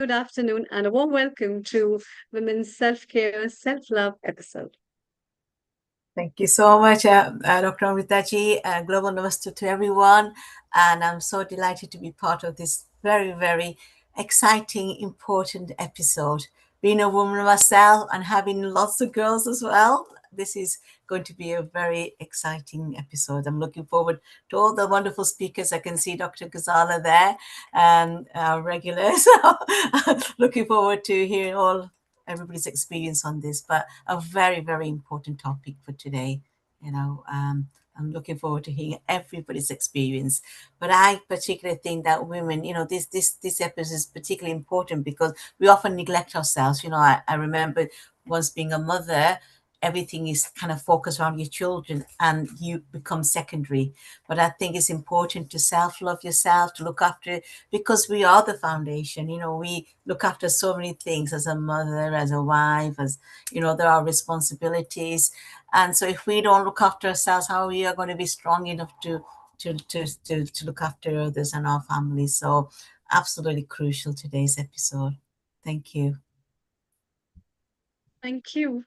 good afternoon, and a warm welcome to Women's Self-Care, Self-Love episode. Thank you so much, Dr. Amritaji. Global Namaste to everyone. And I'm so delighted to be part of this very, very exciting, important episode. Being a woman myself and having lots of girls as well, this is going to be a very exciting episode. I'm looking forward to all the wonderful speakers. I can see Dr. Ghazala there, and our regulars. Looking forward to hearing everybody's experience on this, but a very, very important topic for today. I'm looking forward to hearing everybody's experience. But I particularly think that women, this episode is particularly important because we often neglect ourselves. I remember once being a mother, everything is kind of focused around your children and you become secondary. But I think it's important to self-love yourself, to look after, because we are the foundation. We look after so many things as a mother, as a wife, there are responsibilities. And so if we don't look after ourselves, how we are going to be strong enough to look after others and our families? So absolutely crucial, today's episode. Thank you. Thank you.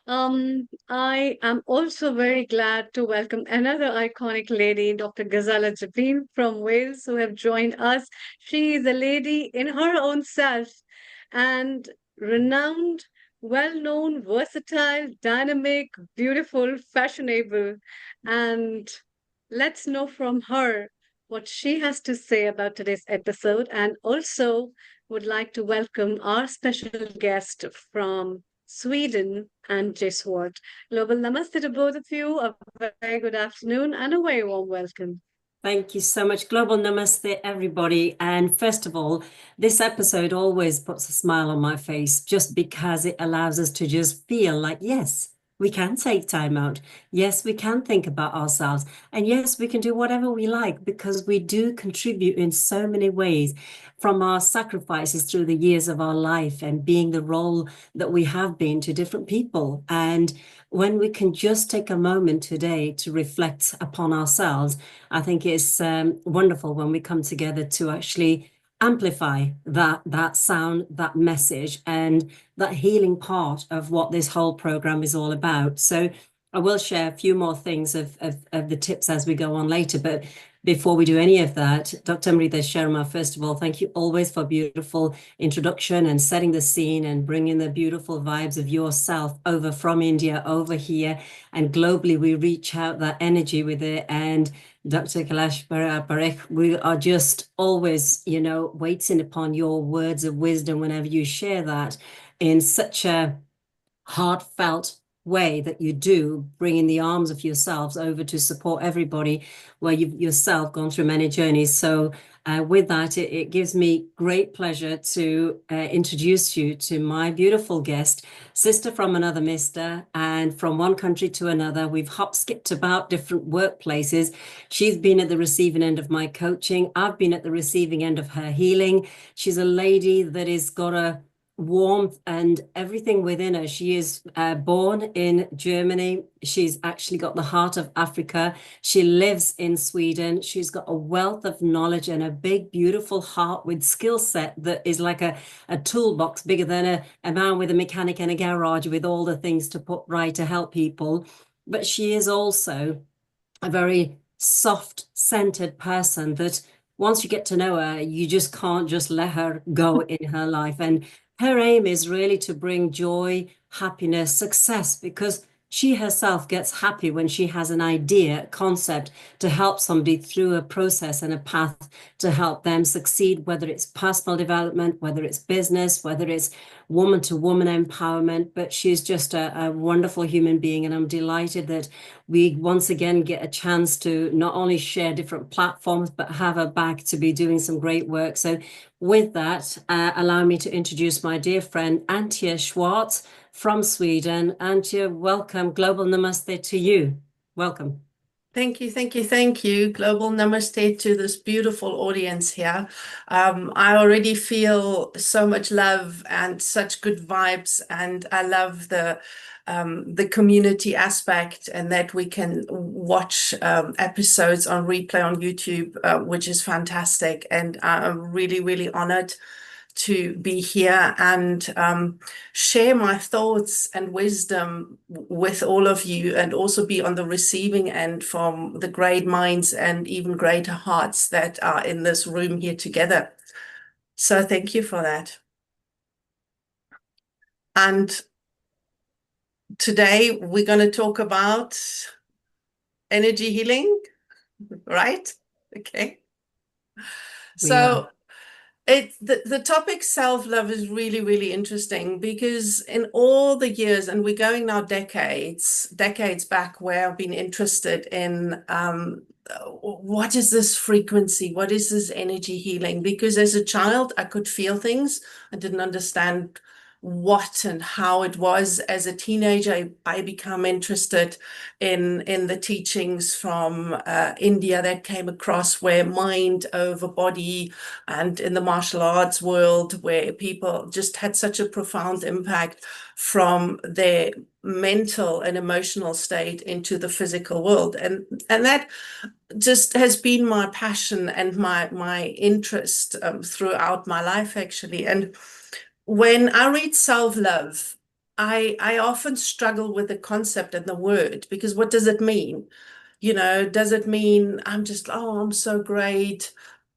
I am also very glad to welcome another iconic lady, Dr. Ghazala Jabin from Wales, who have joined us. She is a lady in her own self and renowned, well-known, versatile, dynamic, beautiful, fashionable. And let's know from her what she has to say about today's episode. And also would like to welcome our special guest from Sweden and Jesward. Global Namaste to both of you. A very good afternoon and a very warm welcome. Thank you so much. Global Namaste, everybody. And first of all, this episode always puts a smile on my face just because it allows us to just feel like, yes, we can take time out. Yes, we can think about ourselves. And yes, we can do whatever we like because we do contribute in so many ways, from our sacrifices through the years of our life and being the role that we have been to different people. And when we can just take a moment today to reflect upon ourselves, I think it's wonderful when we come together to actually amplify that sound, that message, and that healing part of what this whole program is all about. So I will share a few more things of the tips as we go on later, but before we do any of that, Dr. Amrita Sharma, first of all, thank you always for a beautiful introduction and setting the scene and bringing the beautiful vibes of yourself over from India over here, and globally we reach out that energy with it. And Dr. Kailash Parekh, we are just always, waiting upon your words of wisdom whenever you share that in such a heartfelt way that you do, bringing the arms of yourselves over to support everybody where you've yourself gone through many journeys. So with that, it gives me great pleasure to introduce you to my beautiful guest, sister from another mister, and from one country to another. We've hop-skipped about different workplaces. She's been at the receiving end of my coaching. I've been at the receiving end of her healing. She's a lady that has got a warmth and everything within her. She is born in Germany. She's actually got the heart of Africa. She lives in Sweden. She's got a wealth of knowledge and a big, beautiful heart with skill set that is like a toolbox bigger than a man with a mechanic in a garage with all the things to put right to help people. But she is also a very soft-centered person that once you get to know her, you just can't just let her go in her life. And her aim is really to bring joy, happiness, success, because she herself gets happy when she has an idea, a concept to help somebody through a process and a path to help them succeed, whether it's personal development, whether it's business, whether it's woman-to-woman empowerment. But she's just a wonderful human being, and I'm delighted that we once again get a chance to not only share different platforms, but have her back to be doing some great work. So with that, allow me to introduce my dear friend, Antje Schwartz from Sweden. Antje, welcome. Global Namaste to you. Welcome. Thank you, thank you, thank you. Global Namaste to this beautiful audience here. I already feel so much love and such good vibes, and I love the community aspect, and that we can watch episodes on replay on YouTube, which is fantastic. And I'm really, really honored to be here and share my thoughts and wisdom with all of you, and also be on the receiving end from the great minds and even greater hearts that are in this room here together. So thank you for that. And today we're going to talk about energy healing, right? Okay. So the topic self-love is really, really interesting, because in all the years, and we're going now decades back, where I've been interested in what is this frequency? What is this energy healing? Because as a child, I could feel things. I didn't understand what and how it was. As a teenager, I become interested in the teachings from India that came across, where mind over body, and in the martial arts world, where people just had such a profound impact from their mental and emotional state into the physical world. And that just has been my passion and my interest throughout my life, actually. And when I read self-love, I often struggle with the concept and the word, because what does it mean? You know, does it mean I'm just, oh, I'm so great?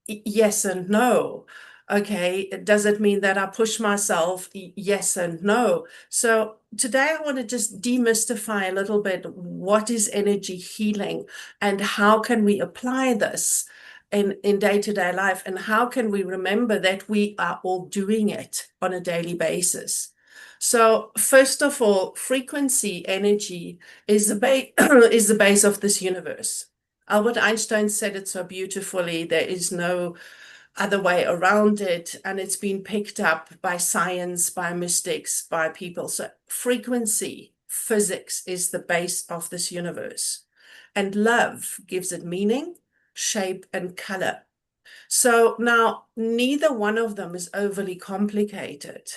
Yes and no. Okay, does it mean that I push myself? Yes and no. So today I want to just demystify a little bit, what is energy healing, and how can we apply this in day-to-day life, and how can we remember that we are all doing it on a daily basis. So first of all, frequency, energy, is the base of this universe. Albert Einstein said it so beautifully: there is no other way around it, and it's been picked up by science, by mystics, by people. So frequency, physics, is the base of this universe, and love gives it meaning, shape, and color. So now neither one of them is overly complicated,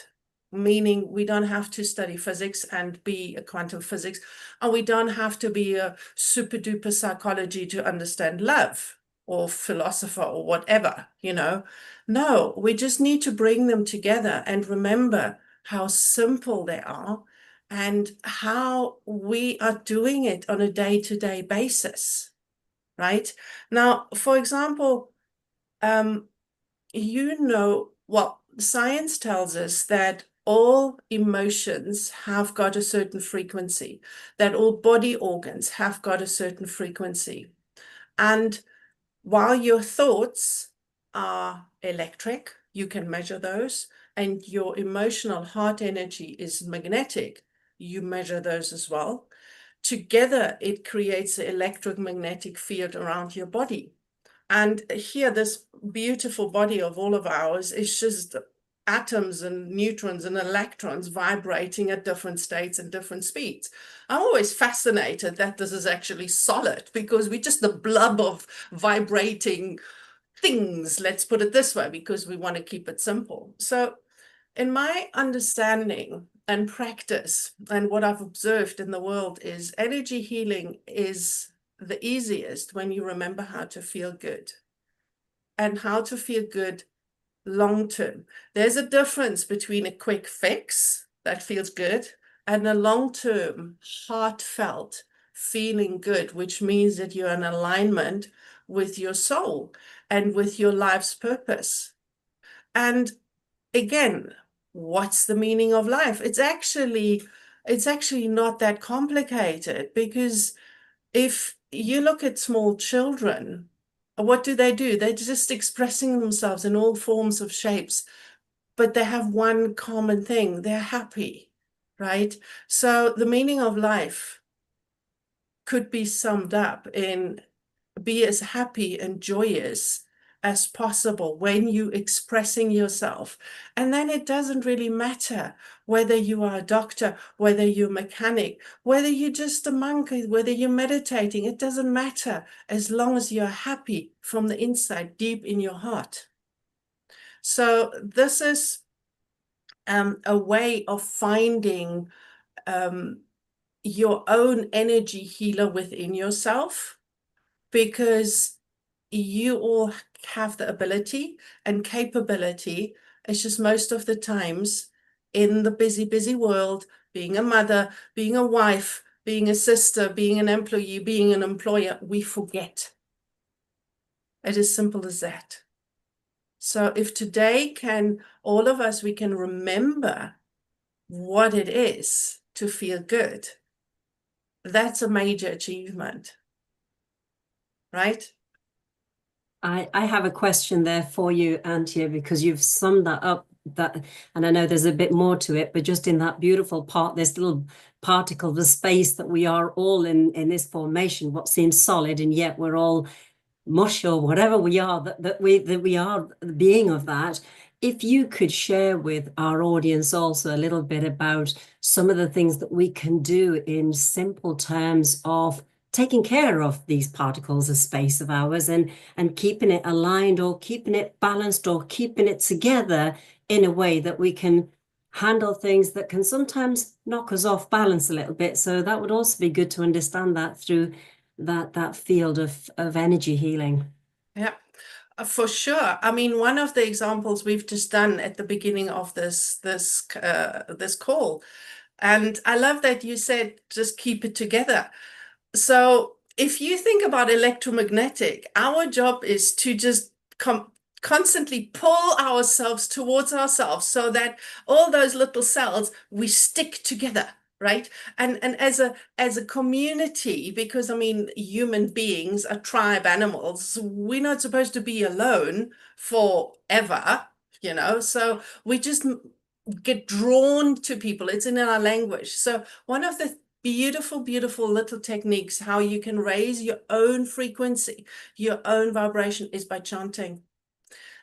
meaning we don't have to study physics and be a quantum physics, and we don't have to be a super duper psychology to understand love, or philosopher, or whatever, you know. No, we just need to bring them together and remember how simple they are, and how we are doing it on a day-to-day basis, right? Now, for example, well, science tells us that all emotions have got a certain frequency, that all body organs have got a certain frequency. And while your thoughts are electric, you can measure those, and your emotional heart energy is magnetic, you measure those as well. Together, it creates an electromagnetic field around your body. And here, this beautiful body of all of ours is just atoms and neutrons and electrons vibrating at different states and different speeds. I'm always fascinated that this is actually solid, because we're just the blob of vibrating things, let's put it this way, because we want to keep it simple. So in my understanding and practice, and what I've observed in the world, is energy healing is the easiest when you remember how to feel good, and how to feel good long term. There's a difference between a quick fix that feels good and a long term, heartfelt feeling good, which means that you're in alignment with your soul and with your life's purpose. And again, what's the meaning of life? It's actually not that complicated, because if you look at small children, what do? They're just expressing themselves in all forms of shapes, but they have one common thing: they're happy, right? So the meaning of life could be summed up in: be as happy and joyous as possible when you're expressing yourself. And then it doesn't really matter whether you are a doctor, whether you're a mechanic, whether you're just a monk, whether you're meditating. It doesn't matter, as long as you're happy from the inside, deep in your heart. So this is a way of finding your own energy healer within yourself, because you all have the ability and capability It's just most of the times in the busy, busy world, being a mother, being a wife, being a sister, being an employee, being an employer, we forget. It is simple as that. So if today all of us, we can remember what it is to feel good, that's a major achievement, right? I have a question there for you, Antje, because you've summed that up, and I know there's a bit more to it, but just in that beautiful part, this little particle of the space that we are all in this formation, what seems solid, and yet we're all mush or whatever we are, that we are the being of that. If you could share with our audience also a little bit about some of the things that we can do in simple terms of taking care of these particles of space of ours and keeping it aligned or keeping it balanced or keeping it together in a way that we can handle things that can sometimes knock us off balance a little bit. So that would also be good to understand that through that field of energy healing. Yeah, for sure. I mean, one of the examples we've just done at the beginning of this call, and I love that you said just keep it together. So if you think about electromagnetic, our job is to just constantly pull ourselves towards ourselves so that all those little cells, we stick together, right? And as a community, because I mean, human beings are tribe animals, we're not supposed to be alone forever, so we just get drawn to people. It's in our language. So one of the beautiful, beautiful little techniques how you can raise your own frequency, your own vibration, is by chanting.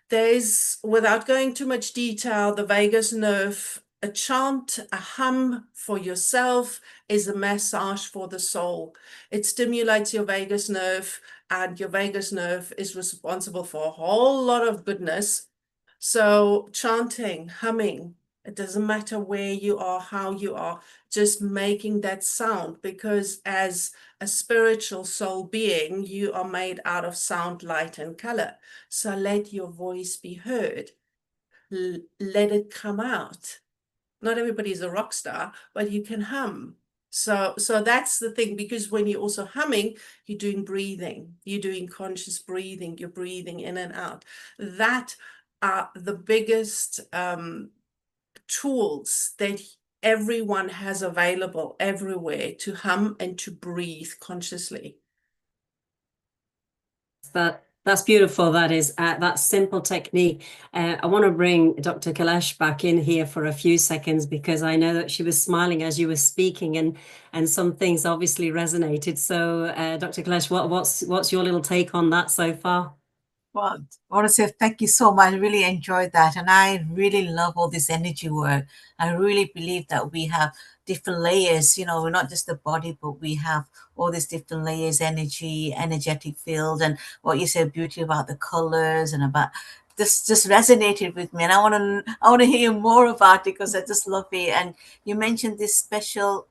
There's, without going too much detail, the vagus nerve. A chant, a hum for yourself is a massage for the soul. It stimulates your vagus nerve, and your vagus nerve is responsible for a whole lot of goodness. So chanting, humming, it doesn't matter where you are, how you are, just making that sound, because as a spiritual soul being, you are made out of sound, light, and color. So let your voice be heard. Let it come out. Not everybody's a rock star, but you can hum. So that's the thing, because when you're also humming, you're doing breathing, you're doing conscious breathing, you're breathing in and out. That are the biggest tools that everyone has available everywhere to hum and to breathe consciously. That's beautiful. That is that simple technique. I want to bring Dr. Kailash back in here for a few seconds, because I know that she was smiling as you were speaking, and some things obviously resonated. So, Dr. Kailash, what's your little take on that so far? Well, I want to say thank you so much. I really enjoyed that. And I really love all this energy work. I really believe that we have different layers. We're not just the body, but we have all these different layers, energetic field. And what you said, beauty about the colors and about this just resonated with me. And I want to hear more about it, because I just love it. And you mentioned this special,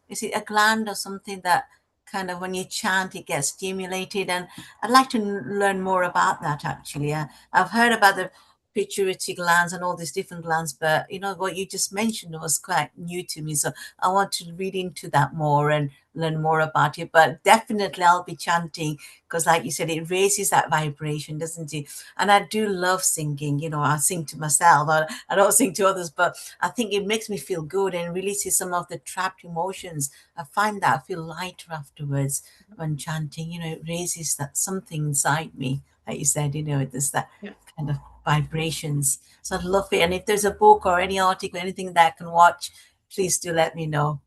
is it a gland or something that kind of when you chant, it gets stimulated? And I'd like to learn more about that, actually. I've heard about the pituitary glands and all these different glands, but what you just mentioned was quite new to me. So I want to read into that more and learn more about it. But definitely I'll be chanting, because like you said, it raises that vibration, doesn't it? And I do love singing. I sing to myself. I don't sing to others, but I think it makes me feel good and releases some of the trapped emotions. I find that I feel lighter afterwards when chanting. It raises that something inside me, like you said, there's that kind of vibrations. So I'd love it. And if there's a book or any article, anything that I can watch, please do let me know.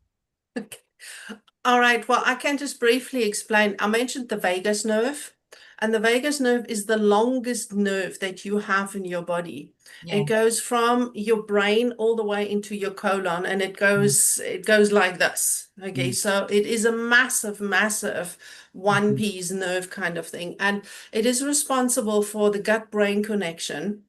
Okay. All right. Well, I can just briefly explain. I mentioned the vagus nerve, and the vagus nerve is the longest nerve that you have in your body. Yeah. It goes from your brain all the way into your colon, and it goes like this. Okay. So it is a massive, massive one-piece nerve kind of thing. And it is responsible for the gut-brain connection.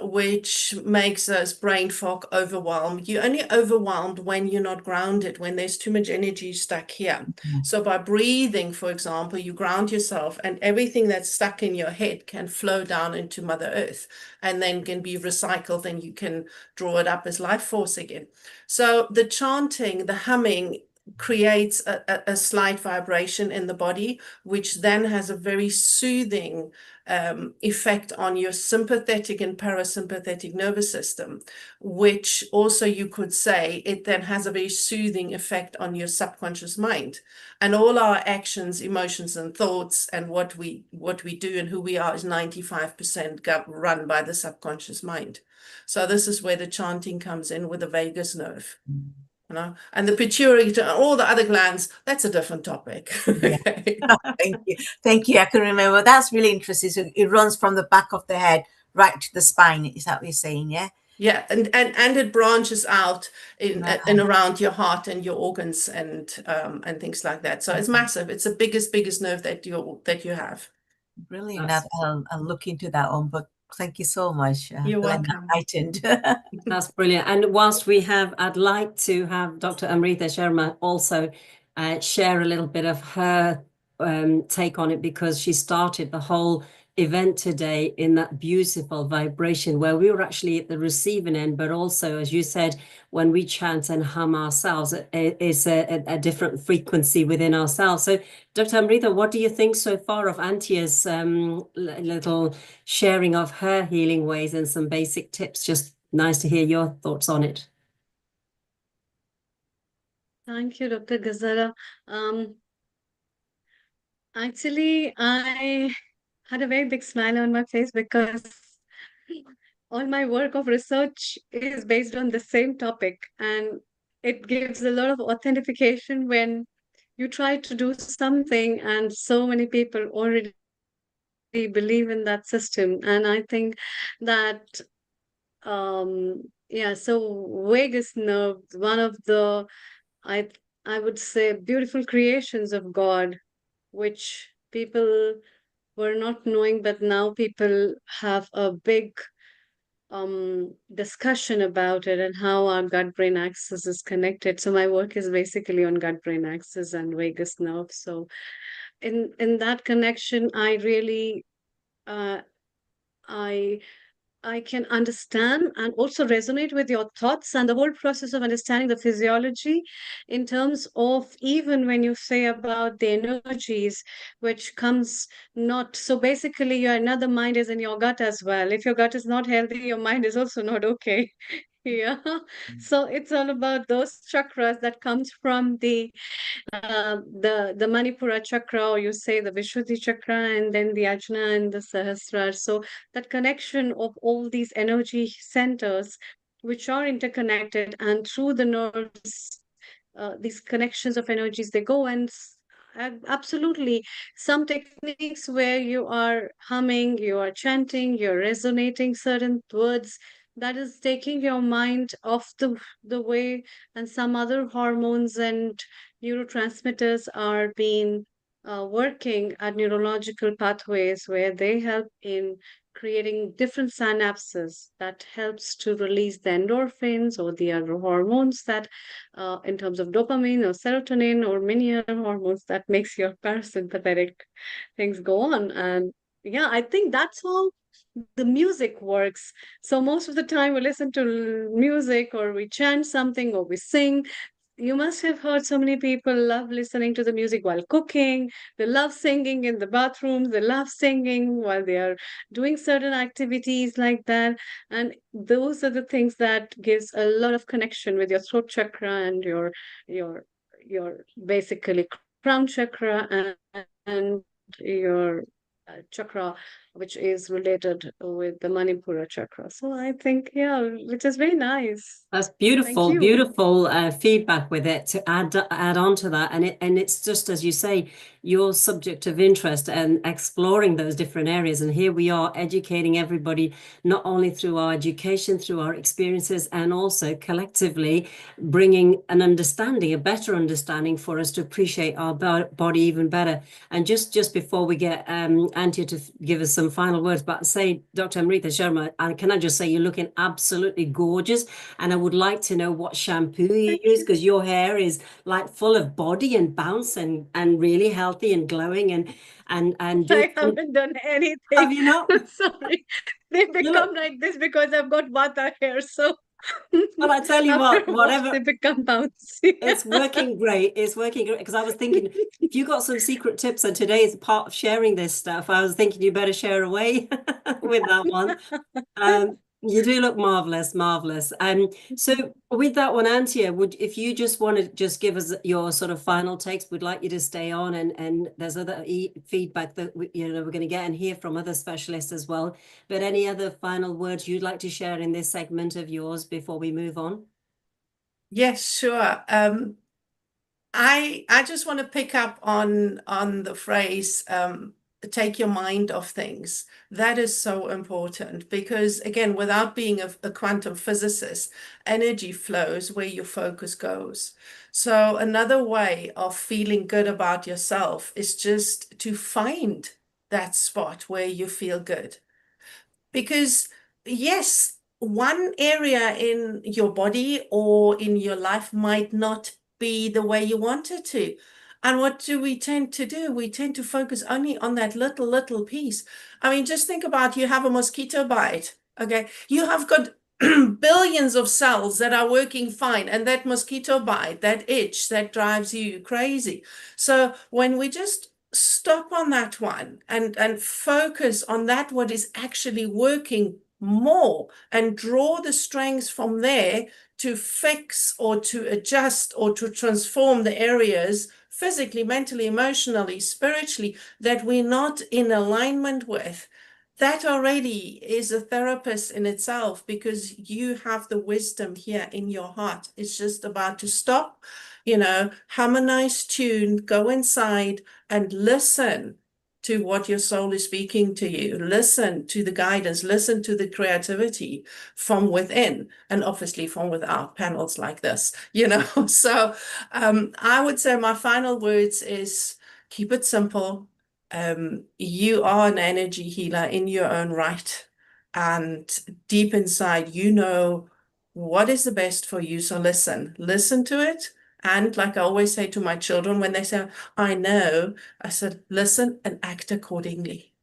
which makes us brain fog, overwhelm. You're only overwhelmed when you're not grounded, when there's too much energy stuck here. So by breathing, for example, you ground yourself, and everything that's stuck in your head can flow down into Mother Earth and then can be recycled, and you can draw it up as life force again. So the chanting, the humming, creates a slight vibration in the body, which then has a very soothing effect on your sympathetic and parasympathetic nervous system, which also you could say it then has a very soothing effect on your subconscious mind. And all our actions, emotions, and thoughts, and what we do and who we are is 95% run by the subconscious mind. So this is where the chanting comes in with the vagus nerve. You know, and the pituitary, all the other glands, that's a different topic. Okay. Thank you. I can remember. That's really interesting. So it runs from the back of the head right to the spine. Is that what you're saying? Yeah. Yeah, and it branches out in around your heart and your organs and things like that. So it's massive. It's the biggest nerve that you have. Brilliant. I'll look into that one. But thank you so much. You're welcome. Enlightened. That's brilliant. And whilst I'd like to have Dr. Amrita Sharma also share a little bit of her take on it, because she started the whole event today in that beautiful vibration where we were actually at the receiving end, but also, as you said, when we chant and hum ourselves, it's a different frequency within ourselves. So Dr. Amrita, what do you think so far of Antia's little sharing of her healing ways and some basic tips? Just nice to hear your thoughts on it. Thank you, Dr. Ghazala. Actually, I had a very big smile on my face because all my work of research is based on the same topic, and it gives a lot of authentication when you try to do something and so many people already believe in that system. And I think that so vagus nerve, one of the I I would say beautiful creations of God, which people were not knowing, but now people have a big discussion about it and how our gut brain axis is connected. So my work is basically on gut brain axis and vagus nerve. So in that connection, I really uh, I I can understand and also resonate with your thoughts and the whole process of understanding the physiology in terms of even when you say about the energies which comes not so basically your another mind is in your gut as well. If your gut is not healthy, your mind is also not okay. Yeah. So it's all about those chakras that comes from the Manipura chakra, or you say the Vishuddhi chakra, and then the Ajna and the Sahasrara. So that connection of all these energy centers, which are interconnected, and through the nerves, these connections of energies, they go and absolutely some techniques where you are humming, you are chanting, you're resonating certain words, that is taking your mind off the way, and some other hormones and neurotransmitters are being working at neurological pathways where they help in creating different synapses that helps to release the endorphins or the other hormones that in terms of dopamine or serotonin or many other hormones that makes your parasympathetic things go on. And yeah, I think that's how the music works. So most of the time we listen to music or we chant something or we sing. You must have heard so many people love listening to the music while cooking. They love singing in the bathrooms. They love singing while they are doing certain activities like that. And those are the things that gives a lot of connection with your throat chakra and your your basically crown chakra and your chakra, which is related with the Manipura chakra. So I think, yeah, which is very nice. That's beautiful, beautiful feedback with it to add on to that. And it's just, as you say, your subject of interest and exploring those different areas. And here we are educating everybody, not only through our education, through our experiences, and also collectively bringing an understanding, a better understanding for us to appreciate our body even better. And just before we get Antia to give us some final words, but say, Dr. Amrita Sharma, and can I just say you're looking absolutely gorgeous, and I would like to know what shampoo you use, because your hair is like full of body and bounce and really healthy and glowing and I haven't done anything. Have you not? Sorry. They become like this because I've got vata hair. So well, I tell you after what, a wash, whatever, they become bouncy. it's working great. It's working great, because I was thinking if you got some secret tips and today is part of sharing this stuff, I was thinking you better share away with that one. You do look marvelous, marvelous. So with that one, Antia, if you just want to just give us your sort of final takes, we'd like you to stay on, and there's other feedback that we're going to get and hear from other specialists as well. But any other final words you'd like to share in this segment of yours before we move on? Yes, sure. I just want to pick up on the phrase take your mind off things. That is so important because, again, without being a quantum physicist, energy flows where your focus goes. So another way of feeling good about yourself is just to find that spot where you feel good. Because, yes, one area in your body or in your life might not be the way you want it to. And what do we tend to do? We tend to focus only on that little piece. I mean, just think about you have a mosquito bite, okay? You have got billions of cells that are working fine, and that mosquito bite, that itch, that drives you crazy. So when we just stop on that one and focus on that what is actually working more and draw the strengths from there to fix or to adjust or to transform the areas physically, mentally, emotionally, spiritually that we're not in alignment with. That already is a therapist in itself because you have the wisdom here in your heart. It's just about to stop, hum a nice tune, go inside and listen to what your soul is speaking to you. Listen to the guidance, listen to the creativity from within, and obviously from without panels like this, So I would say my final words is keep it simple. You are an energy healer in your own right. And deep inside, you know what is the best for you. So listen to it. And like I always say to my children when they say, I know, I said, listen and act accordingly.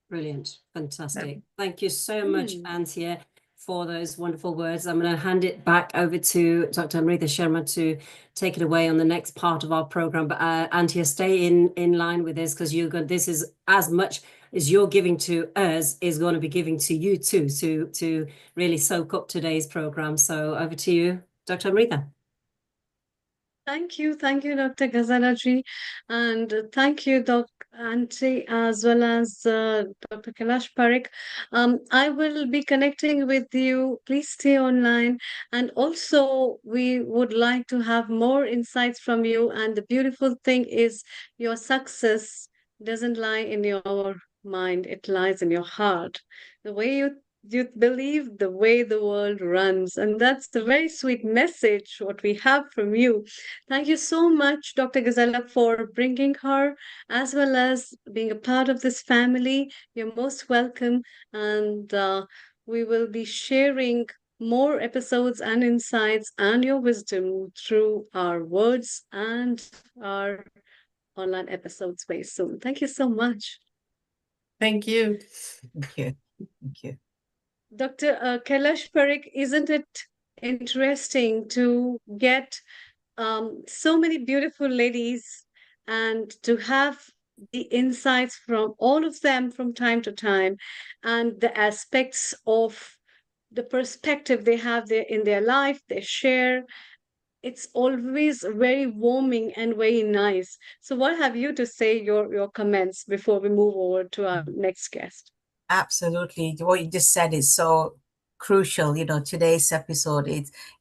Brilliant. Fantastic. Thank you so much, Hmm. Antia, for those wonderful words. I'm going to hand it back over to Dr. Amrita Sharma to take it away on the next part of our program. But Antia, stay in line with this because this is as much as you're giving to us is going to be giving to you too, to really soak up today's program. So over to you, Dr. Amrita. Thank you, Dr. Ghazalaji, and thank you, Dr. Auntie, as well as Dr. Kailash Parekh. I will be connecting with you. Please stay online, and also we would like to have more insights from you. And the beautiful thing is, your success doesn't lie in your mind; it lies in your heart. The way you believe, the way the world runs, and that's the very sweet message what we have from you. Thank you so much, Dr. Gazella, for bringing her as well as being a part of this family. You're most welcome, and we will be sharing more episodes and insights and your wisdom through our words and our online episodes very soon. Thank you so much. Thank you. Thank you. Thank you. Dr. Kailash Parekh, isn't it interesting to get so many beautiful ladies and to have the insights from all of them from time to time and the aspects of the perspective they have there in their life, they share. It's always very warming and very nice. So, what have you to say, your comments before we move over to our next guest? Absolutely. What you just said is so crucial. Today's episode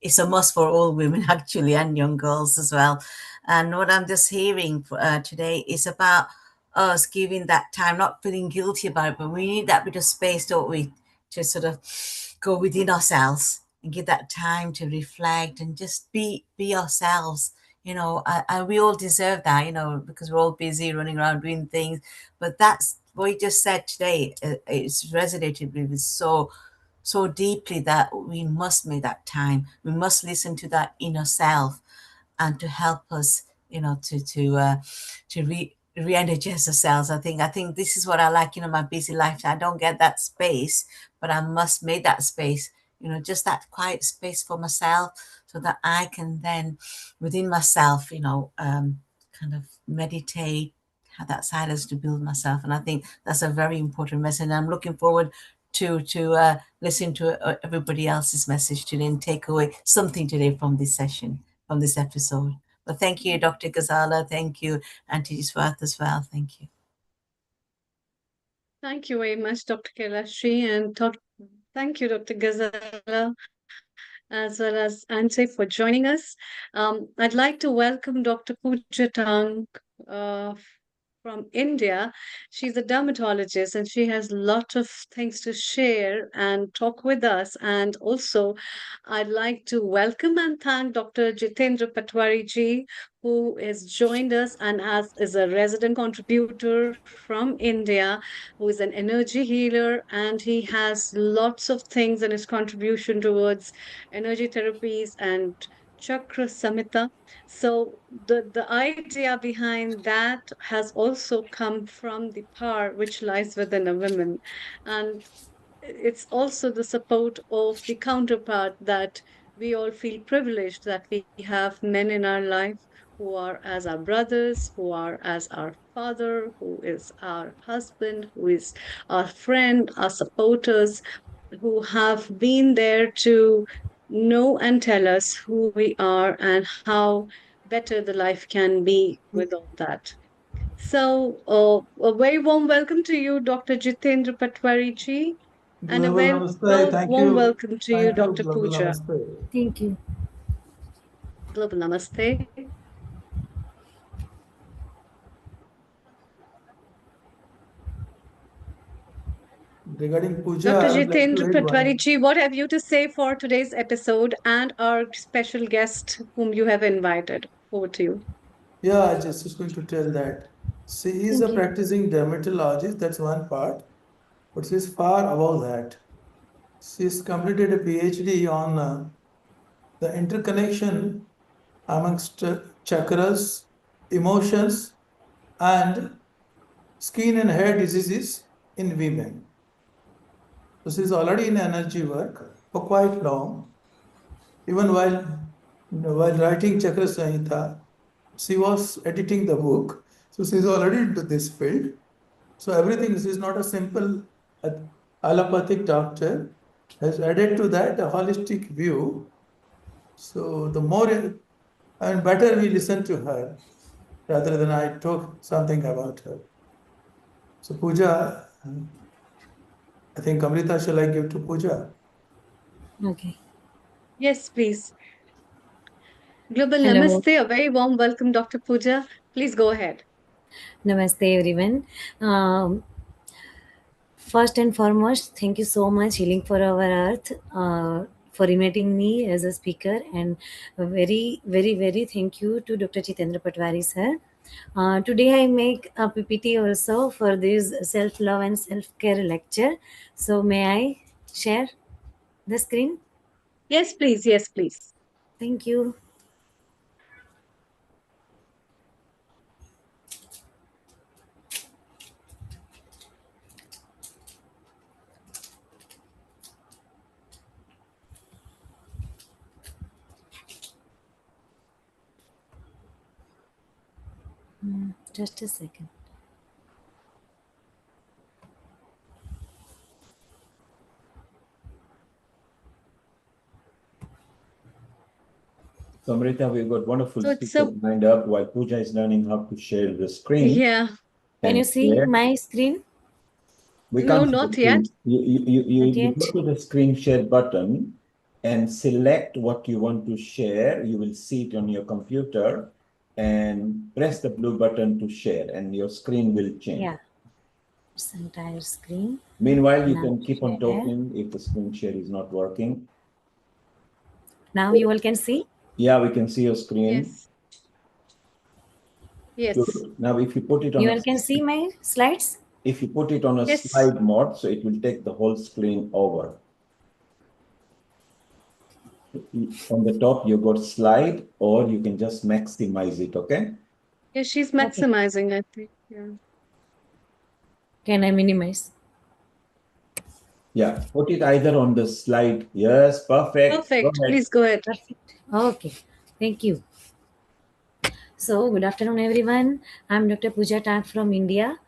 it's a must for all women actually, and young girls as well. And what I'm just hearing today is about us giving that time, not feeling guilty about it, but we need that bit of space, don't we, to sort of go within ourselves and give that time to reflect and just be ourselves. And we all deserve that, because we're all busy running around doing things. But that's what you just said today, it's resonated with me so deeply that we must make that time. We must listen to that inner self, and to help us, to re-energize ourselves. I think this is what I like. My busy life, I don't get that space, but I must make that space. Just that quiet space for myself, so that I can then, within myself, kind of meditate, have that silence to build myself. And I think that's a very important message. And I'm looking forward to listen to everybody else's message today and take away something today from this session, from this episode. But thank you, Dr. Ghazala. Thank you, Auntie Swarth, as well. Thank you. Thank you very much, Dr. Kailashri, and thank you, Dr. Ghazala, as well as Ante, for joining us. I'd like to welcome Dr. Pooja Tang from India. She's a dermatologist and she has a lot of things to share and talk with us. And also, I'd like to welcome and thank Dr. Jitendra Patwari ji, who has joined us and is a resident contributor from India, who is an energy healer, and he has lots of things in his contribution towards energy therapies and chakra samhita. So the idea behind that has also come from the power which lies within a woman, and it's also the support of the counterpart that we all feel privileged that we have men in our life who are as our brothers, who are as our father, who is our husband, who is our friend, our supporters, who have been there to know and tell us who we are and how better the life can be with all that. So, a very warm welcome to you, Dr. Jitendra Patwari ji, and a Global very Namaste. Thank warm you. welcome to you, Thank you, Dr. Global Pooja. Namaste. Thank you. Global Namaste. Regarding puja, Dr. I would like to Jitendra read Patwari one. ji, what have you to say for today's episode and our special guest whom you have invited? Over to you. Yeah, I just was going to tell that. She is a Thank you. practicing dermatologist, that's one part, but she's far above that. She's completed a PhD on the interconnection amongst chakras, emotions, and skin and hair diseases in women. So she's already in energy work for quite long. Even while writing Chakra Sanhita, she was editing the book. So she's already into this field. So everything, she's not a simple allopathic doctor, has added to that a holistic view. So the more and better we listen to her rather than I talk something about her. So Pooja, I think Amrita, shall I give to Pooja? Okay. Yes, please. Global Hello, Namaste. A very warm welcome, Dr. Pooja. Please go ahead. Namaste everyone. First and foremost, thank you so much, Healing for Our Earth, for inviting me as a speaker, and a very, very, very thank you to Dr. Chitendra Patwari sir. Today I make a PPT also for this self-love and self-care lecture. So may I share the screen? Yes, please. Yes, please. Thank you. Just a second. So, Amrita, we've got wonderful So it's speakers lined up while Pooja is learning how to share the screen. yeah. Can you And see share. my screen? We No, can't see the not yet. screen. You Not yet. go to the screen share button and select what you want to share. You will see it on your computer and press the blue button to share and your screen will change. Yeah, it's entire screen. Meanwhile, you Now can keep on share. talking if the screen share is not working. Now you all can see? Yeah, we can see your screen. Yes. Yes. Good. Now, if you put it on You a all can see my slides? if you put it on a Yes. slide mode, so it will take the whole screen over. On the top, you got slide, or you can just maximize it, okay? Yeah, she's Okay. maximizing, I think. Yeah. Can I minimize? Yeah, put it either on the slide. Yes, perfect. Go Perfect. ahead. Please go ahead. Perfect. Okay. Thank you. So, good afternoon, everyone. I'm Dr. Pooja Tak from India.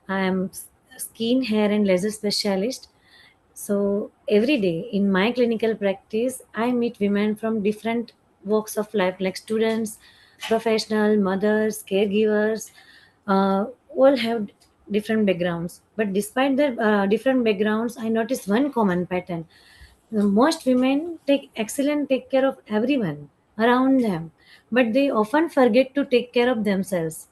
I am skin, hair, and laser specialist. So, every day in my clinical practice, I meet women from different walks of life, like students, professional, mothers, caregivers, all have different backgrounds. But despite their different backgrounds, I notice one common pattern. Most women take care of everyone around them, but they often forget to take care of themselves.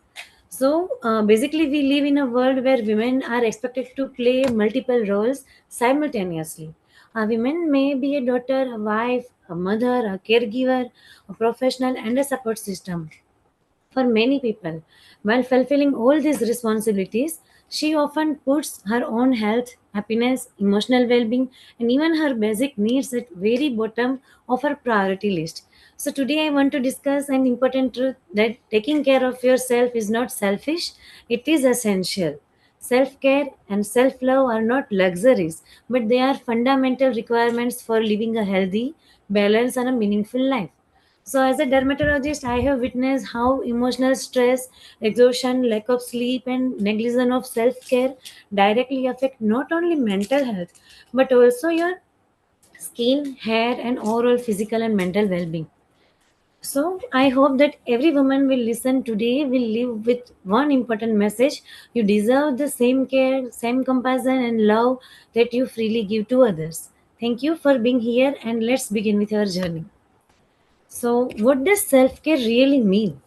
So basically, we live in a world where women are expected to play multiple roles simultaneously. Women may be a daughter, a wife, a mother, a caregiver, a professional, and a support system. For many people, while fulfilling all these responsibilities, she often puts her own health, happiness, emotional well being, and even her basic needs at very bottom of her priority list. So today I want to discuss an important truth that taking care of yourself is not selfish, it is essential. Self care and self love are not luxuries, but they are fundamental requirements for living a healthy, balanced, and a meaningful life. So, as a dermatologist, I have witnessed how emotional stress, exhaustion, lack of sleep, and negligence of self care directly affect not only mental health but also your skin, hair, and overall physical and mental well being. So, I hope that every woman will listen today will live with one important message. You deserve the same care, same compassion, and love that you freely give to others. Thank you for being here, and let's begin with our journey. So, what does self care really mean?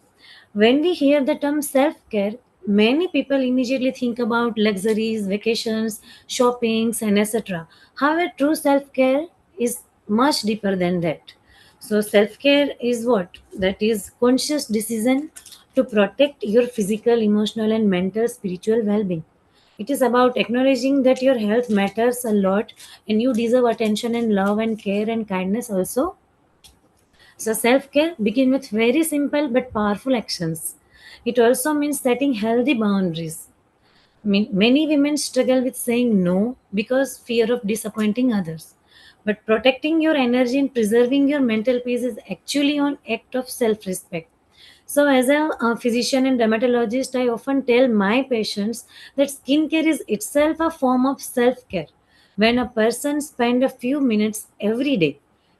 When we hear the term self care, many people immediately think about luxuries, vacations, shoppings, and etc. However, true self care is much deeper than that. So, self care is what? That is conscious decision to protect your physical, emotional, and mental, spiritual well being. It is about acknowledging that your health matters a lot and you deserve attention and love and care and kindness also. So self care begin with very simple but powerful actions. It also means setting healthy boundaries. Many women struggle with saying no because fear of disappointing others. But protecting your energy and preserving your mental peace is actually an act of self-respect. So, as a physician and dermatologist, I often tell my patients that skincare is itself a form of self care. When a person spends a few minutes every day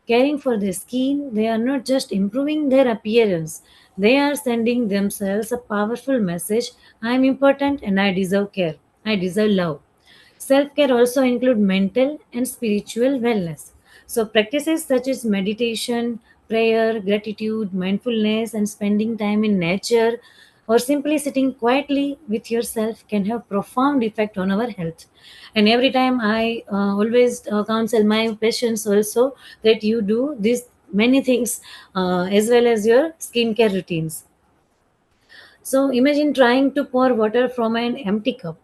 caring for their skin, they are not just improving their appearance, they are sending themselves a powerful message: I am important and I deserve care, I deserve love. Self care also include mental and spiritual wellness. So practices such as meditation, prayer, gratitude, mindfulness, and spending time in nature or simply sitting quietly with yourself can have profound effect on our health. And every time I always counsel my patients also that you do these many things as well as your skincare routines. So imagine trying to pour water from an empty cup.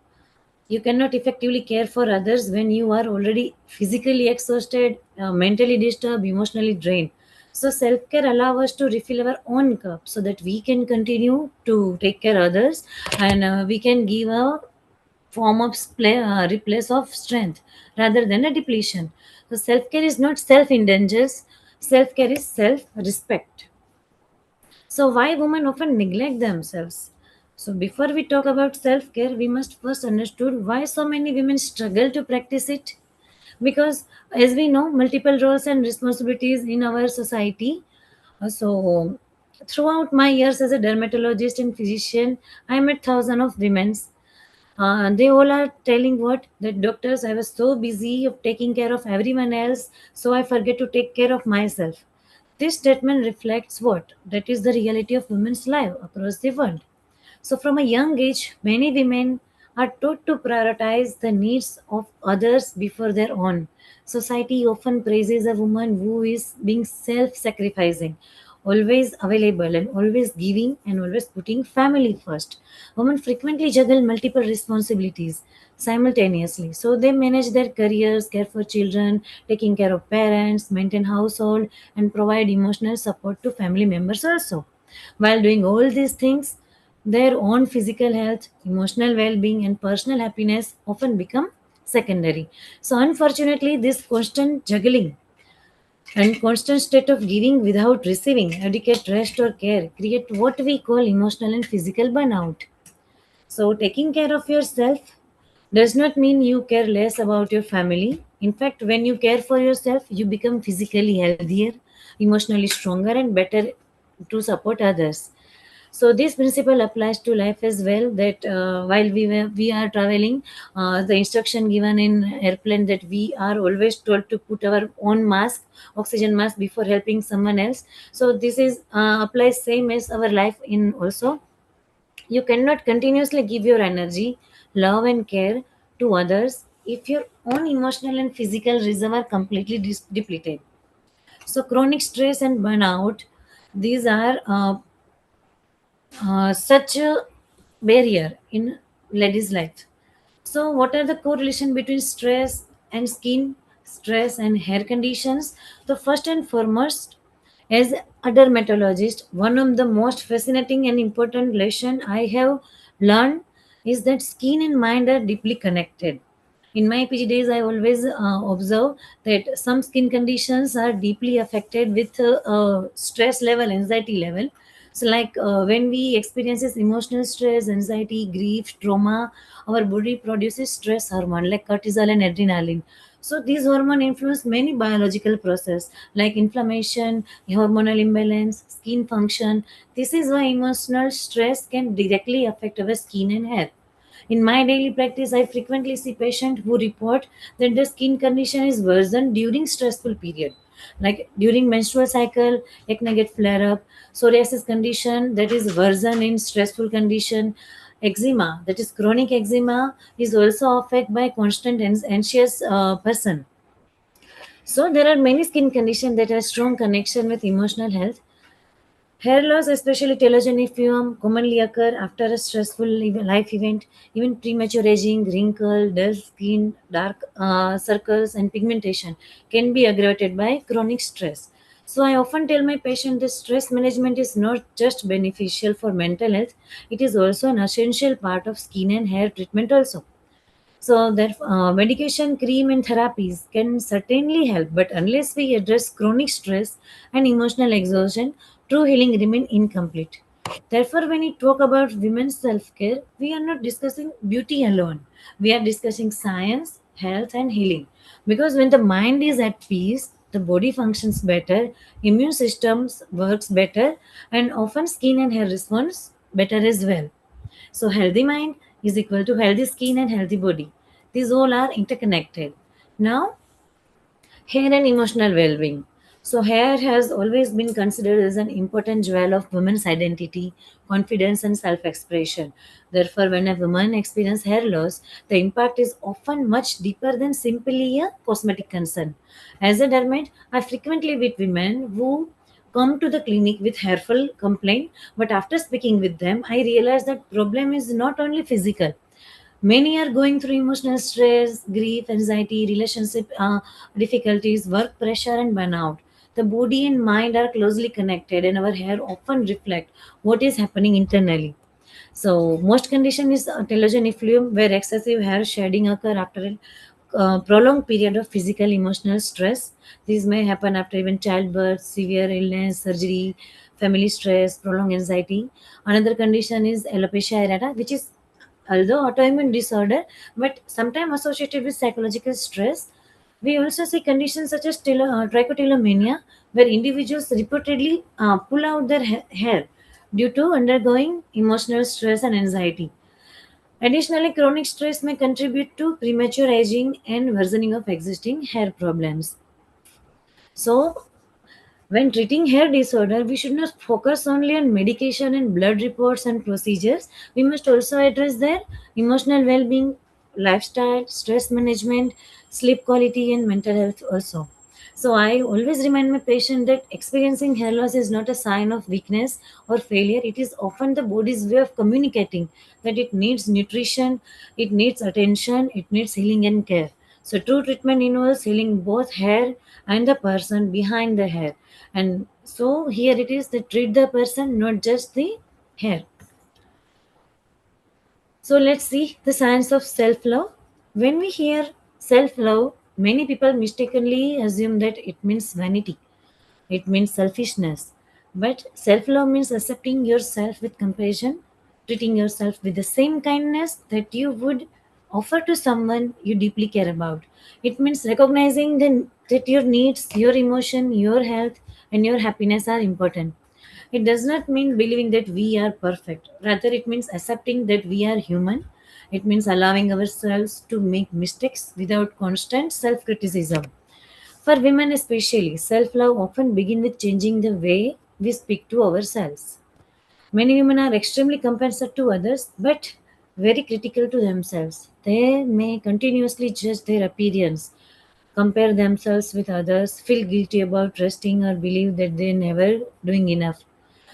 You cannot effectively care for others when you are already physically exhausted, mentally disturbed, emotionally drained. So self-care allows us to refill our own cup so that we can continue to take care others and we can give a form of replace of strength rather than a depletion. So self-care is not self-indulgence. Self-care is self-respect. So, why women often neglect themselves? So, before we talk about self care, we must first understand why so many women struggle to practice it. Because, as we know, multiple roles and responsibilities in our society. So, throughout my years as a dermatologist and physician, I met thousands of women. They all are telling what that doctors, I was so busy of taking care of everyone else, so I forget to take care of myself. This statement reflects what? That is the reality of women's life across the world. So, from a young age, many women are taught to prioritize the needs of others before their own. Society often praises a woman who is being self sacrificing always available and always giving and always putting family first. Women frequently juggle multiple responsibilities simultaneously. So they manage their careers, care for children, taking care of parents, maintain household, and provide emotional support to family members also. While doing all these things, their own physical health, emotional well being, and personal happiness often become secondary. So, unfortunately, this constant juggling and constant state of giving without receiving adequate rest or care create what we call emotional and physical burnout. So, taking care of yourself does not mean you care less about your family. In fact, when you care for yourself, you become physically healthier, emotionally stronger, and better to support others. So this principle applies to life as well. That while we are traveling, the instruction given in airplane that we are always told to put our own mask, oxygen mask, before helping someone else. So this is applies same as our life in also. You cannot continuously give your energy, love, and care to others if your own emotional and physical reserve are completely depleted. So chronic stress and burnout, these are such a barrier in ladies' life. So, what are the correlation between stress and skin, stress and hair conditions? The first and foremost, as a dermatologist, one of the most fascinating and important lesson I have learned is that skin and mind are deeply connected. In my PG days, I always observe that some skin conditions are deeply affected with stress level, anxiety level. So, like when we experiences emotional stress, anxiety, grief, trauma, our body produces stress hormone like cortisol and adrenaline. So these hormones influence many biological process like inflammation, hormonal imbalance, skin function. This is why emotional stress can directly affect our skin and hair. In my daily practice, I frequently see patients who report that their skin condition is worsened during stressful period. Like during menstrual cycle, acne get flare up, psoriasis condition that is worsen in stressful condition, eczema that is chronic eczema is also affected by constant anxious person. So there are many skin conditions that have strong connection with emotional health. Hair loss, especially telogen commonly occur after a stressful life event. Even premature aging, wrinkle, dull skin, dark circles, and pigmentation can be aggravated by chronic stress. So I often tell my patient that stress management is not just beneficial for mental health; it is also an essential part of skin and hair treatment also. So that medication, cream, and therapies can certainly help, but unless we address chronic stress and emotional exhaustion, true healing remain incomplete. Therefore, when we talk about women's self-care, we are not discussing beauty alone. We are discussing science, health, and healing. Because when the mind is at peace, the body functions better, immune systems works better, and often skin and hair responds better as well. So, healthy mind is equal to healthy skin and healthy body. These all are interconnected. Now, hair and emotional well being. So, hair has always been considered as an important jewel of women's identity, confidence, and self expression. Therefore, when a woman experiences hair loss, the impact is often much deeper than simply a cosmetic concern. As a dermat, I frequently meet women who come to the clinic with hairful complaint, but after speaking with them, I realize that problem is not only physical. Many are going through emotional stress, grief, anxiety, relationship difficulties, work pressure, and burnout. The body and mind are closely connected, and our hair often reflect what is happening internally. So, most condition is telogen effluvium, where excessive hair shedding occur after a prolonged period of physical emotional stress. These may happen after even childbirth, severe illness, surgery, family stress, prolonged anxiety. Another condition is alopecia areata, which is although autoimmune disorder, but sometimes associated with psychological stress. We also see conditions such as trichotillomania, where individuals reportedly pull out their hair due to undergoing emotional stress and anxiety. Additionally, chronic stress may contribute to premature aging and worsening of existing hair problems. So, when treating hair disorder, we should not focus only on medication and blood reports and procedures. We must also address their emotional well being, lifestyle, stress management, sleep quality, and mental health also. So I always remind my patient that experiencing hair loss is not a sign of weakness or failure. It is often the body's way of communicating that it needs nutrition, it needs attention, it needs healing and care. So true treatment involves healing both hair and the person behind the hair. And so here it is that treat the person, not just the hair. So let's see the science of self love. When we hear self love, many people mistakenly assume that it means vanity, it means selfishness. But self love means accepting yourself with compassion, treating yourself with the same kindness that you would offer to someone you deeply care about. It means recognizing that your needs, your emotion, your health, and your happiness are important. It does not mean believing that we are perfect. Rather, it means accepting that we are human. It means allowing ourselves to make mistakes without constant self criticism. For women, especially, self love often begins with changing the way we speak to ourselves. Many women are extremely compassionate to others but very critical to themselves. They may continuously judge their appearance, compare themselves with others, feel guilty about resting, or believe that they're never doing enough.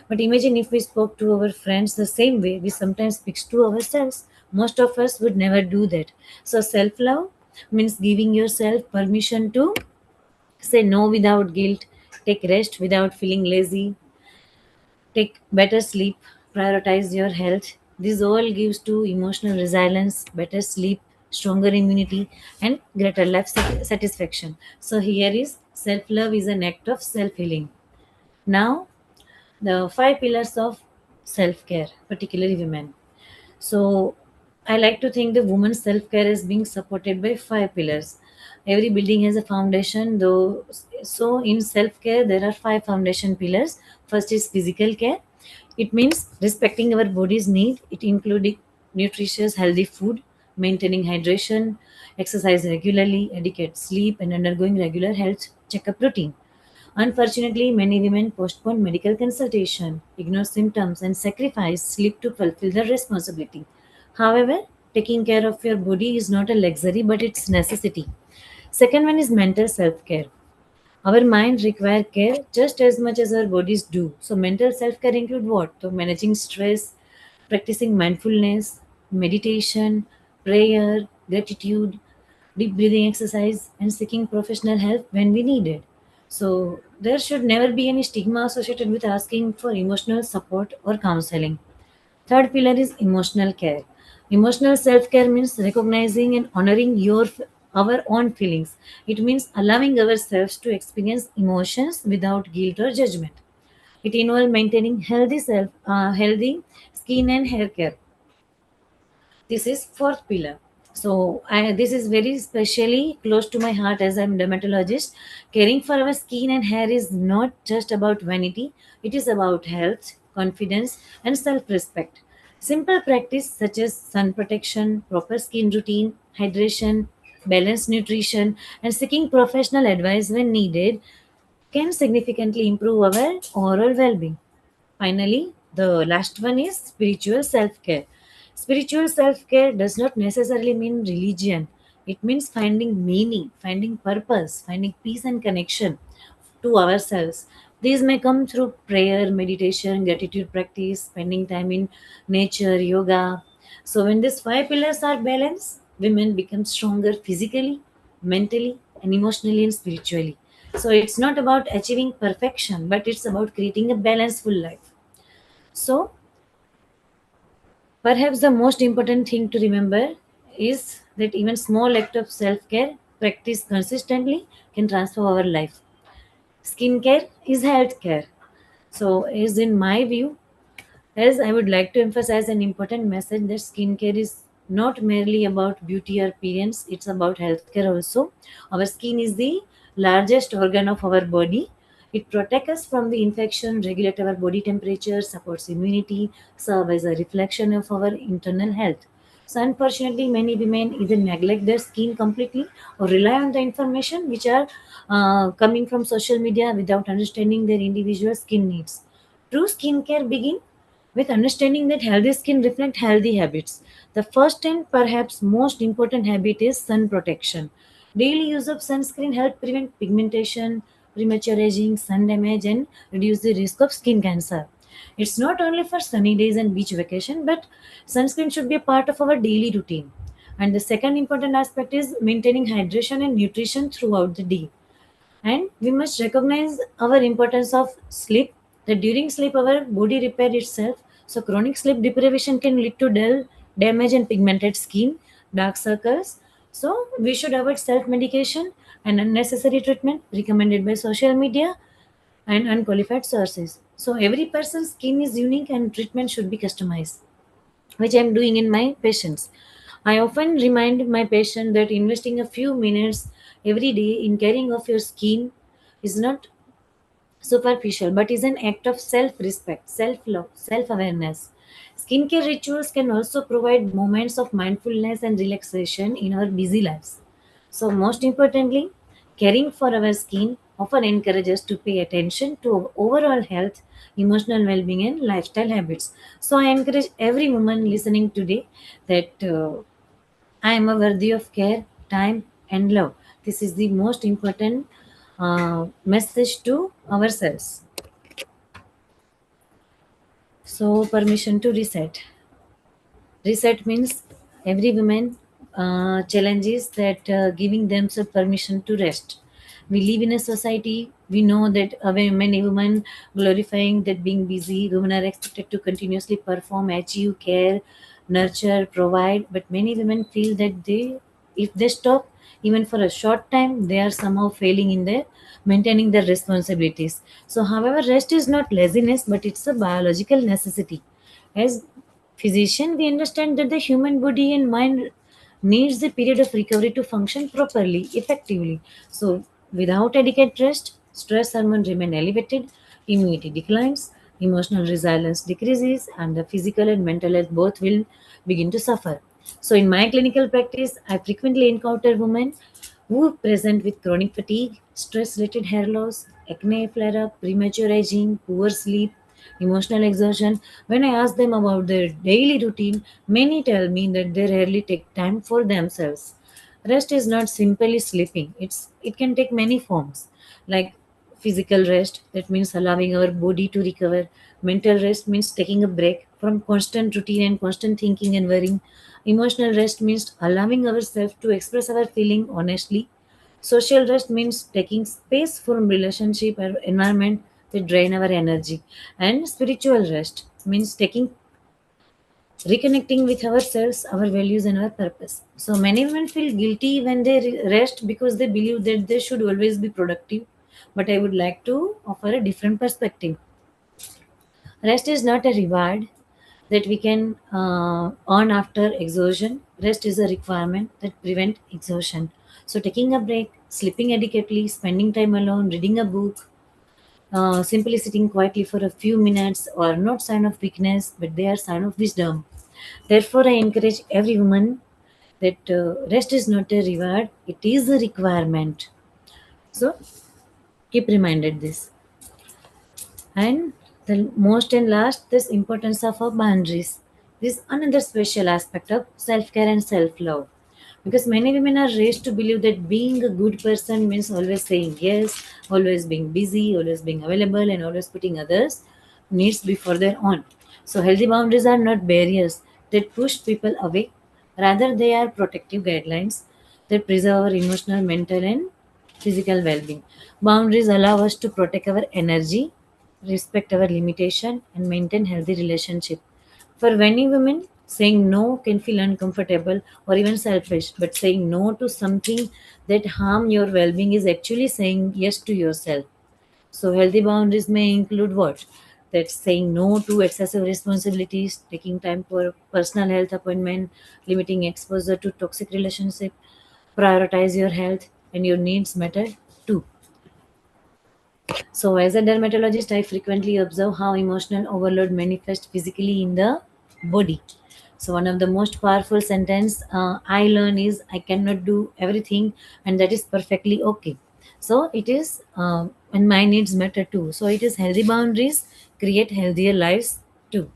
But imagine if we spoke to our friends the same way we sometimes speak to ourselves. Most of us would never do that. So, self love means giving yourself permission to say no without guilt, take rest without feeling lazy, take better sleep, prioritize your health. This all gives to emotional resilience, better sleep, stronger immunity, and greater life satisfaction. So here is self-love is an act of self-healing. Now, the five pillars of self-care, particularly women. So I like to think the woman's self-care is being supported by five pillars. Every building has a foundation, though. So in self-care, there are five foundation pillars. First is physical care. It means respecting our body's need. It including nutritious, healthy food, maintaining hydration, exercise regularly, adequate sleep, and undergoing regular health checkup routine. Unfortunately, many women postpone medical consultation, ignore symptoms, and sacrifice sleep to fulfill their responsibility. However, taking care of your body is not a luxury but it's necessity. Second one is mental self-care. Our minds require care just as much as our bodies do. So mental self-care include what? So managing stress, practicing mindfulness, meditation, prayer, gratitude, deep breathing exercise, and seeking professional help when we need it. So there should never be any stigma associated with asking for emotional support or counseling. Third pillar is emotional care. Emotional self care means recognizing and honoring our own feelings. It means allowing ourselves to experience emotions without guilt or judgment. It involves maintaining healthy skin and hair care. This is fourth pillar. So this is very specially close to my heart as I'm dermatologist. Caring for our skin and hair is not just about vanity. It is about health, confidence, and self-respect. Simple practice such as sun protection, proper skin routine, hydration, balanced nutrition, and seeking professional advice when needed can significantly improve our overall well-being. Finally, the last one is spiritual self care. Spiritual self care does not necessarily mean religion, it means finding meaning, finding purpose, finding peace and connection to ourselves. These may come through prayer, meditation, gratitude practice, spending time in nature, yoga. So, when these five pillars are balanced, women become stronger physically, mentally, and emotionally and spiritually. So, it's not about achieving perfection, but it's about creating a balanced full life. So, perhaps the most important thing to remember is that even small act of self-care practiced consistently can transform our life. Skincare is healthcare. So, is in my view, as I would like to emphasize an important message that skincare is not merely about beauty or appearance, it's about healthcare also. Our skin is the largest organ of our body. It protects us from the infection, regulate our body temperature, supports immunity, serve as a reflection of our internal health. So unfortunately, many women either neglect their skin completely or rely on the information which are coming from social media without understanding their individual skin needs. True skincare begin with understanding that healthy skin reflects healthy habits. The first and perhaps most important habit is sun protection. Daily use of sunscreen help prevent pigmentation, premature aging, sun damage, and reduce the risk of skin cancer. It's not only for sunny days and beach vacation, but sunscreen should be a part of our daily routine. And the second important aspect is maintaining hydration and nutrition throughout the day. And we must recognize our importance of sleep, that during sleep our body repair itself. So chronic sleep deprivation can lead to dull, damage, and pigmented skin, dark circles. So we should avoid self medication and unnecessary treatment recommended by social media and unqualified sources. So every person's skin is unique and treatment should be customized, which I'm doing in my patients. I often remind my patient that investing a few minutes every day in caring of your skin is not superficial but is an act of self-respect, self-love, self-awareness. Skincare rituals can also provide moments of mindfulness and relaxation in our busy lives. So most importantly, caring for our skin often encourages us to pay attention to our overall health, emotional well-being, and lifestyle habits. So I encourage every woman listening today that I am a worthy of care, time, and love. This is the most important message to ourselves. So, permission to reset. Reset means every woman challenges that giving themselves permission to rest. We live in a society, we know that many women glorifying that being busy, women are expected to continuously perform, achieve, care, nurture, provide. But many women feel that if they stop even for a short time, they are somehow failing in their maintaining their responsibilities. So, however, rest is not laziness, but it's a biological necessity. As physician, we understand that the human body and mind needs a period of recovery to function properly, effectively. So, without adequate rest, stress hormones remain elevated, immunity declines, emotional resilience decreases, and the physical and mental health both will begin to suffer. So, in my clinical practice, I frequently encounter women who present with chronic fatigue, stress related hair loss, acne flare up, premature aging, poor sleep, emotional exhaustion. When I ask them about their daily routine, many tell me that they rarely take time for themselves. Rest is not simply sleeping. It can take many forms, like physical rest, that means allowing our body to recover. Mental rest means taking a break from constant routine and constant thinking and worrying. Emotional rest means allowing ourselves to express our feeling honestly. Social rest means taking space from relationship or environment that drain our energy. And spiritual rest means taking reconnecting with ourselves, our values, and our purpose. So many women feel guilty when they rest because they believe that they should always be productive. But I would like to offer a different perspective. Rest is not a reward that we can earn after exhaustion. Rest is a requirement that prevent exhaustion. So taking a break, sleeping adequately, spending time alone, reading a book, simply sitting quietly for a few minutes are not sign of weakness, but they are sign of wisdom. Therefore, I encourage every woman that rest is not a reward; it is a requirement. So keep reminded this. And the most and last, this importance of our boundaries. This is another special aspect of self-care and self-love. Because many women are raised to believe that being a good person means always saying yes, always being busy, always being available, and always putting others' needs before their own. So healthy boundaries are not barriers that push people away. Rather, they are protective guidelines that preserve our emotional, mental, and physical well-being. Boundaries allow us to protect our energy, respect our limitation, and maintain healthy relationship. For many women, saying no can feel uncomfortable or even selfish, but saying no to something that harm your well-being is actually saying yes to yourself. So healthy boundaries may include what? That saying no to excessive responsibilities, taking time for personal health appointment, limiting exposure to toxic relationship, prioritize your health and your needs matter too. So, as a dermatologist, I frequently observe how emotional overload manifests physically in the body. So, one of the most powerful sentence I learn is I cannot do everything, and that is perfectly okay. So, it is, and my needs matter too. So, it is healthy boundaries create healthier lives too.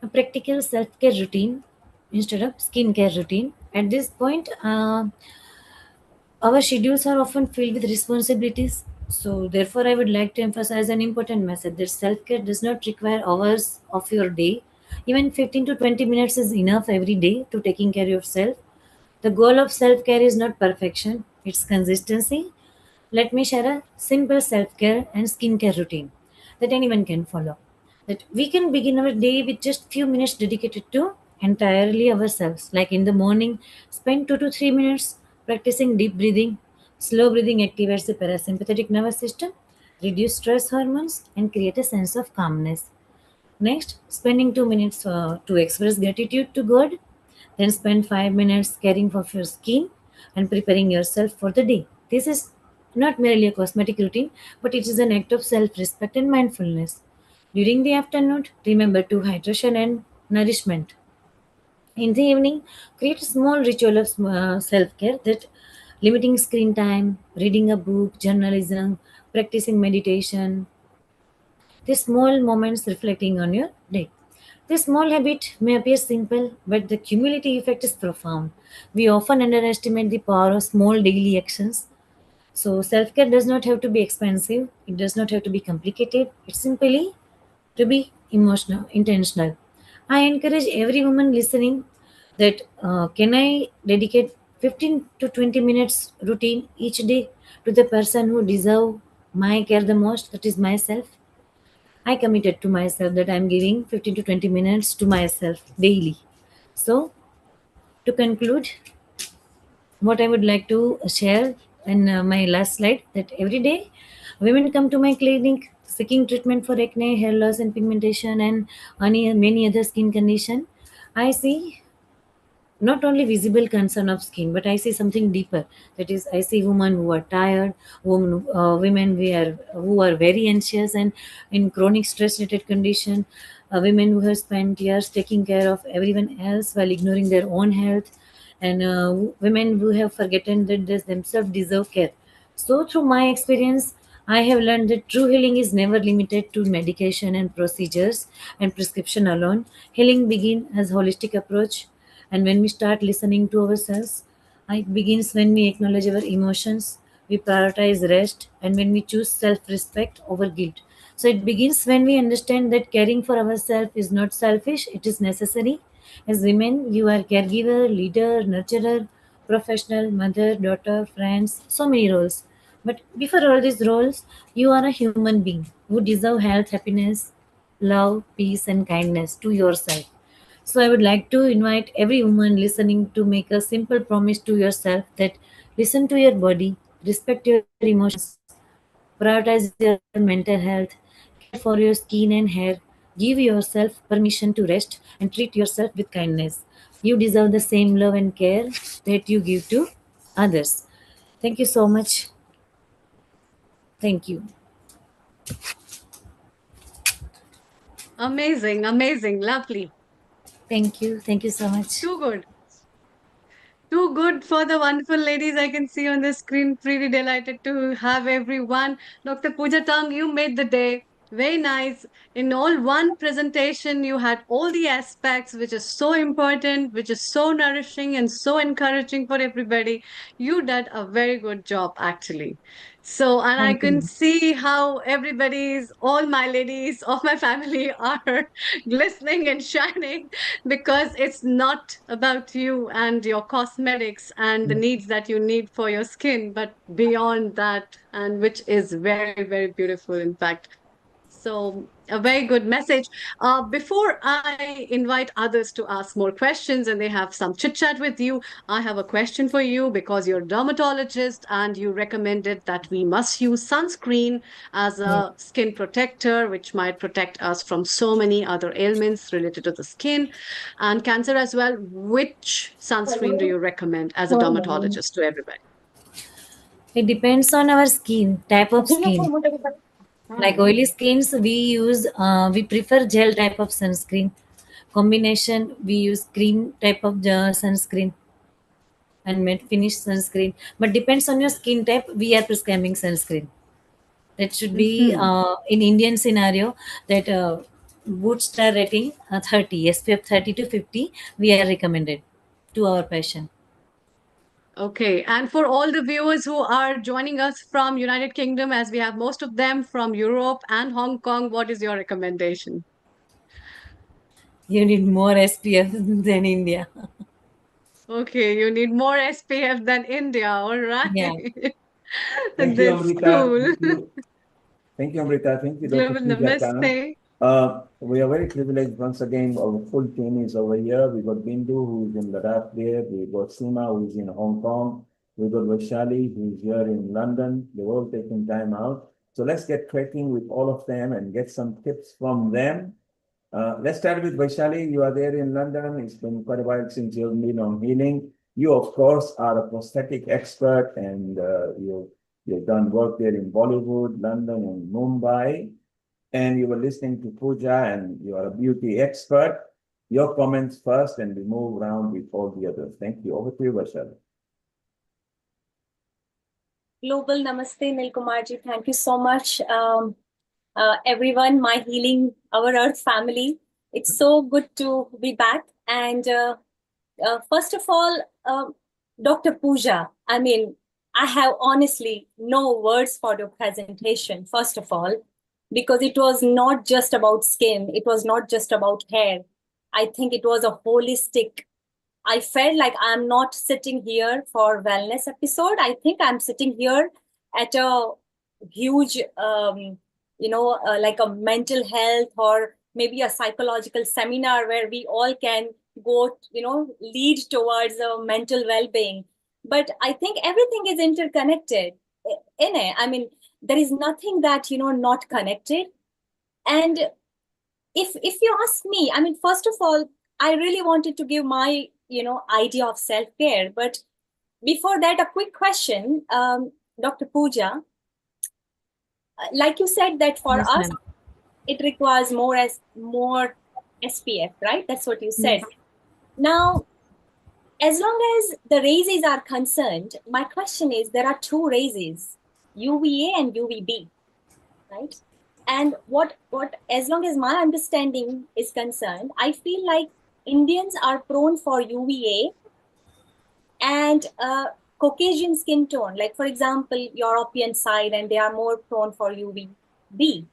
A practical self care routine instead of skincare routine. At this point, our schedules are often filled with responsibilities. So, therefore, I would like to emphasize an important message that self care does not require hours of your day. Even 15 to 20 minutes is enough every day to taking care of yourself. The goal of self care is not perfection, it's consistency. Let me share a simple self care and skincare routine that anyone can follow. That we can begin our day with just few minutes dedicated to entirely ourselves. Like in the morning, spend 2 to 3 minutes practicing deep breathing. Slow breathing activates the parasympathetic nervous system, reduce stress hormones, and create a sense of calmness. Next, spending 2 minutes to express gratitude to God. Then spend 5 minutes caring for your skin and preparing yourself for the day. This is not merely a cosmetic routine, but it is an act of self respect and mindfulness. During the afternoon, remember to hydration and nourishment. In the evening, create a small ritual of self care that limiting screen time, reading a book, journalism, practicing meditation, these small moments reflecting on your day. This small habit may appear simple, but the cumulative effect is profound. We often underestimate the power of small daily actions. So, self care does not have to be expensive, it does not have to be complicated, it's simply to be emotional, intentional. I encourage every woman listening that can I dedicate 15 to 20 minutes routine each day to the person who deserve my care the most, that is myself. I committed to myself that I'm giving 15 to 20 minutes to myself daily. So, to conclude, what I would like to share in my last slide that every day women come to my clinic seeking treatment for acne, hair loss, and pigmentation, and many other skin condition. I see not only visible concern of skin, but I see something deeper. That is, I see women who are tired, women who are very anxious and in chronic stress related condition, women who have spent years taking care of everyone else while ignoring their own health, and women who have forgotten that they themselves deserve care. So, through my experience, I have learned that true healing is never limited to medication and procedures and prescription alone. Healing begins as holistic approach, and when we start listening to ourselves, it begins when we acknowledge our emotions, we prioritize rest, and when we choose self-respect over guilt. So it begins when we understand that caring for ourselves is not selfish; it is necessary. As women, you are caregiver, leader, nurturer, professional, mother, daughter, friends, so many roles. But before all these roles, you are a human being who deserve health, happiness, love, peace, and kindness to yourself. So I would like to invite every woman listening to make a simple promise to yourself that listen to your body, respect your emotions, prioritize your mental health, care for your skin and hair, give yourself permission to rest, and treat yourself with kindness. You deserve the same love and care that you give to others. Thank you so much. Thank you. Amazing, amazing, lovely. Thank you. Thank you so much. Too good. Too good for the wonderful ladies I can see on the screen. Pretty delighted to have everyone. Dr. Pooja Tang, you made the day. Very nice. In all one presentation, you had all the aspects, which is so important, which is so nourishing and so encouraging for everybody. You did a very good job, actually. So, and I Thank can you. see how everybody's, all my ladies of my family are glistening and shining because it's not about you and your cosmetics and the needs that you need for your skin, but beyond that, and which is very, very beautiful, in fact. So, a very good message. Before I invite others to ask more questions and they have some chit chat with you, I have a question for you because you're a dermatologist and you recommended that we must use sunscreen as Yeah. a skin protector, which might protect us from so many other ailments related to the skin and cancer as well. Which sunscreen do you recommend as a dermatologist to everybody? It depends on our skin, type of skin. Like oily skins, we prefer gel type of sunscreen. Combination, we use cream type of sunscreen and matte finish sunscreen. But depends on your skin type, we are prescribing sunscreen. That should be Mhm. in Indian scenario that boot star rating 30, SPF 30 to 50, we are recommended to our patient. Okay, and for all the viewers who are joining us from United Kingdom, as we have most of them from Europe and Hong Kong, what is your recommendation? You need more SPF than India. Okay, you need more SPF than India. All right. Yeah. Thank you, That's Amrita. cool. Thank you. Thank you, Amrita. Thank you, Dr. Global Sujata. Namaste. We are very privileged once again. Our full team is over here. We got Bindu, who is in Ladakh there. We got Seema, who is in Hong Kong. We got Vaishali, who is here in London. They've all taken time out. So let's get cracking with all of them and get some tips from them. Let's start with Vaishali. You are there in London. It's been quite a while since you've been on healing. You, of course, are a prosthetic expert, and you've done work there in Bollywood, London, and Mumbai. And you were listening to Pooja, and you are a beauty expert. Your comments first, and we move around with all the others. Thank you. Over to you, Vaishali. Global Namaste, Nilkumarji. Thank you so much. Everyone, my Healing Our Earth family. It's so good to be back. And first of all, Dr. Pooja, I mean, I have honestly no words for the presentation, first of all, because it was not just about skin, it was not just about hair. I think it was a holistic. I felt like I'm not sitting here for wellness episode. I think I'm sitting here at a huge, like a mental health or maybe a psychological seminar where we all can go, lead towards a mental well-being. But I think everything is interconnected in it. I mean, there is nothing that, not connected. And if you ask me, I mean, first of all, I really wanted to give my idea of self-care, but before that, a quick question, Dr. Pooja, like you said that for Yes, us ma'am. it requires more SPF, right? That's what you said. Yes. Now, as long as the rays are concerned, my question is, there are two rays, UVA and UVB, right? And what as long as my understanding is concerned, I feel like Indians are prone for UVA and Caucasian skin tone, like for example, European side, and they are more prone for UVB.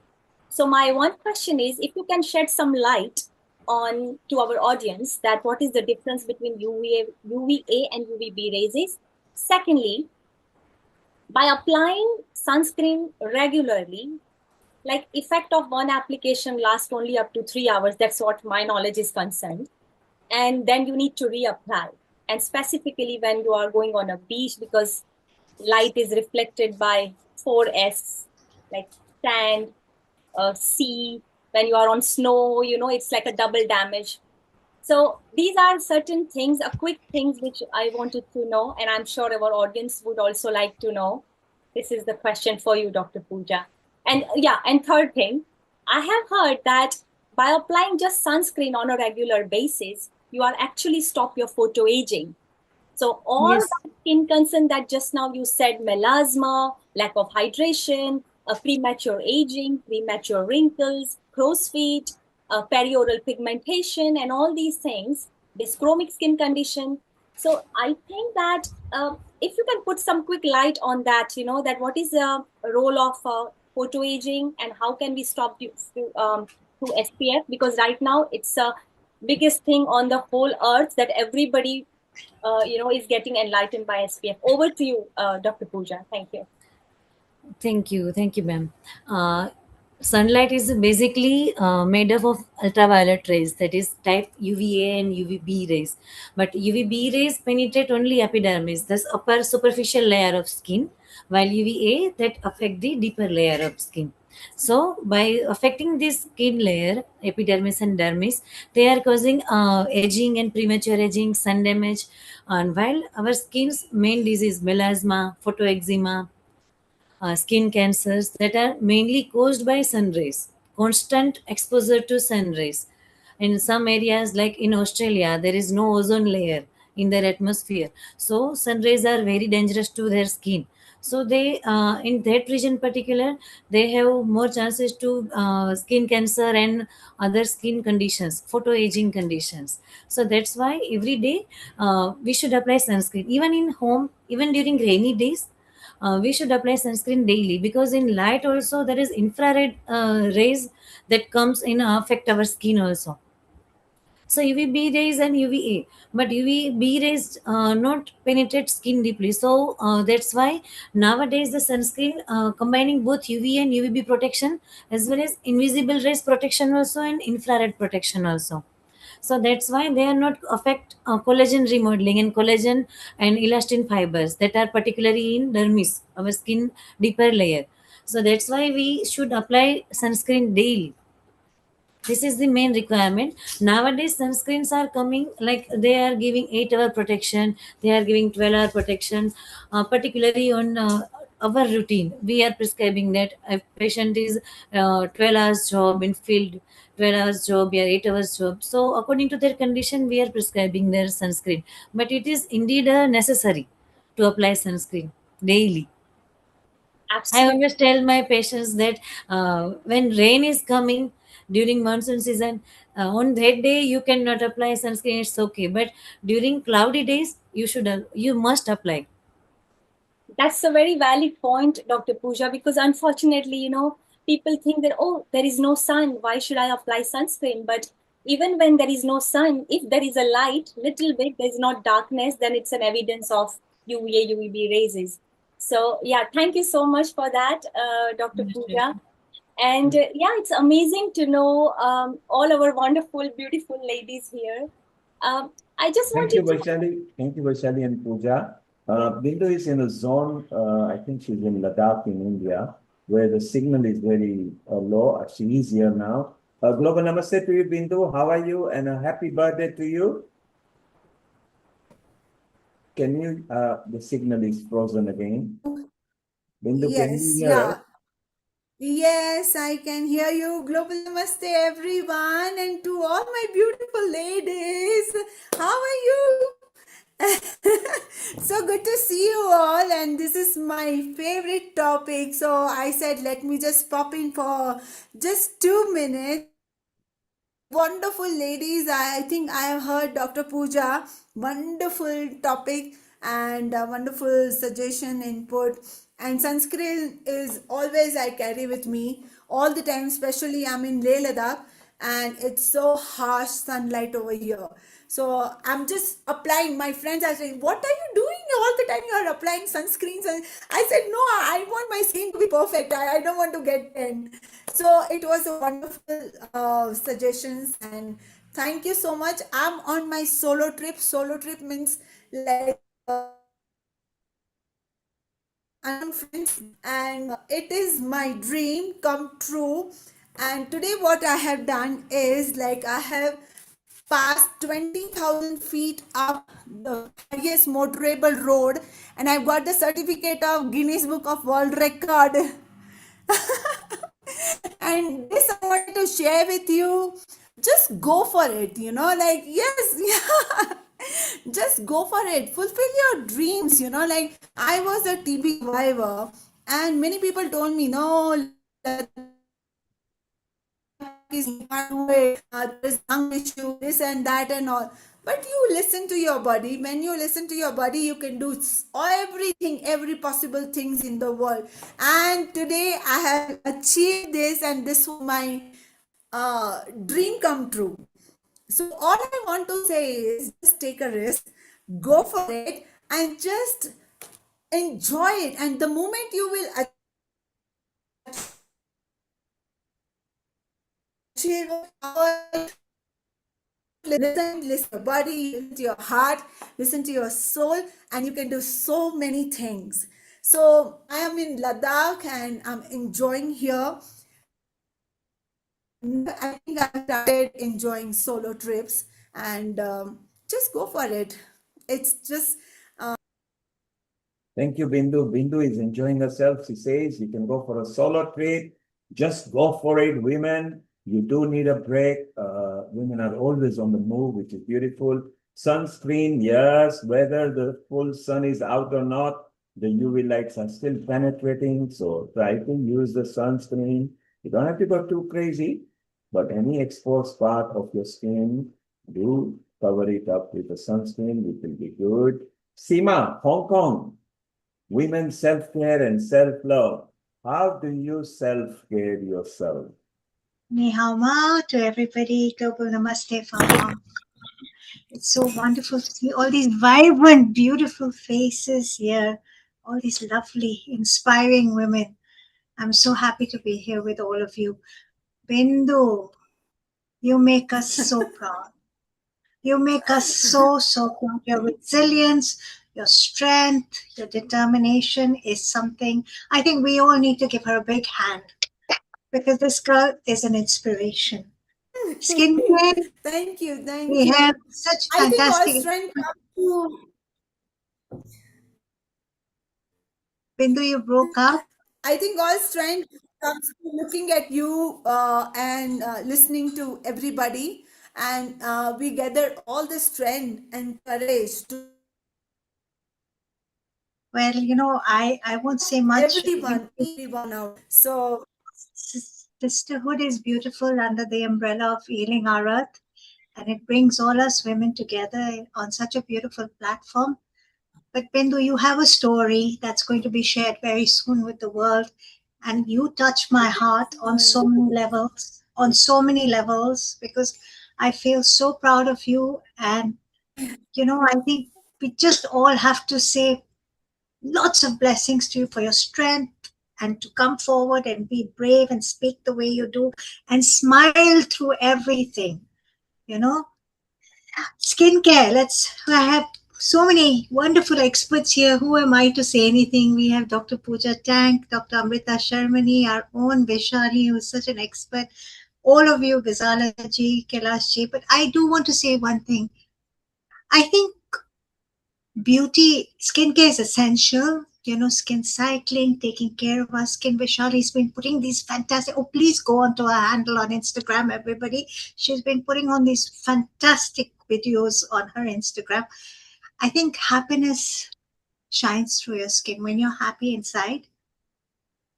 So my one question is, if you can shed some light on to our audience that what is the difference between UVA and UVB rays. Secondly, by applying sunscreen regularly, like effect of one application lasts only up to 3 hours. That's what my knowledge is concerned. And then you need to reapply. And specifically when you are going on a beach, because light is reflected by 4S, like sand, sea. When you are on snow, it's like a double damage. So these are certain things, a quick things which I wanted to know, and I'm sure our audience would also like to know. This is the question for you, Dr. Pooja. And yeah, and third thing, I have heard that by applying just sunscreen on a regular basis, you are actually stop your photo aging. So all Yes. that skin concern that just now you said, melasma, lack of hydration, premature aging, premature wrinkles, crow's feet, perioral pigmentation, and all these things, dyschromic skin condition. So I think that if you can put some quick light on that, that what is the role of photo aging and how can we stop through SPF? Because right now it's a biggest thing on the whole earth that everybody is getting enlightened by SPF. Over to you, Dr. Pooja. Thank you. Thank you, ma'am. Sunlight is basically made up of ultraviolet rays, that is type UVA and UVB rays. But UVB rays penetrate only epidermis, thus upper superficial layer of skin, while UVA that affect the deeper layer of skin. So by affecting this skin layer, epidermis and dermis, they are causing aging and premature aging, sun damage. And while our skin's main disease, melasma, photoeczema, skin cancers that are mainly caused by sun rays, constant exposure to sun rays. In some areas, like in Australia, there is no ozone layer in their atmosphere. So, sun rays are very dangerous to their skin. So they in that region particular, they have more chances to skin cancer and other skin conditions, photo aging conditions. So that's why every day we should apply sunscreen, even in home, even during rainy days. We should apply sunscreen daily, because in light also there is infrared rays that comes in affect our skin also. So UVB rays and UVA, but UVB rays not penetrate skin deeply. So that's why nowadays the sunscreen combining both UV and UVB protection, as well as invisible rays protection also and infrared protection also. So that's why they are not affect collagen remodeling and collagen and elastin fibers that are particularly in dermis, our skin deeper layer. So that's why we should apply sunscreen daily. This is the main requirement. Nowadays sunscreens are coming like they are giving 8-hour protection, they are giving 12-hour protection, particularly on our routine we are prescribing that if patient is 12 hours job in field, 12 hours job or 8 hours job, so according to their condition we are prescribing their sunscreen. But it is indeed necessary to apply sunscreen daily. I Absolutely. always tell my patients that when rain is coming during monsoon season, on that day you cannot apply sunscreen. It's okay, but during cloudy days you must apply. That's a very valid point, Dr. Pooja, because unfortunately, people think that, oh, there is no sun. Why should I apply sunscreen? But even when there is no sun, if there is a light, little bit, there's not darkness, then it's an evidence of UVA, UVB raises. So, yeah, thank you so much for that, Dr. Most Pooja. welcome. And yeah, it's amazing to know all our wonderful, beautiful ladies here. I just Thank you, wanted to. Vaishali. Thank you, Vaishali and Pooja. Bindu is in a zone, I think she's in Ladakh in India, where the signal is very low. She is here now. Global Namaste to you, Bindu. How are you? And a happy birthday to you. Can you, the signal is frozen again. Bindu, can you Yes, hear us? yeah. Yes, I can hear you. Global Namaste, everyone, and to all my beautiful ladies. How are you? So good to see you all, and this is my favorite topic. So I said, let me just pop in for just 2 minutes. Wonderful ladies. I think I have heard Dr. Pooja. Wonderful topic and wonderful suggestion, input. And sunscreen is always I carry with me all the time, especially I'm in Leh Ladakh and it's so harsh sunlight over here. So I'm just applying. My friends are saying, what are you doing all the time? You are applying sunscreens. And I said, no, I want my skin to be perfect. I don't want to get tan. So it was a wonderful suggestions, and thank you so much. I'm on my solo trip. Solo trip means like unknown friends, and it is my dream come true. And today what I have done is like I have passed 20,000 feet up the highest motorable road, and I've got the certificate of Guinness Book of World Record. And this I wanted to share with you. Just go for it, like, yes, yeah. Just go for it. Fulfill your dreams, like I was a TB survivor, and many people told me, no, you can't do it. There's lung issue, this and that and all. But you listen to your body. When you listen to your body, you can do everything, every possible things in the world. And today I have achieved this, and this was my dream come true. So all I want to say is just take a risk, go for it, and just enjoy it. And the moment you will achieve it, listen to your body, listen to your heart, listen to your soul, and you can do so many things. So I am in Ladakh and I'm enjoying here. I think I started enjoying solo trips, and just go for it. It's just Thank you, Bindu. Bindu is enjoying herself. She says you can go for a solo trip. Just go for it, women. You do need a break. Women are always on the move, which is beautiful. Sunscreen, yes, whether the full sun is out or not, The UV lights are still penetrating, so try to use the sunscreen. You don't have to go too crazy, but any exposed part of your skin, do cover it up with the sunscreen, it will be good. Seema, Hong Kong, women's self-care and self-love. How do you self-care yourself? Ni hao ma to everybody. Global Namaste from Hong Kong. It's so wonderful to see all these vibrant, beautiful faces here, all these lovely, inspiring women. I'm so happy to be here with all of you. Bindu, you make us so proud. You make us so, so proud. Your resilience, your strength, your determination is something I think we all need to give her a big hand because this girl is an inspiration. Skincare, Thank you, thank we you. have such I think all fantastic. strength comes to Bindu, you broke up. I think all strength comes to looking at you and listening to everybody, and we gather all the strength and courage to Well, I won't say much. everyone out. So Sisterhood is beautiful under the umbrella of Healing Our Earth, and it brings all us women together on such a beautiful platform. But Bindu, you have a story that's going to be shared very soon with the world, and you touch my heart on so many levels, because I feel so proud of you. And, I think we just all have to say lots of blessings to you for your strength and to come forward and be brave and speak the way you do and smile through everything, you know. Skincare, I have so many wonderful experts here. Who am I to say anything? We have Dr. Pooja Tank, Dr. Amrita Sharmani, our own Vishali, who is such an expert, all of you, Gazalaji, Kailashji. But I do want to say one thing. I think skincare is essential. Skin cycling, taking care of our skin. Vishali's been putting these fantastic. Oh, please go onto her handle on Instagram, everybody. She's been putting on these fantastic videos on her Instagram. I think happiness shines through your skin. When you're happy inside,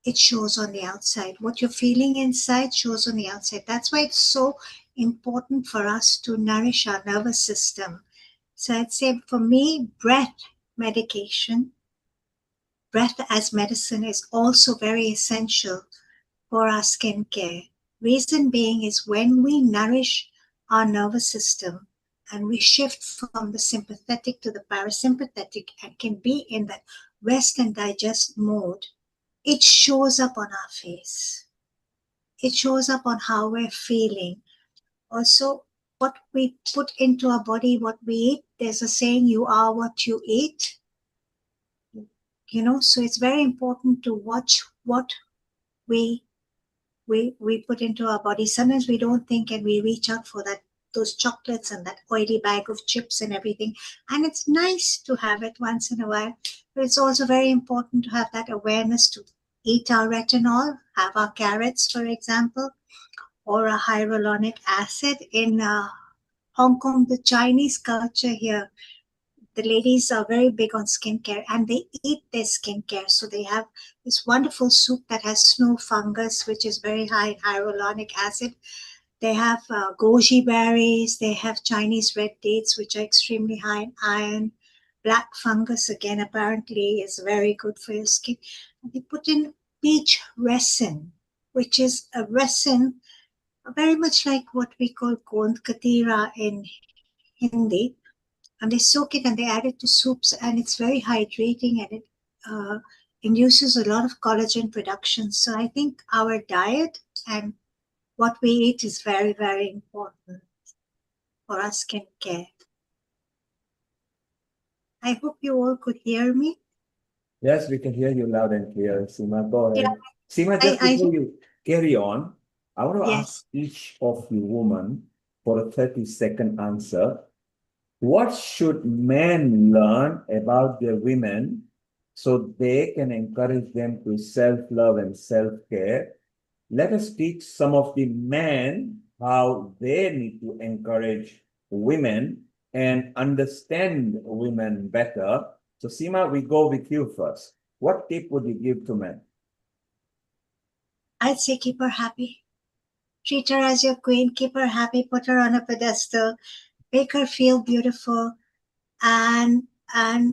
it shows on the outside. What you're feeling inside shows on the outside. That's why it's so important for us to nourish our nervous system. So I'd say for me, breath as medicine is also very essential for our skincare. Reason being is when we nourish our nervous system and we shift from the sympathetic to the parasympathetic and can be in that rest and digest mode, it shows up on our face. It shows up on how we're feeling. Also, what we put into our body, what we eat, there's a saying, you are what you eat. So it's very important to watch what we put into our body. Sometimes we don't think and we reach out for those chocolates and that oily bag of chips and everything. And it's nice to have it once in a while, but it's also very important to have that awareness to eat our retinol, have our carrots, for example, or a hyaluronic acid. In Hong Kong, the Chinese culture here, the ladies are very big on skincare and they eat their skincare. So they have this wonderful soup that has snow fungus, which is very high in hyaluronic acid. They have goji berries. They have Chinese red dates, which are extremely high in iron. Black fungus, again, apparently is very good for your skin. And they put in peach resin, which is a resin very much like what we call gond katira in Hindi, and they soak it and they add it to soups, and it's very hydrating and it uh, induces a lot of collagen production. So I think our diet and what we eat is very, very important for our skincare. I hope you all could hear me. Yes, we can hear you loud and clear, Seema. Go ahead. Yeah, Seema, just I before you carry on, I want to yes. ask each of you women for a 30-second answer. What should men learn about their women so they can encourage them to self-love and self-care? Let us teach some of the men how they need to encourage women and understand women better. So Seema, we go with you first. What tip would you give to men? I'd say keep her happy. Treat her as your queen, keep her happy, put her on a pedestal, make her feel beautiful, and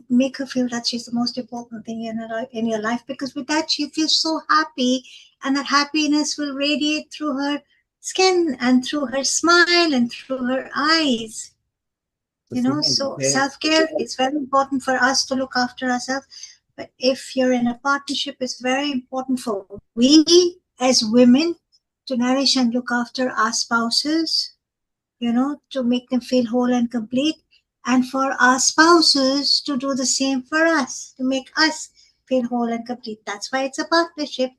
make her feel that she's the most important thing in your life, because with that she feels so happy, and that happiness will radiate through her skin and through her smile and through her eyes. So You know, Seema, so okay. self-care, it's very important for us to look after ourselves. But if you're in a partnership, it's very important for we as women to nourish and look after our spouses, you know, to make them feel whole and complete, and for our spouses to do the same for us, to make us feel whole and complete. That's why it's a partnership.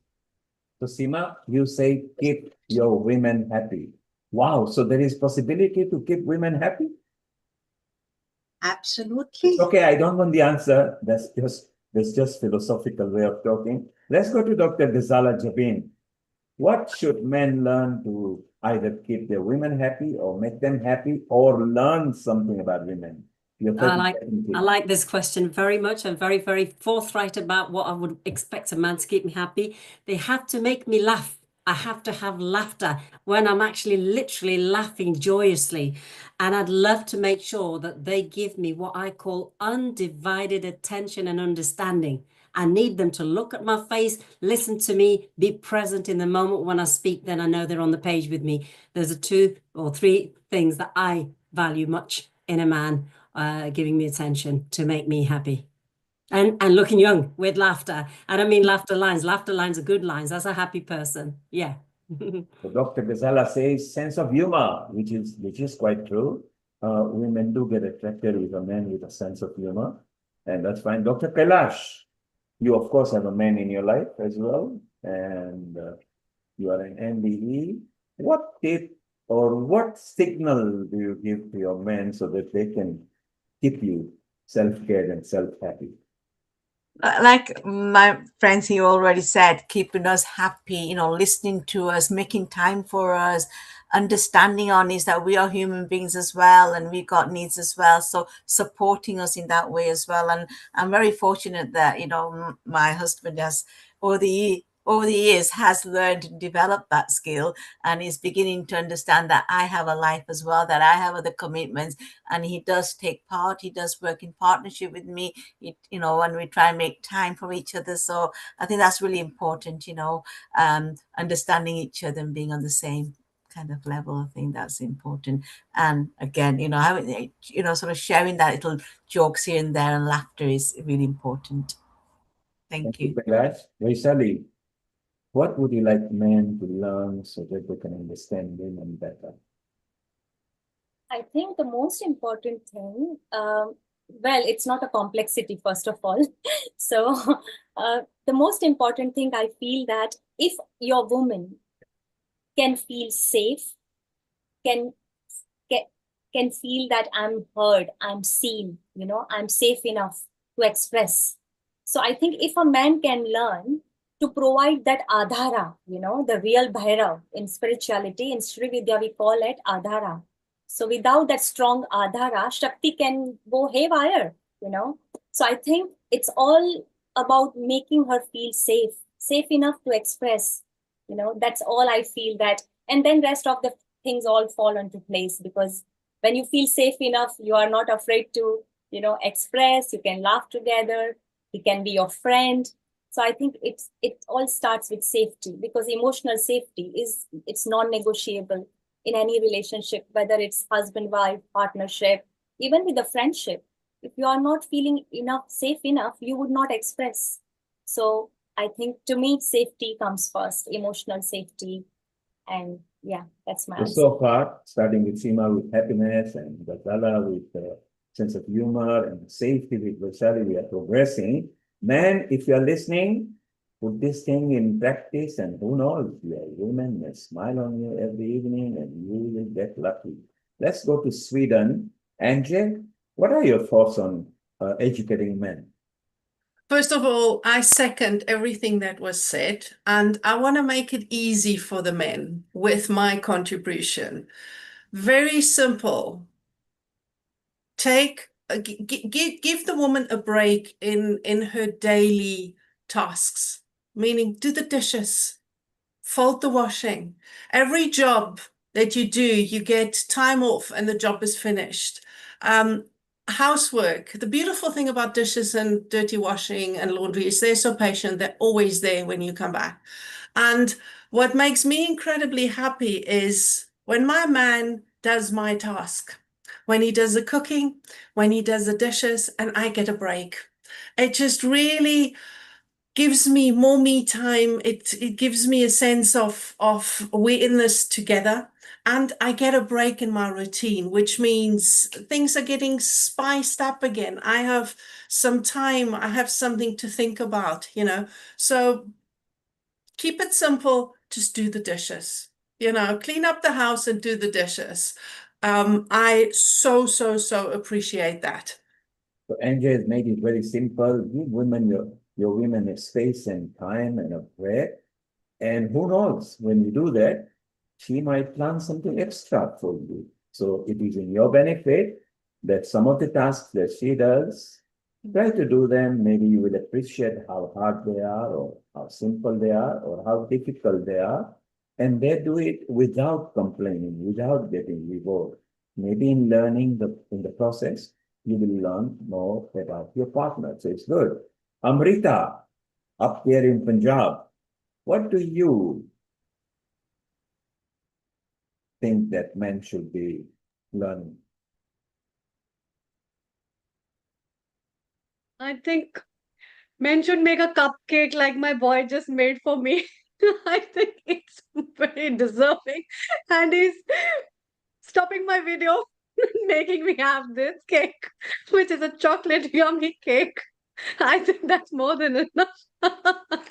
So Seema, you say keep your women happy. Wow, so there is possibility to keep women happy? Absolutely. Okay, I don't want the answer. That's just philosophical way of talking. Let's go to Dr. Ghazala Jabin. What should men learn to either keep their women happy or make them happy or learn something about women? I like this question very much. I'm very, very forthright about what I would expect a man to keep me happy. They have to make me laugh. I have to have laughter when I'm actually literally laughing joyously. And I'd love to make sure that they give me what I call undivided attention and understanding. I need them to look at my face, listen to me, be present in the moment when I speak. Then I know they're on the page with me. There's a 2 or 3 things that I value much in a man, giving me attention to make me happy. And looking young with laughter. I don't mean laughter lines. Laughter lines are good lines. That's a happy person. Yeah. So Dr. Ghazala says sense of humor, which is quite true. Women do get attracted with a man with a sense of humor, and that's fine. Dr. Kailash, you of course have a man in your life as well, and you are an MBE. What tip or what signal do you give to your men so that they can keep you self-cared and self-happy? Like my friends here already said, keeping us happy, you know, listening to us, making time for us, understanding our needs, that we are human beings as well and we got needs as well, so supporting us in that way as well. And I'm very fortunate that, you know, my husband has over the years has learned and developed that skill, and is beginning to understand that I have a life as well, that I have other commitments, and he does take part, he does work in partnership with me, you know, when we try and make time for each other. So I think that's really important, you know, understanding each other and being on the same kind of level. I think that's important. And again, you know, having, you know, sort of sharing that little jokes here and there and laughter is really important. Thank you. Vaishali, what would you like men to learn so that they can understand women better? I think the most important thing, well, it's not a complexity, first of all. So the most important thing, I feel that if your woman can feel safe, can can feel that I'm heard, I'm seen, you know, I'm safe enough to express. So I think if a man can learn to provide that adhara, you know, the real bhairav in spirituality, in Sri Vidya we call it adhara. So without that strong adhara, Shakti can go haywire, you know. So I think it's all about making her feel safe enough to express, you know. That's all I feel that. And then rest of the things all fall into place, because when you feel safe enough, you are not afraid to, you know, express, you can laugh together, he can be your friend. So I think it all starts with safety, because emotional safety it's non-negotiable in any relationship, whether it's husband, wife, partnership, even with a friendship. If you are not feeling safe enough, you would not express. So I think to me, safety comes first, emotional safety. And yeah, that's my answer. So far, starting with Seema with happiness and Ghazala with sense of humor and safety with Vaishali, we are progressing. Man, if you are listening, put this thing in practice, and who knows, your women may smile on you every evening and you will get lucky. Let's go to Sweden. Andre, what are your thoughts on educating men? First of all, I second everything that was said, and I want to make it easy for the men with my contribution. Very simple. Take give the woman a break in her daily tasks, meaning do the dishes, fold the washing. Every job that you do, you get time off and the job is finished. Housework. The beautiful thing about dishes and dirty washing and laundry is they're so patient. They're always there when you come back. And what makes me incredibly happy is when my man does my task, when he does the cooking, when he does the dishes, and I get a break. It just really gives me more me time. It gives me a sense of we're in this together. And I get a break in my routine, which means things are getting spiced up again. I have some time, I have something to think about, you know. So keep it simple, just do the dishes. You know, clean up the house and do the dishes. I so appreciate that. So Angie has made it very simple. Give women your women a space and time and a break. And who knows, when you do that, she might plan something extra for you. So it is in your benefit that some of the tasks that she does, try to do them. Maybe you will appreciate how hard they are, or how simple they are, or how difficult they are. And they do it without complaining, without getting reward. Maybe in learning in the process, you will learn more about your partner. So it's good. Amrita, up here in Punjab, what do you think that men should be learning? I think men should make a cupcake like my boy just made for me. I think it's very deserving. And he's stopping my video, making me have this cake, which is a chocolate yummy cake. I think that's more than enough.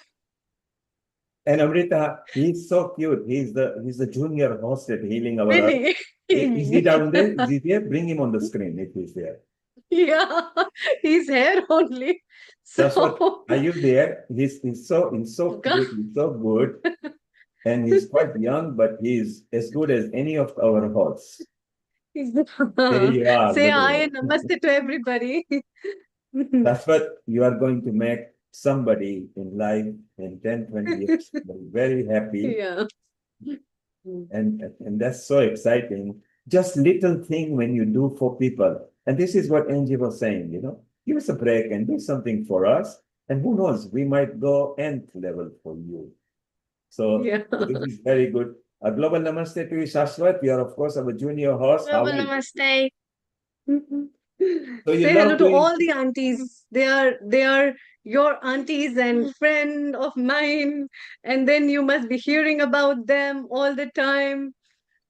And Amrita, he's so cute. He's the junior host at Healing Our Earth. Really? Is he down there? Is he there? Bring him on the screen if he's there. Yeah, he's here only. That's what. So, Are you there? He's so cute. He's so good, and he's quite young, but he's as good as any of our hosts. There you are. say Look at hi that. and namaste to everybody. That's what you are going to make somebody in life in 10, 20 years very happy. Yeah. And that's so exciting. Just little thing when you do for people. And this is what Angie was saying, give us a break and do something for us. And who knows, we might go nth level for you. So Yeah. this is very good. A global namaste to you, Shashwat. You are, of course, our junior host. How Global are you? namaste. So you Say hello love to doing. all the aunties. They are your aunties and friend of mine. And then you must be hearing about them all the time.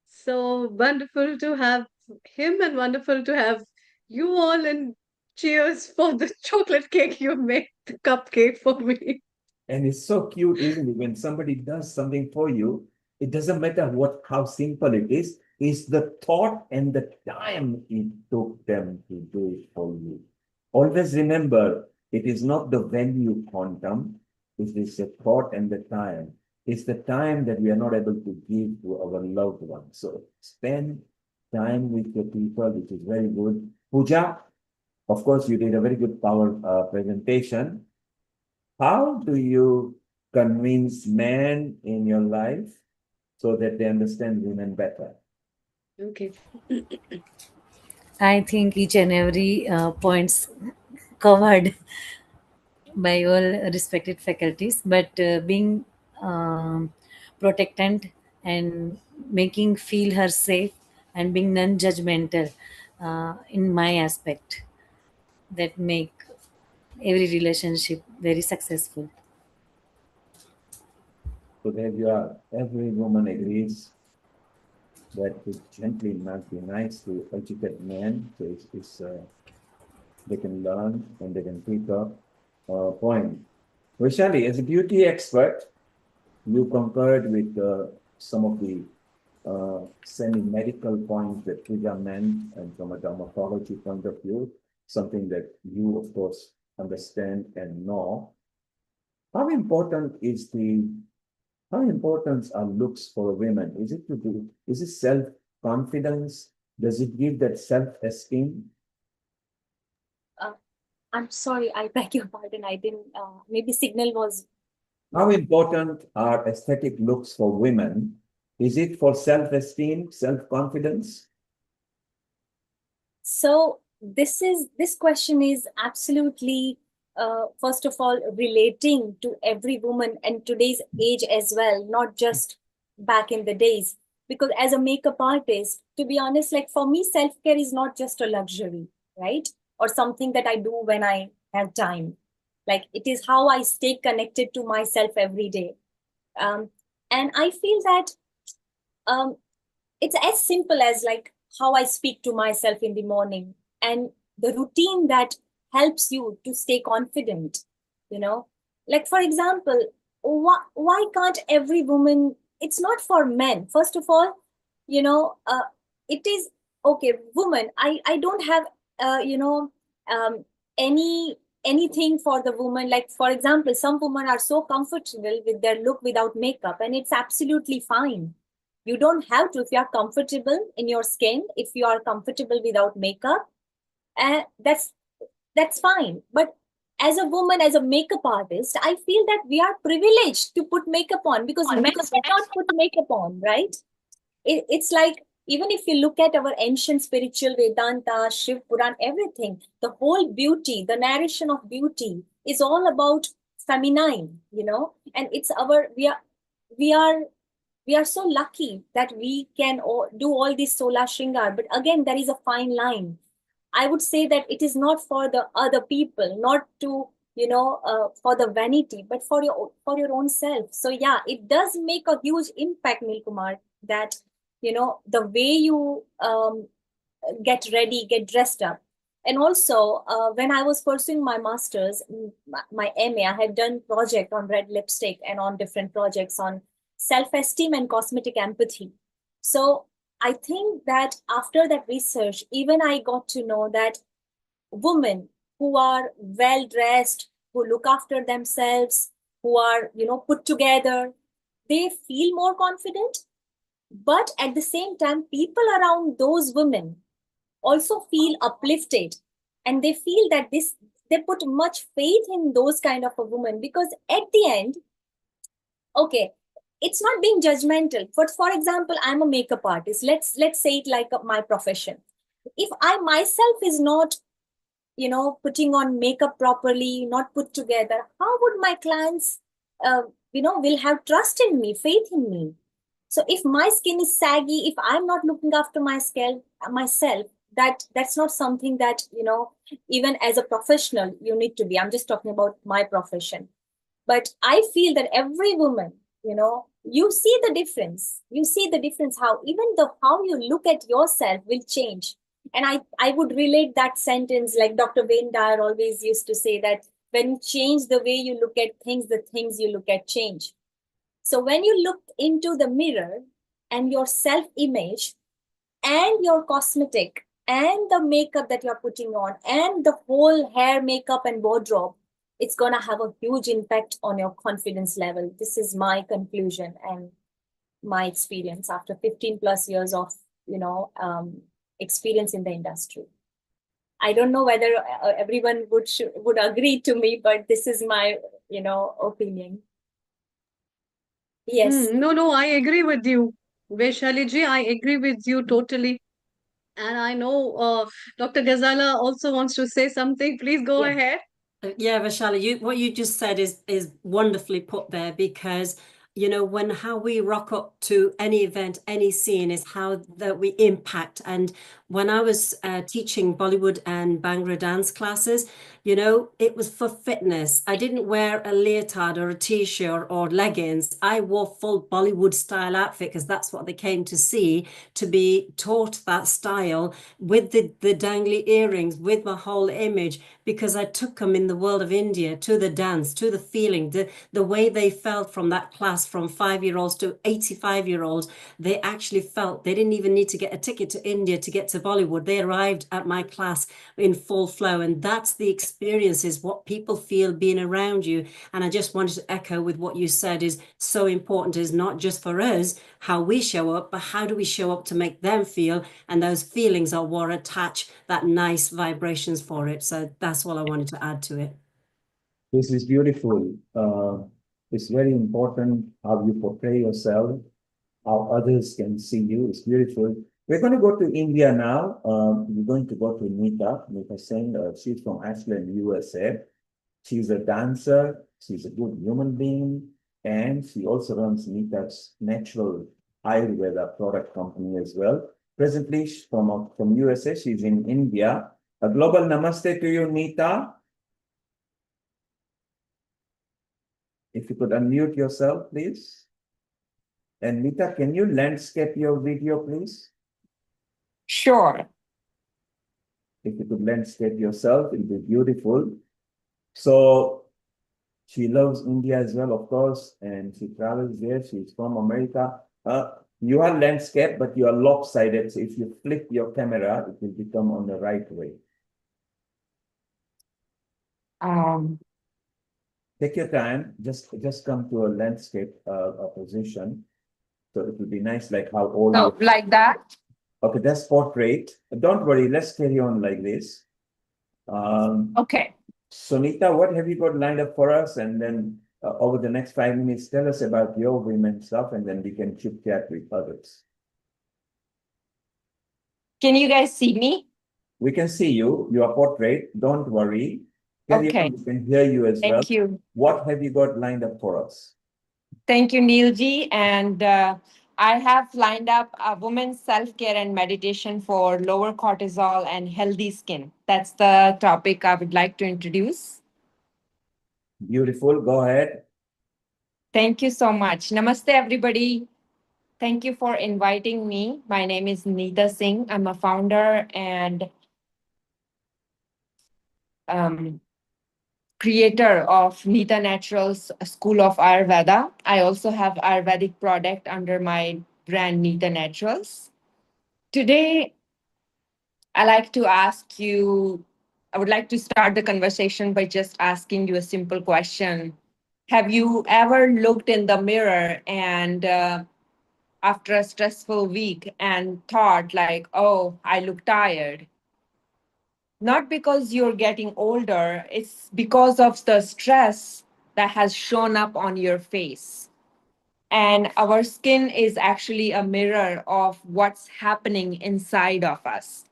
So wonderful to have him and wonderful to have you all. And cheers for the chocolate cake you made, the cupcake for me. And it's so cute, isn't it? When somebody does something for you, it doesn't matter how simple it is. It's the thought and the time it took them to do it for you. Always remember, it is not the value quantum, it is the thought and the time. It's the time that we are not able to give to our loved ones. So spend time with your people, which is very good. Pooja, of course, you did a very good power presentation. How do you convince men in your life so that they understand women better? Okay. I think each and every points covered by all respected faculties, but being protectant and making feel her safe and being non-judgmental in my aspect, that make every relationship very successful. So there you are. Every woman agrees that it gently must be nice to educate men. So they can learn and they can pick up a point. Vaishali, as a beauty expert, you concurred with some of the semi-medical points that Pooja meant, and from a dermatology point of view, something that you, of course, understand and know. How important are looks for women? Is it self-confidence? Does it give that self-esteem? I'm sorry, I beg your pardon. I didn't, maybe signal was. How important are aesthetic looks for women? Is it for self-esteem, self-confidence? So this question is absolutely, first of all, relating to every woman and today's age as well, not just back in the days. Because as a makeup artist, to be honest, like for me, self-care is not just a luxury, right? Or something that I do when I have time. Like it is how I stay connected to myself every day. Um, and I feel that um, it's as simple as like how I speak to myself in the morning and the routine that helps you to stay confident, you know. Like for example, why can't every woman, it's not for men first of all, it is okay. Woman, I don't have um any anything for the woman. Like for example, some women are so comfortable with their look without makeup, and it's absolutely fine. You don't have to. If you are comfortable in your skin, if you are comfortable without makeup, and that's fine. But as a woman, as a makeup artist, I feel that we are privileged to put makeup on, because men cannot put makeup on, right? It's like, even if you look at our ancient spiritual Vedanta, Shiv Puran, everything, the whole beauty, the narration of beauty is all about feminine, and it's our, we are we are so lucky that we can do all this solar shringar. But again, there is a fine line. I would say that it is not for the other people, not to, for the vanity, but for your own self. So yeah, it does make a huge impact, Nilkumar, that, the way you get ready, get dressed up. And also, when I was pursuing my master's, my MA, I had done project on red lipstick and on different projects on self-esteem and cosmetic empathy. So I think that after that research, even I got to know that women who are well dressed, who look after themselves, who are, put together, they feel more confident. But at the same time, people around those women also feel uplifted, and they feel that they put much faith in those kind of a woman, because at the end, okay, it's not being judgmental, but for example, I'm a makeup artist. Let's say it like my profession. If I myself is not, putting on makeup properly, not put together, how would my clients will have trust in me, faith in me? So if my skin is saggy, if I'm not looking after my scalp myself, that's not something that, even as a professional you need to be. I'm just talking about my profession. But I feel that every woman, you see the difference. You see the difference, how even the how you look at yourself will change. And I would relate that sentence, like Dr. Wayne Dyer always used to say, that when you change the way you look at things, the things you look at change. So when you look into the mirror and your self-image and your cosmetic and the makeup that you're putting on and the whole hair, makeup and wardrobe, it's going to have a huge impact on your confidence level. This is my conclusion and my experience after 15 plus years of, experience in the industry. I don't know whether everyone would agree to me, but this is my, opinion. Yes. No, I agree with you. Vaishali ji, I agree with you totally. And I know Dr. Ghazala also wants to say something. Please go ahead. Yeah, Vaishali, what you just said is wonderfully put there, because how we rock up to any event, any scene, is how that we impact. And when I was teaching Bollywood and Bhangra dance classes, it was for fitness. I didn't wear a leotard or a t-shirt or leggings. I wore full Bollywood style outfit, because that's what they came to see, to be taught that style, with the dangly earrings, with my whole image, because I took them in the world of India to the dance, to the feeling, the way they felt from that class, from 5-year-olds to 85-year-olds. They actually felt they didn't even need to get a ticket to India to get to Bollywood. They arrived at my class in full flow, and that's the experience experiences, what people feel being around you. And I just wanted to echo with what you said is so important, is not just for us, how we show up, but how do we show up to make them feel? And those feelings are what attach that nice vibrations for it. So that's all I wanted to add to it. This is beautiful. It's very important how you portray yourself, how others can see you. It's beautiful. We're going to go to India now. We're going to go to Nita Singh. She's from Ashland, USA. She's a dancer. She's a good human being. And she also runs Nita's Natural Ayurveda product company as well. Presently, from USA, she's in India. A global namaste to you, Nita. If you could unmute yourself, please. And Nita, can you landscape your video, please? Sure. If you could landscape yourself, it'd be beautiful. So she loves India as well, of course, and she travels there. She's from America. You are landscape, but you are lopsided. So if you flip your camera, it will become on the right way. Take your time. Just come to a landscape position. So it would be nice, like how old. So like that? Okay, that's portrait. Don't worry, let's carry on like this. Okay. Sunita, what have you got lined up for us? And then over the next 5 minutes, tell us about your women stuff, and then we can chit chat with others. Can you guys see me? We can see you, your portrait. Don't worry. Carry Okay. on, we can hear you as well. Thank you. What have you got lined up for us? Thank you, Neilji. And I have lined up a women's self-care and meditation for lower cortisol and healthy skin. That's the topic I would like to introduce. Beautiful. Go ahead. Thank you so much. Namaste, everybody. Thank you for inviting me. My name is Neeta Singh. I'm a founder and creator of Nita Naturals School of Ayurveda. I also have Ayurvedic product under my brand Nita Naturals. Today, I would like to start the conversation by just asking you a simple question. Have you ever looked in the mirror and after a stressful week and thought like, oh, I look tired? Not because you're getting older, it's because of the stress that has shown up on your face. And our skin is actually a mirror of what's happening inside of us.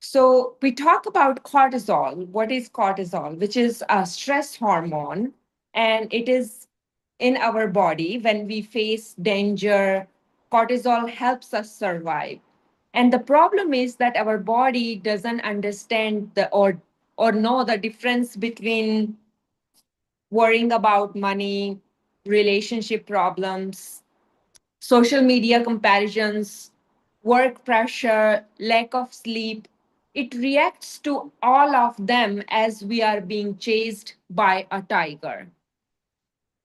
So we talk about cortisol. What is cortisol? Which is a stress hormone, and it is in our body when we face danger. Cortisol helps us survive. And the problem is that our body doesn't understand or know the difference between worrying about money, relationship problems, social media comparisons, work pressure, lack of sleep. It reacts to all of them as we are being chased by a tiger.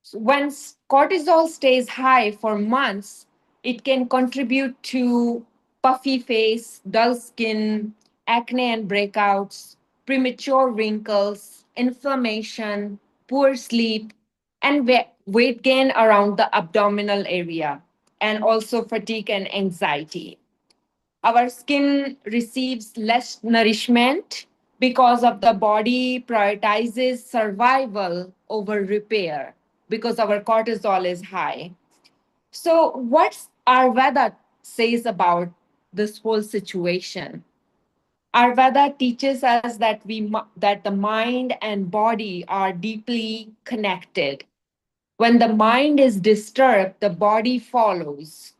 So when cortisol stays high for months, it can contribute to puffy face, dull skin, acne and breakouts, premature wrinkles, inflammation, poor sleep, and weight gain around the abdominal area, and also fatigue and anxiety. Our skin receives less nourishment because of the body prioritizes survival over repair because our cortisol is high. So what Ayurveda says about this whole situation? Ayurveda teaches us that that the mind and body are deeply connected. When the mind is disturbed, the body follows.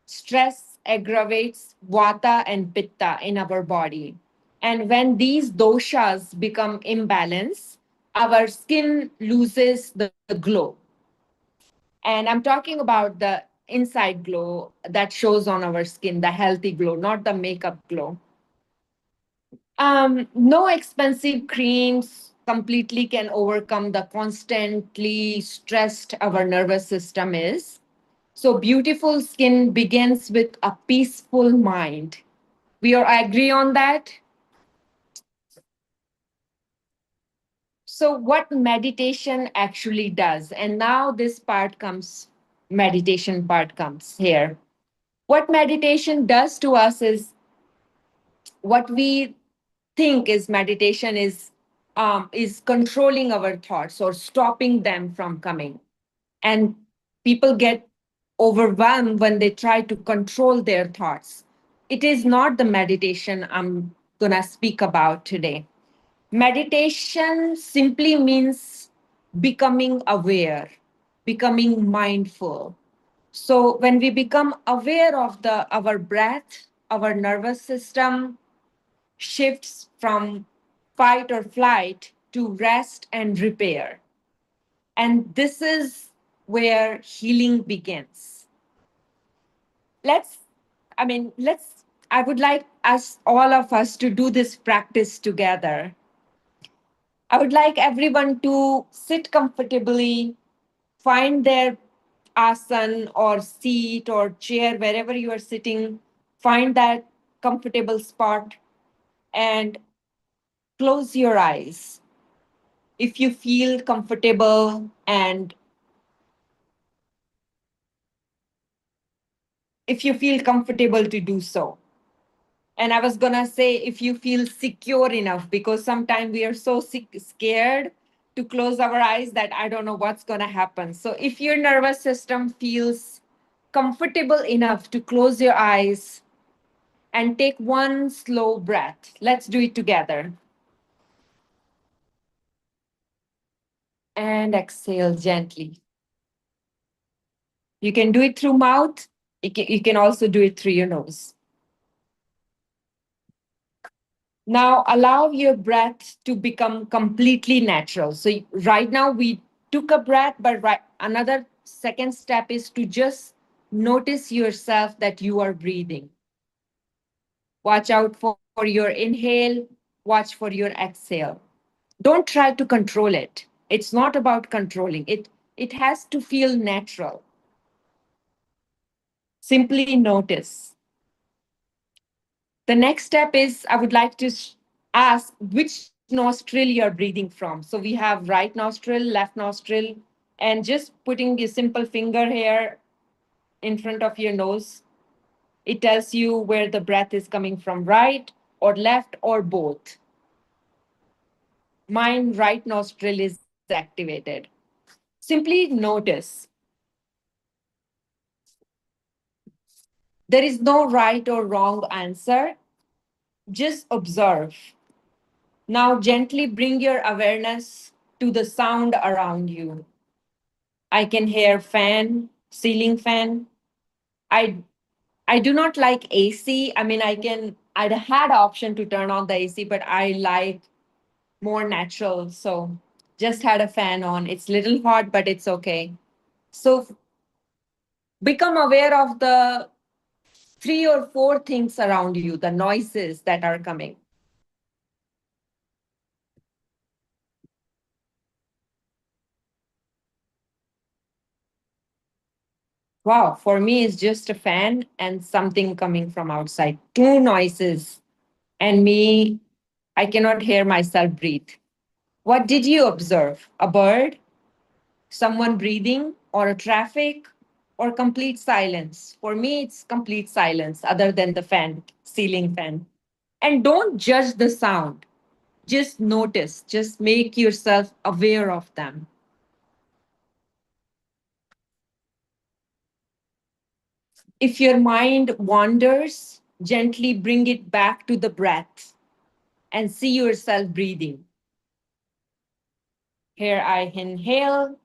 Stress aggravates vata and pitta in our body. And when these doshas become imbalanced, our skin loses the glow. And I'm talking about the inside glow that shows on our skin, the healthy glow, not the makeup glow. No expensive creams completely can overcome the constantly stressed our nervous system is. So beautiful skin begins with a peaceful mind. We are agree on that? So, what meditation actually does, and now this part comes, meditation part comes here. What meditation does to us is what we think is meditation is controlling our thoughts or stopping them from coming. And people get overwhelmed when they try to control their thoughts. It is not the meditation I'm going to speak about today. Meditation simply means becoming aware, becoming mindful. So when we become aware of our breath, our nervous system shifts from fight or flight to rest and repair. And this is where healing begins. Let's, I would like us, all of us, to do this practice together. I would like everyone to sit comfortably, find their asan or seat or chair, wherever you are sitting, find that comfortable spot and close your eyes if you feel comfortable, and if you feel comfortable to do so. And I was going to say, if you feel secure enough, because sometimes we are so scared to close our eyes that I don't know what's going to happen. So if your nervous system feels comfortable enough to close your eyes and take one slow breath, let's do it together. And exhale gently. You can do it through mouth. You can also do it through your nose. Now allow your breath to become completely natural. So right now we took a breath, but another second step is to just notice yourself that you are breathing. Watch out for your inhale, watch for your exhale. Don't try to control it. It's not about controlling it. It has to feel natural. Simply notice. The next step is I would like to ask which nostril you're breathing from. So we have right nostril, left nostril, and just putting the simple finger here in front of your nose. It tells you where the breath is coming from, right or left or both. Mine right nostril is activated. Simply notice. There is no right or wrong answer. Just observe. Now gently bring your awareness to the sound around you. I can hear fan, ceiling fan. I I do not like AC. I'd had option to turn on the AC, but I like more natural. So just had a fan on. It's little hot, but it's okay. So become aware of the three or four things around you, the noises that are coming. Wow, for me, it's just a fan and something coming from outside. Two noises, and me, I cannot hear myself breathe. What did you observe? A bird, someone breathing, or a traffic, or complete silence? For me, it's complete silence, other than the fan, ceiling fan. And don't judge the sound. Just notice, just make yourself aware of them. If your mind wanders, gently bring it back to the breath and see yourself breathing. Here I inhale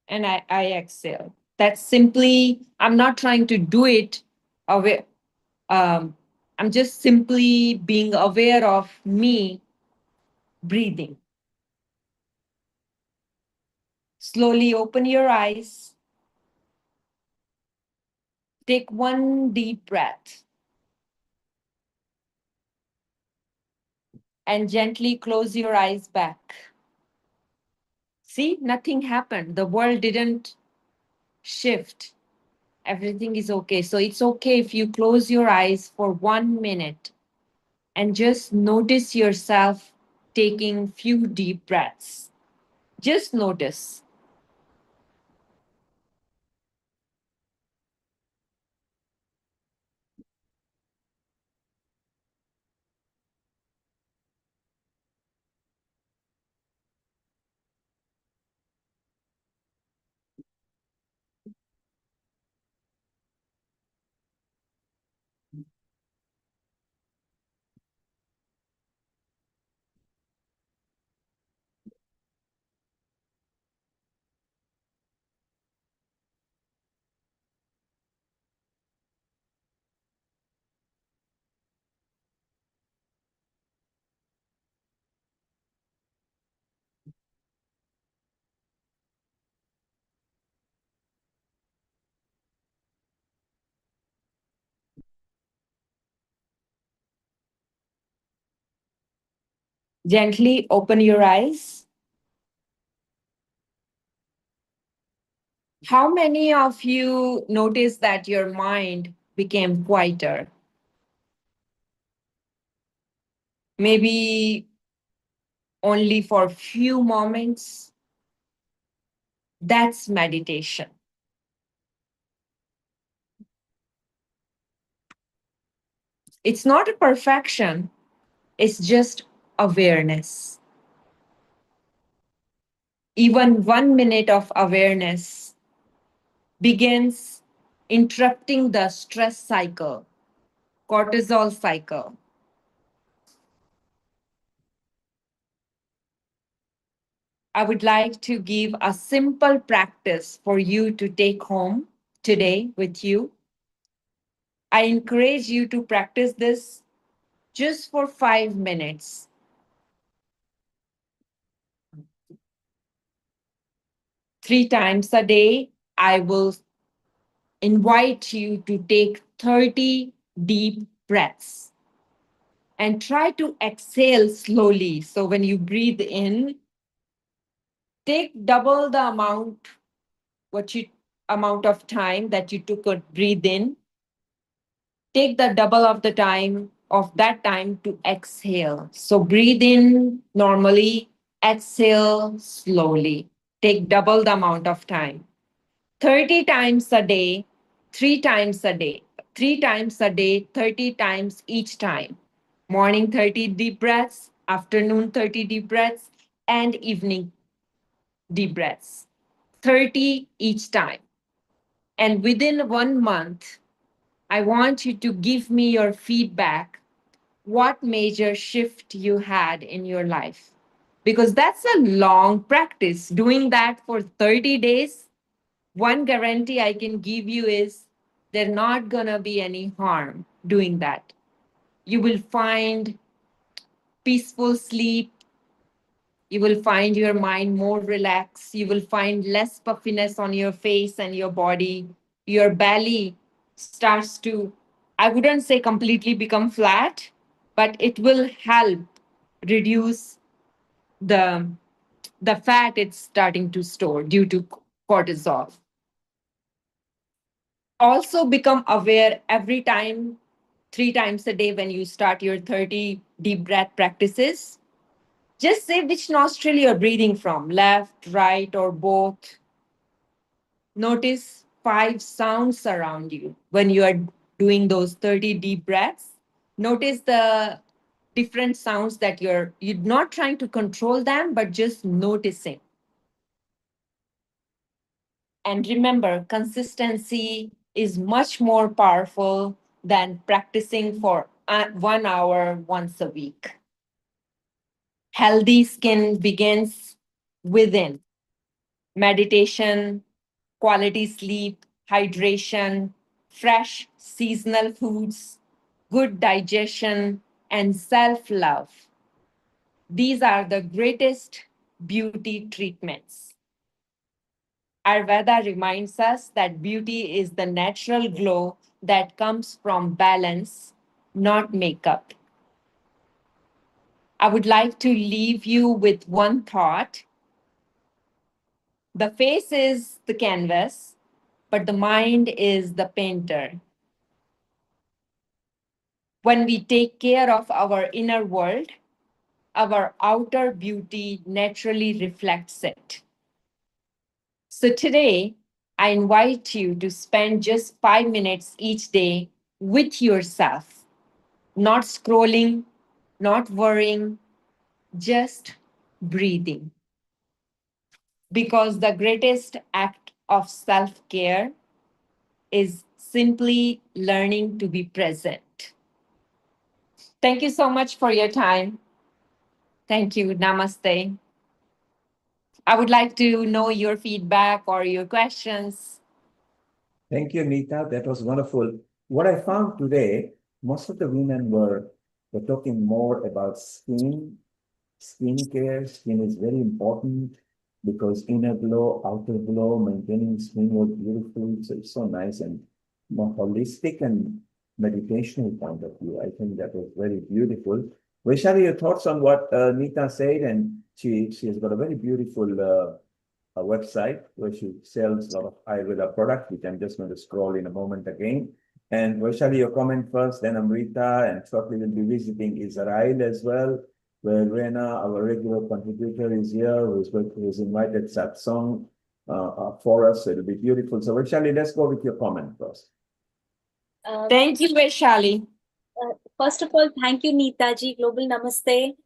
and I exhale. That's simply, I'm not trying to do it away. I'm just simply being aware of me breathing. Slowly open your eyes. Take one deep breath and gently close your eyes back. See, nothing happened. The world didn't shift. Everything is okay. So it's okay if you close your eyes for 1 minute and just notice yourself taking few deep breaths. Just notice. Gently open your eyes. How many of you notice that your mind became quieter? Maybe only for few moments. That's meditation. It's not a perfection, it's just awareness. Even 1 minute of awareness begins interrupting the stress cycle, cortisol cycle. I would like to give a simple practice for you to take home today with you. I encourage you to practice this just for 5 minutes. Three times a day, I will invite you to take 30 deep breaths and try to exhale slowly. So when you breathe in, take double the amount of time that you took to breathe in. Take the double of the time of that time to exhale. So breathe in normally, exhale slowly. Take double the amount of time. 30 times a day, 3 times a day, 3 times a day, 30 times each time. Morning 30 deep breaths, afternoon 30 deep breaths, and evening deep breaths. 30 each time. And within 1 month, I want you to give me your feedback. What major shift you had in your life? Because that's a long practice. Doing that for 30 days, one guarantee I can give you is there's not going to be any harm doing that. You will find peaceful sleep. You will find your mind more relaxed. You will find less puffiness on your face and your body. Your belly starts to, I wouldn't say completely become flat, but it will help reduce the, the fat it's starting to store due to cortisol. Also become aware every time, 3 times a day when you start your 30 deep breath practices. Just say which nostril you're breathing from, left, right, or both. Notice 5 sounds around you when you are doing those 30 deep breaths. Notice the different sounds that you're not trying to control them, but just noticing. And remember, consistency is much more powerful than practicing for 1 hour once a week. Healthy skin begins within. Meditation, quality sleep, hydration, fresh seasonal foods, good digestion, and self love. These are the greatest beauty treatments. Ayurveda reminds us that beauty is the natural glow that comes from balance, not makeup. I would like to leave you with one thought. The face is the canvas, but the mind is the painter. When we take care of our inner world, our outer beauty naturally reflects it. So today, I invite you to spend just 5 minutes each day with yourself, not scrolling, not worrying, just breathing. Because the greatest act of self care is simply learning to be present. Thank you so much for your time. Thank you. Namaste. I would like to know your feedback or your questions. Thank you, Nita. That was wonderful. What I found today, most of the women were talking more about skincare. Skin is very important because inner glow, outer glow, maintaining skin was beautiful. So it's so nice and more holistic and meditational point of view. I think that was very beautiful. Vaishali, your thoughts on what Nita said, and she has got a very beautiful a website where she sells a lot of Ayurveda products, which I'm just going to scroll in a moment again. And Vaishali, your comment first, then Amrita, and shortly we'll be visiting Israel as well, where Rena, our regular contributor, is here, who's invited satsang for us. So it'll be beautiful. So Vaishali, let's go with your comment first. Thank you, Vaishali. First of all, thank you, Neetaji. Global Namaste.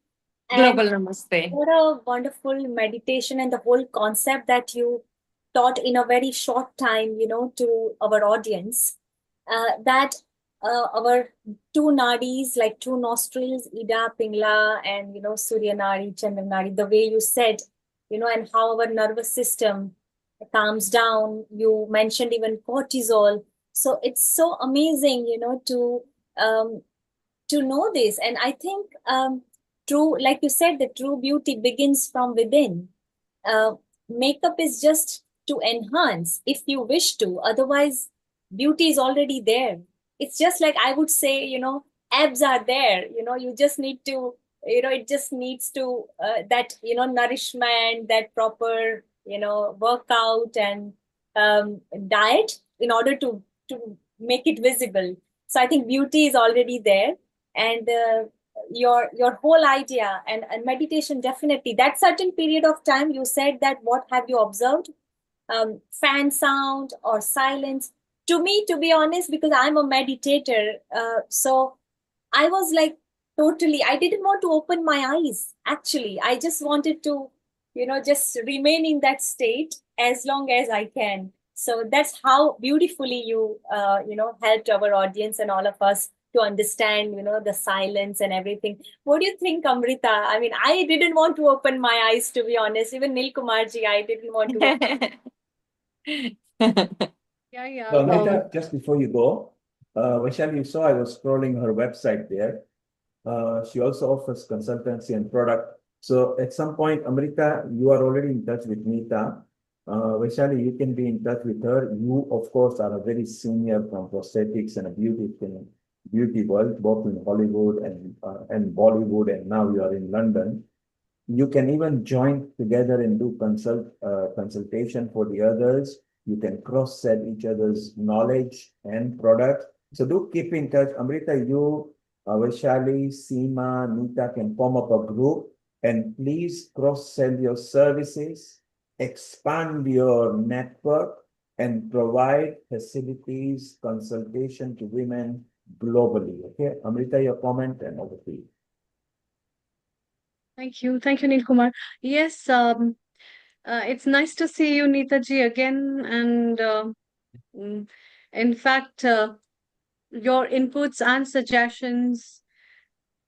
And Global Namaste. what a wonderful meditation and the whole concept that you taught in a very short time, to our audience. That our two nadis, like two nostrils, Ida, Pingla, and, Surya Nadi, Chandra Nadi, the way you said, and how our nervous system calms down. You mentioned even cortisol. So it's so amazing, to know this. And I think true, like you said, the true beauty begins from within. uh, Makeup is just to enhance if you wish to, otherwise beauty is already there. It's just like I would say, abs are there, you just need to, it just needs to that, nourishment, that proper, workout and diet in order to make it visible. So I think beauty is already there. And your whole idea and meditation, definitely that certain period of time you said that what have you observed, fan sound or silence. To me, to be honest, because I'm a meditator, so I was like, totally, I didn't want to open my eyes. Actually, I just wanted to, just remain in that state as long as I can. So that's how beautifully you, helped our audience and all of us to understand, the silence and everything. What do you think, Amrita? I mean, I didn't want to open my eyes, to be honest. Even Nil Kumarji, I didn't want to. Yeah. So Amrita, just before you go, Vaishali, you saw I was scrolling her website there. She also offers consultancy and product. So at some point, Amrita, you are already in touch with Nita. Vaishali, you can be in touch with her. You, of course, are a very senior from prosthetics and a beauty world, both in Hollywood and Bollywood, and now you are in London. You can even join together and do consultation for the others. You can cross-sell each other's knowledge and product. So do keep in touch. Amrita, you, Vaishali, Seema, Nita can form up a group, and please cross-sell your services, expand your network, and provide facilities, consultation to women globally. Okay, Amrita, your comment and over to you. Thank you. Thank you, Neil Kumar. Yes, it's nice to see you, Neeta ji, again. And mm, in fact, your inputs and suggestions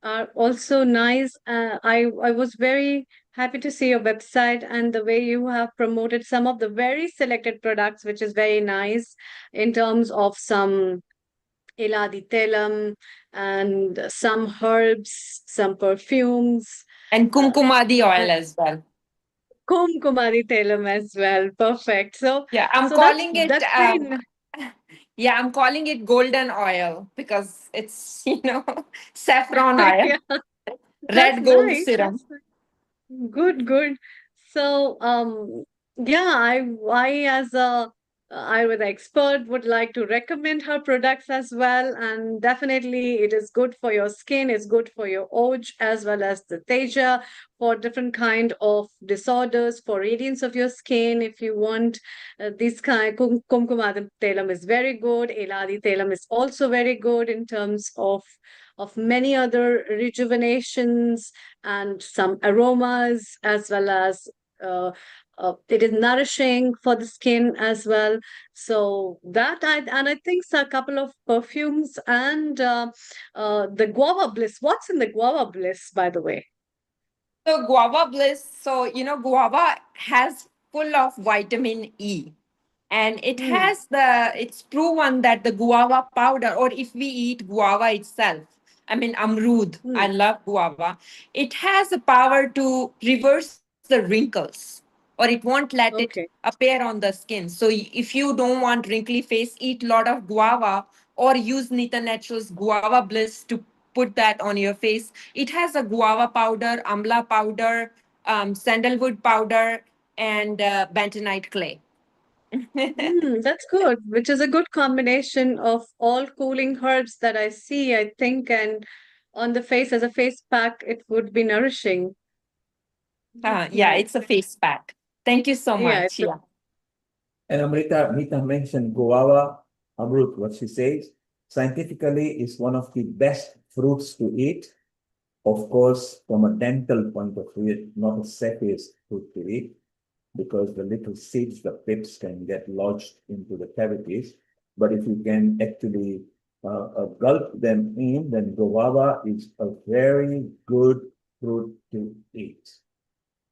are also nice. I was very happy to see your website and the way you have promoted some of the very selected products, which is very nice in terms of some Eladi Telam and some herbs, some perfumes. And Kumkumadi oil And as well. Kumkumari Telam as well. Perfect. So Yeah, I'm so calling it that's very yeah, I'm calling it golden oil because it's, saffron oil, yeah, that's red gold nice. serum. That's good, good. So yeah, I as a Ayurveda expert, would like to recommend her products as well. And definitely, it is good for your skin, it's good for your oj as well as the teja, for different kind of disorders, for radiance of your skin. If you want this kind, Kumkumadam Telam is very good. Eladi Telam is also very good in terms of many other rejuvenations and some aromas, as well as it is nourishing for the skin as well. So that I think so, a couple of perfumes and the guava bliss. What's in the guava bliss, by the way? So guava bliss. So guava has full of vitamin E, and it Hmm. has it's proven that the guava powder, or if we eat guava itself, I mean amrud, Hmm. I love guava, it has the power to reverse the wrinkles, or it won't let it Okay. appear on the skin. So if you don't want wrinkly face, eat lot of guava, or use Nita Naturals guava bliss to put that on your face. It has a guava powder, amla powder, sandalwood powder, and bentonite clay. That's good, which is a good combination of all cooling herbs that I see, I think, and on the face as a face pack, it would be nourishing. That's Yeah, nice. it's a face pack. Thank you so Yeah, much. it's a Yeah. And Amrita mentioned guava, Amrut, what she says, scientifically is one of the best fruits to eat. Of course, from a dental point of view, not a safest fruit to eat, because the little seeds, the pips can get lodged into the cavities. But if you can actually gulp them in, then guava is a very good fruit to eat.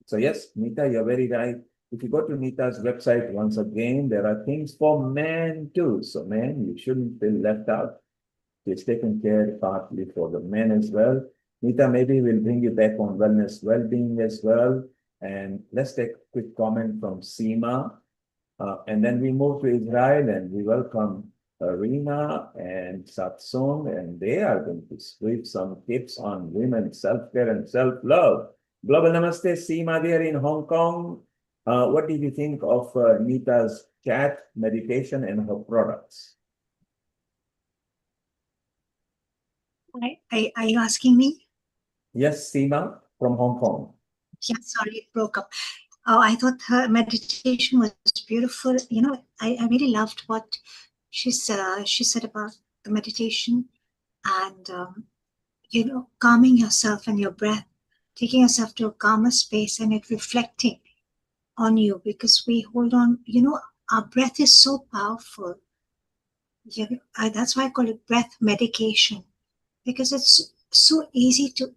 So yes, Nita, you're very right. If you go to Nita's website, once again, there are things for men too. So men, you shouldn't feel left out. It's taken care partly for the men as well. Nita, maybe we'll bring you back on wellness, well-being as well. And let's take a quick comment from Seema. And then we move to Israel and we welcome Rina and Satsung, and they are going to sweep some tips on women's self-care and self-love. Global Namaste, Seema there in Hong Kong. What did you think of Nita's chat, meditation, and her products? Are you asking me? Yes, Seema from Hong Kong. Yeah, sorry, it broke up. Oh, I thought her meditation was beautiful. I really loved what she said about the meditation and calming yourself and your breath, taking yourself to a calmer space and it reflecting on you, because we hold on. Our breath is so powerful. That's why I call it breath medication, because it's so easy to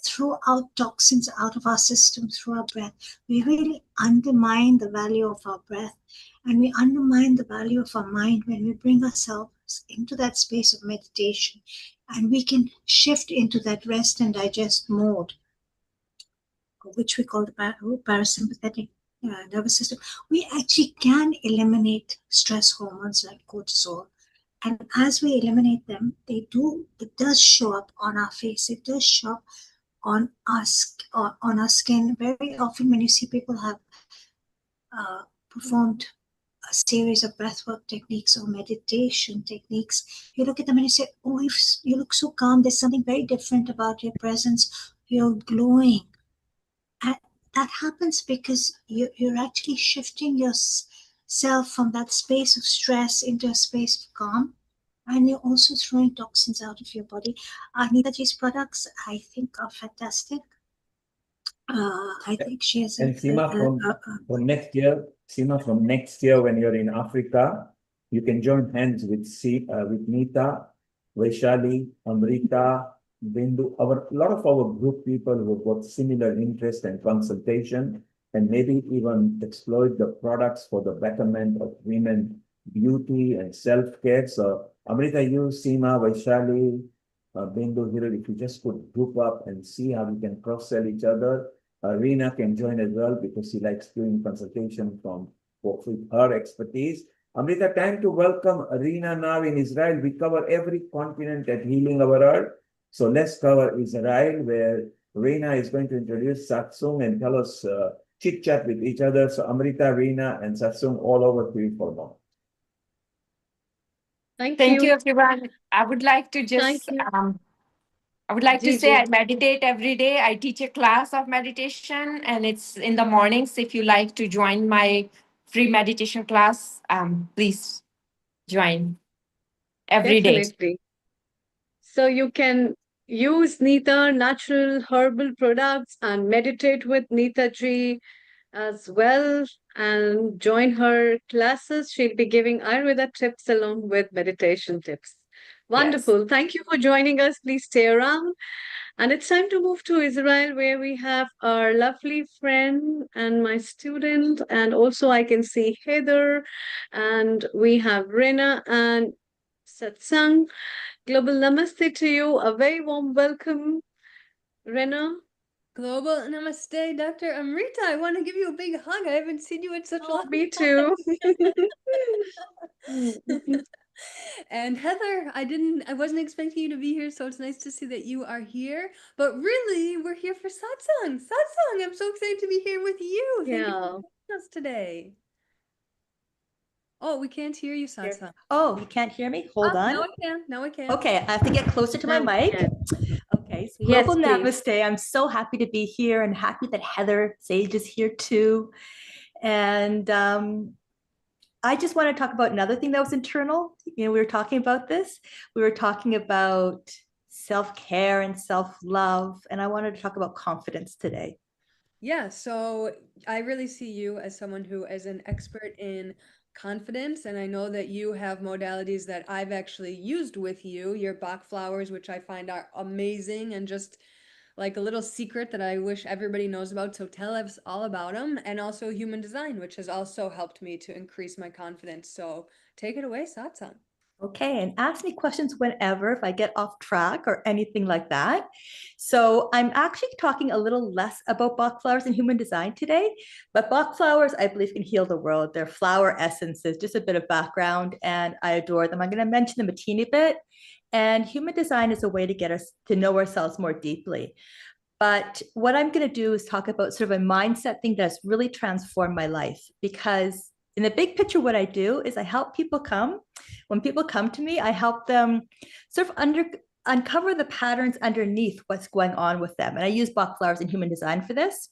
throw out toxins out of our system through our breath. We really undermine the value of our breath, and we undermine the value of our mind when we bring ourselves into that space of meditation, and we can shift into that rest and digest mode, which we call the parasympathetic nervous system. We actually can eliminate stress hormones like cortisol. And as we eliminate them, it does show up on our face. It does show up on our skin. Very often when you see people have performed a series of breathwork techniques or meditation techniques, you look at them and you say, oh, you look so calm. There's something very different about your presence. You're glowing. And that happens because you're actually shifting yourself from that space of stress into a space of calm. And you're also throwing toxins out of your body. Nitaji's products, I think, are fantastic. I think she has And Seema, from next year, Seema, from next year when you're in Africa, you can join hands with Nita, Vaishali, Amrita, Bindu, a lot of our group people who've got similar interest and consultation, and maybe even exploit the products for the betterment of women beauty and self-care. So Amrita, you, Seema, Vaishali, Bindu, here, if you just could group up and see how we can cross-sell each other. Reena can join as well because she likes doing consultation from folks with her expertise. Amrita, time to welcome Reena now in Israel. We cover every continent at Healing Our Earth. So let's cover Israel, where Reena is going to introduce Satsung and tell us chit chat with each other. So Amrita, Reena, and Satsung all over to you for now. Thank Thank you, you. everyone. I would like to Thank just, you. I would like to say Gigi. I meditate every day. I teach a class of meditation and it's in the mornings. If you like to join my free meditation class, please join every day. Definitely. So you can use Neeta natural herbal products and meditate with Neeta ji as well and join her classes. She'll be giving Ayurveda tips along with meditation tips. Wonderful. Thank you for joining us. Please stay around. And it's time to move to Israel, where we have our lovely friend and my student. And also, I can see Heather, and we have Rena and Satsang. Global Namaste to you. A very warm welcome, Rena. Global Namaste, Dr. Amrita. I want to give you a big hug. I haven't seen you in such a long Me time. too. And Heather, I wasn't expecting you to be here, so it's nice to see that you are here. But really, we're here for satsang. Satsang, I'm so excited to be here with you. Thank you for Yeah. joining us today. Oh, we can't hear you, satsang. Oh, you can't hear me? Hold on. Now I can. Now I can. Okay, I have to get closer to my Now we mic. can. Okay, so Yes, global please. namaste. I'm so happy to be here and happy that Heather Sage is here too. And I just want to talk about another thing that was internal. You know, we were talking about this. We were talking about self-care and self-love, and I wanted to talk about confidence today. Yeah, so I really see you as someone who is an expert in confidence, and I know that you have modalities that I've actually used with you, your Bach flowers, which I find are amazing and just like a little secret that I wish everybody knows about. So tell us all about them, and also human design, which has also helped me to increase my confidence. So take it away, Satsang. Okay, and ask me questions whenever if I get off track or anything like that. So I'm actually talking a little less about Bach flowers and human design today, but Bach flowers, I believe, can heal the world. They're flower essences, just a bit of background, and I adore them. I'm going to mention them a teeny bit. And human design is a way to get us to know ourselves more deeply. But what I'm going to do is talk about sort of a mindset thing that's really transformed my life, because in the big picture, what I do is I help people when people come to me, I help them sort of uncover the patterns underneath what's going on with them. And I use Bach flowers and human design for this.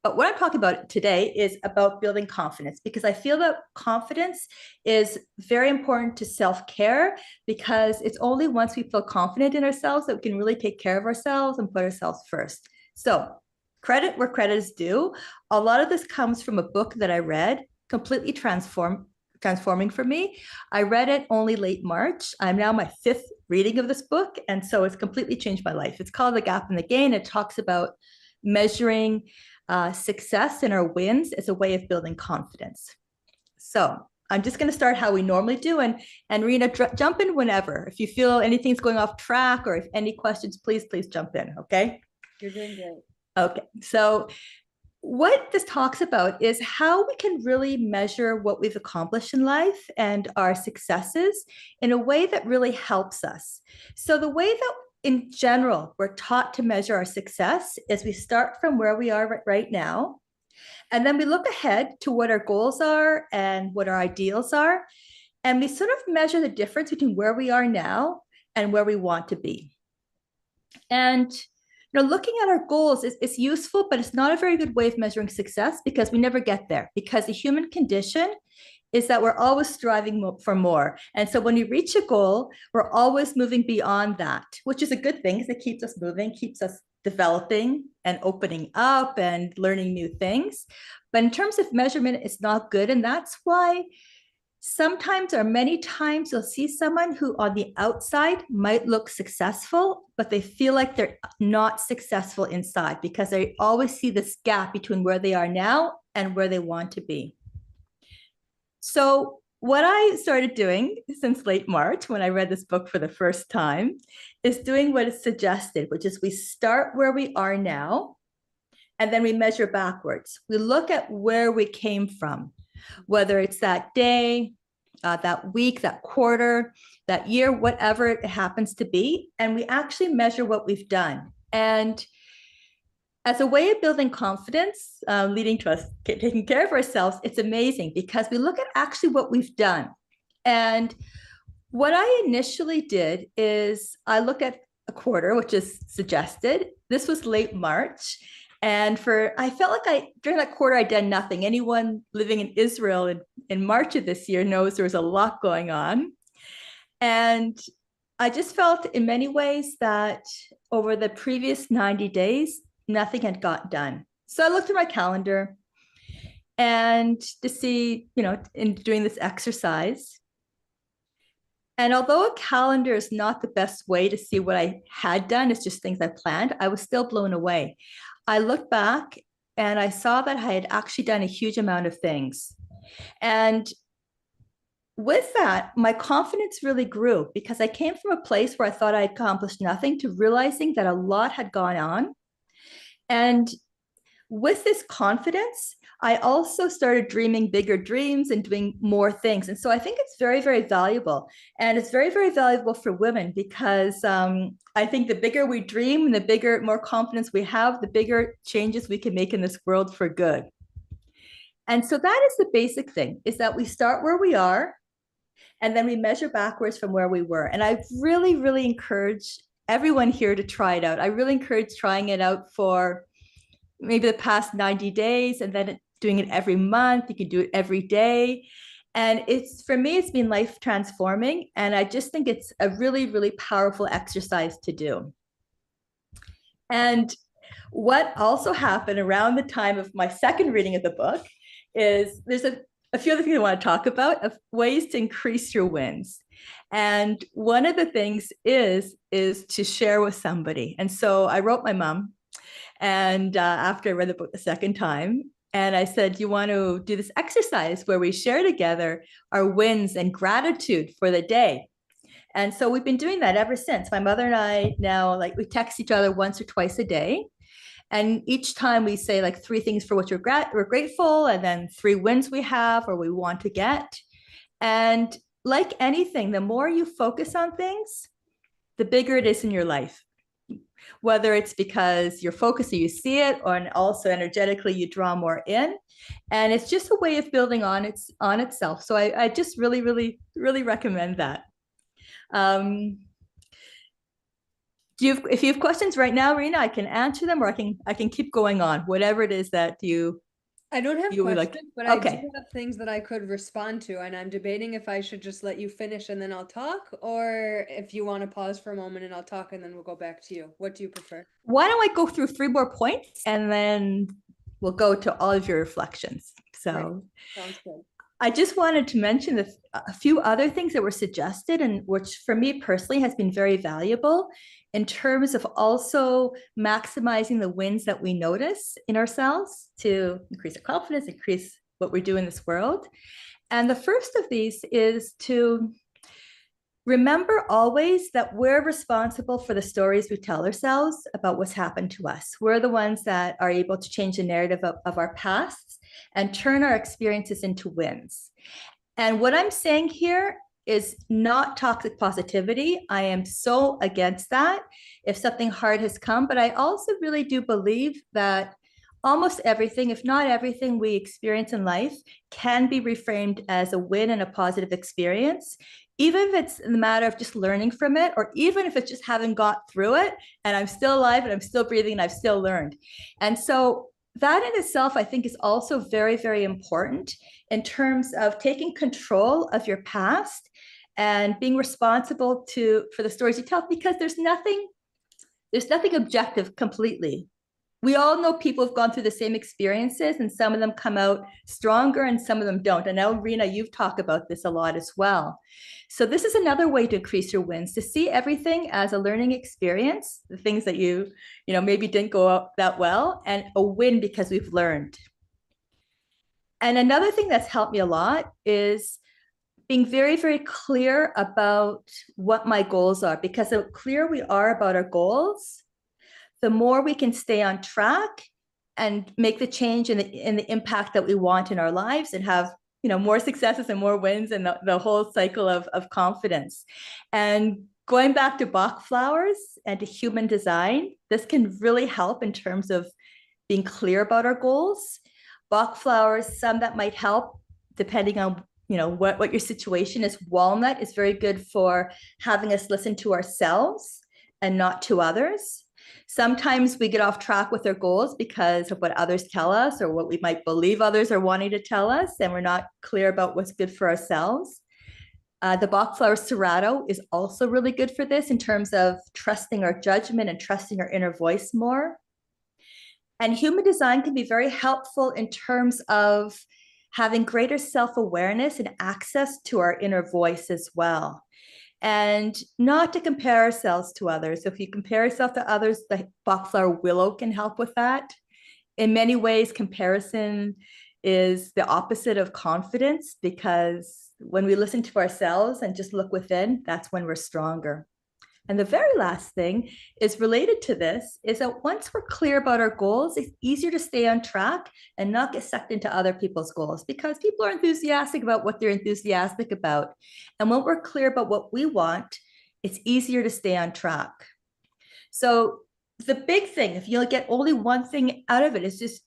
But what I'm talking about today is about building confidence, because I feel that confidence is very important to self-care, because it's only once we feel confident in ourselves that we can really take care of ourselves and put ourselves first. So credit where credit is due. A lot of this comes from a book that I read, completely transforming for me. I read it only late March. I'm now my 5th reading of this book. And so it's completely changed my life. It's called The Gap and the Gain. It talks about measuring success and our wins as a way of building confidence. So I'm just going to start how we normally do. And Rena, jump in whenever. If you feel anything's going off track or if any questions, please jump in. Okay. You're doing great. Okay. So what this talks about is how we can really measure what we've accomplished in life and our successes in a way that really helps us. So the way that in general we're taught to measure our success is we start from where we are right now, and then we look ahead to what our goals are and what our ideals are, and we sort of measure the difference between where we are now and where we want to be. And looking at our goals is useful, but it's not a very good way of measuring success, because we never get there, because the human condition is that we're always striving for more. And so when we reach a goal, we're always moving beyond that, which is a good thing, because it keeps us moving, keeps us developing and opening up and learning new things. But in terms of measurement, it's not good. And that's why sometimes or many times you'll see someone who on the outside might look successful, but they feel like they're not successful inside, because they always see this gap between where they are now and where they want to be. So what I started doing since late March, when I read this book for the first time, is doing what is suggested, which is we start where we are now, and then we measure backwards. We look at where we came from, whether it's that day, that week, that quarter, that year, whatever it happens to be. And we actually measure what we've done. And as a way of building confidence, leading to us taking care of ourselves, it's amazing, because we look at actually what we've done. And What I initially did is I looked at a quarter, which is suggested. This was late March. And I felt like during that quarter, I'd done nothing. Anyone living in Israel in March of this year knows there was a lot going on. And I just felt in many ways that over the previous 90 days, nothing had got done. So I looked at my calendar and to see, in doing this exercise. And although a calendar is not the best way to see what I had done, it's just things I planned, I was still blown away. I looked back and I saw that I had actually done a huge amount of things. And with that, my confidence really grew because I came from a place where I thought I had accomplished nothing to realizing that a lot had gone on. And with this confidence, I also started dreaming bigger dreams and doing more things. And so I think it's very, very valuable. And it's very, very valuable for women because I think the bigger we dream and the more confidence we have, the bigger changes we can make in this world for good. And so that is the basic thing, is that we start where we are and then we measure backwards from where we were. And I really, really encourage everyone here to try it out. I really encourage trying it out for maybe the past 90 days and then doing it every month. You can do it every day. And for me, it's been life transforming. And I just think it's a really, really powerful exercise to do. And what also happened around the time of my second reading of the book is there's a few other things I want to talk about of ways to increase your wins. And one of the things is to share with somebody. And so I wrote my mom. And after I read the book the second time, and I said, you want to do this exercise where we share together our wins and gratitude for the day. And so we've been doing that ever since. My mother and I now, we text each other once or twice a day. And each time we say 3 things for which we're grateful, and then 3 wins we have or we want to get. And like anything, the more you focus on things, the bigger it is in your life. Whether it's because you're focused, you see it, or also energetically you draw more in. And it's just a way of building on itself. So I just really, really, really recommend that. If you have questions right now, Rena, I can answer them, or I can keep going on, whatever it is that I don't have questions, but okay. I do have things that I could respond to, and I'm debating if I should just let you finish and then I'll talk, or if you want to pause for a moment and I'll talk and then we'll go back to you. What do you prefer? Why don't I go through 3 more points and then we'll go to all of your reflections. So right. Sounds good. I just wanted to mention a few other things that were suggested, and which for me personally has been very valuable in terms of also maximizing the wins that we notice in ourselves to increase our confidence, increase what we do in this world. And the first of these is to remember always that we're responsible for the stories we tell ourselves about what's happened to us. We're the ones that are able to change the narrative of our pasts and turn our experiences into wins. And what I'm saying here is not toxic positivity. I am so against that if something hard has come, but I also really do believe that almost everything, if not everything we experience in life can be reframed as a win and a positive experience, even if it's in the matter of just learning from it, or even if it's just having got through it and I'm still alive and I'm still breathing and I've still learned. And so that in itself, I think, is also very, very important in terms of taking control of your past and being responsible for the stories you tell, because there's nothing objective completely. We all know people have gone through the same experiences, and some of them come out stronger and some of them don't. And now, Rena, you've talked about this a lot as well. So this is another way to increase your wins, to see everything as a learning experience, the things that you maybe didn't go out that well, and a win because we've learned. And another thing that's helped me a lot is being very, very clear about what my goals are, because the clearer we are about our goals, the more we can stay on track and make the change and the impact that we want in our lives, and have more successes and more wins, and the whole cycle of confidence. And going back to Bach flowers and to human design, this can really help in terms of being clear about our goals. Bach flowers, some that might help depending on what your situation is. Walnut is very good for having us listen to ourselves and not to others. Sometimes we get off track with our goals because of what others tell us or what we might believe others are wanting to tell us, and we're not clear about what's good for ourselves. The Bach flower serrato is also really good for this in terms of trusting our judgment and trusting our inner voice more. And human design can be very helpful in terms of having greater self-awareness and access to our inner voice as well. And not to compare ourselves to others. If you compare yourself to others, the Bach flower willow can help with that. In many ways, comparison is the opposite of confidence, because when we listen to ourselves and just look within, that's when we're stronger. And the very last thing is related to this, is that once we're clear about our goals, it's easier to stay on track and not get sucked into other people's goals, because people are enthusiastic about what they're enthusiastic about. And when we're clear about what we want, it's easier to stay on track. So the big thing, if you'll get only one thing out of it, is just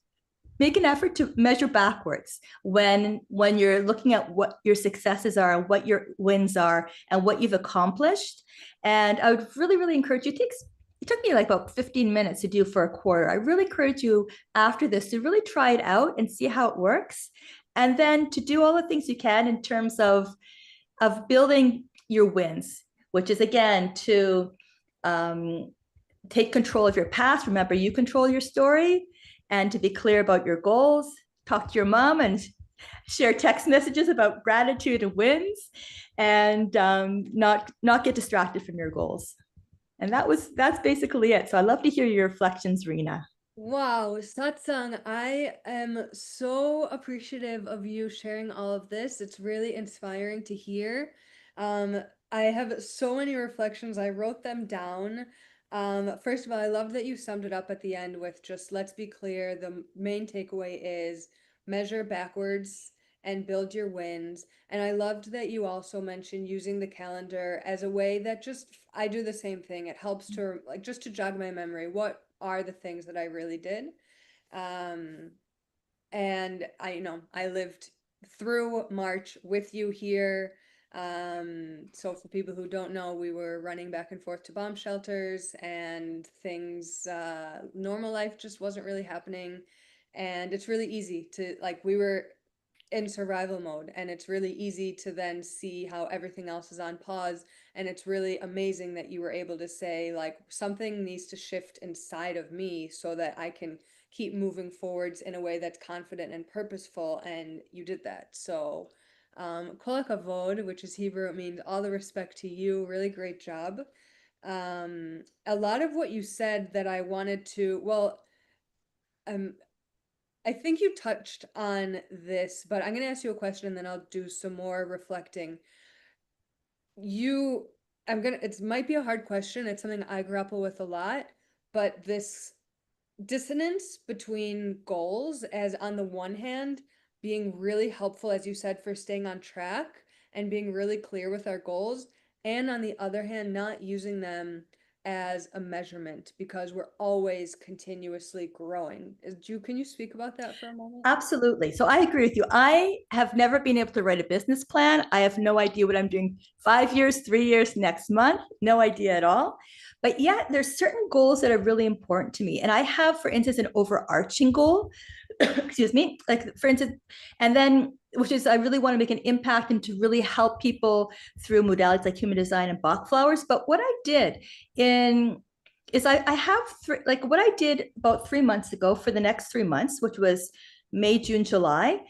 make an effort to measure backwards when you're looking at what your successes are, what your wins are, and what you've accomplished. And I would really, really encourage you, it took me like about 15 minutes to do for a quarter. I really encourage you after this to really try it out and see how it works. And then to do all the things you can in terms of building your wins, which is again to take control of your past. Remember, you control your story. And to be clear about your goals, talk to your mom and share text messages about gratitude and wins, and not get distracted from your goals. And that's basically it. So I'd love to hear your reflections, Rena. Wow, Satsang, I am so appreciative of you sharing all of this. It's really inspiring to hear. I have so many reflections. I wrote them down. First of all, I love that you summed it up at the end with just, let's be clear, the main takeaway is measure backwards and build your wins. And I loved that you also mentioned using the calendar as a way that I do the same thing. It helps to just to jog my memory. What are the things that I really did? And I lived through March with you here. So for people who don't know, we were running back and forth to bomb shelters, and things, normal life just wasn't really happening. And it's really easy to, we were in survival mode, and it's really easy to then see how everything else is on pause. And it's really amazing that you were able to say, something needs to shift inside of me so that I can keep moving forwards in a way that's confident and purposeful. And you did that. So kol hakavod, which is Hebrew, it means all the respect to you. Really great job. A lot of what you said that I wanted to, I think you touched on this, but I'm going to ask you a question and then I'll do some more reflecting. It might be a hard question. It's something I grapple with a lot, but this dissonance between goals, as on the one hand, being really helpful, as you said, for staying on track and being really clear with our goals, and on the other hand, not using them as a measurement because we're always continuously growing. Can you speak about that for a moment? Absolutely. So I agree with you. I have never been able to write a business plan. I have no idea what I'm doing 5 years, 3 years, next month, no idea at all. But yet there's certain goals that are really important to me. And I have, for instance, an overarching goal, excuse me, for instance, and then, which is, I really want to make an impact and to really help people through modalities like human design and Bach flowers. But what I did is I have what I did about 3 months ago for the next 3 months, which was May, June, July.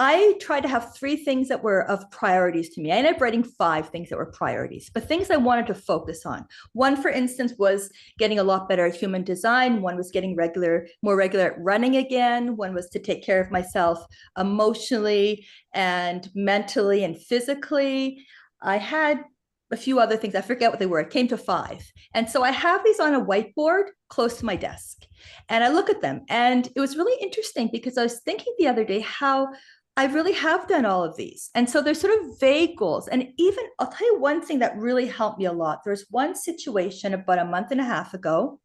I tried to have 3 things that were of priorities to me. I ended up writing 5 things that were priorities, but things I wanted to focus on. One, for instance, was getting a lot better at human design. One was getting more regular at running again. One was to take care of myself emotionally and mentally and physically. I had a few other things. I forget what they were. It came to 5. And so I have these on a whiteboard close to my desk. And I look at them. And it was really interesting because I was thinking the other day how I really have done all of these. And so there's sort of vague goals. And even, I'll tell you one thing that really helped me a lot. There's one situation about a month and a half ago.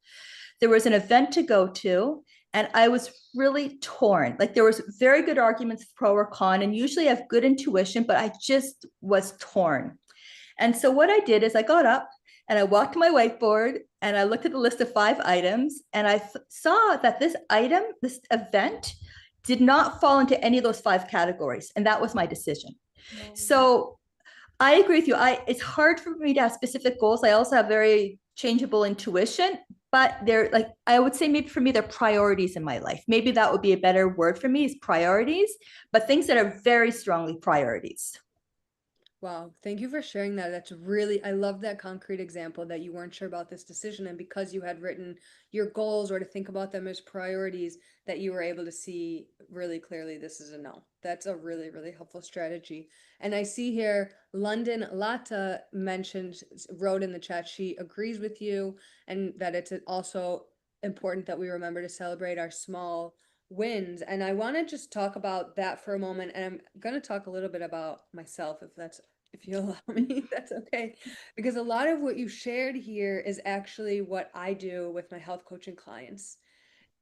There was an event to go to, and I was really torn. Like there was very good arguments pro or con, and usually I have good intuition, but I just was torn. And so what I did is I got up and I walked to my whiteboard and I looked at the list of 5 items, and I saw that this event did not fall into any of those 5 categories. And that was my decision. So I agree with you. It's hard for me to have specific goals. I also have very changeable intuition, but they're like, I would say maybe for me, they're priorities in my life. Maybe that would be a better word for me, is priorities, but things that are very strongly priorities. Wow, thank you for sharing that. That's really, I love that concrete example that you weren't sure about this decision, and because you had written your goals or to think about them as priorities, that you were able to see really clearly this is a no. That's a really, really helpful strategy. And I see here London Lata wrote in the chat, she agrees with you, and that it's also important that we remember to celebrate our small wins. And I want to just talk about that for a moment, and I'm going to talk a little bit about myself, if you allow me, that's okay. Because a lot of what you shared here is actually what I do with my health coaching clients.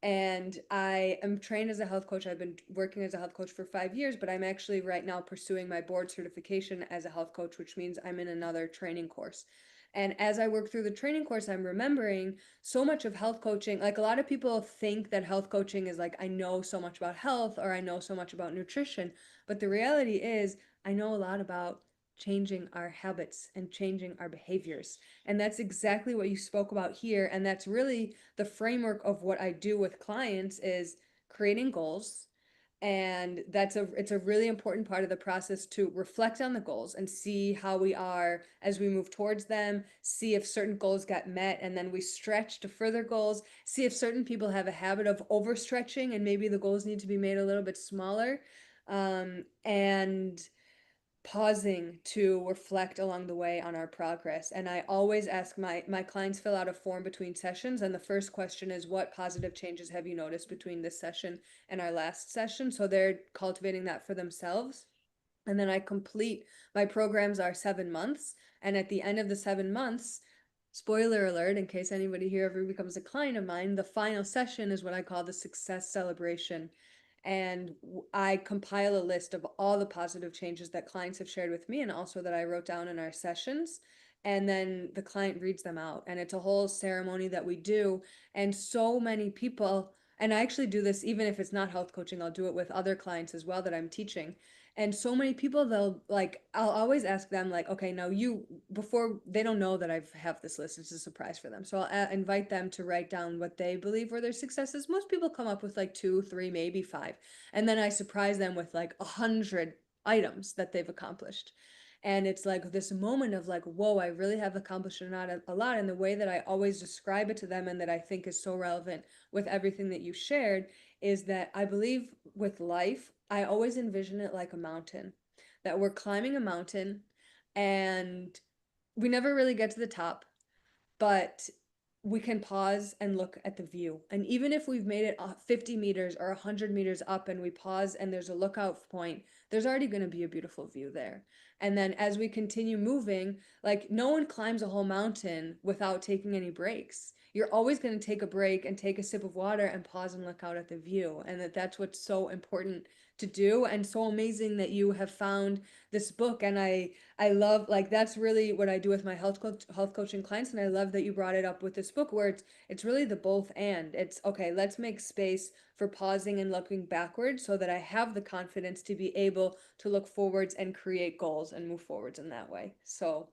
And I am trained as a health coach. I've been working as a health coach for 5 years, but I'm actually right now pursuing my board certification as a health coach, which means I'm in another training course. And as I work through the training course, I'm remembering so much of health coaching. Like a lot of people think that health coaching is like, I know so much about health or I know so much about nutrition. But the reality is, I know a lot about changing our habits and changing our behaviors. And that's exactly what you spoke about here. And that's really the framework of what I do with clients is creating goals. And it's a really important part of the process to reflect on the goals and see how we are as we move towards them, see if certain goals got met, and then we stretch to further goals, see if certain people have a habit of overstretching and maybe the goals need to be made a little bit smaller. And pausing to reflect along the way on our progress. And I always ask my clients fill out a form between sessions, and the first question is, what positive changes have you noticed between this session and our last session? So they're cultivating that for themselves. And then I complete, my programs are 7 months, and at the end of the 7 months, spoiler alert, in case anybody here ever becomes a client of mine, the final session is what I call the success celebration. And I compile a list of all the positive changes that clients have shared with me and also that I wrote down in our sessions. And then the client reads them out. And it's a whole ceremony that we do. And so many people, and I actually do this even if it's not health coaching, I'll do it with other clients as well that I'm teaching. And so many people, I'll always ask them, like, okay, now before they don't know that I have this list, it's a surprise for them. So I'll invite them to write down what they believe were their successes. Most people come up with like 2, 3, maybe 5. And then I surprise them with like 100 items that they've accomplished. And it's like this moment of like, whoa, I really have accomplished a lot. And the way that I always describe it to them and that I think is so relevant with everything that you shared is that I believe with life, I always envision it like a mountain, that we're climbing a mountain and we never really get to the top, but we can pause and look at the view. And even if we've made it 50 meters or 100 meters up and we pause and there's a lookout point, there's already going to be a beautiful view there. And then as we continue moving, like no one climbs a whole mountain without taking any breaks. You're always going to take a break and take a sip of water and pause and look out at the view. And that's what's so important to do, and so amazing that you have found this book. And I love, like, that's really what I do with my health coaching clients. And I love that you brought it up with this book where it's really the both and. It's okay, let's make space for pausing and looking backwards so that I have the confidence to be able to look forwards and create goals and move forwards in that way. So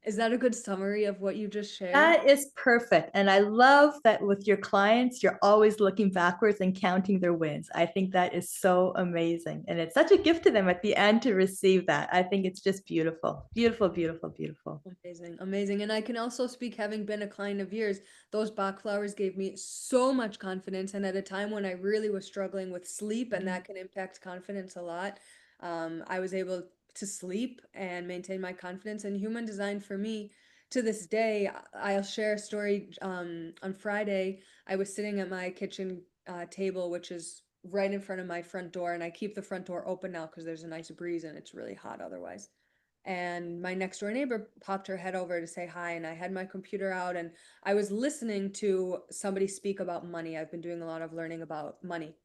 is that a good summary of what you just shared? That is perfect. And I love that with your clients, you're always looking backwards and counting their wins. I think that is so amazing. And it's such a gift to them at the end to receive that. I think it's just beautiful, beautiful, beautiful, beautiful. Amazing, amazing. And I can also speak, having been a client of yours, those Bach flowers gave me so much confidence. And at a time when I really was struggling with sleep, and that can impact confidence a lot, I was able to sleep and maintain my confidence. And human design for me, to this day, I'll share a story. On Friday, I was sitting at my kitchen table, which is right in front of my front door, and I keep the front door open now because there's a nice breeze and it's really hot otherwise. and my next door neighbor popped her head over to say hi, and I had my computer out and I was listening to somebody speak about money. I've been doing a lot of learning about money.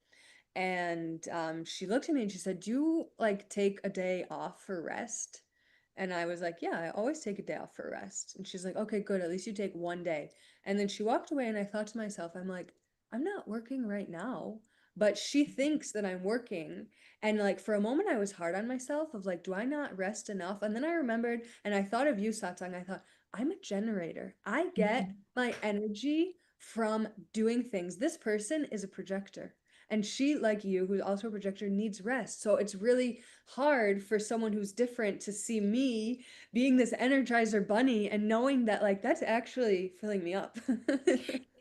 And she looked at me and she said, "Do you like take a day off for rest?" And I was like, "Yeah, I always take a day off for rest." And she's like, "Okay, good. At least you take one day." And then she walked away and I thought to myself, I'm like, I'm not working right now, but she thinks that I'm working. And like for a moment I was hard on myself of like, do I not rest enough? And then I remembered and I thought of you, Satsang. I thought, I'm a generator. I get my energy from doing things. This person is a projector. And she, like you, who's also a projector, needs rest. So it's really hard for someone who's different to see me being this energizer bunny and knowing that like that's actually filling me up.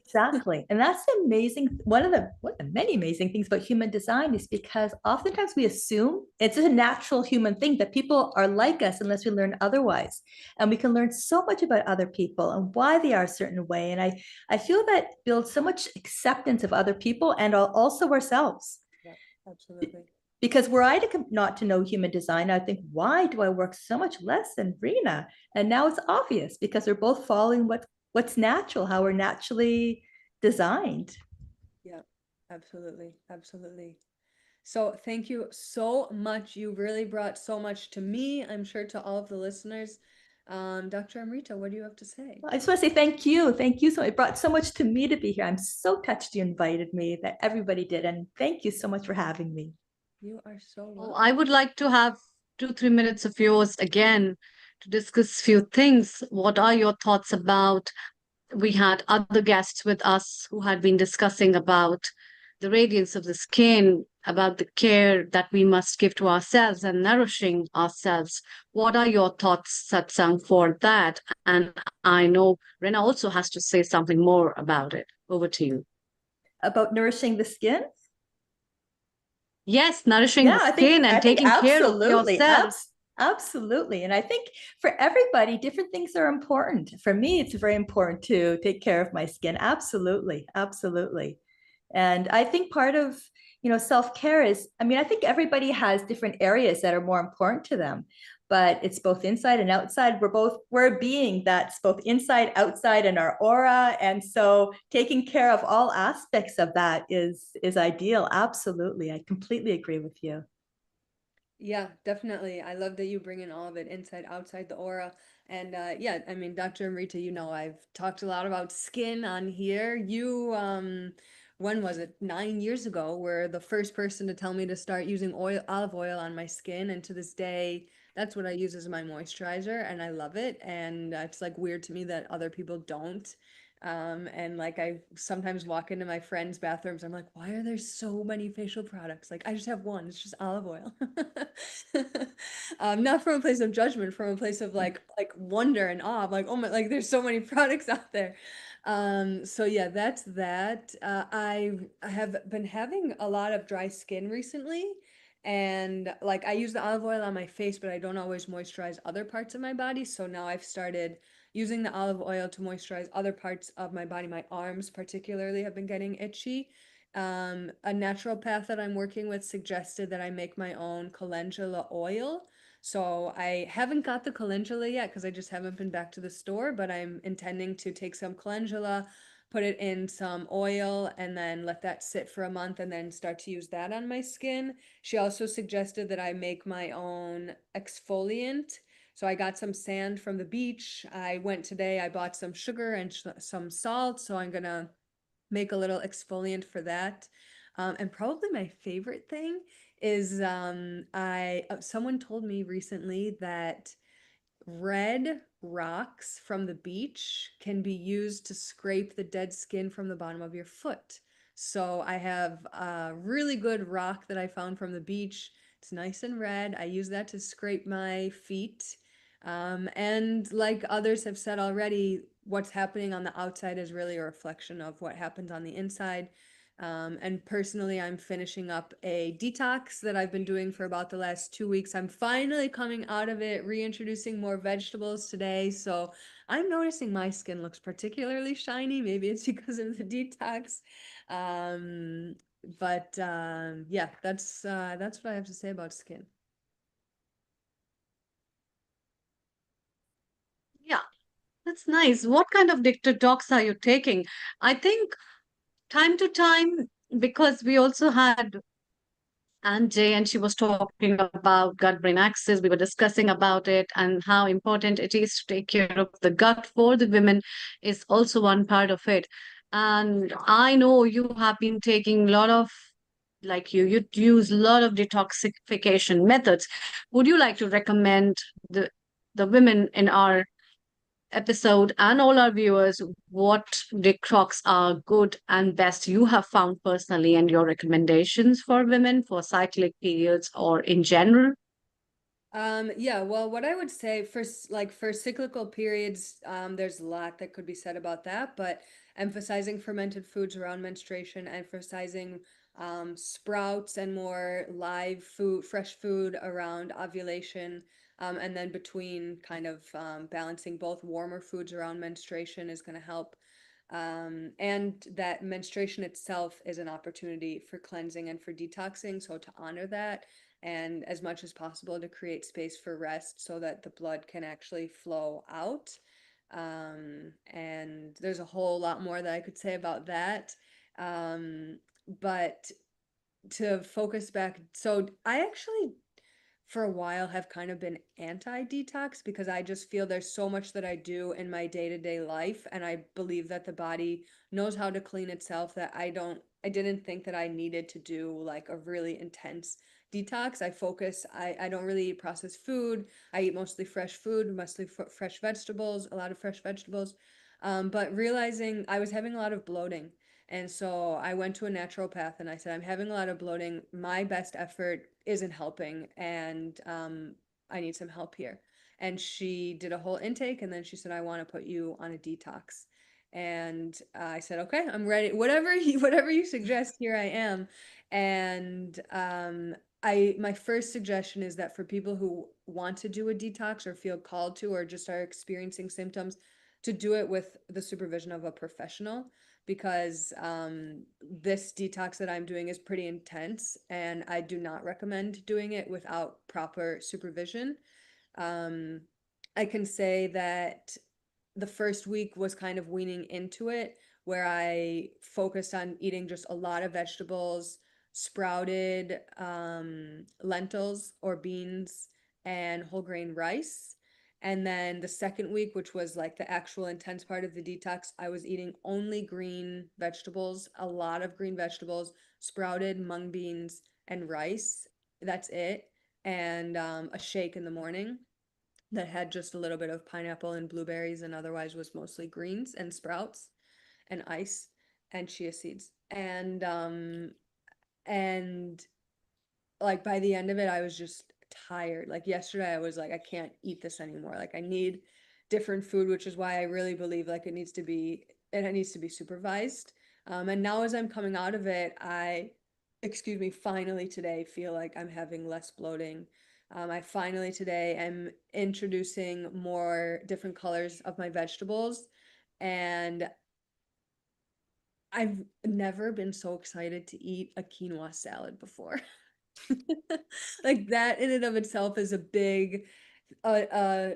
Exactly. And that's the amazing, one of the many amazing things about human design is because oftentimes we assume it's a natural human thing that people are like us unless we learn otherwise. And we can learn so much about other people and why they are a certain way. And I feel that builds so much acceptance of other people and also ourselves. Yeah, absolutely. Because were I not to know human design, I'd think, why do I work so much less than Rena? And now it's obvious because they're both following what's natural, how we're naturally designed. Yeah, absolutely. Absolutely. So thank you so much. You really brought so much to me, I'm sure to all of the listeners. Dr. Amrita, what do you have to say? I just want to say thank you. Thank you so much. It brought so much to me to be here. I'm so touched you invited me, that everybody did. And thank you so much for having me. You are so Oh, welcome. I would like to have 2-3 minutes of yours again to discuss few things. What are your thoughts about? We had other guests with us who had been discussing about the radiance of the skin, about the care that we must give to ourselves and nourishing ourselves. What are your thoughts, Satsang, for that? And I know Rena also has to say something more about it. Over to you. About nourishing the skin? Yes, nourishing the Yeah, skin and taking care of absolutely. yourself. Absolutely. And I think for everybody, different things are important. For me, it's very important to take care of my skin. Absolutely. Absolutely. And I think part of, self-care is, I think everybody has different areas that are more important to them, but it's both inside and outside. We're a being that's both inside, outside in our aura. And so taking care of all aspects of that is ideal. Absolutely. I completely agree with you. Yeah, definitely. I love that you bring in all of it inside, outside the aura. And yeah, I mean, Dr. Amrita, I've talked a lot about skin on here. When was it? 9 years ago, were the first person to tell me to start using olive oil on my skin. And to this day, that's what I use as my moisturizer, and I love it. And it's like weird to me that other people don't. And like I sometimes walk into my friends' bathrooms, I'm like, why are there so many facial products? Like I just have one, it's just olive oil. Not from a place of judgment, from a place of like wonder and awe. I'm like, oh my, like there's so many products out there. So yeah, that's that. I have been having a lot of dry skin recently. And like I use the olive oil on my face, but I don't always moisturize other parts of my body. So now I've started using the olive oil to moisturize other parts of my body. My arms particularly have been getting itchy. A naturopath that I'm working with suggested that I make my own calendula oil. So I haven't got the calendula yet because I just haven't been back to the store, but I'm intending to take some calendula, put it in some oil, and then let that sit for a month and then start to use that on my skin. She also suggested that I make my own exfoliant. So I got some sand from the beach. I went today, I bought some sugar and some salt. So I'm gonna make a little exfoliant for that. And probably my favorite thing is someone told me recently that red rocks from the beach can be used to scrape the dead skin from the bottom of your foot. So I have a really good rock that I found from the beach. It's nice and red. I use that to scrape my feet. And like others have said already, what's happening on the outside is really a reflection of what happens on the inside. And personally, I'm finishing up a detox that I've been doing for about the last 2 weeks. I'm finally coming out of it, reintroducing more vegetables today. So I'm noticing my skin looks particularly shiny. Maybe it's because of the detox. Yeah, that's what I have to say about skin. Yeah, that's nice. What kind of detox are you taking? I think time to time, because we also had Anjay, and she was talking about gut-brain axis. We were discussing about it and how important it is to take care of the gut for the women is also one part of it. And I know you have been taking a lot of, like you use a lot of detoxification methods. Would you like to recommend the women in our episode and all our viewers what detox are good and best you have found personally and your recommendations for women for cyclic periods or in general? Yeah, well, what I would say for like for cyclical periods, there's a lot that could be said about that, but emphasizing fermented foods around menstruation, emphasizing sprouts and more live food, fresh food around ovulation, and then between kind of balancing both warmer foods around menstruation is going to help. And that menstruation itself is an opportunity for cleansing and for detoxing. So to honor that and as much as possible to create space for rest so that the blood can actually flow out. And there's a whole lot more that I could say about that. But to focus back, so I actually for a while have kind of been anti-detox because I just feel there's so much that I do in my day-to-day life and I believe that the body knows how to clean itself that I didn't think that I needed to do like a really intense detox. I don't really eat processed food. I eat mostly fresh food, mostly fresh vegetables, a lot of fresh vegetables. But realizing I was having a lot of bloating. And so I went to a naturopath and I said, I'm having a lot of bloating. My best effort isn't helping, and I need some help here. And she did a whole intake, and then she said, I want to put you on a detox. And I said, okay, I'm ready. Whatever you suggest, here I am. And my first suggestion is that for people who want to do a detox or feel called to, or just are experiencing symptoms, to do it with the supervision of a professional because this detox that I'm doing is pretty intense and I do not recommend doing it without proper supervision. Um, I can say that the first week was kind of weaning into it, where I focused on eating just a lot of vegetables, sprouted lentils or beans, and whole grain rice. And then the second week, which was like the actual intense part of the detox, I was eating only green vegetables, a lot of green vegetables, sprouted mung beans, and rice. That's it. And a shake in the morning that had just a little bit of pineapple and blueberries and otherwise was mostly greens and sprouts and ice and chia seeds. And like by the end of it I was just tired. Like yesterday I was like I can't eat this anymore. Like I need different food, which is why I really believe like it needs to be supervised. And now as I'm coming out of it, excuse me, finally today feel like I'm having less bloating. I finally today am introducing more different colors of my vegetables, and I've never been so excited to eat a quinoa salad before. Like that in and of itself is a big uh, uh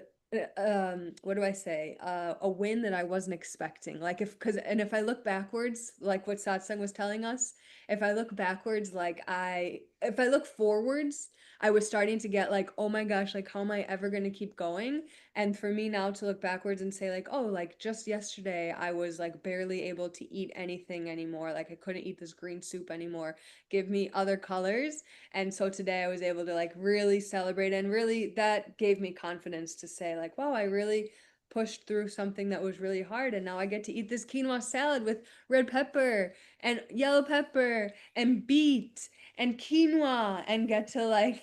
what do I say? A win that I wasn't expecting. Like if I look backwards, like what Satsang was telling us, if I look backwards, if I look forwards, I was starting to get like, oh my gosh, like how am I ever going to keep going? And for me now to look backwards and say like, oh, like just yesterday I was like barely able to eat anything anymore. Like I couldn't eat this green soup anymore. Give me other colors. And so today I was able to like really celebrate, and really that gave me confidence to say like, wow, I really pushed through something that was really hard, and now I get to eat this quinoa salad with red pepper and yellow pepper and beet and quinoa and get to like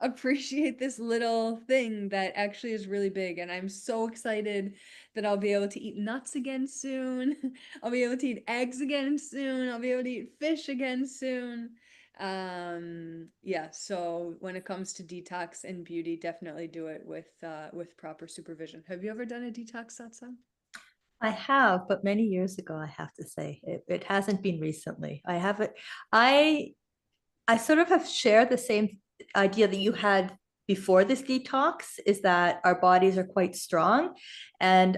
appreciate this little thing that actually is really big. And I'm so excited that I'll be able to eat nuts again soon. I'll be able to eat eggs again soon. I'll be able to eat fish again soon. Yeah, so when it comes to detox and beauty, definitely do it with proper supervision. Have you ever done a detox, Satsang? I have, but many years ago, I have to say. It hasn't been recently. I haven't. I sort of have shared the same idea that you had before this detox is that our bodies are quite strong. And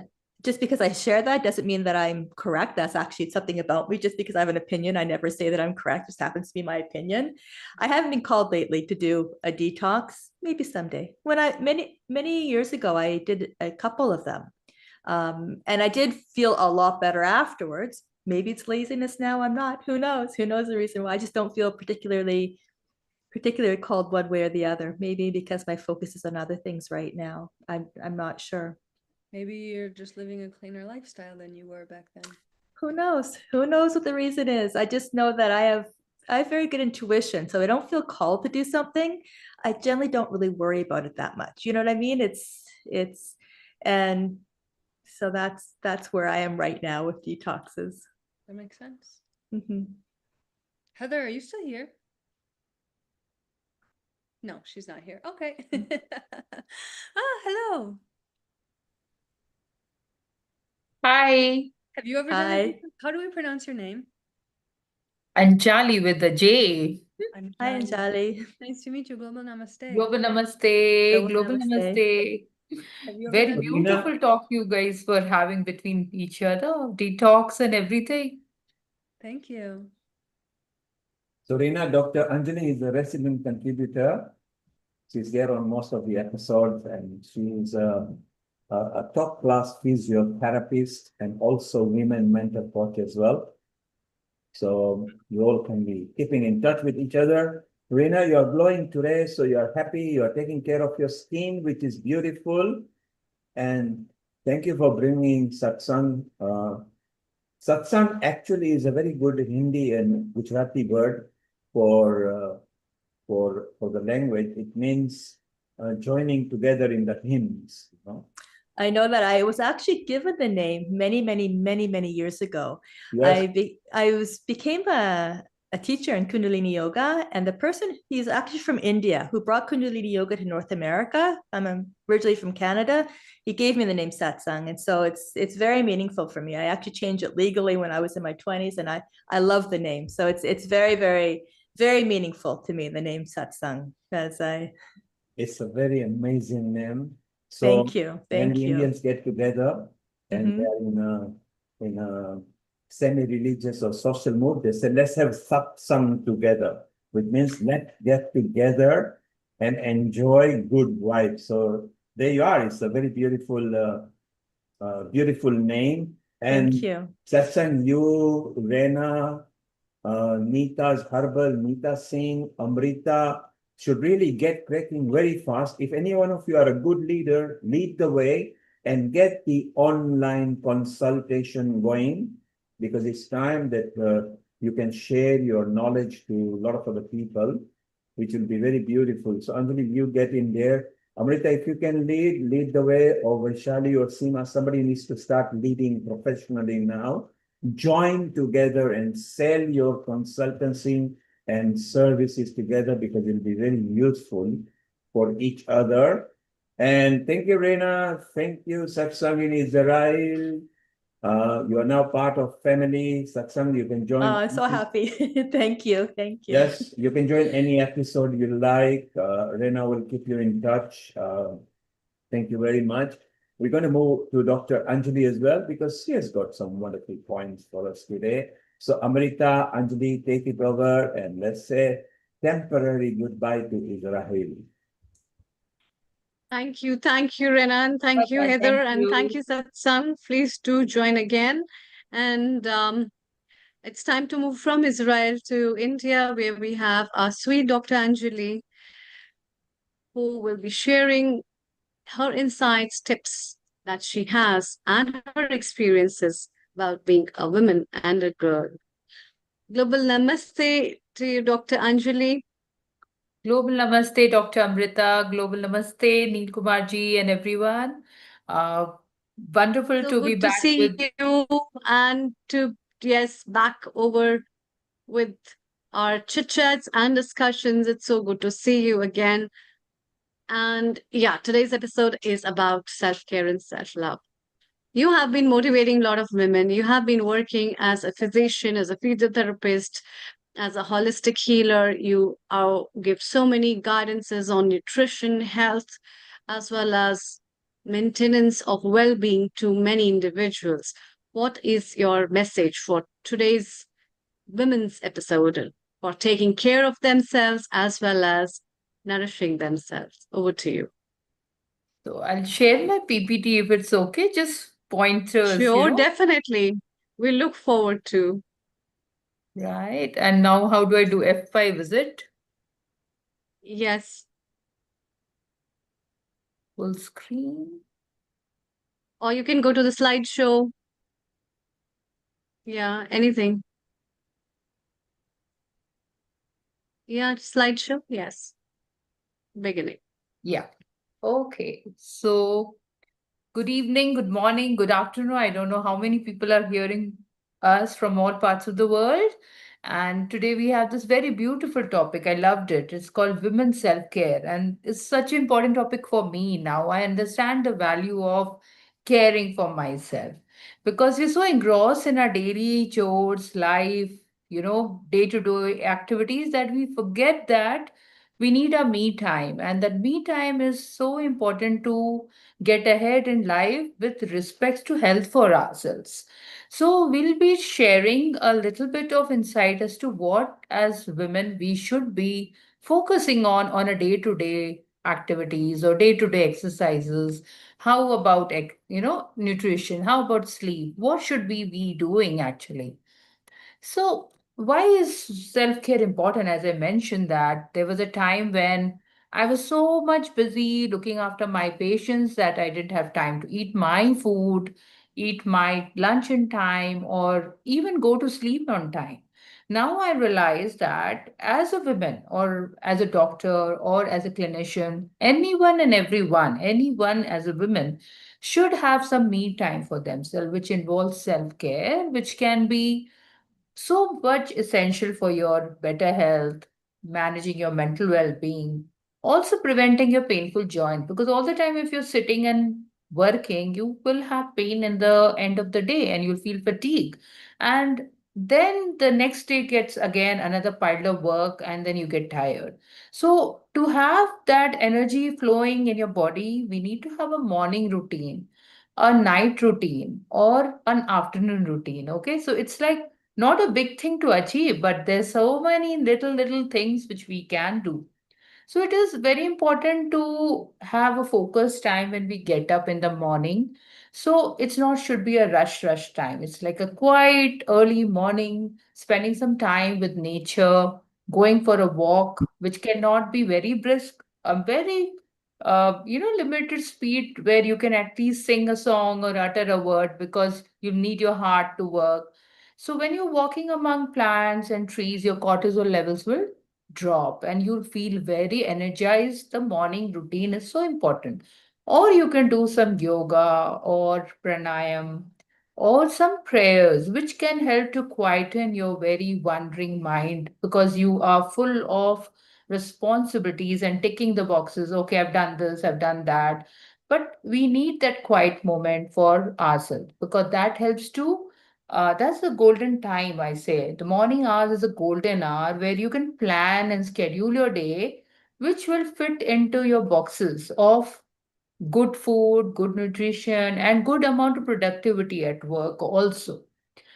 just because I share that doesn't mean that I'm correct. That's actually something about me. Just because I have an opinion, I never say that I'm correct. It just happens to be my opinion. I haven't been called lately to do a detox. Maybe someday. When many years ago, I did a couple of them. And I did feel a lot better afterwards. Maybe it's laziness now. I'm not. Who knows? Who knows the reason why? I just don't feel particularly called one way or the other. Maybe because my focus is on other things right now. I'm not sure. Maybe you're just living a cleaner lifestyle than you were back then. Who knows? Who knows what the reason is? I just know that I have very good intuition. So I don't feel called to do something. I generally don't really worry about it that much. You know what I mean? And so that's where I am right now with detoxes. That makes sense. Mm-hmm. Heather, are you still here? No, she's not here. Okay. Hello. Hi, Have you ever done Hi. it? How do we pronounce your name? Anjali with a J. Hi, Anjali. Nice to meet you. Global Namaste. Global Namaste, Global Namaste. Namaste. Have you ever Very done beautiful talk you guys were having between each other, detox and everything. Thank you. So Reena, Dr. Anjali is a resident contributor. She's there on most of the episodes, and she's a top-class physiotherapist and also women mental coach as well. So you all can be keeping in touch with each other. Reena, you're glowing today, so you're happy. You're taking care of your skin, which is beautiful. And thank you for bringing satsang. Satsang actually is a very good Hindi and Gujarati word for the language. It means joining together in the hymns. You know? I know that I was actually given the name many years ago. Yes. I became a teacher in Kundalini Yoga, and the person, he's actually from India, who brought Kundalini Yoga to North America. I'm originally from Canada. He gave me the name Satsang, and so it's very meaningful for me. I actually changed it legally when I was in my 20s, and I love the name. So it's very meaningful to me, the name Satsang, It's a very amazing name. So Thank you. when the Indians get together and they're in a semi-religious or social mood, they say, let's have satsang together, which means let's get together and enjoy good vibes. So there you are. It's a very beautiful, beautiful name. And Thank you. satsang, you, Reena, Nita's Herbal, Nita Singh, Amrita, should really get cracking very fast. If any one of you are a good leader, lead the way and get the online consultation going, because it's time that you can share your knowledge to a lot of other people, which will be very beautiful. So Anjali, you get in there. Amrita, if you can lead the way, or Vaishali or Seema, somebody needs to start leading professionally now. Join together and sell your consultancy and services together, because it'll be very useful for each other. And thank you, Reena. Thank you, Satsang in Israel. You are now part of family. Satsang, you can join. Oh, I'm so happy. Thank you. Thank you. Yes, you can join any episode you like. Reena will keep you in touch. Thank you very much. We're going to move to Dr. Anjali as well, because she has got some wonderful points for us today. So Amrita, Anjali, take it over and let's say temporary goodbye to Israel. Thank you, Renan. Thank you, Bye-bye. Heather, Thank and thank you. you, Satsang. Please do join again. And it's time to move from Israel to India, where we have our sweet Dr. Anjali, who will be sharing her insights, tips that she has, and her experiences about being a woman and a girl. Global Namaste to you, Dr. Anjali. Global Namaste, Dr. Amrita. Global Namaste, Neil Kumar ji and everyone. Wonderful So to be good to back see with you and to, yes, back over with our chit chats and discussions. It's so good to see you again. And yeah, today's episode is about self care and self love. You have been motivating a lot of women. You have been working as a physician, as a physiotherapist, As a holistic healer, you give so many guidances on nutrition, health, as well as maintenance of well-being to many individuals. What is your message for today's women's episode for taking care of themselves as well as nourishing themselves? Over to you. So I'll share my PPT if it's okay, just pointers, Sure, definitely. We look forward to. Right. And now how do I do F5, is it? Yes. Full screen. Or you can go to the slideshow. Yeah, anything. Yeah, slideshow. Yes. Beginning. Yeah. Okay. So good evening, good morning, good afternoon. I don't know how many people are hearing us from all parts of the world. And today we have this very beautiful topic. I loved it. It's called women's self-care. And it's such an important topic for me now. I understand the value of caring for myself because we're so engrossed in our daily chores, life, day-to-day activities that we forget that we need a me time. And that me time is so important to get ahead in life with respect to health for ourselves. So, we'll be sharing a little bit of insight as to what, as women, we should be focusing on a day to day activities or day to day exercises. How about, nutrition? How about sleep? What should we be doing actually? So, why is self care important? As I mentioned, that there was a time when I was so much busy looking after my patients that I didn't have time to eat my food, eat my lunch in time, or even go to sleep on time. Now I realize that as a woman, or as a doctor, or as a clinician, anyone and everyone, anyone as a woman, should have some me time for themselves, which involves self care, which can be so much essential for your better health, managing your mental well-being, also preventing your painful joint. Because all the time, if you're sitting and working, you will have pain in the end of the day and you'll feel fatigue. And then the next day gets again another pile of work, and then you get tired. So, to have that energy flowing in your body, we need to have a morning routine, a night routine, or an afternoon routine. Okay, so it's like not a big thing to achieve, but there's so many little things which we can do. So it is very important to have a focused time when we get up in the morning. So it's not should be a rush time. It's like a quiet early morning, spending some time with nature, going for a walk, which cannot be very brisk, a very limited speed where you can at least sing a song or utter a word because you need your heart to work. So when you're walking among plants and trees, your cortisol levels will drop and you'll feel very energized. The morning routine is so important. Or you can do some yoga or pranayam or some prayers, which can help to quieten your very wandering mind because you are full of responsibilities and ticking the boxes. Okay, I've done this, I've done that. But we need that quiet moment for ourselves because that helps to that's the golden time, I say. The morning hours is a golden hour where you can plan and schedule your day, which will fit into your boxes of good food, good nutrition, and good amount of productivity at work also.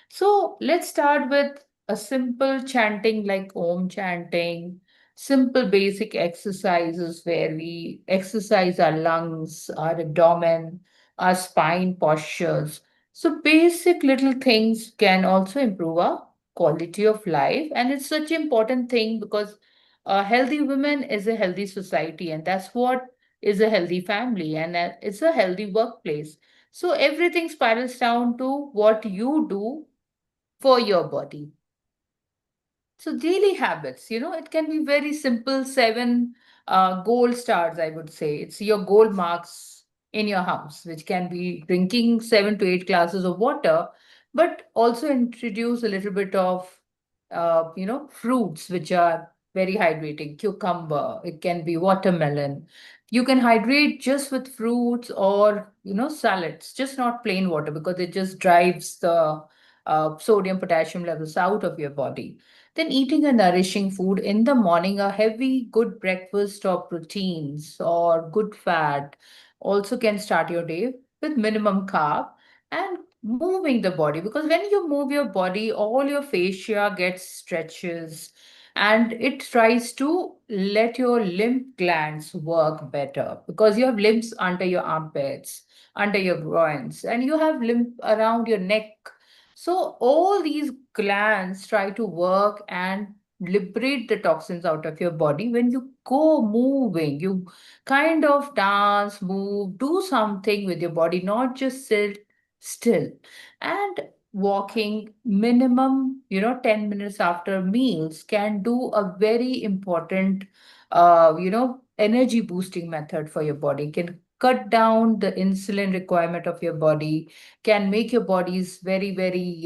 So let's start with a simple chanting like Om chanting, simple basic exercises where we exercise our lungs, our abdomen, our spine postures. So basic little things can also improve our quality of life. And it's such an important thing because a healthy woman is a healthy society, and that's what is a healthy family, and it's a healthy workplace. So everything spirals down to what you do for your body. So daily habits, it can be very simple, seven goal stars, I would say. It's your goal marks in your house, which can be drinking 7 to 8 glasses of water, but also introduce a little bit of, fruits, which are very hydrating. Cucumber, it can be watermelon. You can hydrate just with fruits or, salads, just not plain water because it just drives the sodium, potassium levels out of your body. Then eating a nourishing food in the morning, a heavy, good breakfast or proteins or good fat also can start your day with minimum carb and moving the body, because when you move your body, all your fascia gets stretches and it tries to let your lymph glands work better, because you have lymphs under your armpits, under your groins, and you have lymph around your neck. So all these glands try to work and liberate the toxins out of your body when you go moving. You kind of dance, move, do something with your body, not just sit still. And walking minimum, 10 minutes after meals can do a very important, energy boosting method for your body. Can cut down the insulin requirement of your body, can make your body's very, very,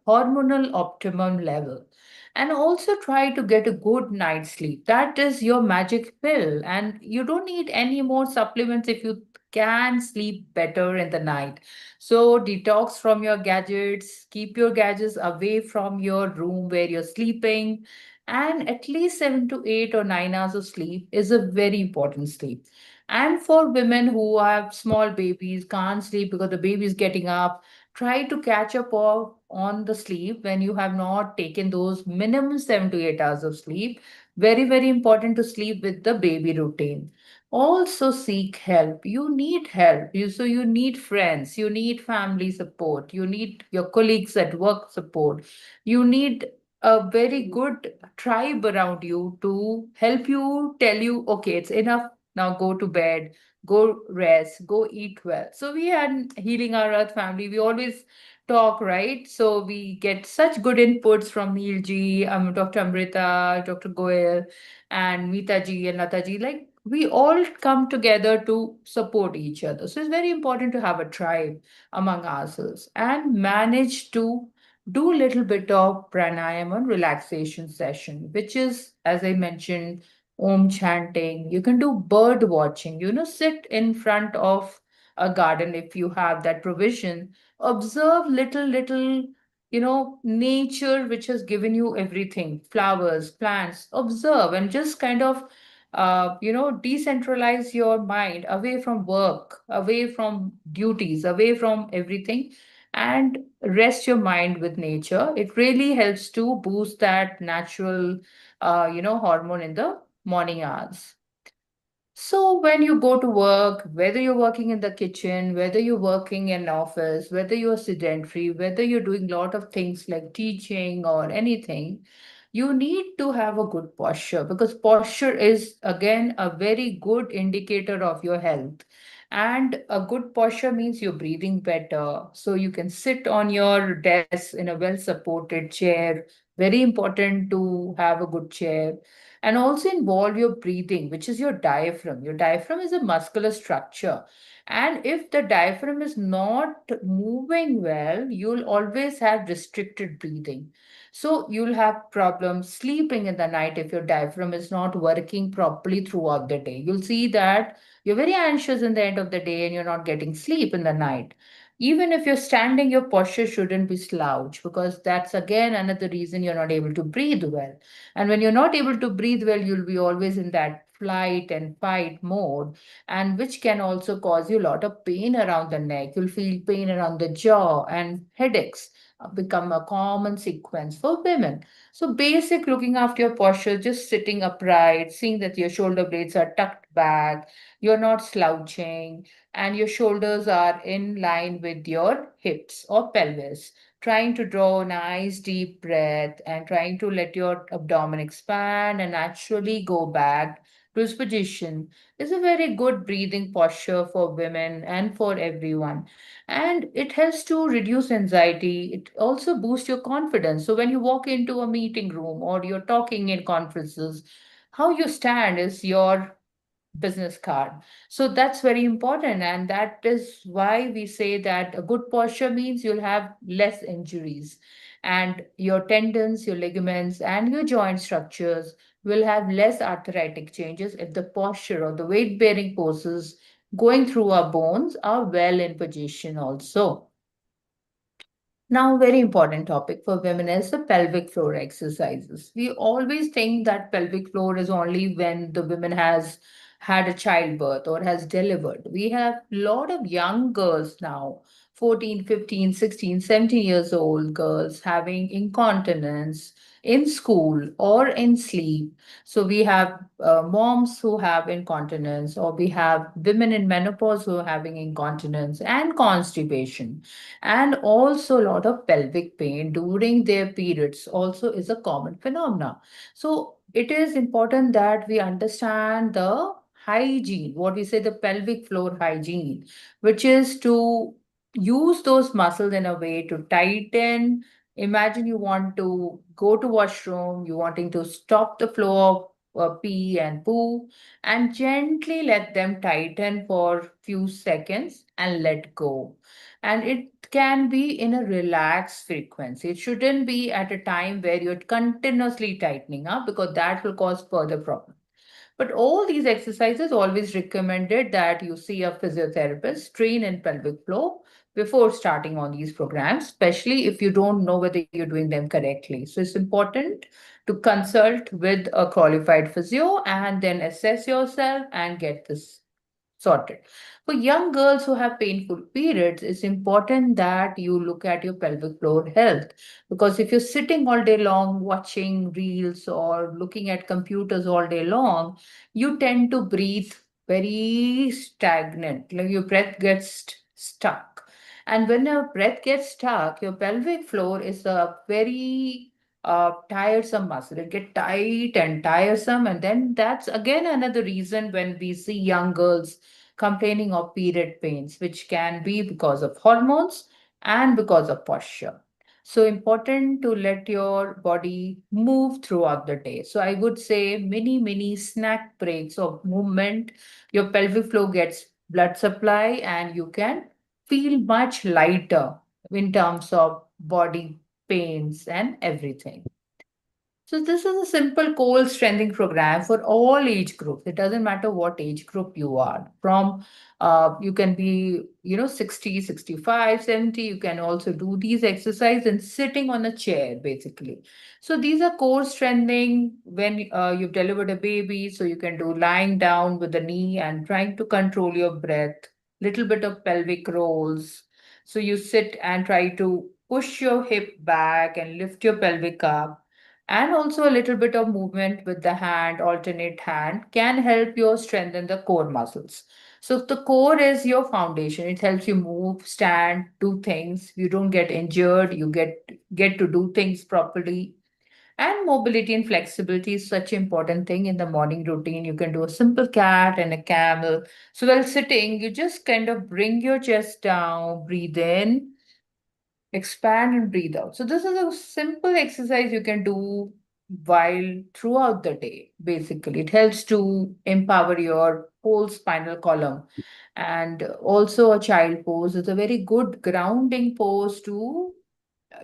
hormonal optimum level. And also try to get a good night's sleep. That is your magic pill. And you don't need any more supplements if you can sleep better in the night. So detox from your gadgets, keep your gadgets away from your room where you're sleeping. And at least 7 to 8 or 9 hours of sleep is a very important sleep. And for women who have small babies, can't sleep because the baby is getting up, try to catch up on the sleep when you have not taken those minimum 7 to 8 hours of sleep. Very, very important to sleep with the baby routine. Also seek help. You need help. You need friends, you need family support, you need your colleagues at work support. You need a very good tribe around you to help you, tell you, okay, it's enough now, go to bed, go rest, go eat well. So we had Healing Our Earth family. We always talk, right? So we get such good inputs from Neil ji, Dr. Amrita, Dr. Goel, and Meeta ji and Lata ji. Like we all come together to support each other. So it's very important to have a tribe among ourselves and manage to do a little bit of pranayama and relaxation session, which is, as I mentioned, om chanting. You can do bird watching, sit in front of a garden if you have that provision. Observe little, nature which has given you everything, flowers, plants. Observe and just kind of, decentralize your mind away from work, away from duties, away from everything, and rest your mind with nature. It really helps to boost that natural, hormone in the morning hours. So when you go to work, whether you're working in the kitchen, whether you're working in office, whether you're sedentary, whether you're doing a lot of things like teaching or anything, you need to have a good posture, because posture is again a very good indicator of your health. And a good posture means you're breathing better. So you can sit on your desk in a well supported chair. Very important to have a good chair, and also involve your breathing, which is your diaphragm. Your diaphragm is a muscular structure. And if the diaphragm is not moving well, you'll always have restricted breathing. So you'll have problems sleeping in the night if your diaphragm is not working properly throughout the day. You'll see that you're very anxious in the end of the day and you're not getting sleep in the night. Even if you're standing, your posture shouldn't be slouch, because that's again another reason you're not able to breathe well. And when you're not able to breathe well, you'll be always in that flight and fight mode, and which can also cause you a lot of pain around the neck. You'll feel pain around the jaw, and headaches become a common sequence for women. So, basic looking after your posture, just sitting upright, seeing that your shoulder blades are tucked back, you're not slouching, and your shoulders are in line with your hips or pelvis, trying to draw a nice deep breath and trying to let your abdomen expand and naturally go back to its position is a very good breathing posture for women and for everyone. And it helps to reduce anxiety. It also boosts your confidence. So when you walk into a meeting room or you're talking in conferences, how you stand is your business card. So that's very important. And that is why we say that a good posture means you'll have less injuries, and your tendons, your ligaments, and your joint structures will have less arthritic changes if the posture or the weight bearing poses going through our bones are well in position also. Now, very important topic for women is the pelvic floor exercises. We always think that pelvic floor is only when the woman has had a childbirth or has delivered. We have a lot of young girls now, 14, 15, 16, 17 years old girls having incontinence in school or in sleep. So we have moms who have incontinence, or we have women in menopause who are having incontinence and constipation, and also a lot of pelvic pain during their periods also is a common phenomena. So it is important that we understand the hygiene, what we say the pelvic floor hygiene, which is to use those muscles in a way to tighten. Imagine you want to go to washroom, you wanting to stop the flow of pee and poo, and gently let them tighten for few seconds and let go. And it can be in a relaxed frequency. It shouldn't be at a time where you're continuously tightening up, because that will cause further problems. But all these exercises always recommended that you see a physiotherapist trained in pelvic floor before starting on these programs, especially if you don't know whether you're doing them correctly. So it's important to consult with a qualified physio and then assess yourself and get this sorted. For young girls who have painful periods, it's important that you look at your pelvic floor health, because if you're sitting all day long watching reels or looking at computers all day long, you tend to breathe very stagnant, like your breath gets stuck. And when your breath gets stuck, your pelvic floor is a very tiresome muscle. It get tight and tiresome, and then that's again another reason when we see young girls complaining of period pains, which can be because of hormones and because of posture. So important to let your body move throughout the day. So I would say mini snack breaks of movement. Your pelvic floor gets blood supply and you can feel much lighter in terms of body pains and everything. So this is a simple core strengthening program for all age groups. It doesn't matter what age group you are. From you can be, 60, 65, 70. You can also do these exercises and sitting on a chair, basically. So these are core strengthening when you've delivered a baby. So you can do lying down with the knee and trying to control your breath. Little bit of pelvic rolls. So you sit and try to push your hip back and lift your pelvic up, and also a little bit of movement with the hand, alternate hand, can help you strengthen the core muscles. So the core is your foundation. It helps you move, stand, do things. You don't get injured. You get to do things properly. And mobility and flexibility is such an important thing in the morning routine. You can do a simple cat and a camel. So while sitting, you just kind of bring your chest down, breathe in, expand and breathe out. So this is a simple exercise you can do while throughout the day. Basically, it helps to empower your whole spinal column. And also a child pose is a very good grounding pose to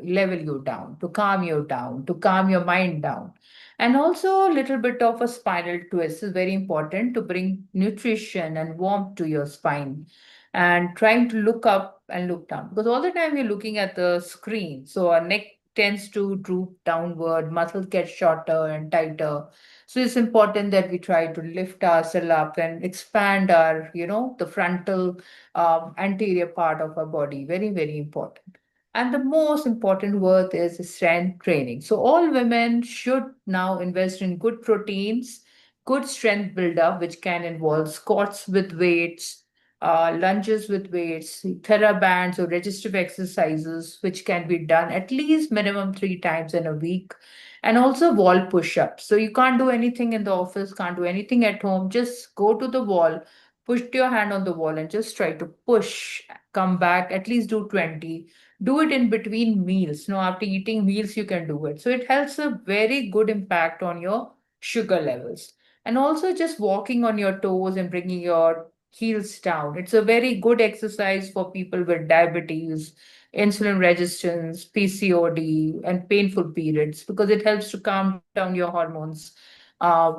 level you down, to calm you down, to calm your mind down. And also a little bit of a spinal twist is very important to bring nutrition and warmth to your spine, and trying to look up and look down, because all the time you're looking at the screen. So our neck tends to droop downward, muscles get shorter and tighter. So it's important that we try to lift ourselves up and expand our, the frontal anterior part of our body. Very, very important. And the most important word is strength training. So all women should now invest in good proteins, good strength buildup, which can involve squats with weights, lunges with weights, therabands or resistive exercises, which can be done at least minimum 3 times in a week, and also wall push-ups. So you can't do anything in the office, can't do anything at home. Just go to the wall, push your hand on the wall, and just try to push. Come back, at least do 20. Do it in between meals. No, after eating meals, you can do it. So it has a very good impact on your sugar levels. And also just walking on your toes and bringing your heels down. It's a very good exercise for people with diabetes, insulin resistance, PCOD, and painful periods, because it helps to calm down your hormones,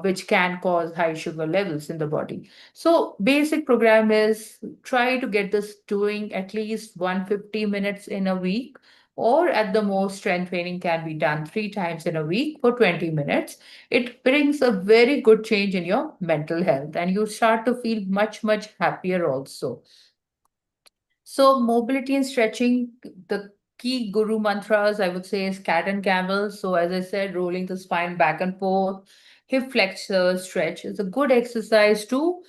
which can cause high sugar levels in the body. So basic program is try to get this doing at least 150 minutes in a week or at the most, strength training can be done 3 times in a week for 20 minutes. It brings a very good change in your mental health, and you start to feel much, much happier also. So, mobility and stretching, the key guru mantras I would say is cat and camel. So, as I said, rolling the spine back and forth, hip flexor stretch is a good exercise to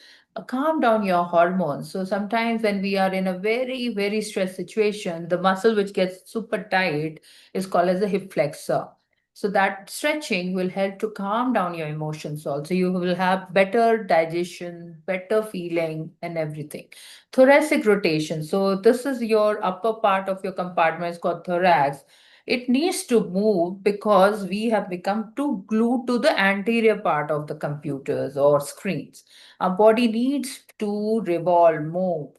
calm down your hormones. So, sometimes when we are in a very, very stressed situation, the muscle which gets super tight is called as a hip flexor. So, that stretching will help to calm down your emotions also. You will have better digestion, better feeling, and everything. Thoracic rotation. So this is your upper part of your compartment is called thorax. It needs to move because we have become too glued to the anterior part of the computers or screens. Our body needs to revolve, move,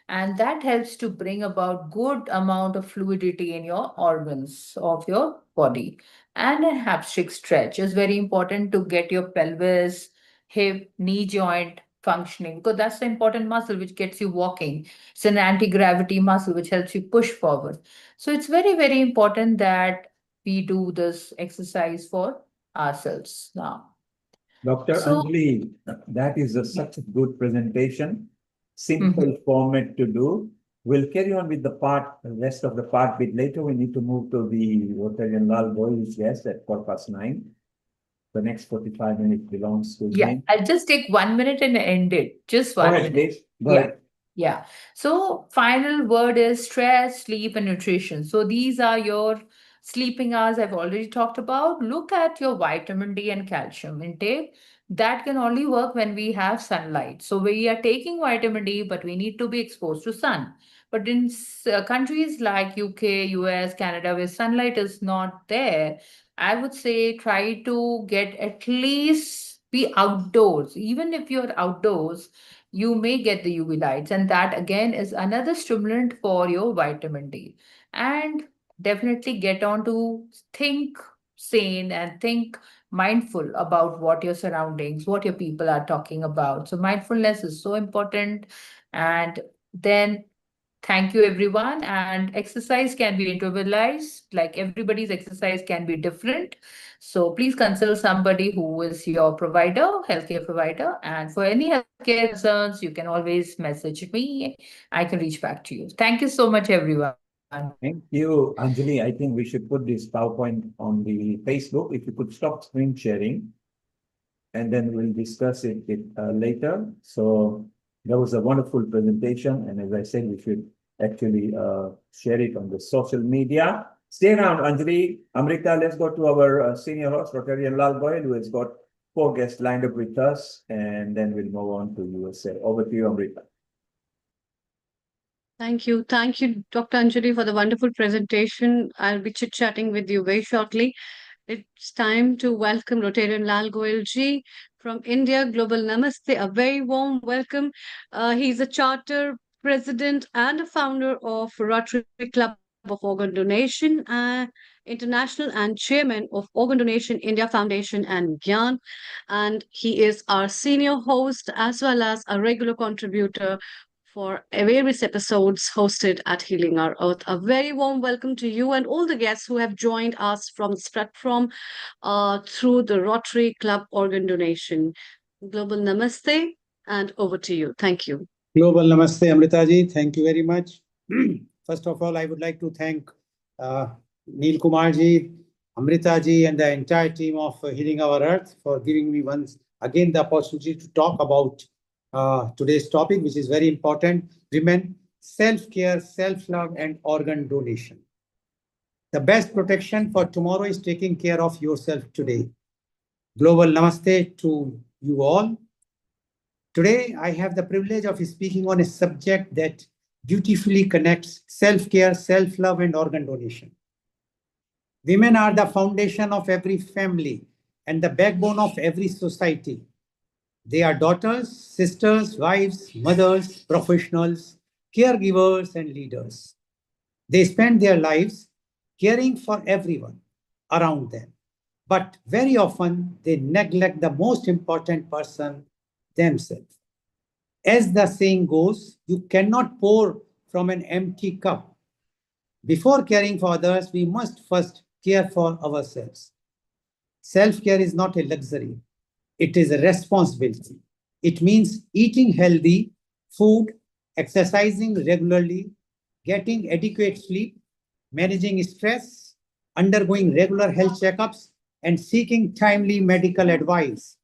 and that helps to bring about good amount of fluidity in your organs of your body. And a hamstring stretch is very important to get your pelvis, hip, knee joint functioning, because that's the important muscle which gets you walking. It's an anti-gravity muscle which helps you push forward. So it's very, very important that we do this exercise for ourselves now. Dr. So Anjali, that is such a good presentation, simple format to do. We'll carry on with the rest of the part bit later. We need to move to the Rotarian Lal Goyal's guest at 9:15. The next 45 minutes belongs to yeah, him. I'll just take 1 minute and end it. Just Go 1 minute. ahead, please. Go Yeah. ahead. Yeah. So final word is stress, sleep, and nutrition. So these are your sleeping hours I've already talked about. Look at your vitamin D and calcium intake. That can only work when we have sunlight. So we are taking vitamin D, but we need to be exposed to sun. But in countries like UK, US, Canada, where sunlight is not there, I would say try to get at least be outdoors. Even if you're outdoors, you may get the UV lights, and that again is another stimulant for your vitamin D. And definitely get on to think sane and think mindful about what your surroundings, what your people are talking about. So mindfulness is so important. And then thank you, everyone. And exercise can be individualized, like everybody's exercise can be different. So please consult somebody who is your provider, healthcare provider. And for any healthcare concerns, you can always message me. I can reach back to you. Thank you so much, everyone. Thank you, Anjali. I think we should put this PowerPoint on the Facebook. If you could stop screen sharing, and then we'll discuss it later. So that was a wonderful presentation. And as I said, we should actually share it on the social media. Stay around, Anjali. Amrita, let's go to our senior host, Rotarian Lal Goyal, who has got 4 guests lined up with us. And then we'll move on to USA. Over to you, Amrita. Thank you. Thank you, Dr. Anjali, for the wonderful presentation. I'll be chit-chatting with you very shortly. It's time to welcome Rotarian Lal Goyal ji from India. Global Namaste. A very warm welcome. He's a charter president and a founder of Rotary Club of Organ Donation, International, and chairman of Organ Donation India Foundation and Gyan. And he is our senior host as well as a regular contributor for various episodes hosted at Healing Our Earth. A very warm welcome to you and all the guests who have joined us from this platform through the Rotary Club Organ Donation. Global Namaste, and over to you. Thank you. Global Namaste, Amritaji. Thank you very much. First of all, I would like to thank Neil Kumarji, Amritaji, and the entire team of Healing Our Earth for giving me once again the opportunity to talk about today's topic, which is very important: women, self-care, self-love, and organ donation. The best protection for tomorrow is taking care of yourself today. Global Namaste to you all. Today, I have the privilege of speaking on a subject that beautifully connects self-care, self-love, and organ donation. Women are the foundation of every family and the backbone of every society. They are daughters, sisters, wives, mothers, professionals, caregivers, and leaders. They spend their lives caring for everyone around them. But very often, they neglect the most important person, themselves. As the saying goes, you cannot pour from an empty cup. Before caring for others, we must first care for ourselves. Self-care is not a luxury. It is a responsibility. It means eating healthy food, exercising regularly, getting adequate sleep, managing stress, undergoing regular health checkups, and seeking timely medical advice.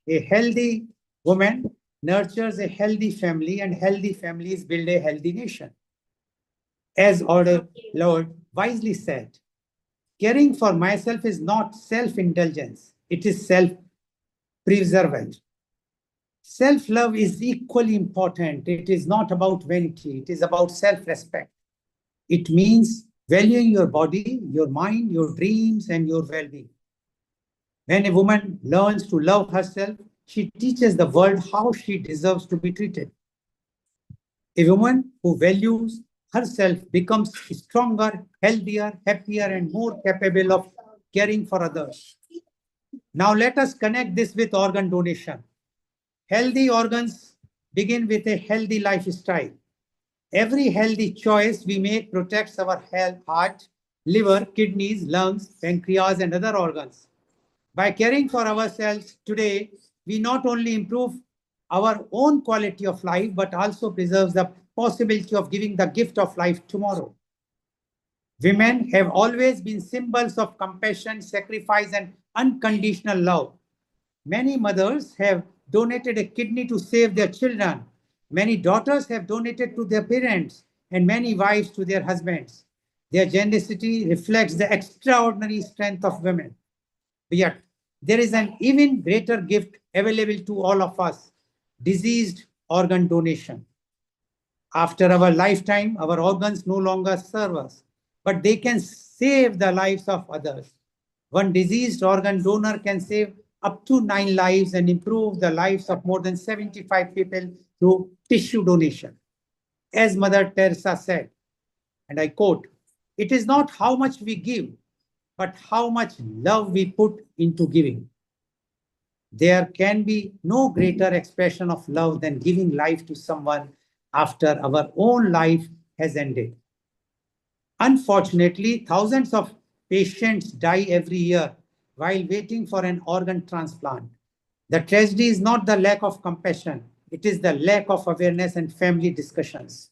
A healthy woman nurtures a healthy family, and healthy families build a healthy nation. As our Lord wisely said, caring for myself is not self-indulgence, it is self-preservation. Self-love is equally important. It is not about vanity, it is about self-respect. It means valuing your body, your mind, your dreams, and your well-being. When a woman learns to love herself, she teaches the world how she deserves to be treated. A woman who values herself becomes stronger, healthier, happier, and more capable of caring for others. Now let us connect this with organ donation. Healthy organs begin with a healthy lifestyle. Every healthy choice we make protects our heart, liver, kidneys, lungs, pancreas, and other organs. By caring for ourselves today, we not only improve our own quality of life, but also preserves the possibility of giving the gift of life tomorrow. Women have always been symbols of compassion, sacrifice, and unconditional love. Many mothers have donated a kidney to save their children. Many daughters have donated to their parents, and many wives to their husbands. Their generosity reflects the extraordinary strength of women. Yet, there is an even greater gift available to all of us: diseased organ donation. After our lifetime, our organs no longer serve us, but they can save the lives of others. One diseased organ donor can save up to 9 lives and improve the lives of more than 75 people through tissue donation. As Mother Teresa said, and I quote, "It is not how much we give, but how much love we put into giving." There can be no greater expression of love than giving life to someone after our own life has ended. Unfortunately, thousands of patients die every year while waiting for an organ transplant. The tragedy is not the lack of compassion, it is the lack of awareness and family discussions.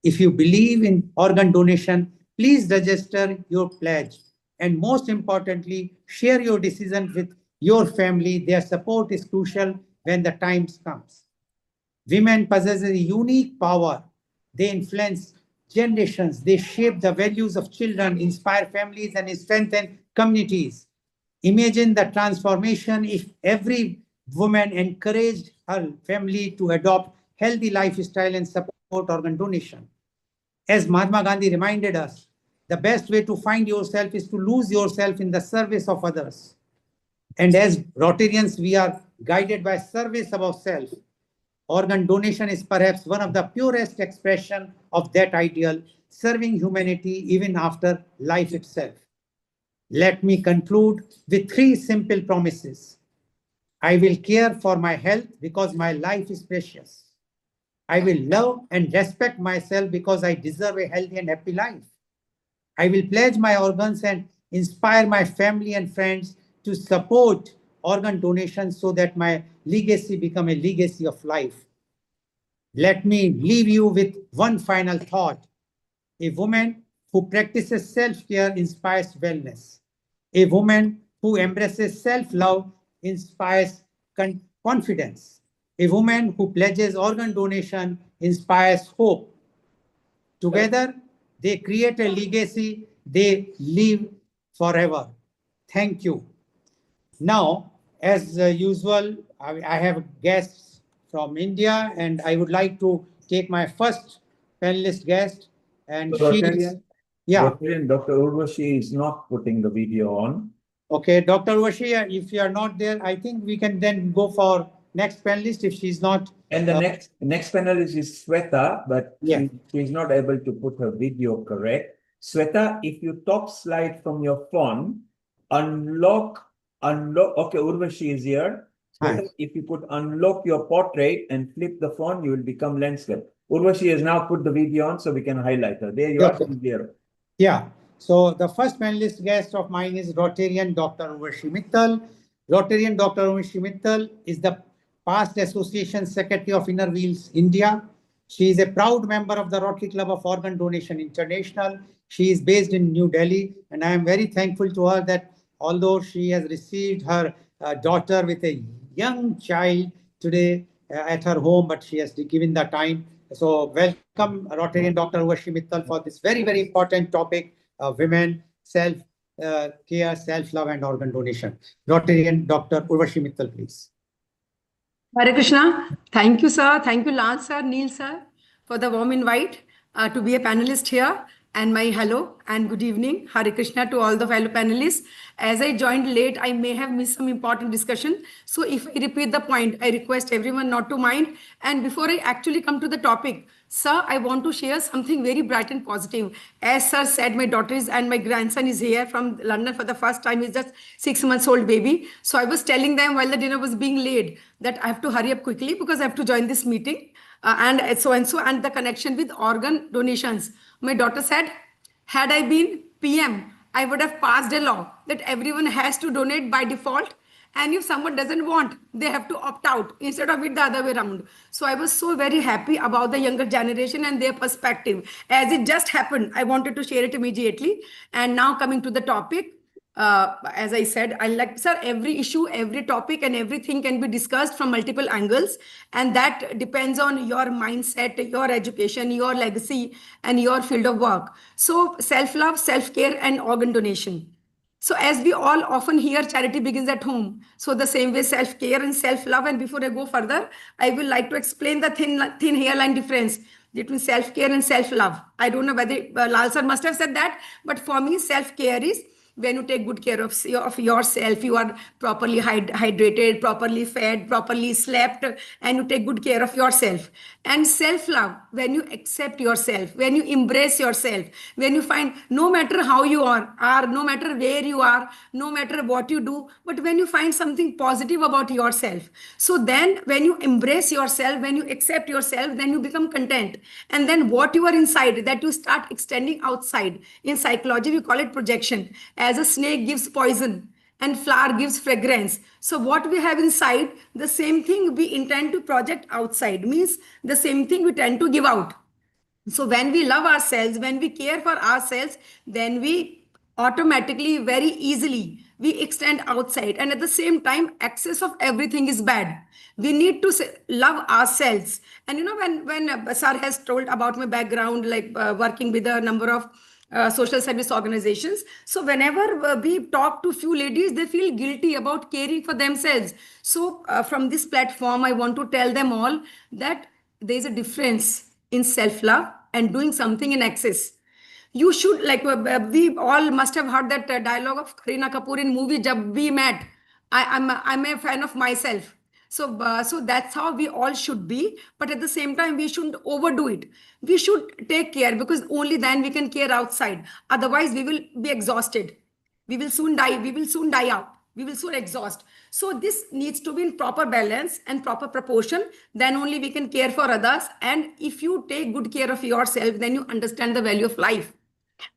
If you believe in organ donation, please register your pledge. And most importantly, share your decision with your family. Their support is crucial when the time comes. Women possess a unique power. They influence generations. They shape the values of children, inspire families, and strengthen communities. Imagine the transformation if every woman encouraged her family to adopt healthy lifestyle and support organ donation. As Mahatma Gandhi reminded us, the best way to find yourself is to lose yourself in the service of others. And as Rotarians, we are guided by service above self. Organ donation is perhaps one of the purest expression of that ideal, serving humanity even after life itself. Let me conclude with 3 simple promises. I will care for my health because my life is precious. I will love and respect myself because I deserve a healthy and happy life. I will pledge my organs and inspire my family and friends to support organ donation so that my legacy become a legacy of life. Let me leave you with one final thought. A woman who practices self-care inspires wellness. A woman who embraces self-love inspires confidence. A woman who pledges organ donation inspires hope. Together, they create a legacy they live forever. Thank you. Now, as usual, I have guests from India, and I would like to take my first panelist guest, and she is, Rotarian Dr. Urvashi is not putting the video on. Okay, Dr. Urvashi, if you are not there, I think we can then go for next panelist if she's not. And the next panelist is Sweta, but she's not able to put her video correct. Sweta, if you top slide from your phone, unlock. Okay, Urvashi is here. Sweta, if you could unlock your portrait and flip the phone, you will become landscape. Urvashi has now put the video on, so we can highlight her. There you are, here. Yeah. So the first panelist guest of mine is Rotarian Dr. Urvashi Mittal. Rotarian Dr. Urvashi Mittal is the past Association Secretary of Inner Wheels, India. She is a proud member of the Rotary Club of Organ Donation International. She is based in New Delhi, and I am very thankful to her that although she has received her daughter with a young child today at her home, but she has given the time. So welcome, Rotarian Dr. Urvashi Mittal, for this very, very important topic, women, self-care, self-love, and organ donation. Rotarian Dr. Urvashi Mittal, please. Hare Krishna. Thank you, sir. Thank you, Lance sir, Neil sir, for the warm invite to be a panelist here. And my hello and good evening. Hare Krishna to all the fellow panelists. As I joined late, I may have missed some important discussion. So if I repeat the point, I request everyone not to mind. And before I actually come to the topic, sir, I want to share something very bright and positive. As sir said, my daughter is and my grandson is here from London for the first time. He's just 6 months old baby. So I was telling them while the dinner was being laid that I have to hurry up quickly because I have to join this meeting. And so and the connection with organ donations. My daughter said, had I been PM, I would have passed a law that everyone has to donate by default. And if someone doesn't want, they have to opt out instead of it the other way around. So I was so very happy about the younger generation and their perspective. As it just happened, I wanted to share it immediately. And now coming to the topic, as I said, I like, sir, every issue, every topic, and everything can be discussed from multiple angles. And that depends on your mindset, your education, your legacy, and your field of work. So self-love, self-care, and organ donation. So as we all often hear, charity begins at home. So the same way, self-care and self-love. And before I go further, I will like to explain the thin hairline difference between self-care and self-love. I don't know whether Lal sir must have said that, but for me, self-care is when you take good care of yourself, you are properly hydrated, properly fed, properly slept, and you take good care of yourself. And self-love, when you accept yourself, when you embrace yourself, when you find no matter how you are no matter where you are, no matter what you do, but when you find something positive about yourself. So then when you embrace yourself, when you accept yourself, then you become content. And then what you are inside, that you start extending outside. In psychology, we call it projection. As a snake gives poison and flower gives fragrance. So what we have inside, the same thing we intend to project outside, means the same thing we tend to give out. So when we love ourselves, when we care for ourselves, then we automatically, very easily, we extend outside. And at the same time, excess of everything is bad. We need to love ourselves. And you know, when Sar has told about my background, like working with a number of social service organizations. So whenever we talk to few ladies, they feel guilty about caring for themselves. So from this platform, I want to tell them all that there is a difference in self-love and doing something in excess. You should, like, we all must have heard that dialogue of Kareena Kapoor in movie Jab We Met. I'm a fan of myself. So that's how we all should be. But at the same time, we shouldn't overdo it. We should take care because only then we can care outside. Otherwise, we will be exhausted. We will soon die. We will soon die out. We will soon exhaust. So this needs to be in proper balance and proper proportion. Then only we can care for others. And if you take good care of yourself, then you understand the value of life.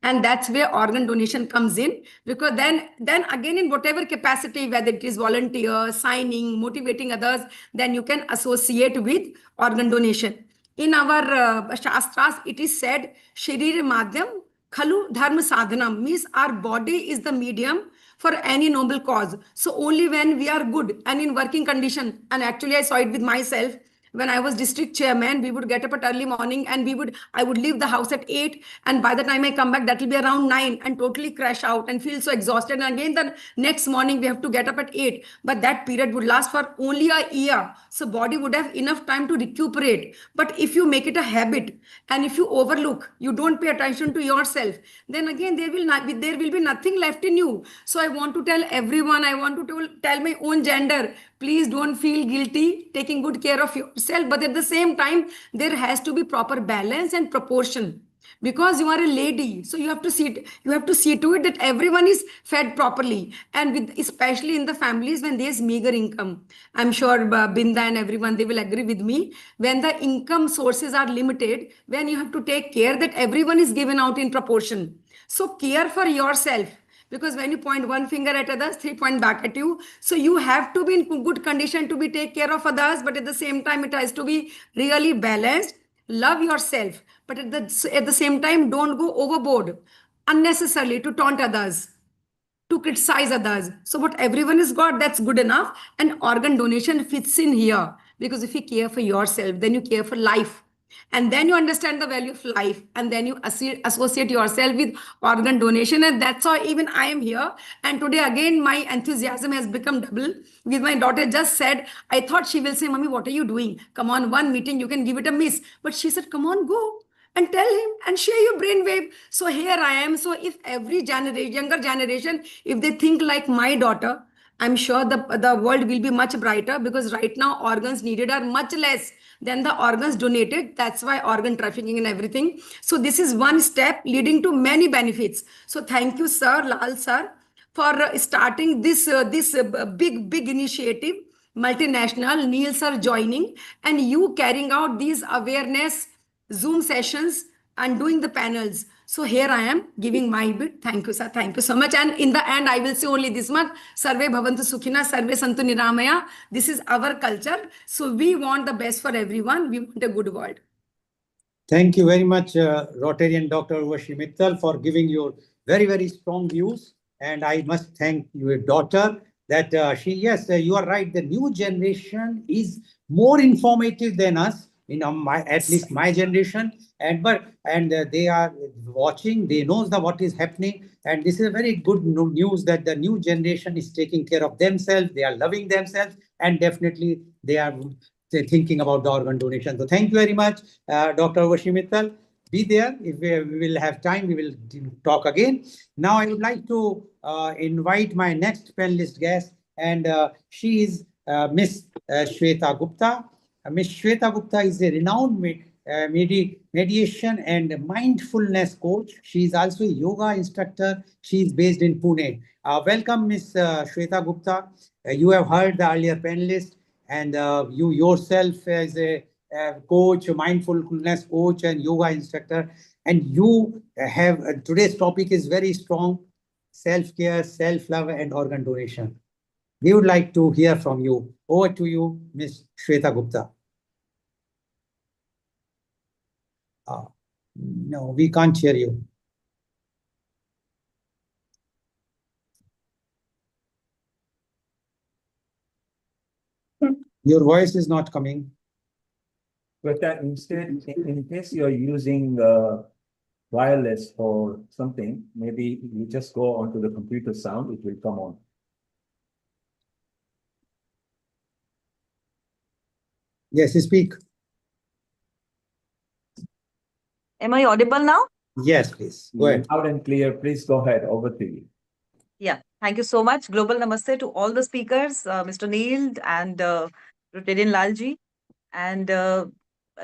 And that's where organ donation comes in, because then again, in whatever capacity, whether it is volunteer, signing, motivating others, then you can associate with organ donation. In our shastras, it is said sharir madhyam khalu dharma sadhanam, means our body is the medium for any noble cause. So only when we are good and in working condition, and actually I saw it with myself. When I was district chairman, we would get up at early morning and I would leave the house at 8. And by the time I come back, that will be around 9 and totally crash out and feel so exhausted. And again, the next morning, we have to get up at 8. But that period would last for only a year. So body would have enough time to recuperate. But if you make it a habit and if you overlook, you don't pay attention to yourself, then again, there will be nothing left in you. So I want to tell everyone, I want to tell my own gender, please don't feel guilty taking good care of yourself. But at the same time, there has to be proper balance and proportion. Because you are a lady, so you have to see to it that everyone is fed properly, and especially in the families when there's meager income. I'm sure Binda and everyone, they will agree with me. When the income sources are limited, when you have to take care that everyone is given out in proportion. So care for yourself, because when you point one finger at others, three point back at you. So you have to be in good condition to be take care of others, but at the same time it has to be really balanced. Love yourself, but at the same time don't go overboard unnecessarily to taunt others, to criticize others. So what everyone has got, that's good enough. And organ donation fits in here, because if you care for yourself, then you care for life. And then you understand the value of life, and then you associate yourself with organ donation. And that's how even I am here. And today again my enthusiasm has become double. With my daughter just said, I thought she will say, Mommy, what are you doing? Come on, one meeting you can give it a miss. But she said, come on, go and tell him and share your brainwave. So here I am. So if every generation, younger generation, if they think like my daughter, I'm sure the world will be much brighter, because right now organs needed are much less than the organs donated. That's why organ trafficking and everything. So this is one step leading to many benefits. So thank you, sir, Lal sir, for starting this big initiative, multinational. Neil sir joining, and you carrying out these awareness Zoom sessions and doing the panels. So here I am giving my bit. Thank you, sir. Thank you so much. And in the end, I will say only this much: Sarve Bhavantu Sukhina, Sarve Santu Niramaya. This is our culture. So we want the best for everyone. We want a good world. Thank you very much, Rotarian Dr. Urvashi Mittal, for giving your very, very strong views. And I must thank your daughter that yes, you are right. The new generation is more informative than us, at least my generation. And they are watching, they know what is happening. And this is a very good news that the new generation is taking care of themselves. They are loving themselves, and definitely they are thinking about the organ donation. So thank you very much, Dr. Urvashi Mittal. Be there. If we will have time, we will talk again. Now I would like to invite my next panelist guest, and she is Miss Shweta Gupta. Miss Shweta Gupta is a renowned mediation and mindfulness coach. She is also a yoga instructor. She is based in Pune. Welcome, Miss Shweta Gupta. You have heard the earlier panelists, and you yourself as a coach, a mindfulness coach and yoga instructor, and you have today's topic is very strong: self-care, self-love, and organ donation. We would like to hear from you. Over to you, Ms. Shweta Gupta. No, we can't hear you. Your voice is not coming. But that instead, in case you're using wireless for something, maybe you just go onto the computer sound, it will come on. Yes, speak. Am I audible now? Yes, please. Go ahead. Loud and clear. Please go ahead. Over to you. Yeah, thank you so much. Global Namaste to all the speakers, Mr. Neil and Rotarian Lalji, and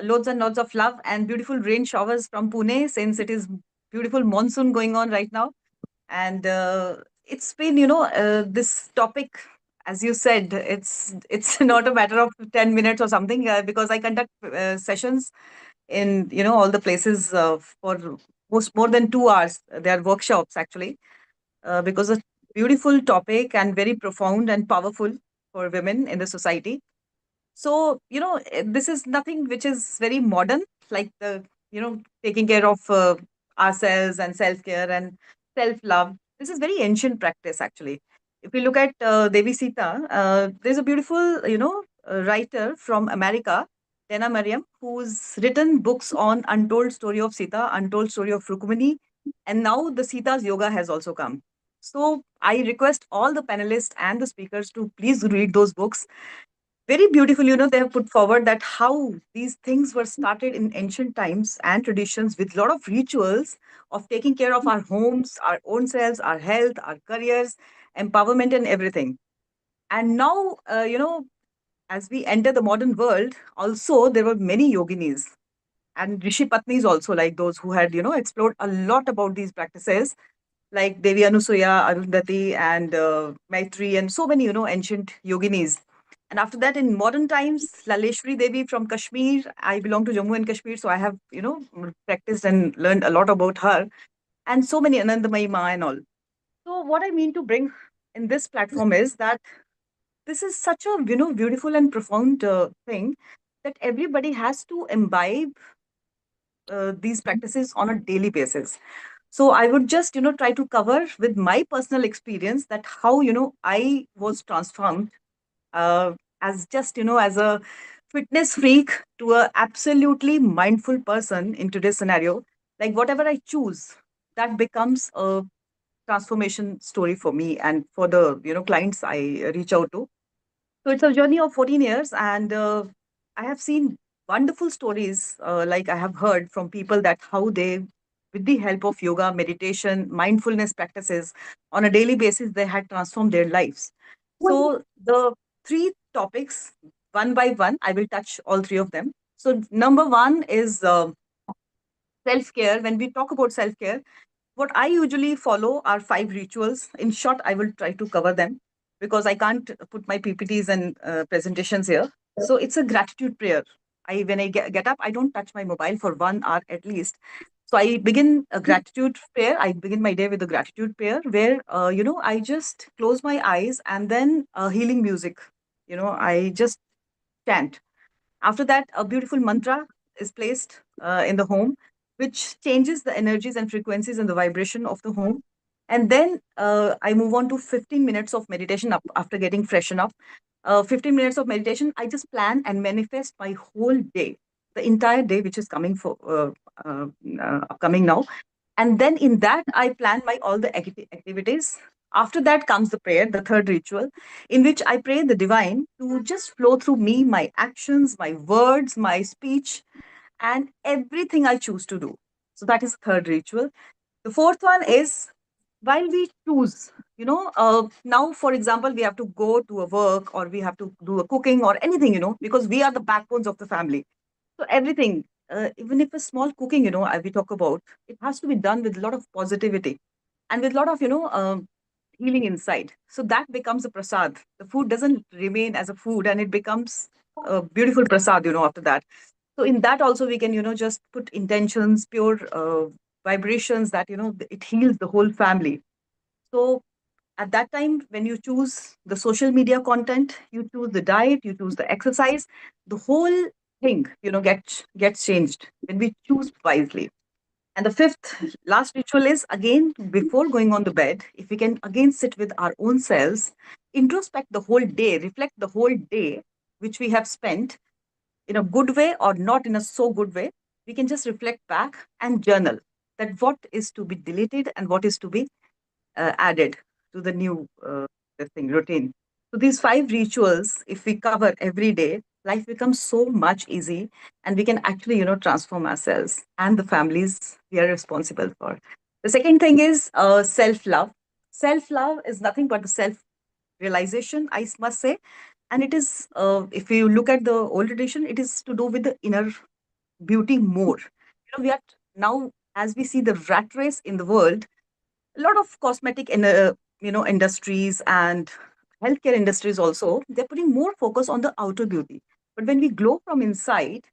loads and loads of love and beautiful rain showers from Pune, since it is beautiful monsoon going on right now. And it's been, this topic, as you said, it's not a matter of 10 minutes or something, because I conduct sessions in, all the places for more than 2 hours. They are workshops actually, because a beautiful topic and very profound and powerful for women in the society. So, this is nothing which is very modern, like taking care of ourselves and self-care and self-love. This is very ancient practice, actually. If we look at Devi Sita, there's a beautiful, writer from America, Dana Mariam, who's written books on untold story of Sita, untold story of Rukmini, and now the Sita's Yoga has also come. So I request all the panelists and the speakers to please read those books. Very beautiful, they have put forward that how these things were started in ancient times and traditions, with a lot of rituals of taking care of our homes, our own selves, our health, our careers, empowerment, and everything. And now, as we enter the modern world, also there were many yoginis and rishi patnis also, like those who had, explored a lot about these practices, like Devi Anusuya, Arundhati, and Maitri, and so many, ancient yoginis. And after that, in modern times, Laleshwari Devi from Kashmir. I belong to Jammu and Kashmir, so I have, practiced and learned a lot about her. and so many Anandamayi Ma and all. So what I mean to bring in this platform is that this is such a beautiful and profound thing that everybody has to imbibe these practices on a daily basis. So I would just try to cover with my personal experience that how I was transformed uh, as just as a fitness freak to a absolutely mindful person in today's scenario. Like whatever I choose, that becomes a transformation story for me and for the clients I reach out to. So it's a journey of 14 years, and I have seen wonderful stories. Like I have heard from people that how they, with the help of yoga, meditation, mindfulness practices on a daily basis, they had transformed their lives. So the three topics, one by one, I will touch all three of them. So number one is self care. When we talk about self care, what I usually follow are five rituals. In short, I will try to cover them because I can't put my PPTs and presentations here. So it's a gratitude prayer. When I get up, I don't touch my mobile for 1 hour at least. So I begin a gratitude prayer. I begin my day with a gratitude prayer where, I just close my eyes and then healing music. I just chant. After that, a beautiful mantra is placed in the home, which changes the energies and frequencies and the vibration of the home. And then I move on to 15 minutes of meditation after getting freshen up. 15 minutes of meditation, I just plan and manifest my whole day, the entire day, which is coming for upcoming now. And then in that, I plan my all the activities. After that comes the prayer, the third ritual, in which I pray the divine to just flow through me, my actions, my words, my speech, and everything I choose to do. So that is the third ritual. The fourth one is while we choose, now, for example, we have to go to a work or we have to do a cooking or anything, because we are the backbones of the family. So everything, even if a small cooking, we talk about, it has to be done with a lot of positivity and with a lot of, healing inside. So that becomes a prasad. The food doesn't remain as a food and it becomes a beautiful prasad, after that. So in that also we can, just put intentions, pure vibrations that, it heals the whole family. So at that time, when you choose the social media content, you choose the diet, you choose the exercise, the whole thing, gets changed when we choose wisely. And the fifth, last ritual is again before going on the bed, if we can again sit with our own selves, introspect the whole day, reflect the whole day which we have spent in a good way or not in a so good way, we can just reflect back and journal that what is to be deleted and what is to be added to the new this thing routine. So these five rituals, if we cover every day, life becomes so much easy, and we can actually transform ourselves and the families we are responsible for. The second thing is self love. Self love is nothing but the self realization, I must say, and it is if you look at the old tradition, it is to do with the inner beauty more. We are now, as we see the rat race in the world, a lot of cosmetic industries and healthcare industries also, they're putting more focus on the outer beauty, but when we glow from inside,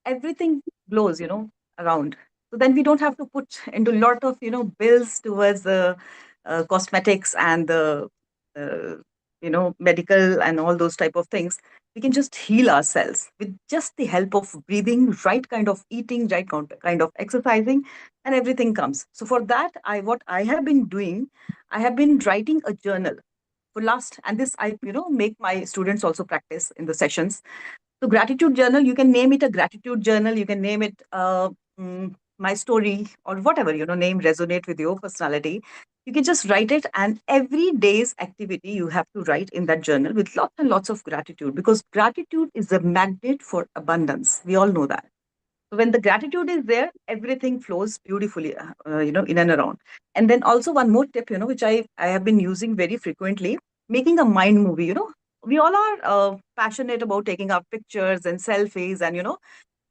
everything glows around. So then we don't have to put into a lot of bills towards the cosmetics and the uh, medical and all those type of things. We can just heal ourselves with just the help of breathing, right kind of eating, right kind of exercising, and everything comes. So for that, what I have been doing, I have been writing a journal for last, and this I make my students also practice in the sessions. So gratitude journal, you can name it a gratitude journal, you can name it my story or whatever, name resonate with your personality. You can just write it, and every day's activity you have to write in that journal with lots and lots of gratitude, because gratitude is a magnet for abundance. We all know that. So when the gratitude is there, everything flows beautifully, in and around. And then also one more tip, which I have been using very frequently, making a mind movie. We all are passionate about taking our pictures and selfies and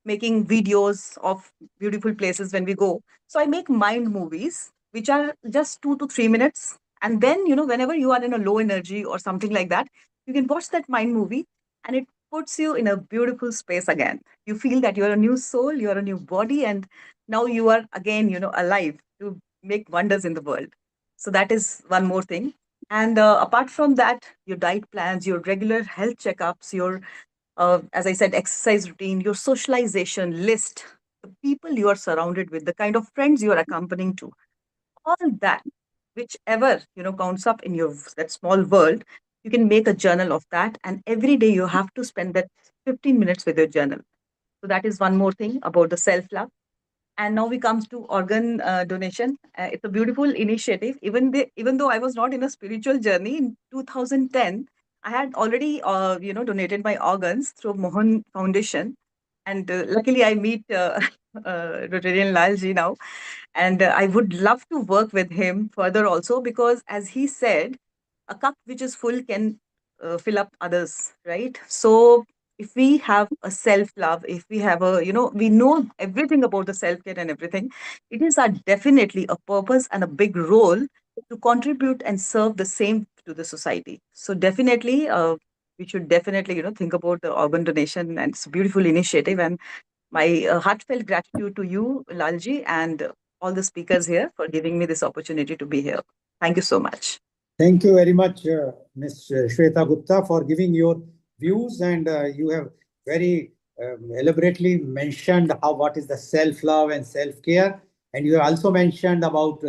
making videos of beautiful places when we go. So I make mind movies, which are just 2 to 3 minutes. And then, whenever you are in a low energy or something like that, you can watch that mind movie, and it puts you in a beautiful space again. You feel that you're a new soul, you're a new body, and now you are again, alive to make wonders in the world. So that is one more thing. And apart from that, your diet plans, your regular health checkups, your, as I said, exercise routine, your socialization list, the people you are surrounded with, the kind of friends you are accompanying to, all that, whichever counts up in your that small world, you can make a journal of that, and every day you have to spend that 15 minutes with your journal. So that is one more thing about the self love. And now we come to organ donation. It's a beautiful initiative. Even though I was not in a spiritual journey in 2010, I had already donated my organs through Mohan Foundation, and luckily I meet Rotarian Lalji now, and I would love to work with him further also, because as he said, a cup which is full can fill up others, right? So if we have a self love, if we have a, we know everything about the self care and everything, it is our definitely a purpose and a big role to contribute and serve the same to the society. So definitely, we should definitely, think about the organ donation, and it's a beautiful initiative. And my heartfelt gratitude to you, Lalji, and all the speakers here for giving me this opportunity to be here. Thank you so much. Thank you very much, Ms. Shweta Gupta, for giving your views, and you have very elaborately mentioned what is the self-love and self-care, and you have also mentioned about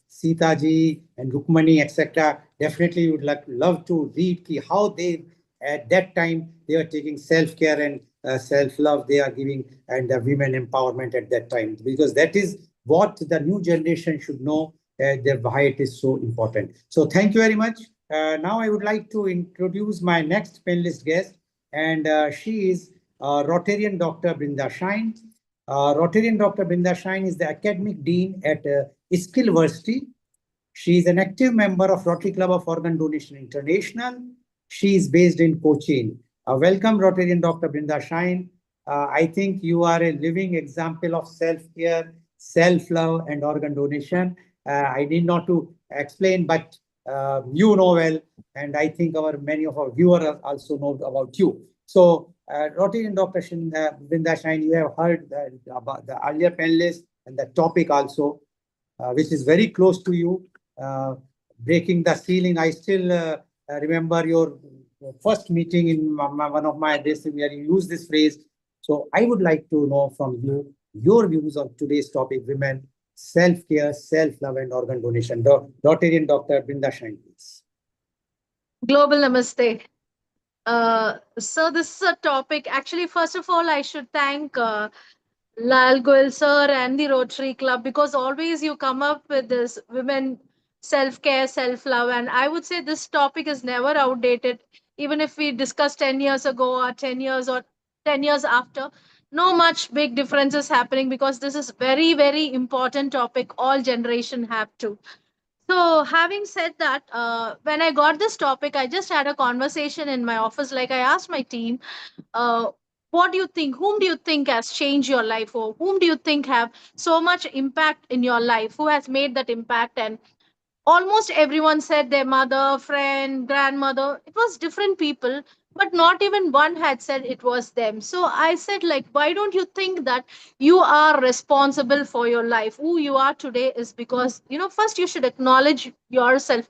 Sita ji and Rukmani, etc. Definitely, you would love to read how they at that time they are taking self-care and self-love they are giving, and the women empowerment at that time, because that is what the new generation should know, why it is so important. So thank you very much. Now I would like to introduce my next panelist guest, and she is Rotarian Dr. Brinda Shine. Rotarian Dr. Brinda Shine is the academic dean at Skillversity. She is an active member of Rotary Club of Organ Donation International. She is based in Cochin. Welcome, Rotarian Dr. Brinda Shine. I think you are a living example of self-care, self-love, and organ donation. I need not to explain, but you know well, and I think many of our viewers also know about you. So, Rotarian Dr. Brinda Shine, you have heard about the earlier panelists and the topic also, which is very close to you. Breaking the ceiling. I still remember your first meeting in one of my days where you use this phrase. So I would like to know from you your views on today's topic: women, self-care, self-love, and organ donation. Rotarian Dr. Brinda Shine, please. Global Namaste. So this is a topic. Actually, first of all, I should thank Lal Goel sir and the Rotary Club, because always you come up with this women self care, self love, and I would say this topic is never outdated. Even if we discussed 10 years ago or 10 years or 10 years after, no much big differences happening, because this is very important topic. All generation have to. So, having said that, when I got this topic, I just had a conversation in my office. Like, I asked my team, uh, what do you think? Whom do you think has changed your life, or whom do you think have so much impact in your life? Who has made that impact? And almost everyone said their mother, friend, grandmother. It was different people, but not even one had said it was them. So I said, like, why don't you think that you are responsible for your life? Who you are today is because, first you should acknowledge yourself.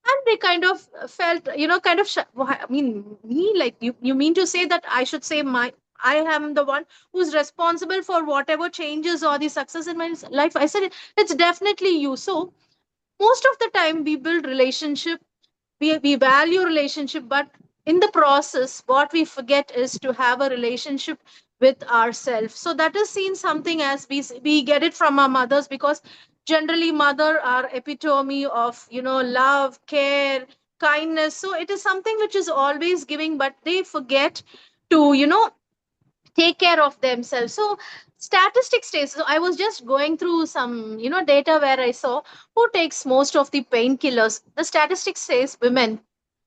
And they kind of felt, kind of, I mean, me, like, you mean to say that I should say I am the one who's responsible for whatever changes or the success in my life. I said, it's definitely you. So most of the time we build relationship, we value relationship, but in the process what we forget is to have a relationship with ourselves. So that is seen something as we get it from our mothers, because generally mother are epitome of love, care, kindness. So it is something which is always giving, but they forget to take care of themselves. So statistics says, so I was just going through some data where I saw who takes most of the painkillers. The statistics says women.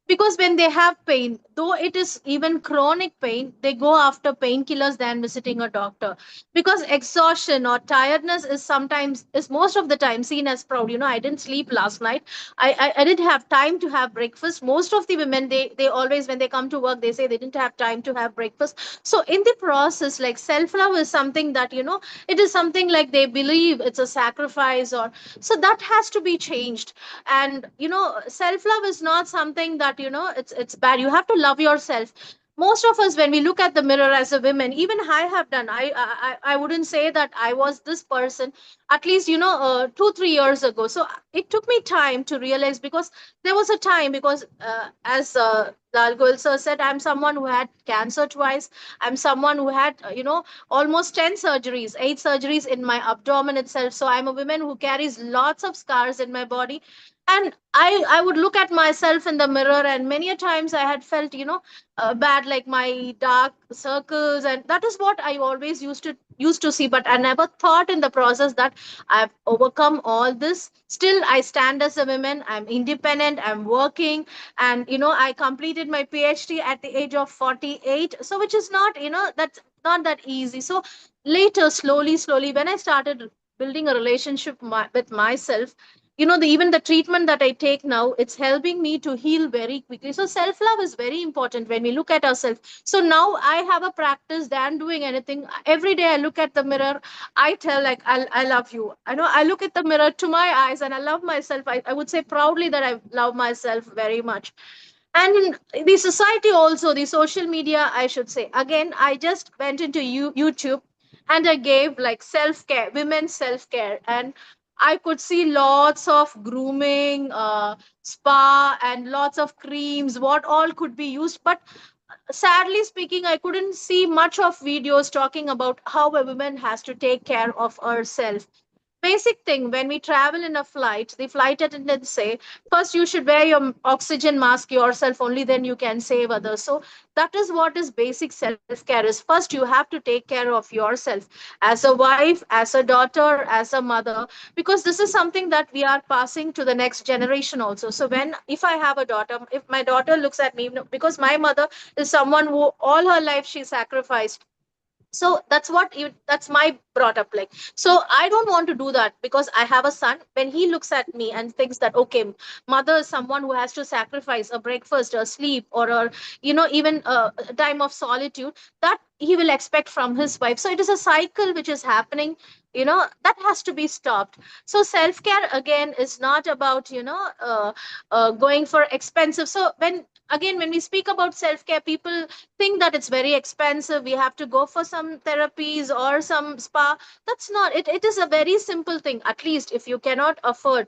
Because when they have pain, though it is even chronic pain, they go after painkillers than visiting a doctor. Because exhaustion or tiredness is sometimes, is most of the time seen as proud. I didn't sleep last night. I didn't have time to have breakfast. Most of the women, they always, when they come to work, they say they didn't have time to have breakfast. So in the process, like, self love is something that, it is something like they believe it's a sacrifice, or so that has to be changed. And self love is not something that, it's bad. You have to love yourself. Most of us, when we look at the mirror as a woman, even I have done, I wouldn't say that I was this person, at least 2 3 years ago. So it took me time to realize, because there was a time, because as Lal Goel sir said, I'm someone who had cancer twice. I'm someone who had almost 10 surgeries, 8 surgeries in my abdomen itself. So I'm a woman who carries lots of scars in my body. And I would look at myself in the mirror, and many a times I had felt, bad, like my dark circles, and that is what I always used to see. But I never thought in the process that I've overcome all this. Still, I stand as a woman. I'm independent. I'm working, and I completed my PhD at the age of 48. So, which is not, that's not that easy. So later, slowly, when I started building a relationship with myself, even the treatment that I take now, it's helping me to heal very quickly. So self love is very important when we look at ourselves. So now I have a practice than doing anything. Every day I look at the mirror, I tell, like, I love you. I look at the mirror to my eyes, and I love myself. I would say proudly that I love myself very much. And in the society also, the social media, I should say, again, I just went into YouTube, and I gave, like, self-care, women's self-care, and I could see lots of grooming, spa, and lots of creams, what all could be used. But sadly speaking, I couldn't see much of videos talking about how a woman has to take care of herself. Basic thing, when we travel in a flight, the flight attendants say, first you should wear your oxygen mask yourself, only then you can save others. So that is what is basic self care is. First you have to take care of yourself, as a wife, as a daughter, as a mother, because this is something that we are passing to the next generation also. So when, if I have a daughter, if my daughter looks at me, because my mother is someone who all her life she sacrificed. So that's what that's my brought up like. So I don't want to do that, because I have a son. When he looks at me and thinks that, okay, mother is someone who has to sacrifice a breakfast, a sleep, or a, even a time of solitude, that he will expect from his wife. So it is a cycle which is happening, that has to be stopped. So self care again is not about, going for expensive. So when, again, when we speak about self care, people think that it's very expensive, we have to go for some therapies or some spa. That's not it. It is a very simple thing. At least if you cannot afford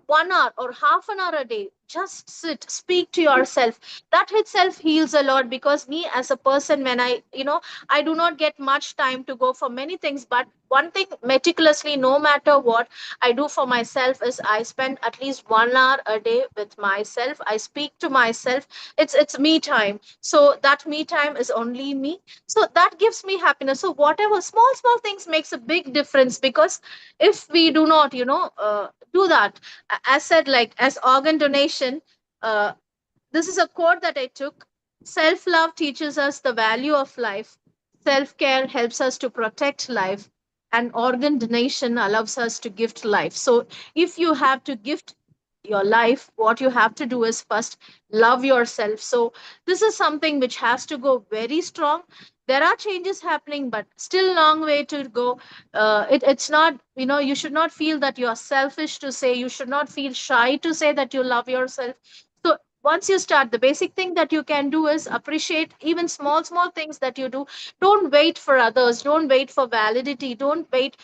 1 hour or half an hour a day, just sit, speak to yourself. That itself heals a lot. Because me as a person, when I do not get much time to go for many things, but one thing meticulously, no matter what I do for myself, is I spend at least 1 hour a day with myself. I speak to myself. It's me time. So that me time is only me. So that gives me happiness. So whatever small things makes a big difference. Because if we do not, do that, as said, like, as organ donation, uh, this is a quote that I took. Self love teaches us the value of life, self care helps us to protect life, and organ donation allows us to gift life. So if you have to gift your life, what you have to do is first love yourself. So this is something which has to go very strong. There are changes happening, but still long way to go. It's not, you should not feel that you are selfish to say, you should not feel shy to say that you love yourself. So once you start, the basic thing that you can do is appreciate even small things that you do. Don't wait for others, don't wait for validity, don't wait,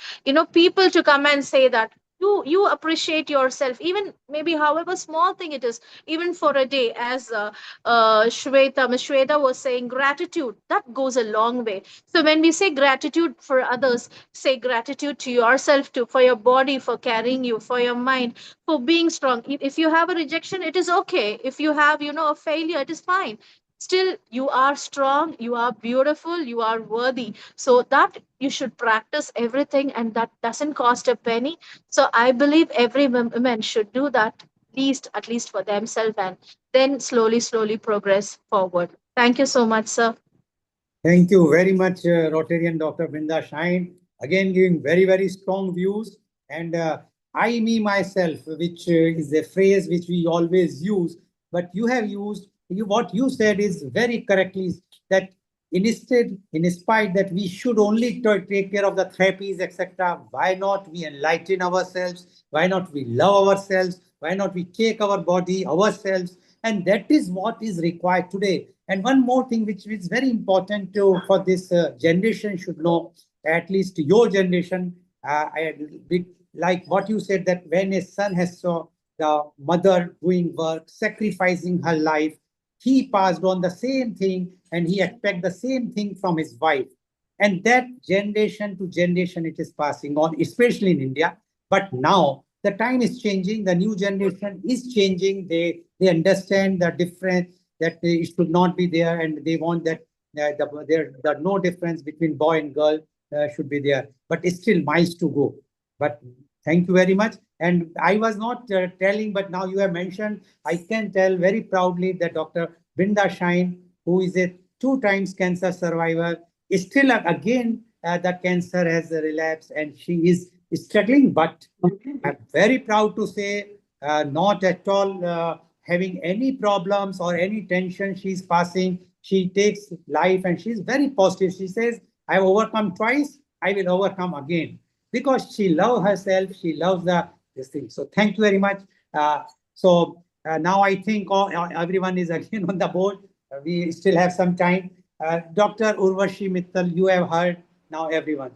people to come and say that. You appreciate yourself, even maybe however small thing it is, even for a day. As Miss Shweta was saying, gratitude, that goes a long way. So when we say gratitude for others, say gratitude to yourself too, for your body, for carrying you, for your mind, for being strong. If you have a rejection, it is okay. If you have, a failure, it is fine. Still, you are strong, you are beautiful, you are worthy. So that you should practice everything, and that doesn't cost a penny. So I believe every woman should do that. at least for themselves, and then slowly progress forward. Thank you so much, sir. Thank you very much, Rotarian Dr. Brinda Shine. Again, giving very, very strong views. And I, me, myself, which is a phrase which we always use, but you have used, what you said is very correctly, that instead, in spite that we should only take care of the therapies, etc., why not we enlighten ourselves? Why not we love ourselves? Why not we take our body, ourselves? And that is what is required today. And one more thing which is very important to for this generation should know, at least your generation, like what you said, that when a son has saw the mother doing work, sacrificing her life, he passed on the same thing and he expect the same thing from his wife. And that generation to generation it is passing on, especially in India. But now the time is changing, the new generation is changing. They understand the difference, that it should not be there, and they want that the no difference between boy and girl should be there. But it's still miles to go. But thank you very much. And I was not telling, but now you have mentioned, I can tell very proudly that Dr. Binda Shine, who is a 2 times cancer survivor, is still again the cancer has relapsed and she is struggling. But I'm very proud to say, not at all having any problems or any tension she's passing. She takes life and she's very positive. She says, I've overcome twice, I will overcome again. Because she loves herself, she loves this thing. So thank you very much. Now I think everyone is again on the board. We still have some time. Dr. Urvashi Mittal, you have heard now everyone.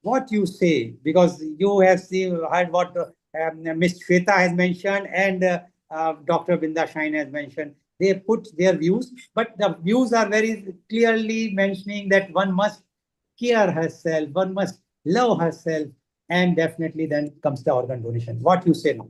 What you say, because you have heard what Ms. Shweta has mentioned and Dr. Binda Shine has mentioned. They put their views, but the views are very clearly mentioning that one must care herself, one must love herself, and definitely then comes the organ donation. What you say now?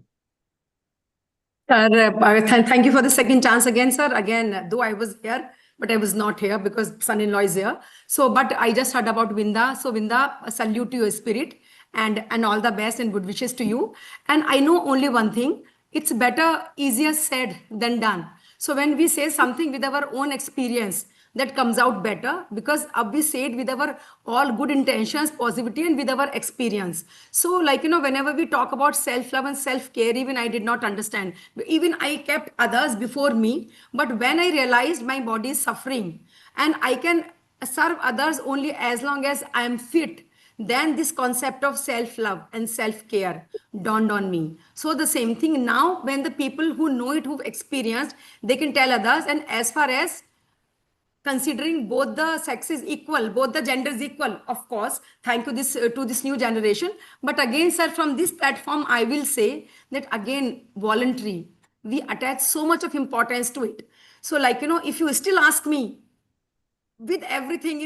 Sir, thank you for the second chance again, sir. Again, though I was here, but I was not here because son-in-law is here. So, but I just heard about Vinda. So, Vinda, a salute to your spirit and all the best and good wishes to you. And I know only one thing: it's better, easier said than done. So, when we say something with our own experience, that comes out better, because we say it with our all good intentions, positivity, and with our experience. So, like, whenever we talk about self-love and self-care, even I did not understand. Even I kept others before me. But when I realized my body is suffering and I can serve others only as long as I am fit, then this concept of self-love and self-care dawned on me. So the same thing now, when the people who know it, who've experienced, they can tell others. And as far as considering both the sexes equal, both the genders equal, of course, thank you to this new generation. But again, sir, from this platform, I will say that again, voluntary, we attach so much of importance to it. So, like, if you still ask me, with everything,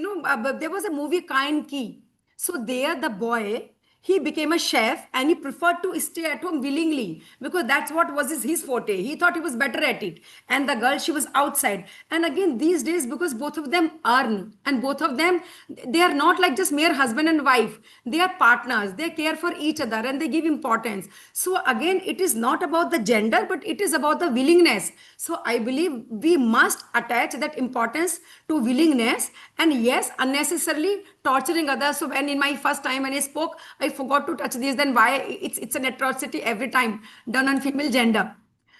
there was a movie Kind Key. So there, the boy, he became a chef and he preferred to stay at home willingly because that's what was his forte. He thought he was better at it. And the girl, she was outside. And again, these days, because both of them earn and both of them, they are not like just mere husband and wife. They are partners. They care for each other and they give importance. So again, it is not about the gender, but it is about the willingness. So I believe we must attach that importance to willingness, and yes, unnecessarily torturing others. So when in my first time when I spoke, I forgot to touch this, then why it's an atrocity every time done on female gender.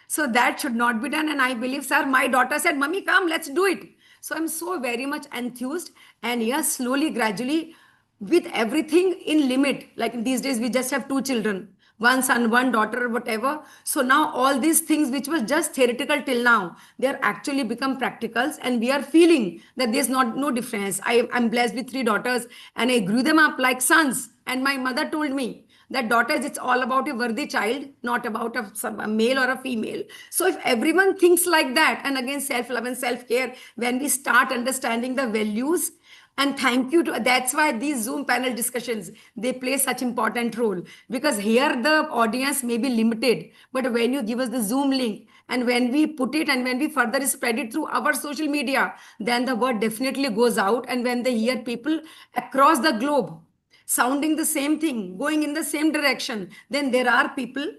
So that should not be done. And I believe, sir, my daughter said, Mummy, come, let's do it. So I'm so very much enthused. And yes, slowly, gradually, with everything in limit. Like these days, we just have 2 children, one son, one daughter, whatever. So now all these things which was just theoretical till now, they are actually become practicals, and we are feeling that there's no difference. I'm blessed with 3 daughters and I grew them up like sons. And my mother told me that daughters, it's all about a worthy child, not about a male or a female. So if everyone thinks like that, and again, self-love and self-care, when we start understanding the values, and thank you to, that's why these Zoom panel discussions, they play such important role, because here the audience may be limited, but when you give us the Zoom link and when we put it and when we further spread it through our social media, then the word definitely goes out. And when they hear people across the globe sounding the same thing, going in the same direction, then there are people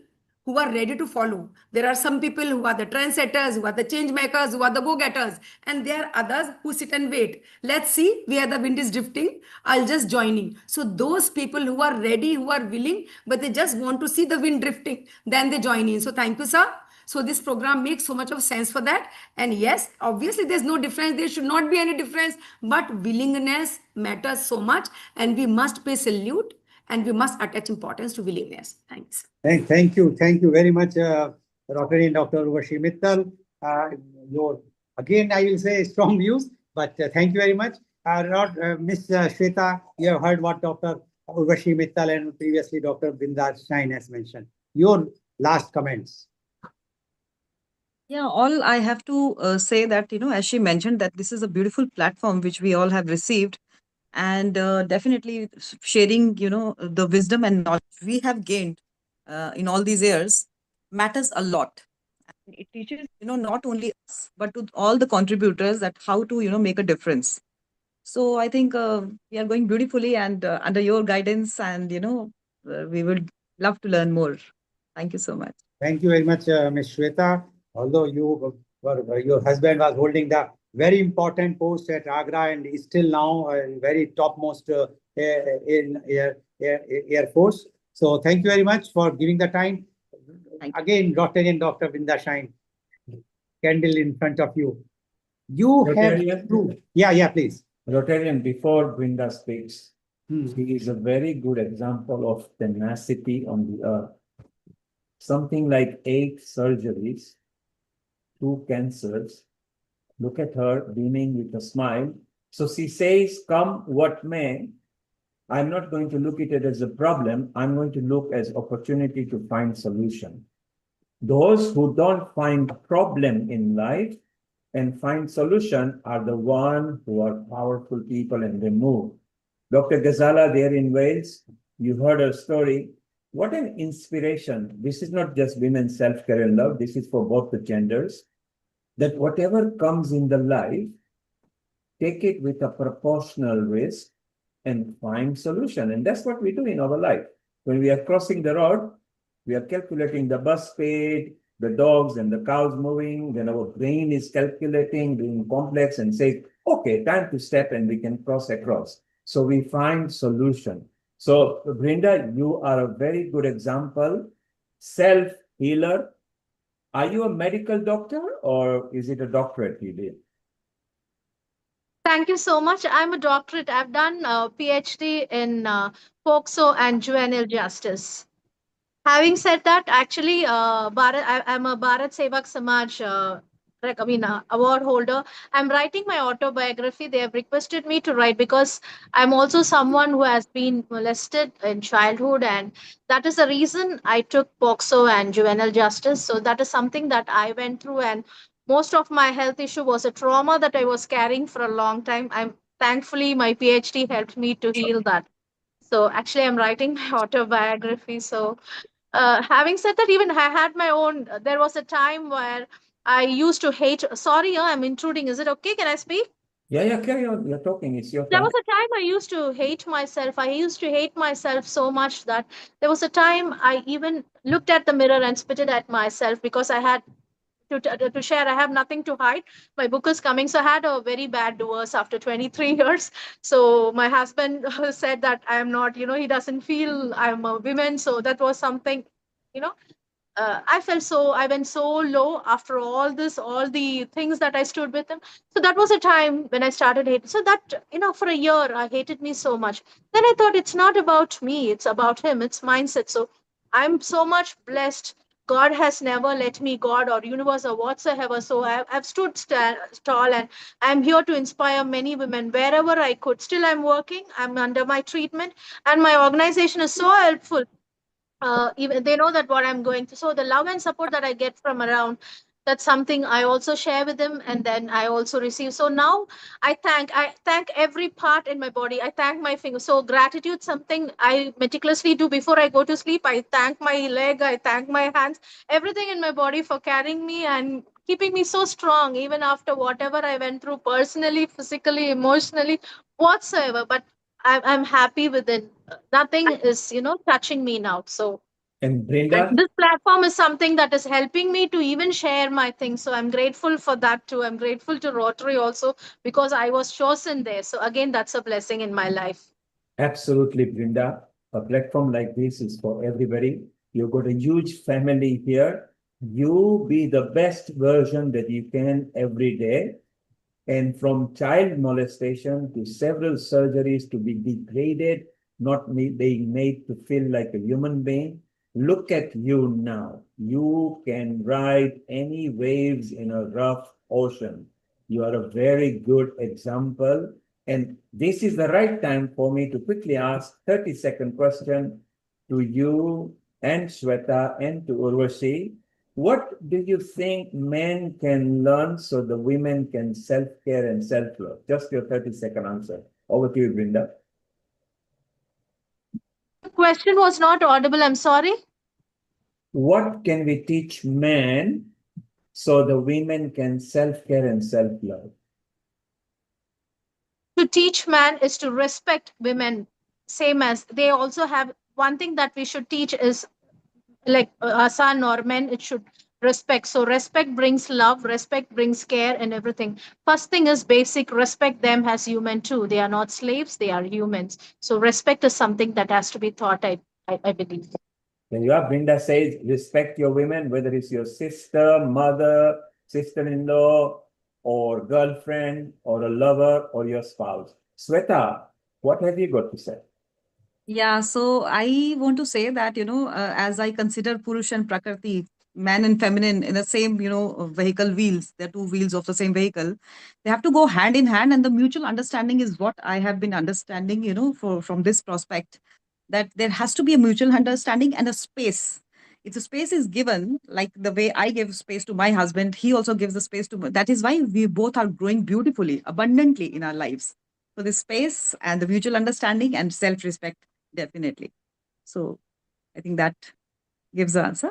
who are ready to follow. There are some people who are the trendsetters, who are the change makers, who are the go-getters, and there are others who sit and wait. Let's see where the wind is drifting. I'll just join in. So those people who are ready, who are willing, but they just want to see the wind drifting, then they join in. So thank you, sir. So this program makes so much of sense for that. And yes, obviously there's no difference. There should not be any difference, but willingness matters so much, and we must pay salute and we must attach importance to willingness. Thanks. Thank you. Thank you very much, Dr. Dr. Urvashi Mittal. Your, again, I will say strong views, but thank you very much. Ms. Shweta, you have heard what Dr. Urvashi Mittal and previously Dr. Brinda Stein has mentioned. Your last comments. Yeah, all I have to say that, as she mentioned, that this is a beautiful platform which we all have received, and definitely sharing, the wisdom and knowledge we have gained in all these years matters a lot. And it teaches, not only us, but to all the contributors that how to, make a difference. So I think we are going beautifully, and under your guidance, and, we would love to learn more. Thank you so much. Thank you very much, Ms. Shweta. Although your husband was holding the very important post at Agra and is still now very topmost in Air Force. So thank you very much for giving the time. Again, Dr. and Dr. Binda Shine, candle in front of you. You have proved. Yeah, please. Rotarian, before Brinda speaks, he is a very good example of tenacity on the earth. Something like 8 surgeries, 2 cancers. Look at her beaming with a smile. So she says, come what may, I'm not going to look at it as a problem. I'm going to look as opportunity to find solution. Those who don't find problem in life and find solution are the one who are powerful people and they move. Dr. Ghazala there in Wales, you heard her story. What an inspiration. This is not just women's self-care and love. This is for both the genders. That whatever comes in the life, take it with a proportional risk and find solution. And that's what we do in our life. When we are crossing the road, we are calculating the bus speed, the dogs and the cows moving, then our brain is calculating, doing complex and say, okay, time to step and we can cross across. So we find solution. So Brinda, you are a very good example, self-healer. Are you a medical doctor or is it a doctorate you did? Thank you so much. I'm a doctorate. I've done a PhD in FOCSO and juvenile justice. Having said that, actually, I'm a Bharat Sevak Samaj award holder. I'm writing my autobiography. They have requested me to write because I'm also someone who has been molested in childhood, and that is the reason I took POXO and juvenile justice. So that is something that I went through, and most of my health issue was a trauma that I was carrying for a long time. I'm thankfully my PhD helped me to heal that. So actually, I'm writing my autobiography. So having said that, even I had my own. There was a time where I used to hate. Sorry, I'm intruding. Is it okay? Can I speak? Yeah, carry on. You're talking. It's your There time. was a time I used to hate myself. I used to hate myself so much that there was a time I even looked at the mirror and spitted at myself because I had to share. I have nothing to hide. My book is coming. So I had a very bad divorce after 23 years. So my husband said that I am not, he doesn't feel I'm a woman. So that was something, you know, I went so low after all this, all the things that I stood with him. So that was a time when I started hating. So that, for a year, I hated me so much. Then I thought it's not about me, it's about him, it's mindset. So I'm so much blessed. God has never let me, God or universe or whatsoever. So I've stood tall, and I'm here to inspire many women wherever I could. Still, I'm working, I'm under my treatment, and my organization is so helpful. Even they know that what I'm going through. So the love and support that I get from around, that's something I also share with them, and then I also receive. So now I thank every part in my body. I thank my fingers. So gratitude, something I meticulously do before I go to sleep. I thank my leg, I thank my hands, everything in my body for carrying me and keeping me so strong, even after whatever I went through personally, physically, emotionally, whatsoever. But I'm happy with it. Nothing is, touching me now. So And And Brenda? this platform is something that is helping me to even share my things. So I'm grateful for that too. I'm grateful to Rotary also because I was chosen there. So again, that's a blessing in my life. Absolutely, Brinda. A platform like this is for everybody. You've got a huge family here. You be the best version that you can every day. And from child molestation to several surgeries to be degraded, not being made to feel like a human being. Look at you now. You can ride any waves in a rough ocean. You are a very good example. And this is the right time for me to quickly ask 30-second question to you and Shweta and to Urvashi. What do you think men can learn so the women can self-care and self-love? Just your 30-second answer. Over to you, Brinda. The question was not audible. I'm sorry. What can we teach men so the women can self-care and self-love? To teach man is to respect women, same as they also have. One thing that we should teach is like a son or men, it should respect. So respect brings love, respect brings care and everything. First thing is basic, respect them as human too. They are not slaves, they are humans. So respect is something that has to be taught, I believe. When you are, Brinda says, respect your women, whether it's your sister, mother, sister-in-law, or girlfriend, or a lover, or your spouse. Sweta, what have you got to say? Yeah, so I want to say that, as I consider Purush and Prakriti, man and feminine in the same, vehicle wheels, they're two wheels of the same vehicle. They have to go hand in hand, and the mutual understanding is what I have been understanding, from this prospect, that there has to be a mutual understanding and a space. If the space is given, like the way I give space to my husband, he also gives the space to me. That is why we both are growing beautifully, abundantly in our lives. So the space and the mutual understanding and self-respect. Definitely. So I think that gives the answer.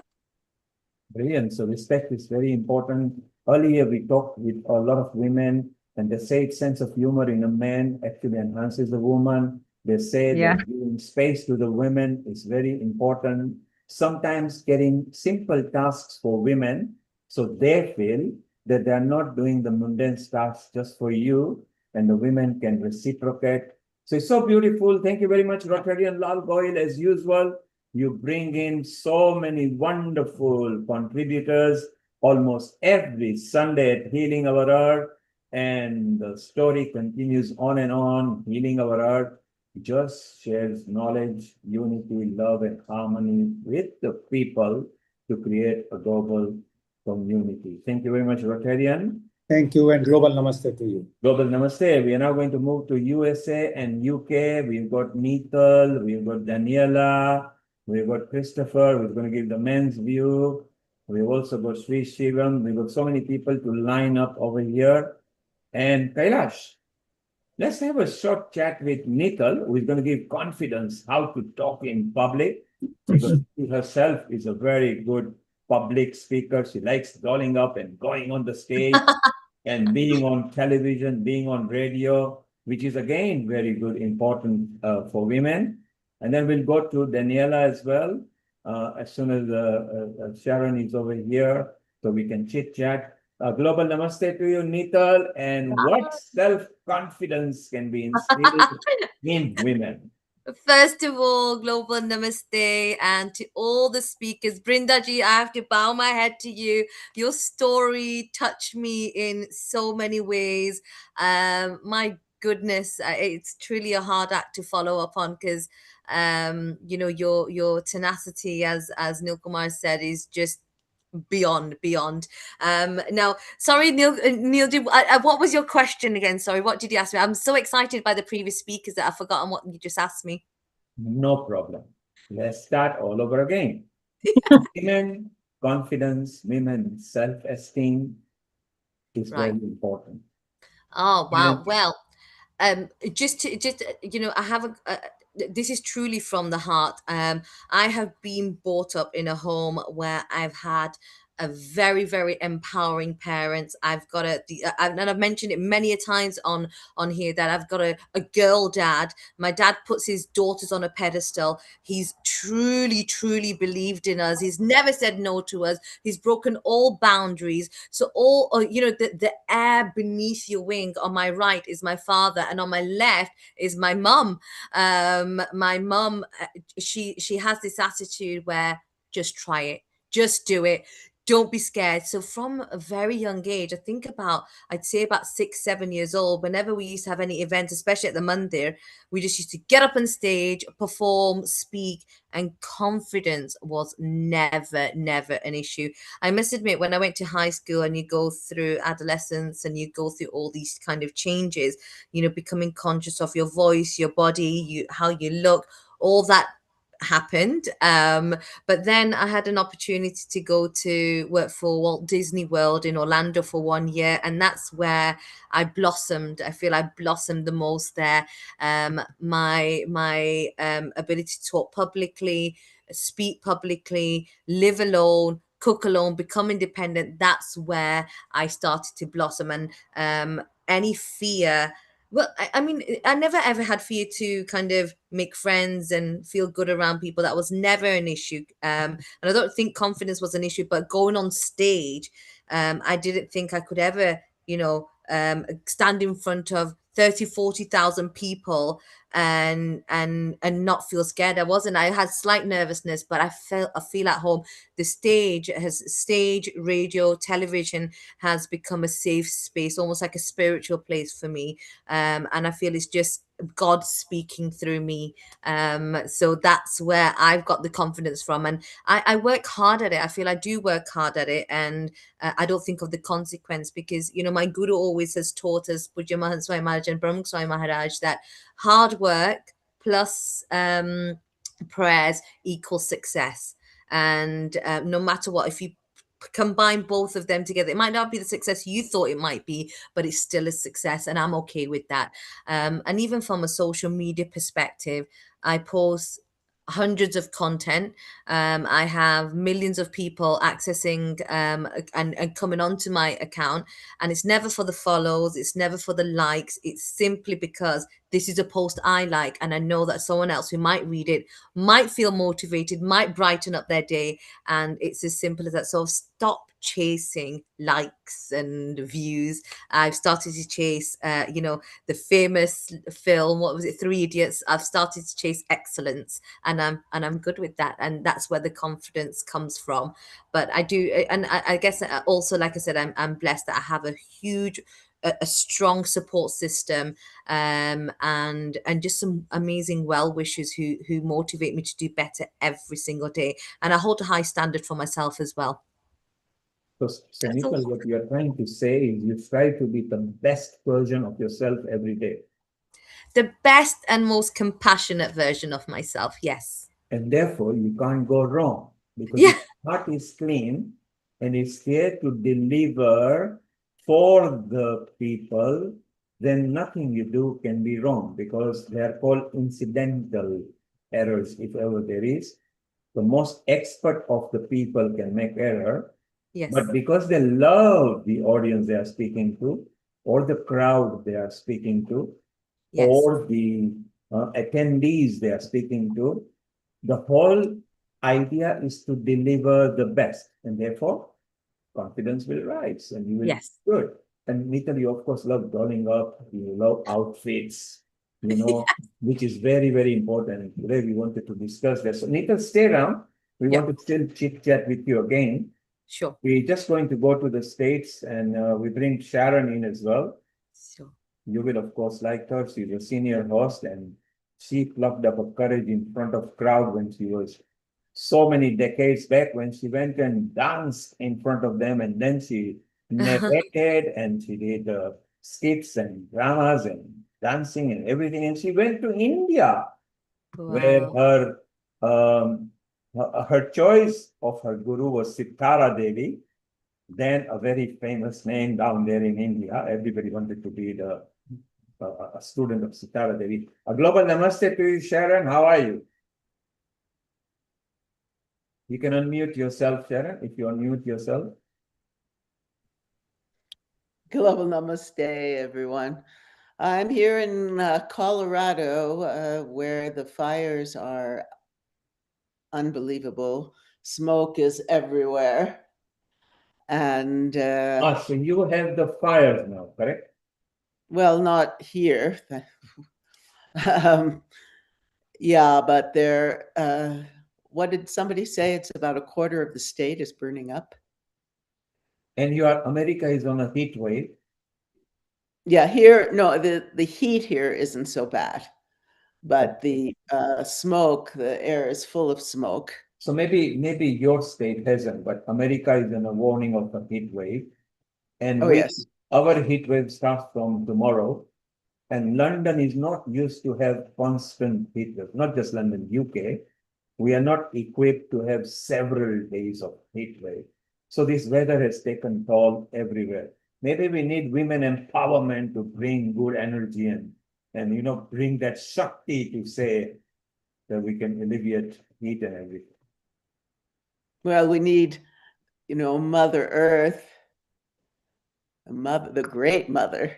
Brilliant. So respect is very important. Earlier, we talked with a lot of women, and they say sense of humor in a man actually enhances the woman. They say Yeah. that giving space to the women is very important. Sometimes getting simple tasks for women, so they feel that they are not doing the mundane tasks just for you, and the women can reciprocate. So it's so beautiful. Thank you very much, Rotarian Lal Goyal, as usual. You bring in so many wonderful contributors almost every Sunday at Healing Our Earth, and the story continues on and on. Healing Our Earth just shares knowledge, unity, love, and harmony with the people to create a global community. Thank you very much, Rotarian. Thank you, and global namaste to you. Global Namaste. We are now going to move to USA and UK. We've got Neetal, we've got Daniela, we've got Christopher, who's going to give the men's view. We've also got Sri Shivam. We've got so many people to line up over here. And Kailash, let's have a short chat with Neetal, who is going to give confidence how to talk in public. Because she herself is a very good public speaker. She likes dolling up and going on the stage and being on television, being on radio, which is again very good, important for women. And then we'll go to Daniela as well, as soon as Sharon is over here, so we can chit chat. Global namaste to you, Nital. And what self-confidence can be instilled in women? First of all, global namaste, and to all the speakers. Brindaji, I have to bow my head to you. Your story touched me in so many ways. My goodness, it's truly a hard act to follow up on because your tenacity, as Neil Kumar said, is just beyond. Now, sorry, Neil, what was your question again? Sorry, what did you ask me? I'm so excited by the previous speakers that I've forgotten what you just asked me. No problem. Let's start all over again. Women confidence, women self-esteem is Right. very important. Oh wow. And Well, just I have this is truly from the heart. I have been brought up in a home where I've had a very, very empowering parent. I've got and I've mentioned it many a times on here, that I've got a girl dad. My dad puts his daughters on a pedestal. He's truly, truly believed in us. He's never said no to us. He's broken all boundaries. So the air beneath your wing on my right is my father, and on my left is my mum. My mum, she has this attitude where just try it, just do it, don't be scared. So from a very young age, I'd say about 6, 7 years old, whenever we used to have any events, especially at the Mandir, we just used to get up on stage, perform, speak, and confidence was never, never an issue. I must admit, when I went to high school and you go through adolescence and you go through all these kind of changes, becoming conscious of your voice, your body, how you look, all that happened. But then I had an opportunity to go to work for Walt Disney World in Orlando for 1 year, and that's where I blossomed. I feel I blossomed the most there. My ability to talk publicly, speak publicly, live alone, cook alone, become independent, that's where I started to blossom. And any fear, well, I mean, I never ever had fear to kind of make friends and feel good around people. That was never an issue. And I don't think confidence was an issue, but going on stage, I didn't think I could ever, stand in front of 30, 40,000 people and not feel scared. I had slight nervousness, but I feel at home. The stage, radio, television has become a safe space, almost like a spiritual place for me. And I feel it's just God speaking through me. So that's where I've got the confidence from. And I work hard at it. I feel I do work hard at it. And I don't think of the consequence, because, my guru always has taught us, Pujya Mahant Swami Maharaj and Brahma Swami Maharaj, that hard work plus prayers equals success. And no matter what, if you combine both of them together, it might not be the success you thought it might be, but it's still a success, and I'm okay with that. And even from a social media perspective, I post hundreds of content. I have millions of people accessing and coming onto my account, and it's never for the follows, it's never for the likes. It's simply because this is a post I like, and I know that someone else who might read it might feel motivated, might brighten up their day. And it's as simple as that. So stop chasing likes and views. I've started to chase the famous film, what was it, Three Idiots. I've started to chase excellence, and I'm good with that, and that's where the confidence comes from. But I do, and I guess also, like I said, I'm blessed that I have a strong support system, and just some amazing well wishers who motivate me to do better every single day. And I hold a high standard for myself as well. So Nicole, what you're trying to say is you try to be the best version of yourself every day. The best and most compassionate version of myself, yes. And therefore, you can't go wrong, because your heart is clean and it's here to deliver for the people. Then nothing you do can be wrong, because they are called incidental errors, if ever there is. The most expert of the people can make error. Yes. But because they love the audience they are speaking to, or the crowd they are speaking to, yes, or the attendees they are speaking to, the whole idea is to deliver the best. And therefore, confidence will rise and you will be good. And Nikhil, you of course love dolling up, you love outfits, which is very, very important. And today we wanted to discuss that. So Nikhil, stay around. We want to still chit chat with you again. Sure. We're just going to go to the States, and we bring Sharon in as well. Sure. You will, of course, like her. She's a senior host, and she plucked up her courage in front of crowd when she was so many decades back, when she went and danced in front of them, and then she narrated and she did skits and dramas and dancing and everything. And she went to India, where her choice of her guru was Sitara Devi, then a very famous name down there in India. Everybody wanted to be a student of Sitara Devi. A global namaste to you, Sharon. How are you? You can unmute yourself, Sharon, if you unmute yourself. Global Namaste, everyone. I'm here in Colorado, where the fires are unbelievable. Smoke is everywhere. And so you have the fires now, correct? well, not here. Yeah, but what did somebody say? It's about a quarter of the state is burning up. And America is on a heat wave. Yeah, here, no, the heat here isn't so bad, but the smoke, the air is full of smoke. So maybe your state hasn't, but America is in a warning of a heat wave. And yes, our heat wave starts from tomorrow. And London is not used to have constant heat wave, not just London, UK. We are not equipped to have several days of heat wave. So this weather has taken toll everywhere. Maybe we need women empowerment to bring good energy and bring that Shakti to say that we can alleviate heat and everything. Well, we need, Mother Earth, the great mother.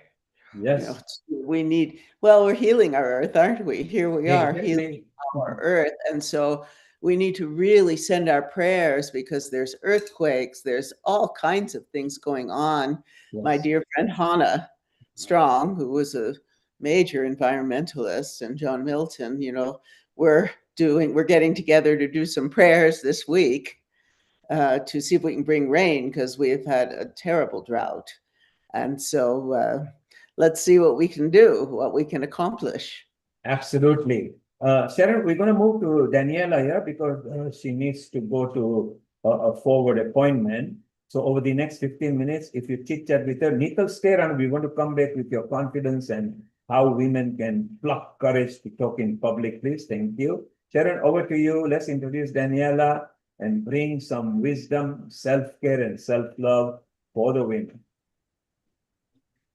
Yes. We're healing our earth, aren't we? Here we are healing our earth. And so we need to really send our prayers, because there's earthquakes, there's all kinds of things going on. Yes. My dear friend Hannah Strong, who was a major environmentalist, and John Milton, we're getting together to do some prayers this week to see if we can bring rain, because we've had a terrible drought. And so let's see what we can do, what we can accomplish. Absolutely. Sharon, we're going to move to Daniela here, because she needs to go to a forward appointment. So over the next 15 minutes, if you chit-chat with her, Nikhil, stay around. We want to come back with your confidence and how women can pluck courage to talk in public, please. Thank you. Sharon, over to you. Let's introduce Daniela and bring some wisdom, self-care, and self-love for the women.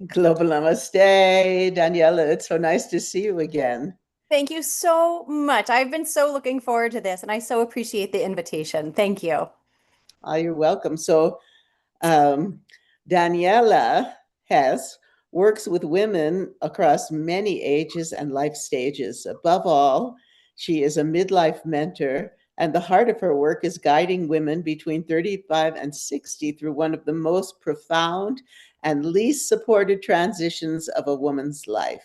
Global Namaste, Daniela. It's so nice to see you again. Thank you so much. I've been so looking forward to this, and I so appreciate the invitation. Thank you. You're welcome. So Daniela Hess works with women across many ages and life stages. Above all, she is a midlife mentor, and the heart of her work is guiding women between 35 and 60 through one of the most profound and least supported transitions of a woman's life.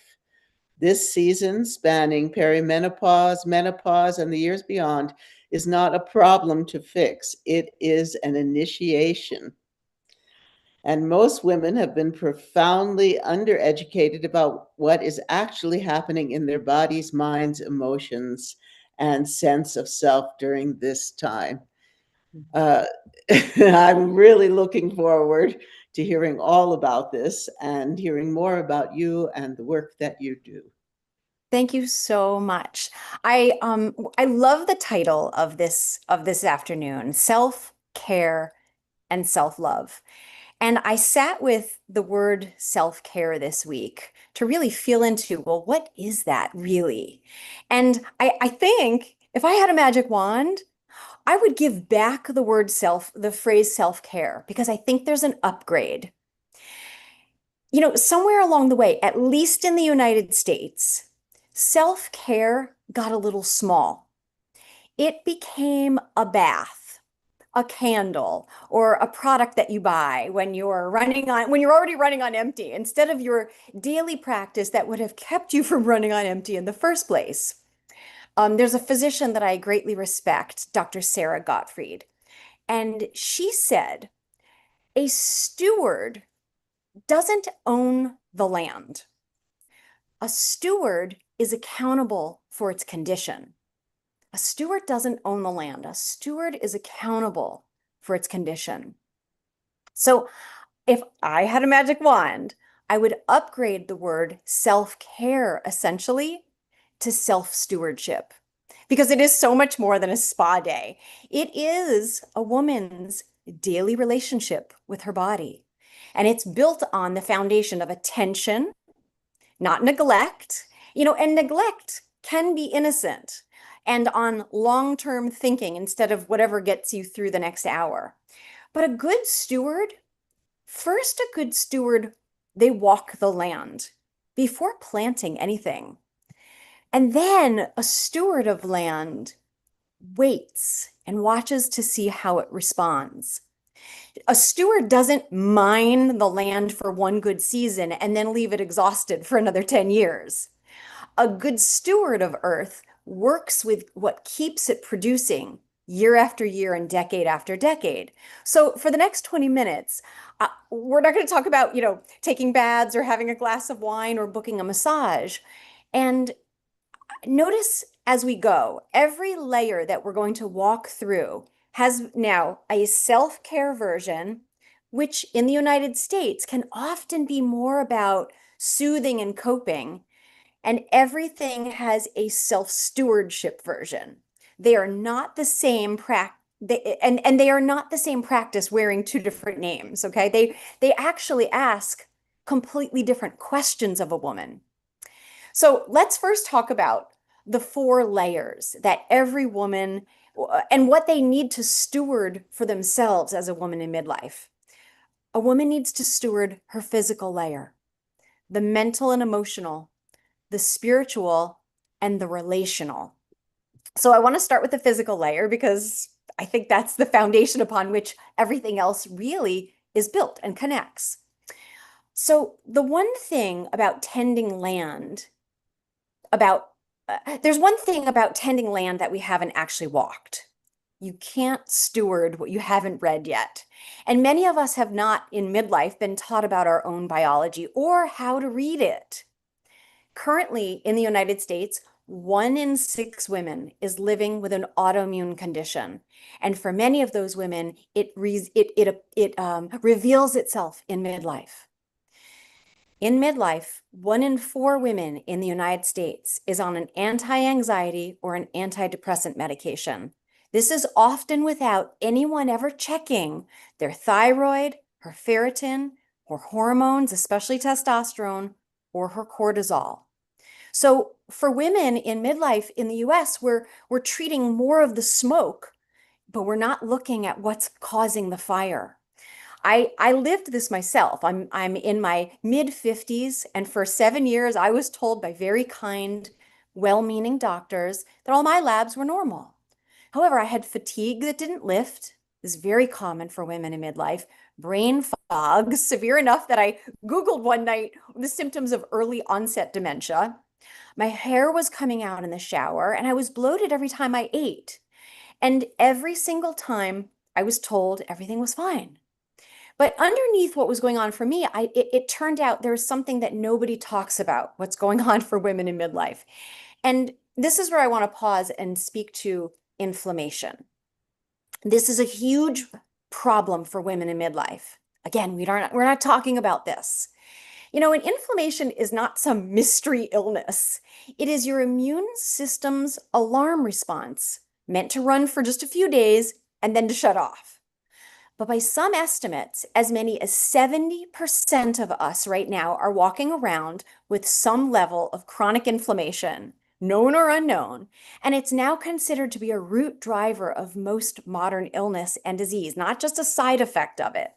This season, spanning perimenopause, menopause, and the years beyond, is not a problem to fix. It is an initiation. And most women have been profoundly undereducated about what is actually happening in their bodies, minds, emotions, and sense of self during this time. I'm really looking forward to hearing all about this and hearing more about you and the work that you do. Thank you so much. I love the title of this afternoon, Self-Care and Self-Love. And I sat with the word self-care this week to really feel into, well, what is that really? And I think if I had a magic wand, I would give back the phrase self-care, because I think there's an upgrade. Somewhere along the way, at least in the United States, self-care got a little small. It became a bath, a candle, or a product that you buy when you're already running on empty, instead of your daily practice that would have kept you from running on empty in the first place. There's a physician that I greatly respect, Dr. Sarah Gottfried, and she said, a steward doesn't own the land. A steward is accountable for its condition. A steward doesn't own the land. A steward is accountable for its condition. So if I had a magic wand, I would upgrade the word self-care essentially to self-stewardship, because it is so much more than a spa day. It is a woman's daily relationship with her body. And it's built on the foundation of attention, not neglect. And neglect can be innocent. and on long-term thinking instead of whatever gets you through the next hour. But a good steward, first, a good steward, they walk the land before planting anything. And then a steward of land waits and watches to see how it responds. A steward doesn't mine the land for one good season and then leave it exhausted for another 10 years. A good steward of earth works with what keeps it producing year after year and decade after decade. So for the next 20 minutes, we're not going to talk about, taking baths or having a glass of wine or booking a massage. And notice as we go, every layer that we're going to walk through has now a self-care version, which in the United States can often be more about soothing and coping. And everything has a self-stewardship version. They are not the same they are not the same practice wearing two different names, okay? They actually ask completely different questions of a woman. So let's first talk about the 4 layers that every woman and what they need to steward for themselves as a woman in midlife. A woman needs to steward her physical layer, the mental and emotional, the spiritual, and the relational. So I want to start with the physical layer because I think that's the foundation upon which everything else really is built and connects. So the one thing about tending land, there's one thing about tending land that we haven't actually walked. You can't steward what you haven't read yet. And many of us have not in midlife been taught about our own biology or how to read it. Currently in the United States, 1 in 6 women is living with an autoimmune condition. And for many of those women, it reveals itself in midlife. In midlife, 1 in 4 women in the United States is on an anti-anxiety or an antidepressant medication. This is often without anyone ever checking their thyroid, her ferritin, her hormones, especially testosterone, or her cortisol. So for women in midlife in the US, we're treating more of the smoke, but we're not looking at what's causing the fire. I lived this myself. I'm in my mid-50s, and for 7 years, I was told by very kind, well-meaning doctors that all my labs were normal. However, I had fatigue that didn't lift. This is very common for women in midlife. Brain fog, severe enough that I Googled one night the symptoms of early onset dementia. My hair was coming out in the shower, and I was bloated every time I ate. And every single time I was told everything was fine. But underneath what was going on for me, it turned out there was something that nobody talks about, what's going on for women in midlife. And this is where I want to pause and speak to inflammation. This is a huge problem for women in midlife. Again, we're not talking about this. And inflammation is not some mystery illness. It is your immune system's alarm response, meant to run for just a few days and then to shut off. But by some estimates, as many as 70% of us right now are walking around with some level of chronic inflammation, known or unknown, and it's now considered to be a root driver of most modern illness and disease, not just a side effect of it.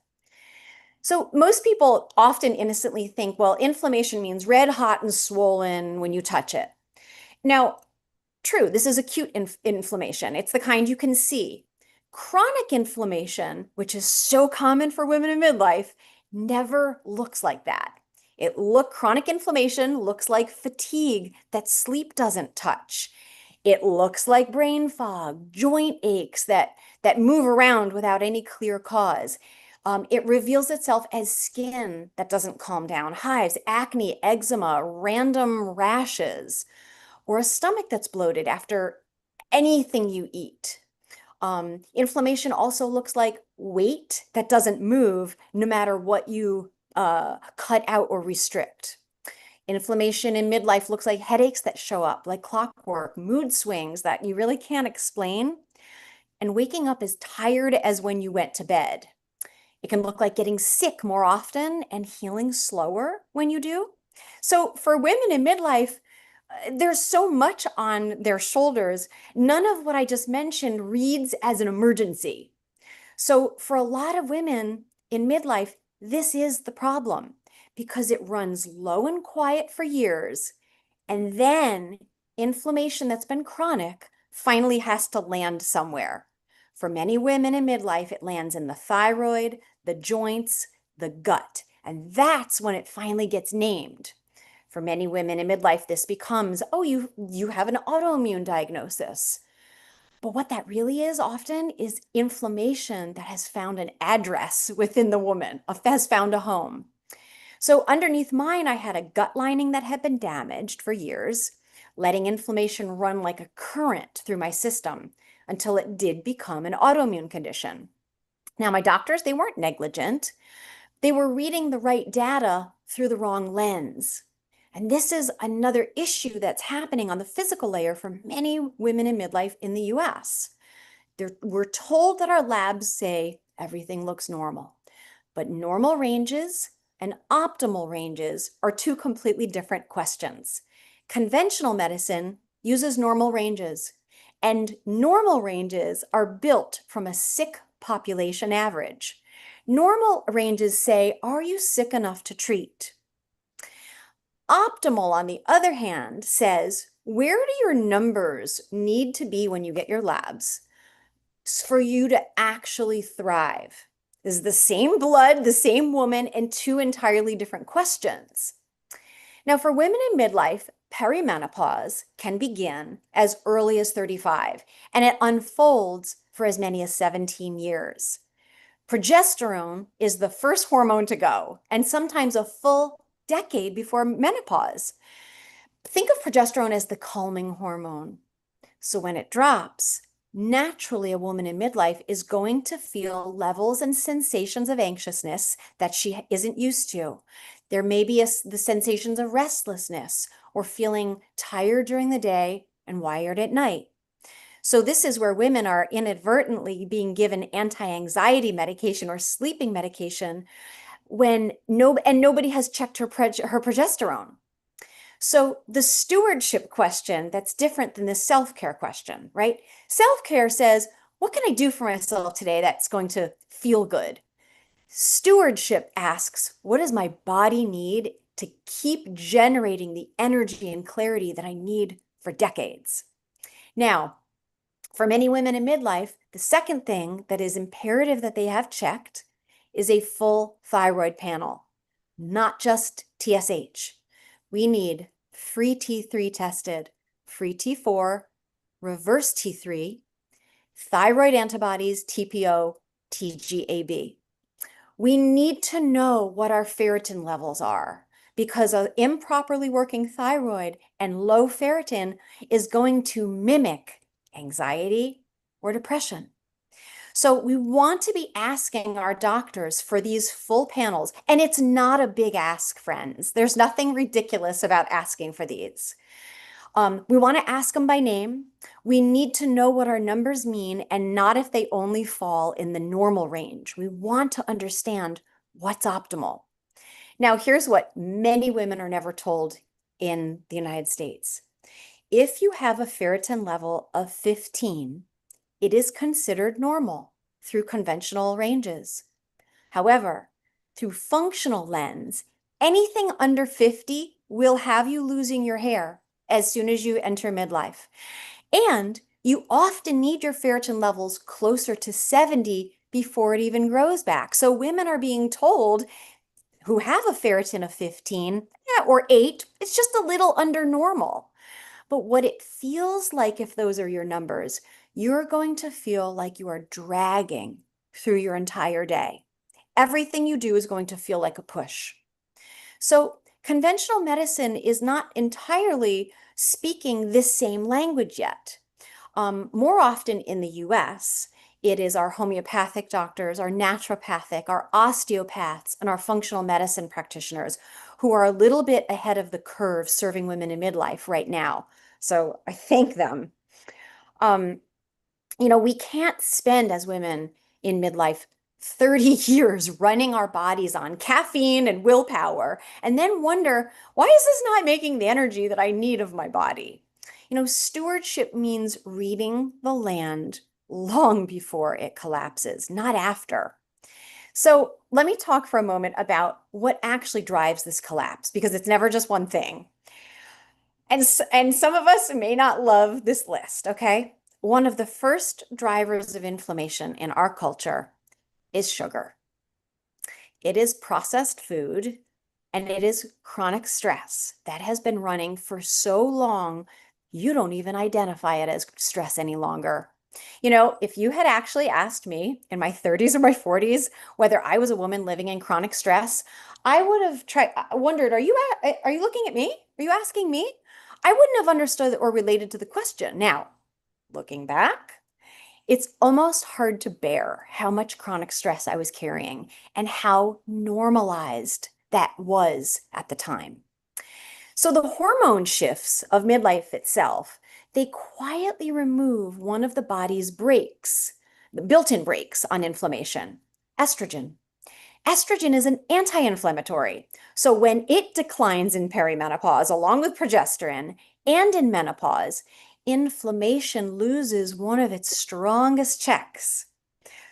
So most people often innocently think, well, inflammation means red hot and swollen when you touch it. Now, true, this is acute inflammation. It's the kind you can see. Chronic inflammation, which is so common for women in midlife, never looks like that. Chronic inflammation looks like fatigue that sleep doesn't touch. It looks like brain fog, joint aches that move around without any clear cause. It reveals itself as skin that doesn't calm down, hives, acne, eczema, random rashes, or a stomach that's bloated after anything you eat. Inflammation also looks like weight that doesn't move no matter what you cut out or restrict. Inflammation in midlife looks like headaches that show up like clockwork, mood swings that you really can't explain, and waking up as tired as when you went to bed. It can look like getting sick more often and healing slower when you do. So for women in midlife, there's so much on their shoulders. None of what I just mentioned reads as an emergency. So for a lot of women in midlife, this is the problem because it runs low and quiet for years. And then inflammation that's been chronic finally has to land somewhere. For many women in midlife, it lands in the thyroid, the joints, the gut. And that's when it finally gets named. For many women in midlife, this becomes, oh, you have an autoimmune diagnosis. But what that really is often is inflammation that has found an address within the woman, has found a home. So underneath mine, I had a gut lining that had been damaged for years, letting inflammation run like a current through my system until it did become an autoimmune condition. Now, my doctors, they weren't negligent. They were reading the right data through the wrong lens. And this is another issue that's happening on the physical layer for many women in midlife in the US. We're told that our labs say everything looks normal, but normal ranges and optimal ranges are two completely different questions. Conventional medicine uses normal ranges, and normal ranges are built from a sick population average. Normal ranges say, are you sick enough to treat? Optimal, on the other hand, says, where do your numbers need to be when you get your labs for you to actually thrive? This is the same blood, the same woman, and two entirely different questions. Now, for women in midlife, perimenopause can begin as early as 35, and it unfolds for as many as 17 years. Progesterone is the first hormone to go, and sometimes a full decade before menopause. Think of progesterone as the calming hormone. So when it drops, naturally a woman in midlife is going to feel levels and sensations of anxiousness that she isn't used to. There may be the sensations of restlessness or feeling tired during the day and wired at night. So this is where women are inadvertently being given anti-anxiety medication or sleeping medication when nobody has checked her progesterone. So the stewardship question, that's different than the self-care question, right? Self-care says, what can I do for myself today that's going to feel good? Stewardship asks, what does my body need to keep generating the energy and clarity that I need for decades? Now, for many women in midlife, the second thing that is imperative that they have checked is a full thyroid panel, not just TSH. We need free T3 tested, free T4, reverse T3, thyroid antibodies, TPO, TGAB. We need to know what our ferritin levels are because an improperly working thyroid and low ferritin is going to mimic anxiety or depression. So we want to be asking our doctors for these full panels. And it's not a big ask, friends. There's nothing ridiculous about asking for these. We want to ask them by name. We need to know what our numbers mean and not if they only fall in the normal range. We want to understand what's optimal. Now, here's what many women are never told in the United States. If you have a ferritin level of 15, it is considered normal through conventional ranges. However, through functional lens, anything under 50 will have you losing your hair as soon as you enter midlife. And you often need your ferritin levels closer to 70 before it even grows back. So women are being told who have a ferritin of 15 or 8, it's just a little under normal. But what it feels like, if those are your numbers, you're going to feel like you are dragging through your entire day. Everything you do is going to feel like a push. So conventional medicine is not entirely speaking this same language yet. More often in the US, it is our homeopathic doctors, our naturopathic, our osteopaths, and our functional medicine practitioners who are a little bit ahead of the curve serving women in midlife right now. So I thank them. We can't spend as women in midlife 30 years running our bodies on caffeine and willpower, and then wonder, why is this not making the energy that I need of my body? Stewardship means reading the land long before it collapses, not after. So let me talk for a moment about what actually drives this collapse, because it's never just one thing. And some of us may not love this list, okay? One of the first drivers of inflammation in our culture is sugar. It is processed food, and it is chronic stress that has been running for so long, you don't even identify it as stress any longer. If you had actually asked me in my 30s or my 40s whether I was a woman living in chronic stress, I would have wondered, are you looking at me? Are you asking me? I wouldn't have understood or related to the question. Now, looking back, it's almost hard to bear how much chronic stress I was carrying and how normalized that was at the time. So the hormone shifts of midlife itself, they quietly remove one of the body's brakes, the built-in brakes on inflammation, estrogen. Estrogen is an anti-inflammatory. So when it declines in perimenopause, along with progesterone, and in menopause, inflammation loses one of its strongest checks.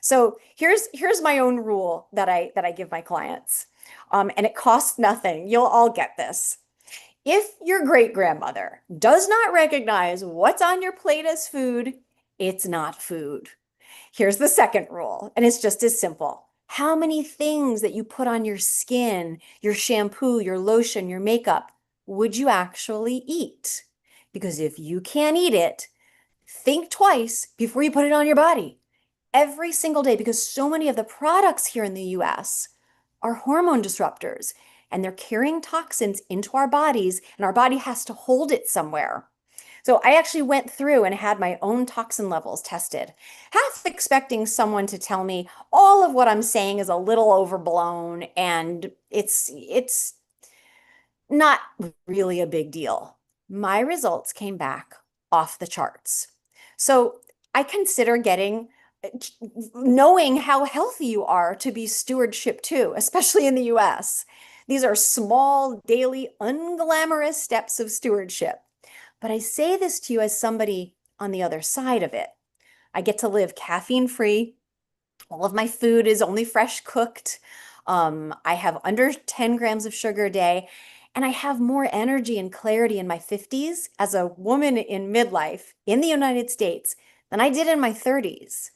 So here's my own rule that I give my clients, and it costs nothing. You'll all get this. If your great-grandmother does not recognize what's on your plate as food, it's not food. Here's the second rule, and it's just as simple. How many things that you put on your skin, your shampoo, your lotion, your makeup, would you actually eat? Because if you can't eat it, think twice before you put it on your body. Every single day, because so many of the products here in the US are hormone disruptors, and they're carrying toxins into our bodies, and our body has to hold it somewhere. So I actually went through and had my own toxin levels tested, half expecting someone to tell me all of what I'm saying is a little overblown and it's not really a big deal. My results came back off the charts. So I consider knowing how healthy you are to be stewardship too, especially in the US. These are small, daily, unglamorous steps of stewardship. But I say this to you as somebody on the other side of it. I get to live caffeine-free. All of my food is only fresh cooked. I have under 10 grams of sugar a day, and I have more energy and clarity in my 50s as a woman in midlife in the United States than I did in my 30s.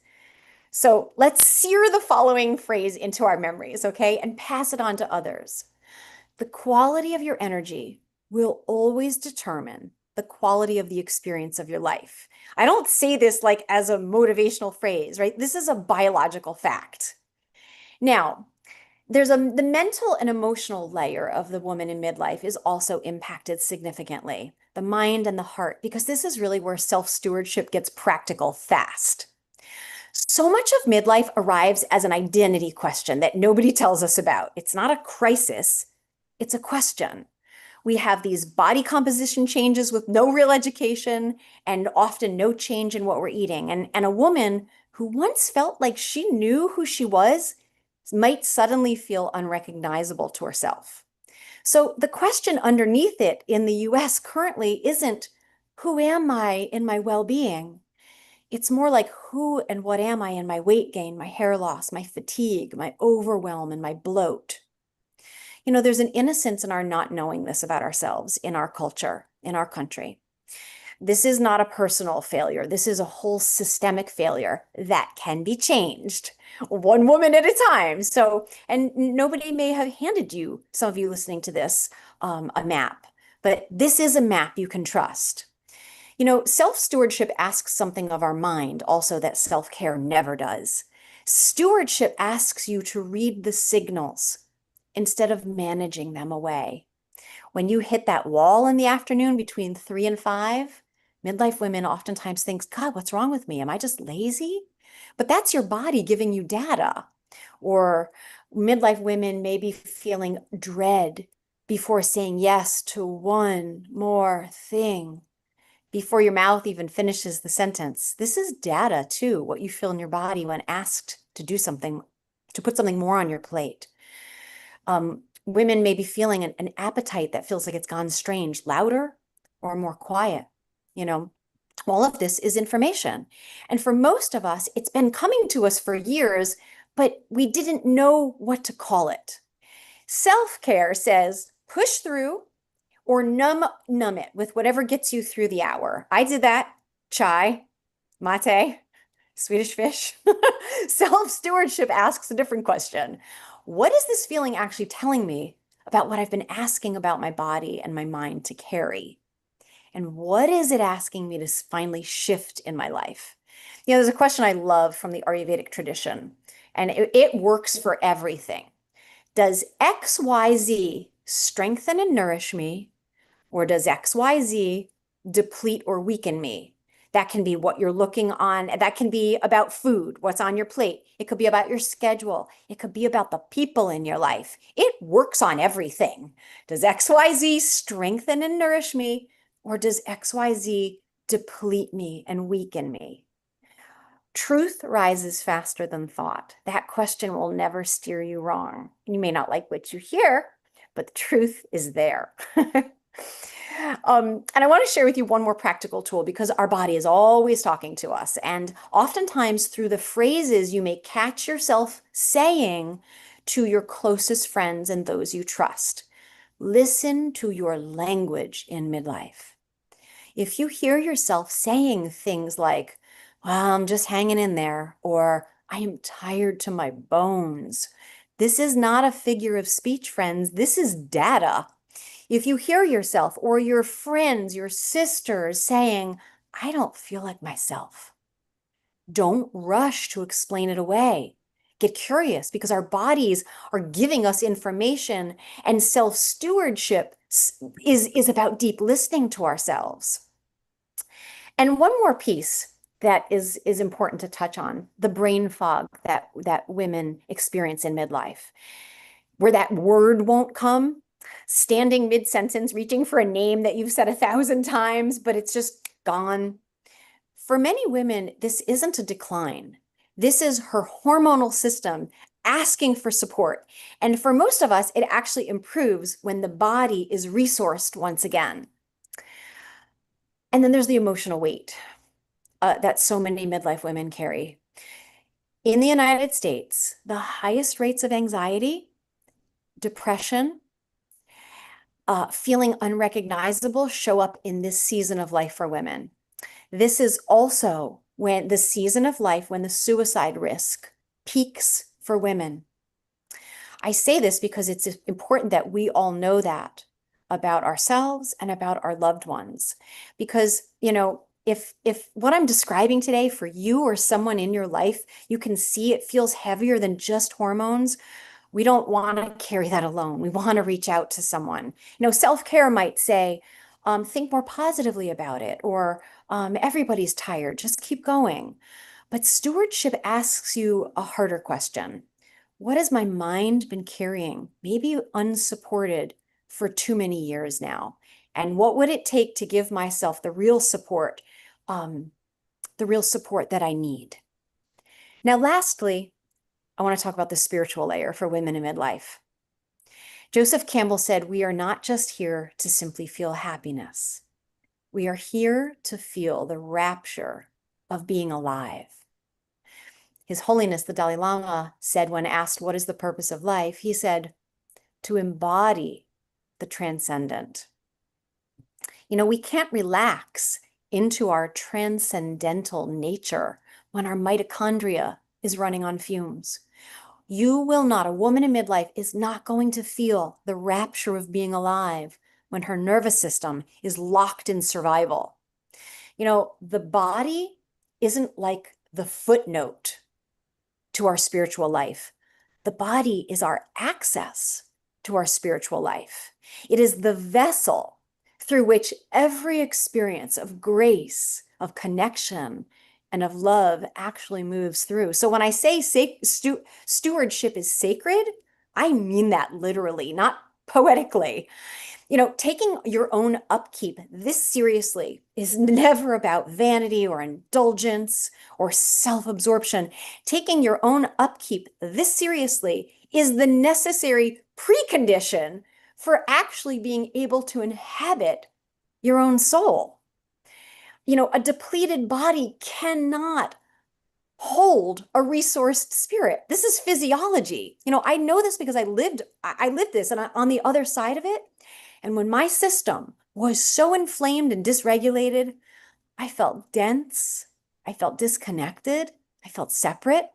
So let's sear the following phrase into our memories, okay, and pass it on to others. The quality of your energy will always determine the quality of the experience of your life. I don't say this like as a motivational phrase, right? This is a biological fact. Now, the mental and emotional layer of the woman in midlife is also impacted significantly, the mind and the heart, because this is really where self-stewardship gets practical fast. So much of midlife arrives as an identity question that nobody tells us about. It's not a crisis, it's a question. We have these body composition changes with no real education and often no change in what we're eating. And a woman who once felt like she knew who she was might suddenly feel unrecognizable to herself. So the question underneath it in the US currently isn't, who am I in my well-being? It's more like, who and what am I in my weight gain, my hair loss, my fatigue, my overwhelm, and my bloat? There's an innocence in our not knowing this about ourselves in our culture, in our country. This is not a personal failure. This is a whole systemic failure that can be changed one woman at a time. And nobody may have handed you, some of you listening to this, a map, but this is a map you can trust. Self-stewardship asks something of our mind also that self-care never does. Stewardship asks you to read the signals instead of managing them away. When you hit that wall in the afternoon between 3 and 5, midlife women oftentimes think, God, what's wrong with me? Am I just lazy? But that's your body giving you data. Or midlife women may be feeling dread before saying yes to one more thing, before your mouth even finishes the sentence. This is data too, what you feel in your body when asked to do something to put something more on your plate. Women may be feeling an appetite that feels like it's gone strange, louder or more quiet. You know, all of this is information. And for most of us, it's been coming to us for years, but we didn't know what to call it. Self-care says push through or numb it with whatever gets you through the hour. I did that. Chai, mate, Swedish fish. Self-stewardship asks a different question. What is this feeling actually telling me about what I've been asking about my body and my mind to carry? And what is it asking me to finally shift in my life? You know, there's a question I love from the Ayurvedic tradition, and it works for everything. Does XYZ strengthen and nourish me, or does XYZ deplete or weaken me? That can be what you're looking on. That can be about food, what's on your plate. It could be about your schedule. It could be about the people in your life. It works on everything. Does XYZ strengthen and nourish me, or does XYZ deplete me and weaken me? Truth rises faster than thought. That question will never steer you wrong. You may not like what you hear, but the truth is there. And I want to share with you one more practical tool, because our body is always talking to us. And oftentimes through the phrases you may catch yourself saying to your closest friends and those you trust. Listen to your language in midlife. If you hear yourself saying things like, well, I'm just hanging in there, or I am tired to my bones, this is not a figure of speech, friends. This is data. If you hear yourself or your friends, your sisters saying, I don't feel like myself, don't rush to explain it away. Get curious, because our bodies are giving us information, and self-stewardship is about deep listening to ourselves. And one more piece that is important to touch on, the brain fog that women experience in midlife, where that word won't come, standing mid-sentence, reaching for a name that you've said 1,000 times, but it's just gone. For many women, this isn't a decline. This is her hormonal system asking for support. And for most of us, it actually improves when the body is resourced once again. And then there's the emotional weight that so many midlife women carry. In the United States, the highest rates of anxiety, depression, feeling unrecognizable show up in this season of life for women. This is also when the season of life when the suicide risk peaks for women. I say this because it's important that we all know that about ourselves and about our loved ones. Because, you know, if what I'm describing today for you or someone in your life, you can see it feels heavier than just hormones, we don't want to carry that alone. We want to reach out to someone. You know, self-care might say, think more positively about it, or everybody's tired, just keep going. But stewardship asks you a harder question. What has my mind been carrying, maybe unsupported, for too many years now? And what would it take to give myself the real support that I need? Now, lastly, I want to talk about the spiritual layer for women in midlife. Joseph Campbell said, we are not just here to simply feel happiness. We are here to feel the rapture of being alive. His Holiness, the Dalai Lama, said when asked, what is the purpose of life? He said, to embody the transcendent. You know, we can't relax into our transcendental nature when our mitochondria is running on fumes. You will not, a woman in midlife is not going to feel the rapture of being alive when her nervous system is locked in survival. You know, the body isn't like the footnote to our spiritual life. The body is our access to our spiritual life. It is the vessel through which every experience of grace, of connection, and of love actually moves through. So when I say stewardship is sacred, I mean that literally, not poetically. Taking your own upkeep this seriously is never about vanity or indulgence or self-absorption. Taking your own upkeep this seriously is the necessary precondition for actually being able to inhabit your own soul. A depleted body cannot hold a resourced spirit. This is physiology. I know this because I lived this, and on the other side of it. And when my system was so inflamed and dysregulated, I felt dense, I felt disconnected, I felt separate.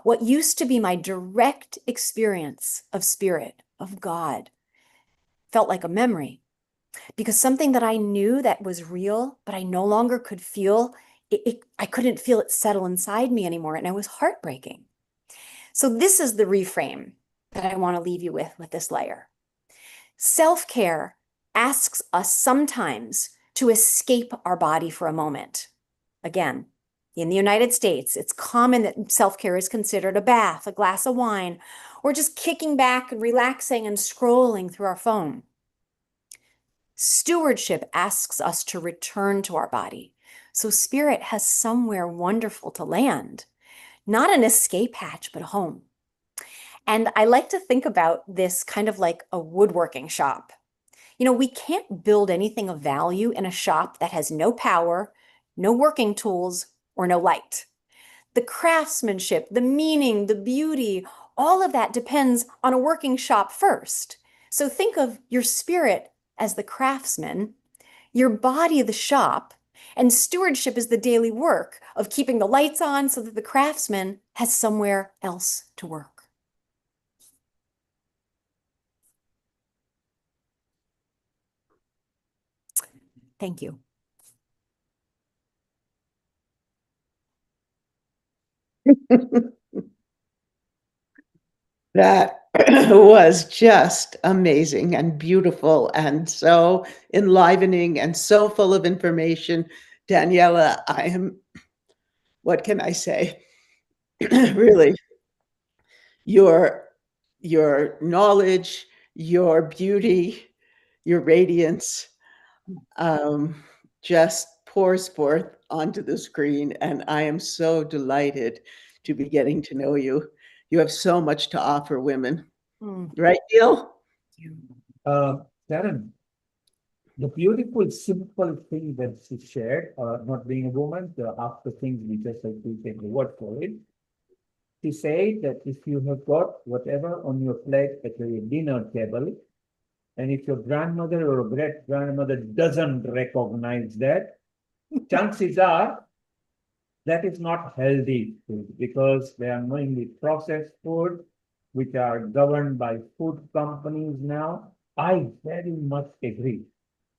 What used to be my direct experience of spirit, of God, felt like a memory, because something that I knew that was real, but I no longer could feel, I couldn't feel it settle inside me anymore, and it was heartbreaking. So this is the reframe that I want to leave you with this layer. Self-care asks us sometimes to escape our body for a moment. Again, in the United States, it's common that self-care is considered a bath, a glass of wine, or just kicking back and relaxing and scrolling through our phone. Stewardship asks us to return to our body, so spirit has somewhere wonderful to land, not an escape hatch, but a home. And I like to think about this kind of like a woodworking shop. We can't build anything of value in a shop that has no power, no working tools, or no light. The craftsmanship, the meaning, the beauty, all of that depends on a working shop first. So think of your spirit as the craftsman, your body the shop, and stewardship is the daily work of keeping the lights on so that the craftsman has somewhere else to work. Thank you. That was just amazing and beautiful and so enlivening and so full of information. Daniela, what can I say? Really, your knowledge, your beauty, your radiance just pours forth onto the screen, and I am so delighted to be getting to know you. You have so much to offer women. Right, Neil? Sharon, the beautiful, simple thing that she shared, not being a woman, half the things we just have to take the word for it. She said that if you have got whatever on your plate at your dinner table, and if your grandmother or great-grandmother doesn't recognize that, chances are that is not healthy food, because they are mainly processed food, which are governed by food companies now. I very much agree,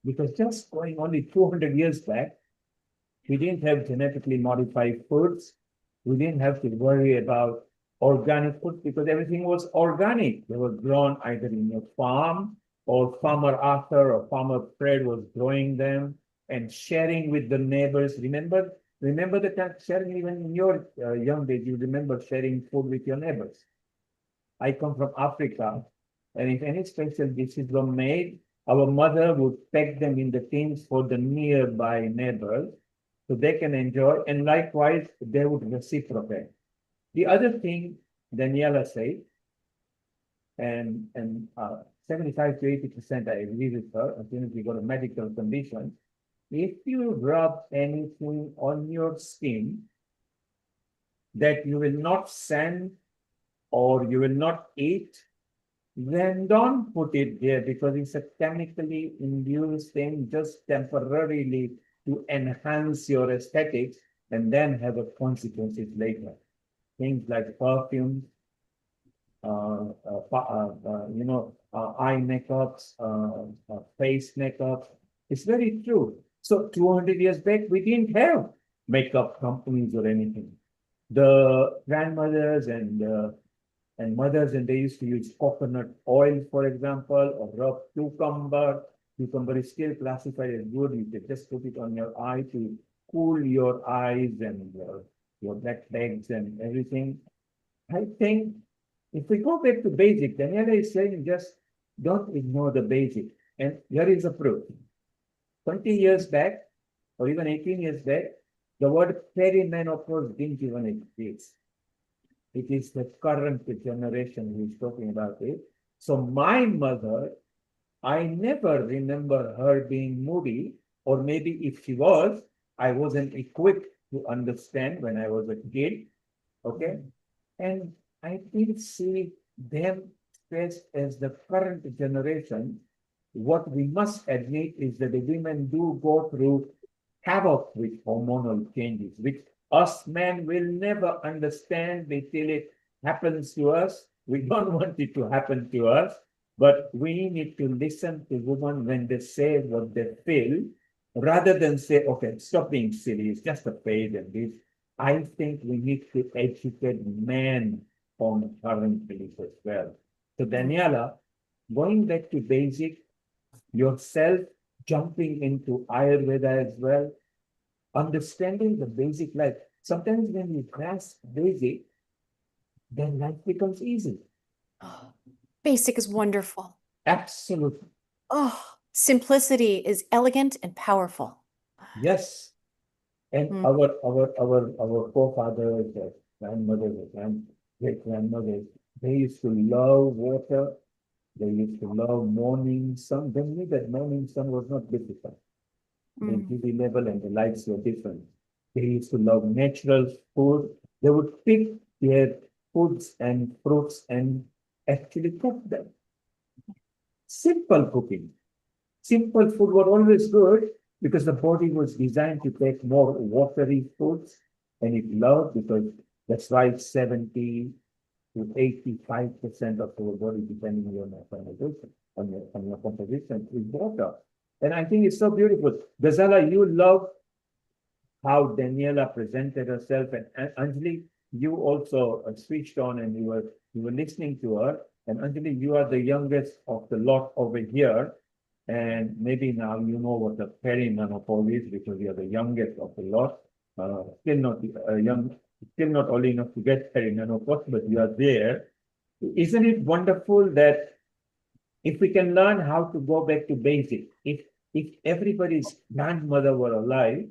because just going only 200 years back, we didn't have genetically modified foods. We didn't have to worry about organic food because everything was organic. They were grown either in a farm, or Farmer Arthur or Farmer Fred was growing them and sharing with the neighbors. Remember the time sharing, even in your young days, you remember sharing food with your neighbors. I come from Africa, and if any special dishes were made, our mother would pack them in the tins for the nearby neighbors so they can enjoy, and likewise, they would reciprocate. The other thing Daniela said, and 75 to 80% I agree with her, as soon as you got a medical condition, if you rub anything on your skin that you will not send or you will not eat, then don't put it there, because it's a chemically induced thing just temporarily to enhance your aesthetics and then have a consequences later. Things like perfumes, eye makeups, face makeup. It's very true. So 200 years back, we didn't have makeup companies or anything. The grandmothers and mothers, and they used to use coconut oil, for example, or rub cucumber. Cucumber is still classified as good. You can just put it on your eye to cool your eyes and your black legs and everything. I think if we go back to basic, Daniela is saying just don't ignore the basic. And here is a proof. 20 years back, or even 18 years back, the word perimenopause didn't even exist. It is the current generation who is talking about it. So my mother, I never remember her being moody, or maybe if she was, I wasn't equipped to understand when I was a kid. Okay. And I didn't see them stressed as the current generation. What we must admit is that the women do go through havoc with hormonal changes, which us men will never understand until it happens to us. We don't want it to happen to us, but we need to listen to women when they say what they feel, rather than say, okay, stop being silly, it's just a phase and this. I think we need to educate men on current beliefs as well. So Daniela, going back to basic, yourself jumping into Ayurveda as well, understanding the basic life. Sometimes when you grasp basic, then life becomes easy. Basic is wonderful. Absolutely. Oh, simplicity is elegant and powerful. Yes. And our forefathers, grandmothers, great grandmothers, they used to love water. They used to love morning sun. They knew that morning sun was not difficult. The UV level and the lights were different. They used to love natural food. They would pick their foods and fruits and actually cook them. Simple cooking. Simple food were always good because the body was designed to take more watery foods, and it loved, because that's why 70 to 85% of our body, depending on your composition, on your composition, is water. And I think it's so beautiful. Ghazala, you love how Daniela presented herself, and Anjali, you also switched on and you were listening to her. And Anjali, you are the youngest of the lot over here. And maybe now you know what the perimenopause is, because you are the youngest of the lot. Still not young, still not old enough to get perimenopause, but you are there. Isn't it wonderful that if we can learn how to go back to basic, if everybody's grandmother were alive,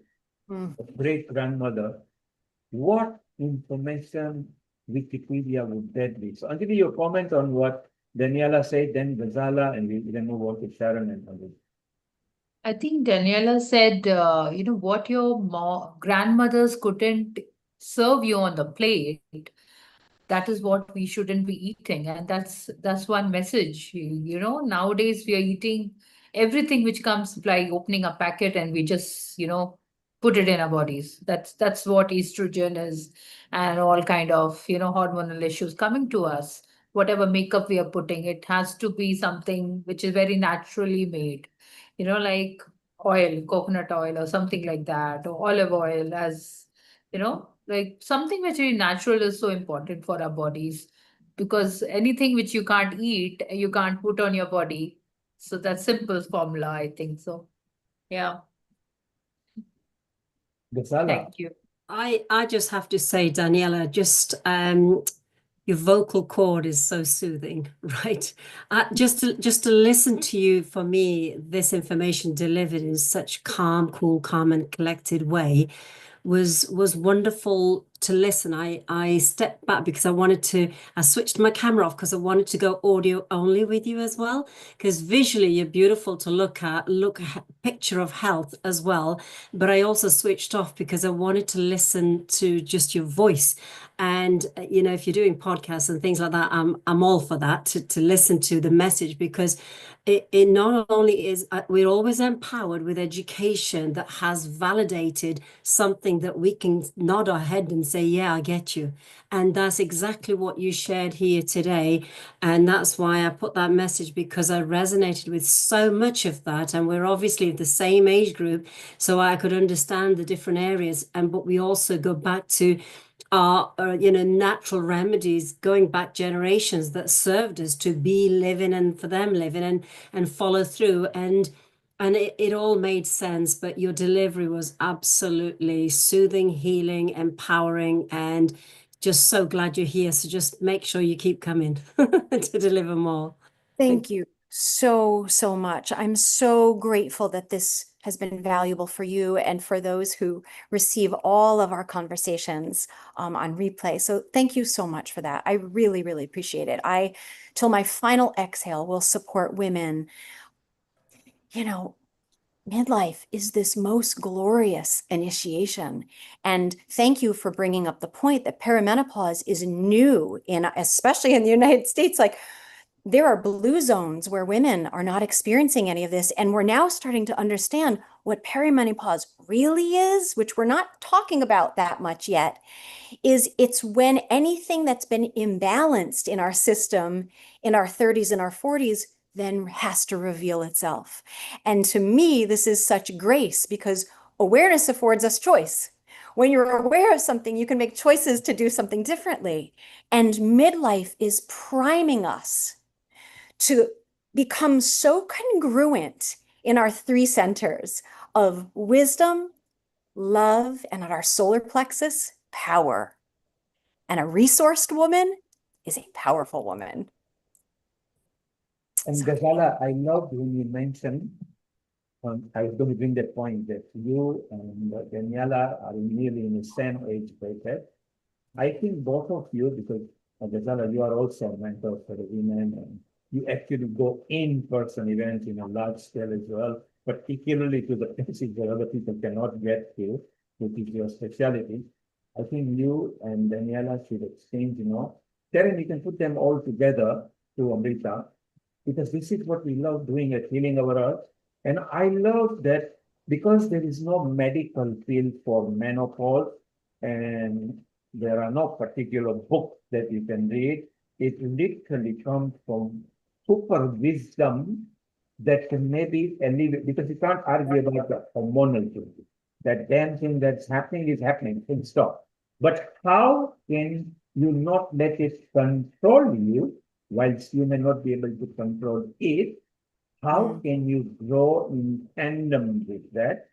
great grandmother, what information Wikipedia would that be? So Anjali, your comment on what Daniela said, then Ghazala, and we then move on to Sharon and others. I think Daniela said, what your grandmothers couldn't serve you on the plate, that is what we shouldn't be eating. And that's one message. Nowadays we are eating everything which comes like opening a packet, and we just, put it in our bodies. That's what estrogen is, and all kind of, hormonal issues coming to us. Whatever makeup we are putting, it has to be something which is very naturally made, like oil, coconut oil or something like that, or olive oil, as like something which is natural is so important for our bodies, because anything which you can't eat, you can't put on your body. So that's simple formula, I think. So, yeah. Ghazala. Thank you. I just have to say, Daniela, just your vocal cord is so soothing, right? Just to listen to you, for me, this information delivered in such calm, and collected way was wonderful to listen. I stepped back because I switched my camera off because I wanted to go audio only with you as well, because visually you're beautiful to look at picture of health as well. But I also switched off because I wanted to listen to just your voice. And if you're doing podcasts and things like that, I'm all for that, to listen to the message, because it not only is, we're always empowered with education that has validated something that we can nod our head and say, yeah, I get you. And that's exactly what you shared here today. And that's why I put that message, because I resonated with so much of that. And we're obviously the same age group, so I could understand the different areas. But we also go back to our natural remedies going back generations that served us to be living, and for them living and follow through, and it all made sense. But your delivery was absolutely soothing, healing, empowering, and just so glad you're here. So just make sure you keep coming to deliver more. Thank you. so, so much. I'm so grateful that this has been valuable for you and for those who receive all of our conversations on replay. So thank you so much for that. I really, really appreciate it. I, till my final exhale, will support women. You know, midlife is this most glorious initiation. And thank you for bringing up the point that perimenopause is new especially in the United States. Like, there are blue zones where women are not experiencing any of this. And we're now starting to understand what perimenopause really is, which we're not talking about that much yet, is it's when anything that's been imbalanced in our system in our 30s and our 40s then has to reveal itself. And to me, this is such grace because awareness affords us choice. When you're aware of something, you can make choices to do something differently. And midlife is priming us to become so congruent in our three centers of wisdom, love, and at our solar plexus, power. And a resourced woman is a powerful woman. And Ghazala, I loved when you mentioned, I was going to bring that point that you and Daniela are nearly in the same age bracket. I think both of you, because Ghazala, you are also a mentor for the women, and you actually go in-person events in a large scale as well, particularly to the places where other people cannot get to, which is your specialty. I think you and Daniela should exchange, Karen, you can put them all together to Amrita, because this is what we love doing at Healing Our Earth. And I love that because there is no medical field for menopause and there are no particular books that you can read, it literally comes from super wisdom that can maybe alleviate, because you can't argue about the hormonal thing. That damn thing that's happening is happening, full stop. But how can you not let it control you, whilst you may not be able to control it? How can you grow in tandem with that?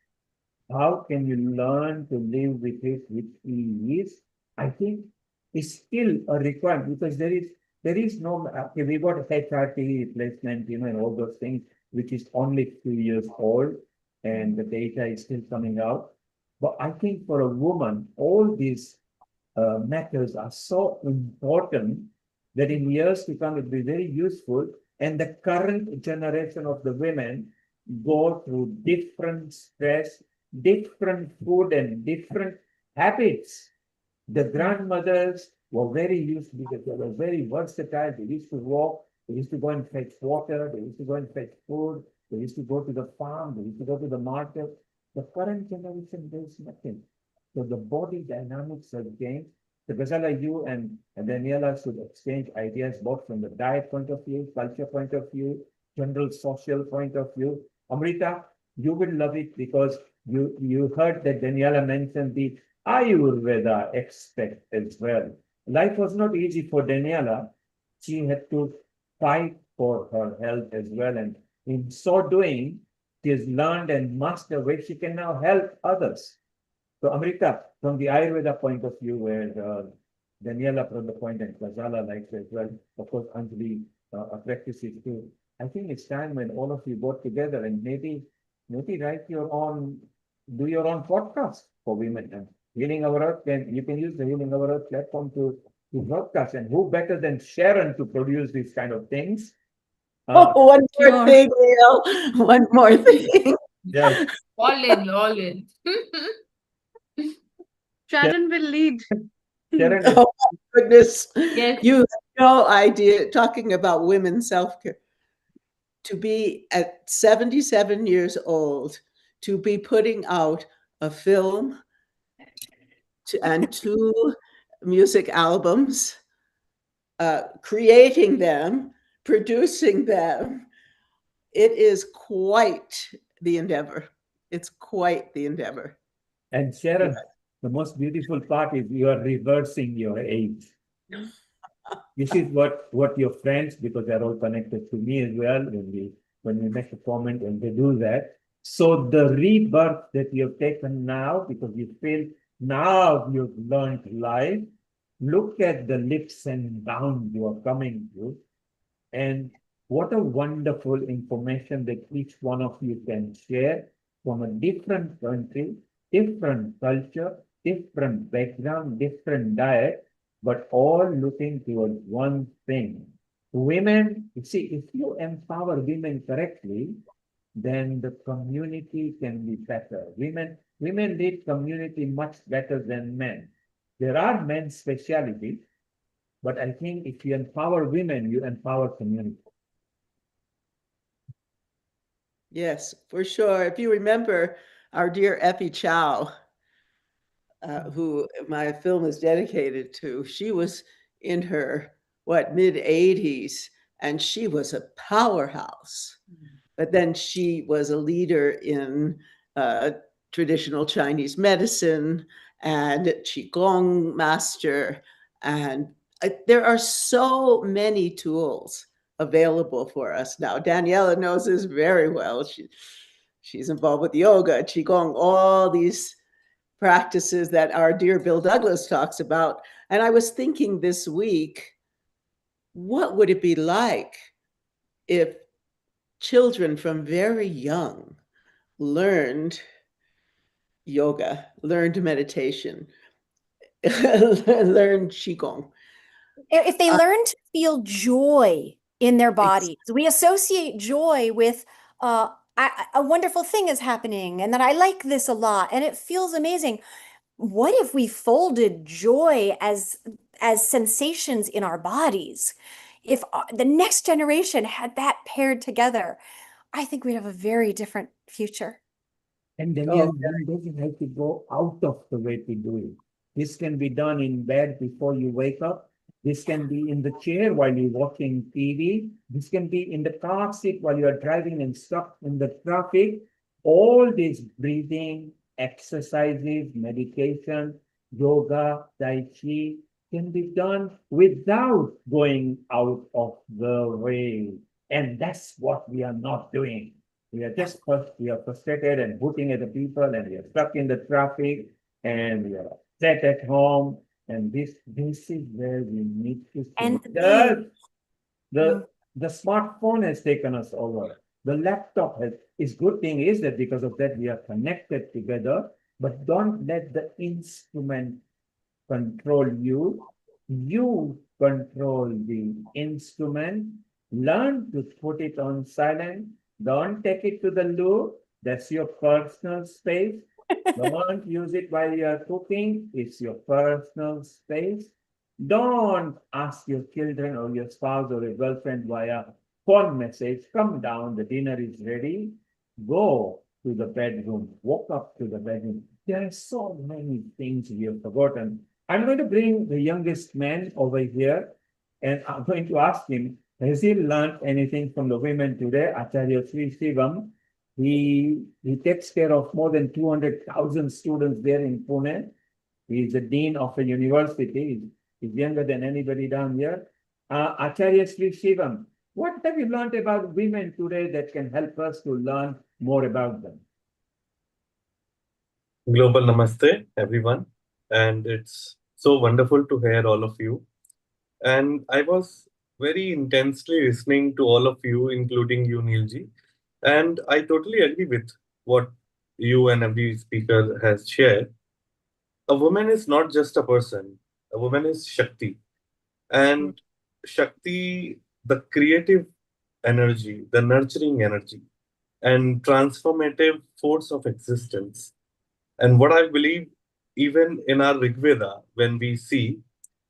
How can you learn to live with it with ease? I think is still a requirement because there is no okay, we got HRT replacement, and all those things, which is only 2 years old, and the data is still coming out. But I think for a woman, all these matters are so important that in years to come it will be very useful. And the current generation of the women go through different stress, different food, and different habits. The grandmothers were very used because they were very versatile. They used to walk, they used to go and fetch water, they used to go and fetch food, they used to go to the farm, they used to go to the market. The current generation does nothing. So the body dynamics have changed. So Ghazala, you and Daniela should exchange ideas both from the diet point of view, culture point of view, general social point of view. Amrita, you will love it because you heard that Daniela mentioned the Ayurveda aspect as well. Life was not easy for Daniela. She had to fight for her health as well. And in so doing, she has learned and mastered where she can now help others. So Amrita, from the Ayurveda point of view, where Daniela from the point and Ghazala likes as well, of course, Anjali practices too. I think it's time when all of you got together and maybe write your own, do your own podcast for women. And Healing Our Earth, you can use the Healing Our Earth platform to broadcast. And who better than Sharon to produce these kind of things? One more thing, Neil. One more thing. Yes. All in, all in. Sharon will lead. Sharon, oh my goodness. Yes. You have no idea, talking about women's self-care. To be at 77 years old, to be putting out a film and 2 music albums, creating them, producing them, it is quite the endeavor. It's quite the endeavor. And Sharon, the most beautiful part is you are reversing your age. This is what your friends, because they're all connected to me as well, when we make a comment and they do that. So the rebirth that you have taken now, because you feel now you've learned life, look at the leaps and bounds you are coming to. And What a wonderful information that each one of you can share from a different country, different culture, different background, different diet, but all looking towards one thing. Women, you see, if you empower women correctly, then the community can be better. Women lead community much better than men. There are men's specialties, but I think if you empower women, you empower community. Yes, for sure. If you remember our dear Effie Chow, who my film is dedicated to, she was in her, mid-80s, and she was a powerhouse. But then she was a leader in traditional Chinese medicine and Qigong master. And there are so many tools available for us now. Daniela knows this very well. She's involved with yoga, Qigong, all these practices that our dear Bill Douglas talks about. And I was thinking this week, what would it be like if children from very young learned yoga, learned meditation, learned Qigong? If they learn to feel joy in their bodies, we associate joy with a wonderful thing is happening and that I like this a lot and it feels amazing. What if we folded joy as sensations in our bodies? If the next generation had that paired together, I think we'd have a very different future. And Daniel, one doesn't have to go out of the way to do it. This can be done in bed before you wake up. This can be in the chair while you're watching TV. This can be in the car seat while you are driving and stuck in the traffic. All these breathing exercises, meditation, yoga, tai chi can be done without going out of the way. And that's what we are not doing. We are frustrated and hooting at the people, and we are stuck in the traffic, and we are upset at home. And this is where we need to And see. The smartphone has taken us over. The laptop is good thing is that because of that we are connected together, but don't let the instrument control you. You control the instrument. Learn to put it on silent. Don't take it to the loo. That's your personal space. Don't use it while you're cooking. It's your personal space. Don't ask your children or your spouse or your girlfriend via phone message, come down, the dinner is ready. Go to the bedroom, walk up to the bedroom. There are so many things we have forgotten. I'm going to bring the youngest man over here and I'm going to ask him, has he learned anything from the women today? Acharya Sri Shivam. He takes care of more than 200,000 students there in Pune. He is the dean of a university. He's younger than anybody down here. Acharya Sri Shivam, what have you learned about women today that can help us to learn more about them? Global Namaste, everyone. And it's so wonderful to hear all of you. And I was very intensely listening to all of you, including you, Neilji. And I totally agree with what you and every speaker has shared. A woman is not just a person, a woman is Shakti. And Shakti, the creative energy, the nurturing energy, and transformative force of existence. And what I believe, even in our Rig Veda, when we see,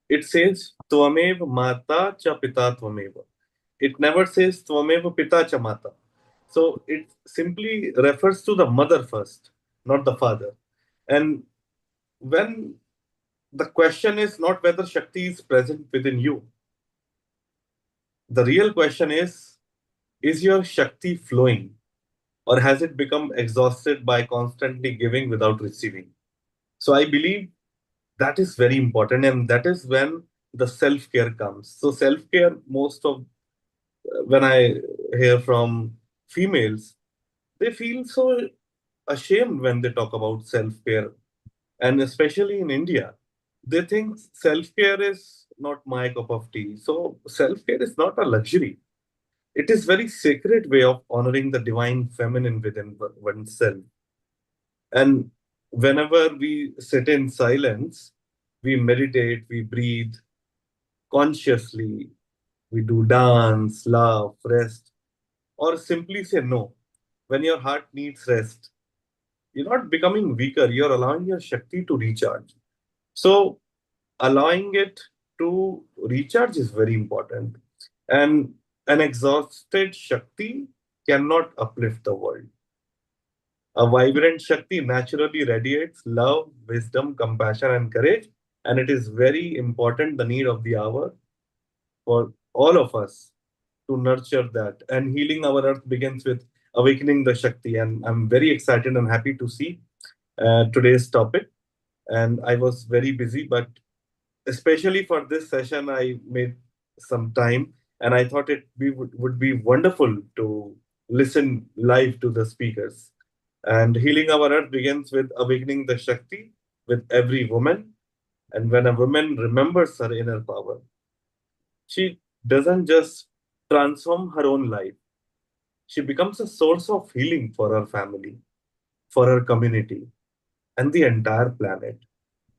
it says, Tvamev Mata cha Pita Tvameva. It never says Tvameva Pita cha Mata. So it simply refers to the mother first, not the father. And when the question is not whether Shakti is present within you, the real question is your Shakti flowing? Or has it become exhausted by constantly giving without receiving? So I believe that is very important, and that is when the self-care comes. So self-care, most of when I hear from females, they feel so ashamed when they talk about self-care, and especially in India, they think self-care is not my cup of tea. So self-care is not a luxury. It is very sacred way of honoring the divine feminine within oneself. And whenever we sit in silence, we meditate, we breathe consciously, we do dance, laugh, rest, or simply say no. When your heart needs rest, you're not becoming weaker, you're allowing your Shakti to recharge. So, allowing it to recharge is very important. And an exhausted Shakti cannot uplift the world. A vibrant Shakti naturally radiates love, wisdom, compassion, and courage. And it is very important, the need of the hour for all of us to nurture that. And healing our earth begins with awakening the Shakti. And I'm very excited and happy to see today's topic. And I was very busy, but especially for this session, I made some time, and I thought would be wonderful to listen live to the speakers. And healing our earth begins with awakening the Shakti with every woman. And when a woman remembers her inner power, she doesn't just transform her own life, she becomes a source of healing for her family, for her community, and the entire planet.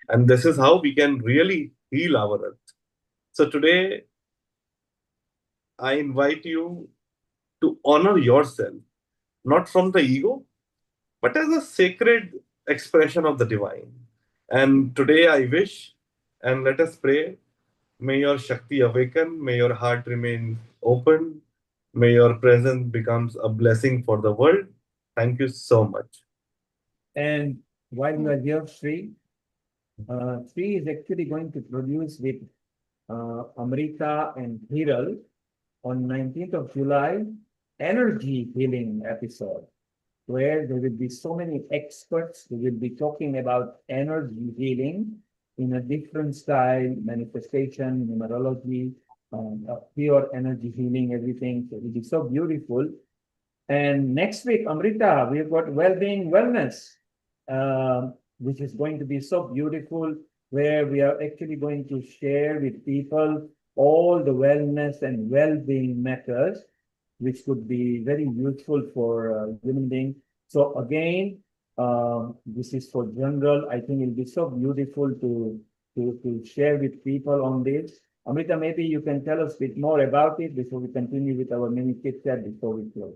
And this is how we can really heal our earth. So today, I invite you to honor yourself, not from the ego, but as a sacred expression of the divine. And today I wish, and let us pray, may your Shakti awaken, may your heart remain open, may your presence becomes a blessing for the world. Thank you so much. And while you are here, Sri, Sri is actually going to produce with Amrita and Hiral on 19th of July, energy healing episode, where there will be so many experts who will be talking about energy healing in a different style, manifestation, numerology, pure energy healing, everything. So it will be so beautiful. And next week, Amrita, we've got Wellbeing Wellness, which is going to be so beautiful, where we are actually going to share with people all the wellness and well-being methods, which could be very useful for human beings. So again, this is for general. I think it'll be so beautiful to share with people on this. Amrita, maybe you can tell us a bit more about it before we continue with our mini chit chat before we close.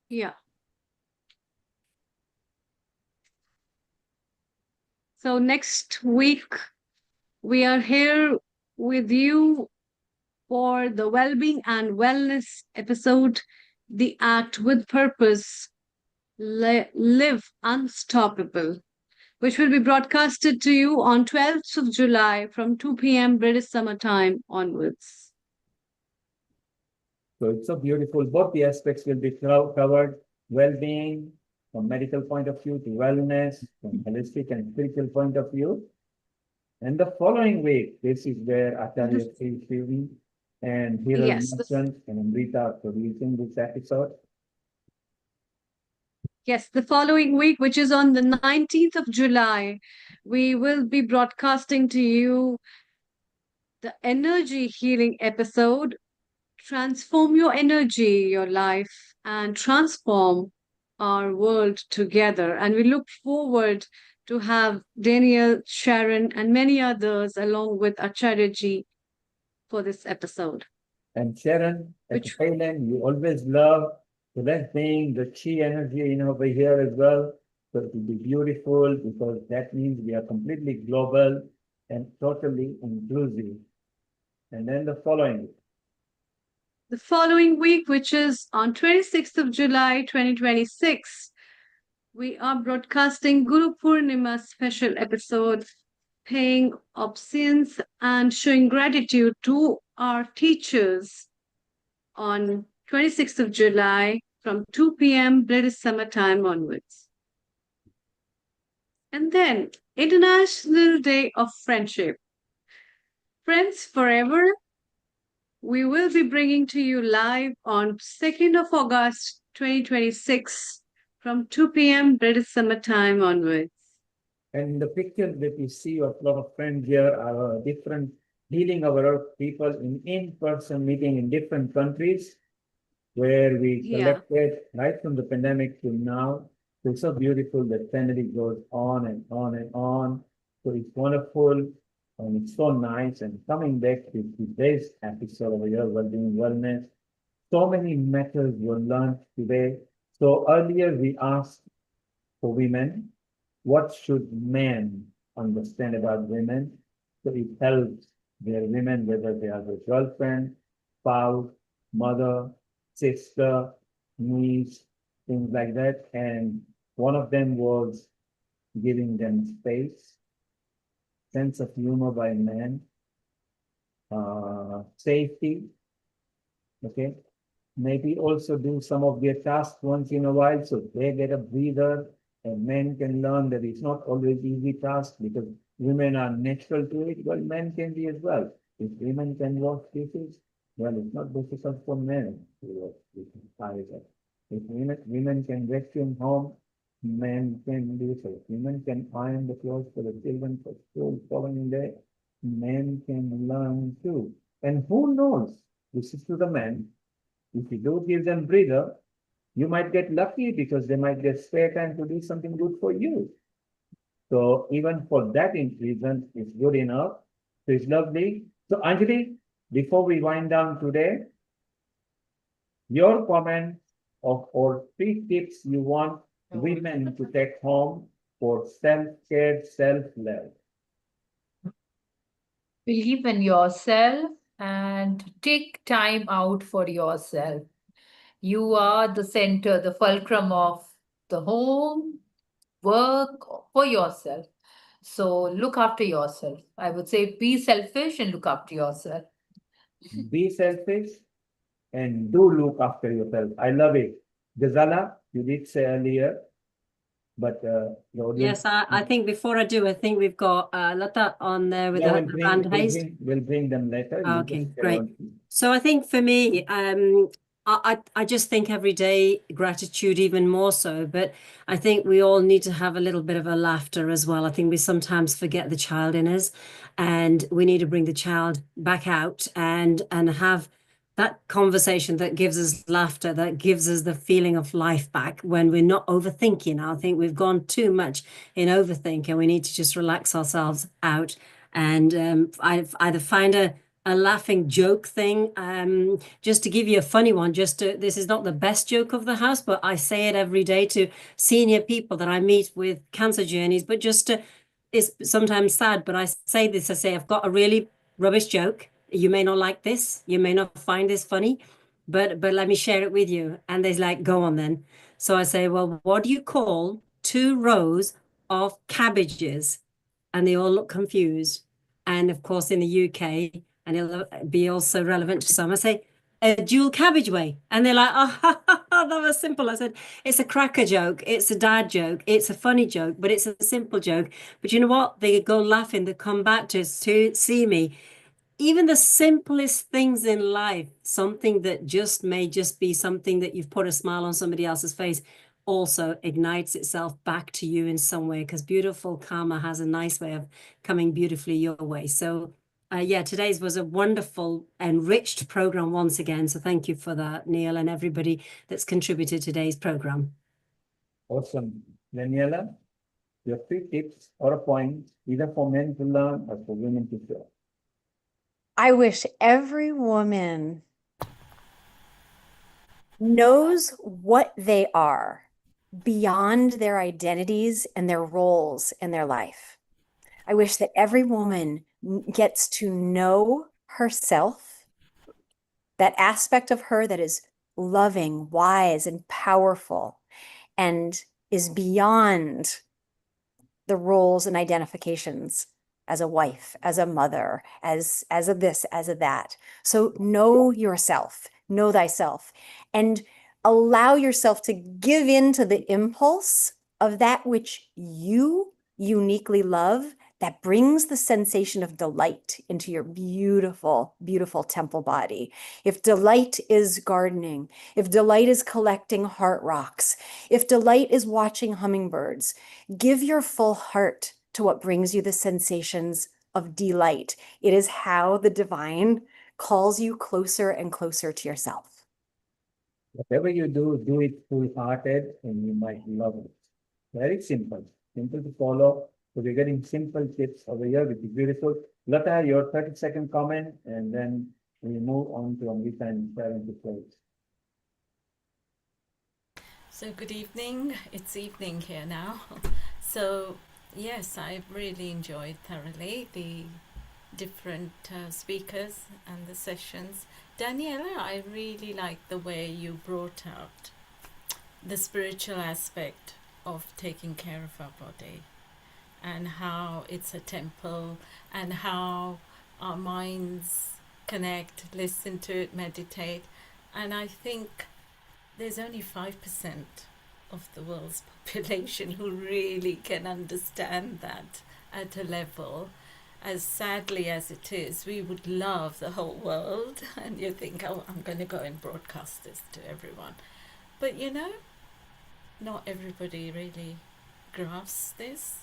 Yeah. So next week, we are here with you for the Wellbeing and Wellness episode, The Act with Purpose, Live Unstoppable, which will be broadcasted to you on 12th of July from 2 p.m. British Summer Time onwards. So it's so beautiful. Both the aspects will be covered, well-being from medical point of view to wellness from holistic and spiritual point of view. And the following week, this is where Acharya Sri and Hiral Merchant and Amrita are producing this episode. Yes, the following week, which is on the 19th of July, we will be broadcasting to you the energy healing episode, Transform Your Energy, Your Life, and Transform Our World Together. And we look forward to have Daniel, Sharon, and many others along with Acharya ji for this episode. And Sharon, at the tail end, you always love the best thing, the chi energy over here as well. So it will be beautiful because that means we are completely global and totally inclusive. And then the following week. The following week, which is on 26th of July, 2026, we are broadcasting Guru Purnima special episode, paying obeisance and showing gratitude to our teachers on 26th of July from 2 p.m. British Summer Time onwards. And then International Day of Friendship. Friends Forever, we will be bringing to you live on 2nd of August 2026 from 2 p.m. British Summer Time onwards. And in the picture that you see of a lot of friends here are different Healing Our Earth people in-person meeting in different countries where we collected right from the pandemic to now. It's so beautiful that family goes on and on and on. So it's wonderful and it's so nice. And coming back to today's episode of your Wellbeing Wellness, so many matters were learned today. So earlier we asked for women, what should men understand about women? So it helps their women, whether they are the girlfriend, spouse, mother, sister, niece, things like that. And one of them was giving them space, sense of humor by men, safety, okay? Maybe also do some of their tasks once in a while so they get a breather, and men can learn that it's not always easy task because women are natural to it, but men can be as well. If women can wash dishes, well, it's not difficult for men to wash dishes either. If women can vacuum home, men can do so. Women can iron the clothes for the children for school following day, men can learn too. And who knows, this is to the men, if you do give them breather, you might get lucky because they might get spare time to do something good for you. So even for that reason, it's good enough. So it's lovely. So Anjali, before we wind down today, your comment or 3 tips you want women to take home for self-care, self-love. Believe in yourself and take time out for yourself. You are the center, the fulcrum of the home, work for yourself. So look after yourself. I would say be selfish and look after yourself. Be selfish and do look after yourself. I love it. Ghazala, you did say earlier, but the audience. Yes, I think before I do, I think we've got Lata on there with Yeah, a hand raised. we'll bring them later. You Okay, just great. on. So I think for me, I just think every day gratitude even more so, but I think we all need to have a little bit of a laughter as well. I think we sometimes forget the child in us, and we need to bring the child back out and have that conversation that gives us laughter, that gives us the feeling of life back when we're not overthinking. I think we've gone too much in overthink, and we need to just relax ourselves out and either find a laughing joke thing. Just to give you a funny one, this is not the best joke of the house, but I say it every day to senior people that I meet with cancer journeys, but it's sometimes sad, but I say this, I say, I've got a really rubbish joke. You may not like this, you may not find this funny, but let me share it with you. And they're like, go on then. So I say, well, what do you call 2 rows of cabbages? And they all look confused. And of course, in the UK, and it'll be also relevant to some, I say, a dual cabbageway. And they're like, oh, that was simple. I said, it's a cracker joke. It's a dad joke. It's a funny joke, but it's a simple joke. But you know what? They go laughing. They come back to see me. Even the simplest things in life, something that may just be something that you've put a smile on somebody else's face, also ignites itself back to you in some way, because beautiful karma has a nice way of coming beautifully your way. So yeah, today's was a wonderful, enriched program once again. So thank you for that, Neil, and everybody that's contributed to today's program. Awesome. Daniela, your 3 tips or a point, either for men to learn or for women to share. I wish every woman knows what they are beyond their identities and their roles in their life. I wish that every woman gets to know herself, that aspect of her that is loving, wise, and powerful, and is beyond the roles and identifications as a wife, as a mother, as a this, as a that. So know yourself, know thyself, and allow yourself to give in to the impulse of that which you uniquely love, that brings the sensation of delight into your beautiful, beautiful temple body. If delight is gardening, if delight is collecting heart rocks, if delight is watching hummingbirds, give your full heart to what brings you the sensations of delight. It is how the divine calls you closer and closer to yourself. Whatever you do, do it full-hearted and you might love it. Very simple. Simple to follow. So we're getting simple tips over here, which is beautiful. Lata, your 30-second comment, and then we move on to Amrita and Sharon to close. So good evening. It's evening here now. So yes, I've really enjoyed thoroughly the different speakers and the sessions. Daniela, I really like the way you brought out the spiritual aspect of taking care of our body and how it's a temple and how our minds connect, listen to it, meditate. And I think there's only 5% of the world's population who really can understand that at a level. As sadly as it is, we would love the whole world, and you think, oh, I'm going to go and broadcast this to everyone. But you know, not everybody really grasps this,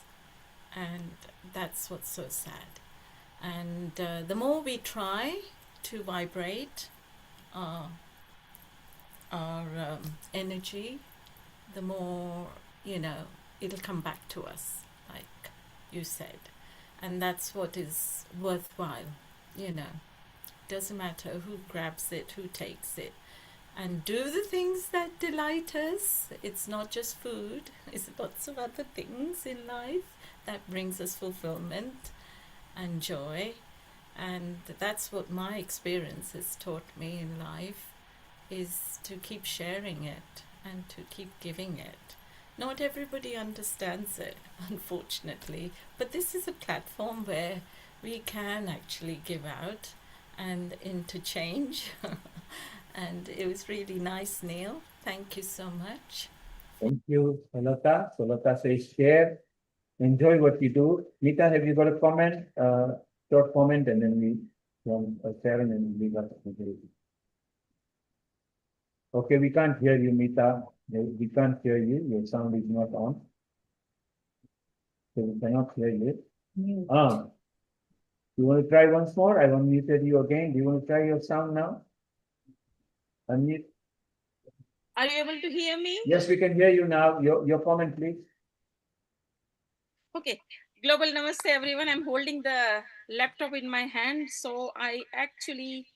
and that's what's so sad. And the more we try to vibrate our energy, the more, you know, it'll come back to us, like you said. And that's what is worthwhile, you know. Doesn't matter who grabs it, who takes it. And do the things that delight us. It's not just food, it's lots of other things in life that brings us fulfillment and joy. And that's what my experience has taught me in life, is to keep sharing it and to keep giving it. Not everybody understands it, unfortunately, but this is a platform where we can actually give out and interchange. And it was really nice, Neil. Thank you so much. Thank you, Lata. So Lata says share, enjoy what you do. Nita, have you got a comment? Short comment, and then we want Sharon and we got Okay, we can't hear you, Mita. We can't hear you. Your sound is not on. So we cannot hear you. You want to try once more? I unmuted you again. Do you want to try your sound now? Unmute. Are you able to hear me? Yes, we can hear you now. Your comment, please. Okay. Global Namaste, everyone. I'm holding the laptop in my hand, so I actually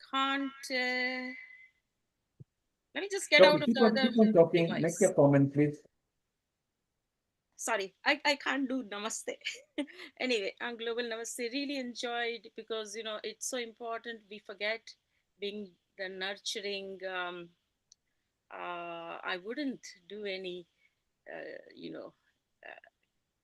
can't. Let me just get out of Keep the on other talking. device. Make your comment, please. Sorry, I can't do Namaste. Anyway, on Global Namaste, really enjoyed, because, you know, it's so important. We forget being the nurturing. I wouldn't do any, you know,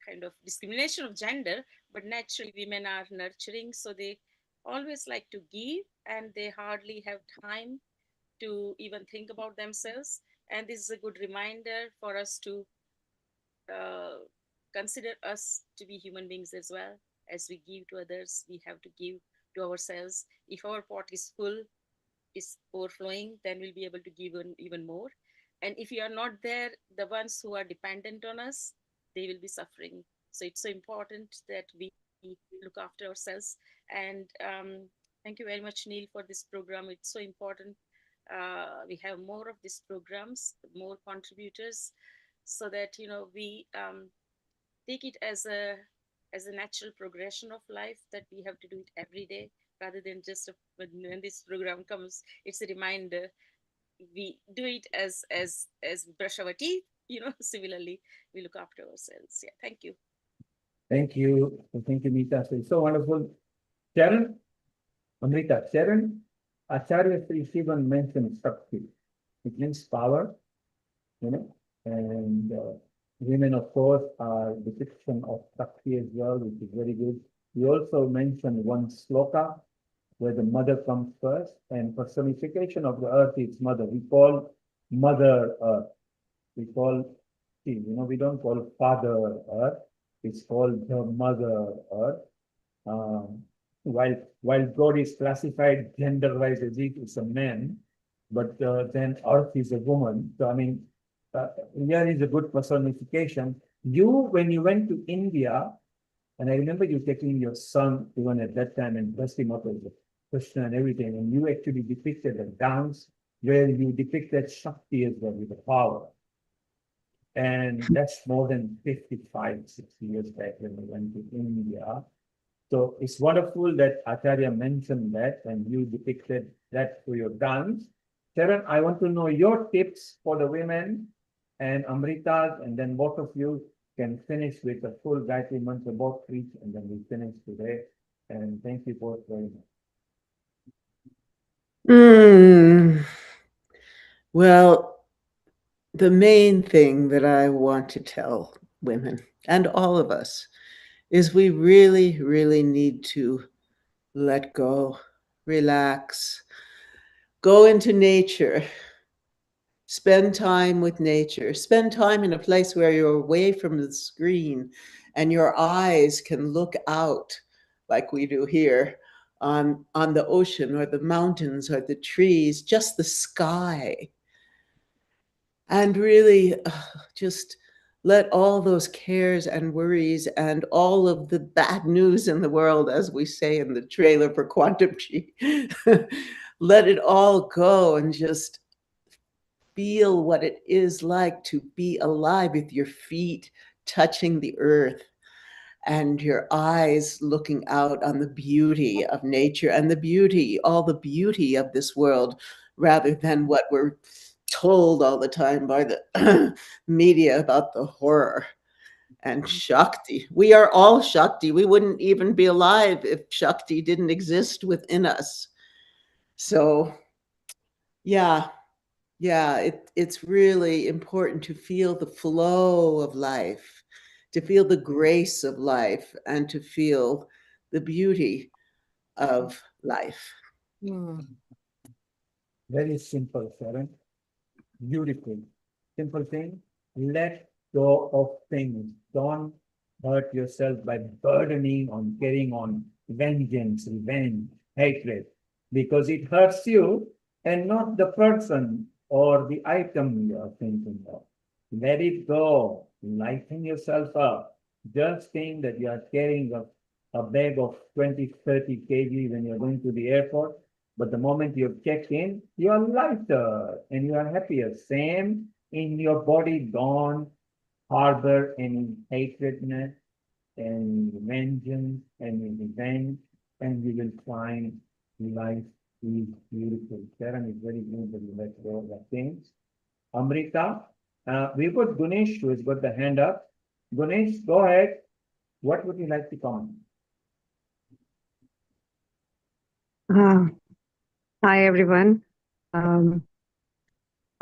kind of discrimination of gender, but naturally women are nurturing, so they always like to give, and they hardly have time to even think about themselves. And this is a good reminder for us to consider us to be human beings as well. As we give to others, we have to give to ourselves. If our pot is full, is overflowing, then we'll be able to give even more. And if you are not there, the ones who are dependent on us, they will be suffering. So it's so important that we look after ourselves. And thank you very much, Neil, for this program. It's so important. We have more of these programs, more contributors, so that, you know, we take it as a natural progression of life, that we have to do it every day, rather than just when this program comes, it's a reminder. We do it as brush our teeth, you know. Similarly, we look after ourselves. Yeah, thank you. Thank you. Thank you, Mita. So it's so wonderful. Sharon, Amrita, Sharon, Acharya Sri Shivan mentioned Shakti. It means power, you know, and women, of course, are the depiction of Shakti as well, which is very good. We also mentioned one sloka where the mother comes first, and personification of the earth is mother. We call Mother Earth. We call, you know, we don't call Father Earth. It's called the Mother Earth. While God is classified gender-wise as it is a man, but then Earth is a woman. So I mean, here is a good personification. When you went to India, And I remember you taking your son even at that time and dressed him up as a Krishna and everything. And you actually depicted a dance where you depicted Shakti as well with the power. And that's more than 55, 60 years back when we went to India. So it's wonderful that Acharya mentioned that and you depicted that through your dance. Sharon, I want to know your tips for the women and Amrita's, and then both of you can finish with a full Gayatri Mantra, both each, and then we finish today. And thank you both very much. Well, the main thing that I want to tell women and all of us is we really, really need to let go, relax, go into nature, spend time with nature, spend time in a place where you're away from the screen and your eyes can look out like we do here on the ocean or the mountains or the trees, just the sky. And really just let all those cares and worries and all of the bad news in the world, as we say in the trailer for Quantum Chi, let it all go and just feel what it is like to be alive with your feet touching the earth and your eyes looking out on the beauty of nature and the beauty, all the beauty of this world, rather than what we're told all the time by the media about the horror and Shakti. We are all Shakti. We wouldn't even be alive if Shakti didn't exist within us. So, yeah, it's really important to feel the flow of life, to feel the grace of life, and to feel the beauty of life. Very simple, Sharon. Beautiful. Simple thing. Let go of things. Don't hurt yourself by burdening on carrying on vengeance, revenge, hatred, because it hurts you and not the person or the item you are thinking of. Let it go. Lighten yourself up. Just think that you are carrying a bag of 20, 30 kg when you're going to the airport. But the moment you check in, you are lighter and you are happier. Same in your body, don't harbor any hatredness and vengeance and revenge, and you will find life is beautiful. Sharon is very good that you let go of that things. Amrita, we've got Gunesh who has got the hand up. Gunesh, go ahead. What would you like to comment? Hi, everyone. I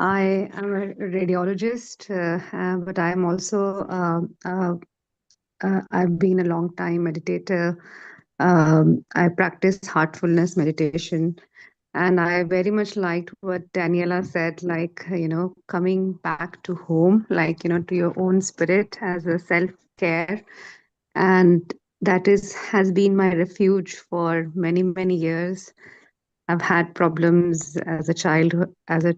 am a radiologist, but I am also, I've been a long time meditator. I practice heartfulness meditation. And I very much liked what Daniela said, like, coming back to home, like, to your own spirit as a self-care. And that has been my refuge for many, many years. I've had problems as a child, and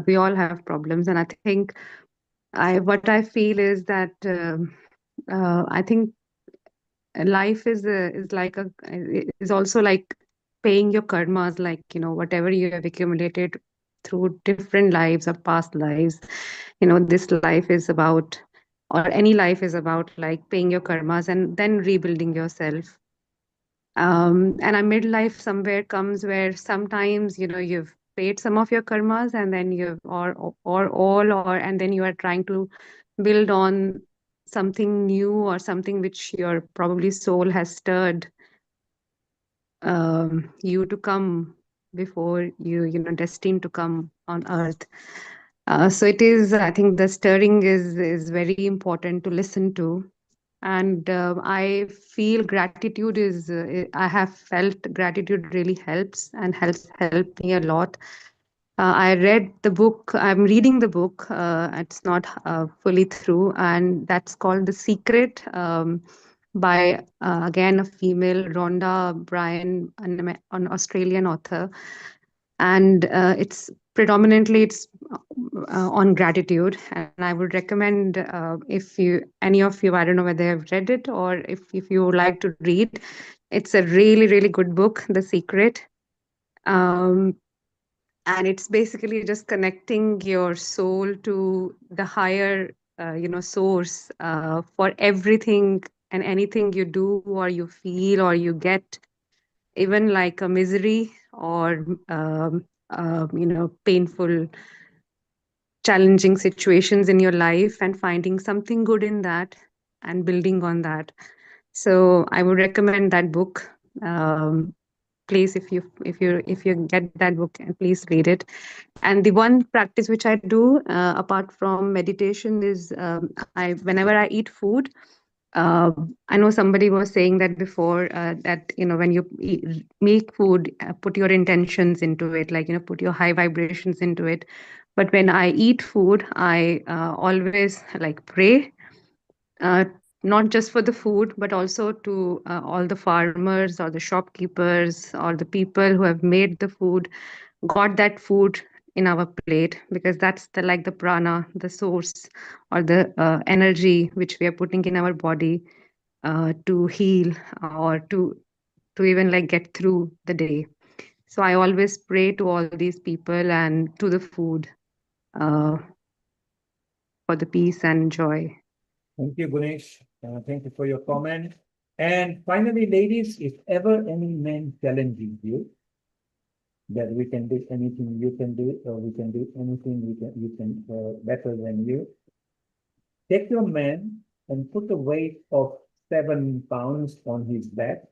we all have problems. And I think what I feel is that I think life is like is also like paying your karmas, like whatever you have accumulated through different lives or past lives. This life is about, or any life is about, like paying your karmas and then rebuilding yourself. And a midlife somewhere comes where sometimes you've paid some of your karmas, and then and then you are trying to build on something new or something which your probably soul has stirred you to come before destined to come on earth. So it is, I think the stirring is very important to listen to. And I feel gratitude I have felt gratitude really helps and has helped me a lot. I read the book, I'm reading the book, it's not fully through, and that's called The Secret, by again a female, Rhonda Bryan, an Australian author. and it's predominantly it's on gratitude. And I would recommend, if you any of you, I don't know whether you've read it, or if you would like to read, it's a really good book, The Secret. um, and it's basically just connecting your soul to the higher source, for everything and anything you do or you feel or you get, even like a misery or painful, challenging situations in your life, and finding something good in that and building on that. So I would recommend that book. Please, if you get that book, please read it. And the one practice which I do, apart from meditation, is, I whenever I eat food, I know somebody was saying that before, that when you make food, put your intentions into it, like put your high vibrations into it. But when I eat food, I always like pray, uh, not just for the food, but also to all the farmers or the shopkeepers or the people who have made the food, got that food in our plate, because that's the like the prana, the source, or the energy which we are putting in our body, to heal, or to even like get through the day. So I always pray to all these people and to the food, uh, for the peace and joy. Thank you, Gunesh. Thank you for your comment. And finally, ladies, if ever any man challenges you that we can do anything you can do, or we can do anything you can better than you, take your man and put a weight of 7 pounds on his back.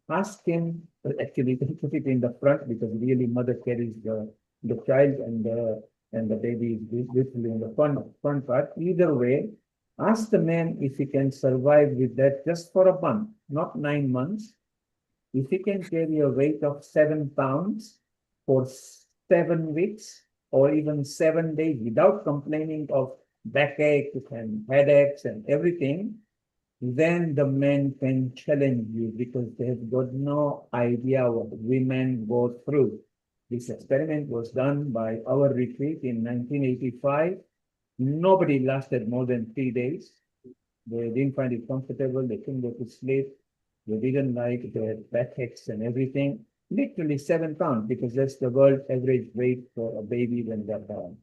Ask him, actually put it in the front, because really mother carries the child, and the baby is literally in the front part. Either way, ask the man if he can survive with that just for a month, not 9 months. If he can carry a weight of 7 pounds for 7 weeks, or even 7 days, without complaining of backaches and headaches and everything, then the men can challenge you, because they've got no idea what women go through. This experiment was done by our retreat in 1985. Nobody lasted more than 3 days. They didn't find it comfortable. They couldn't go to sleep. They didn't like their backaches and everything. Literally 7 pounds, because that's the world average weight for a baby when they're born.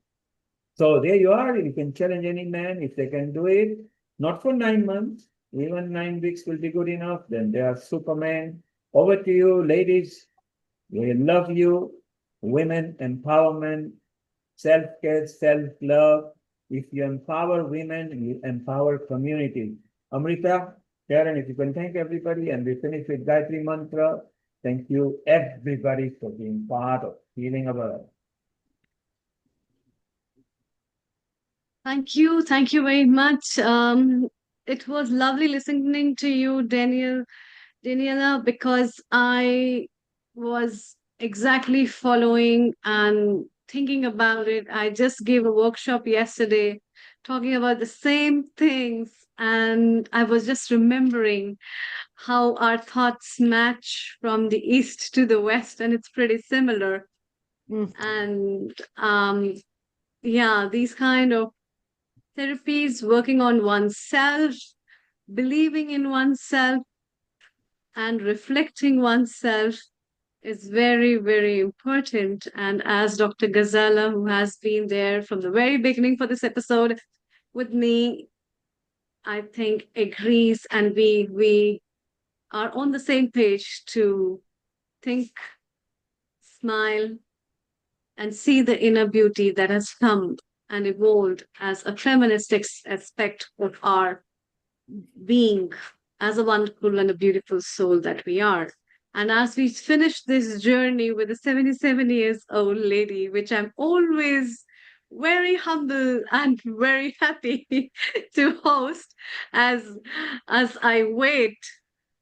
So there you are. You can challenge any man if they can do it. Not for 9 months. Even 9 weeks will be good enough. Then they are Superman. Over to you, ladies. We love you. Women empowerment, self-care, self-love. If you empower women, you empower community. Amrita, Karen, if you can thank everybody, and we finish with Gayatri Mantra. Thank you, everybody, for being part of Healing Our Earth. Thank you. Thank you very much. It was lovely listening to you, Daniela, because I was exactly following and thinking about it. I just gave a workshop yesterday talking about the same things, and I was just remembering how our thoughts match from the east to the west, and it's pretty similar. And yeah, these kind of therapies, working on oneself, believing in oneself, and reflecting oneself is very important. And as Dr. Ghazala, who has been there from the very beginning for this episode with me, I think agrees, and we are on the same page to think, smile, and see the inner beauty that has come and evolved as a feminist aspect of our being, as a wonderful and a beautiful soul that we are. And as we finish this journey with a 77 years old lady, which I'm always very humble and very happy to host as I wait.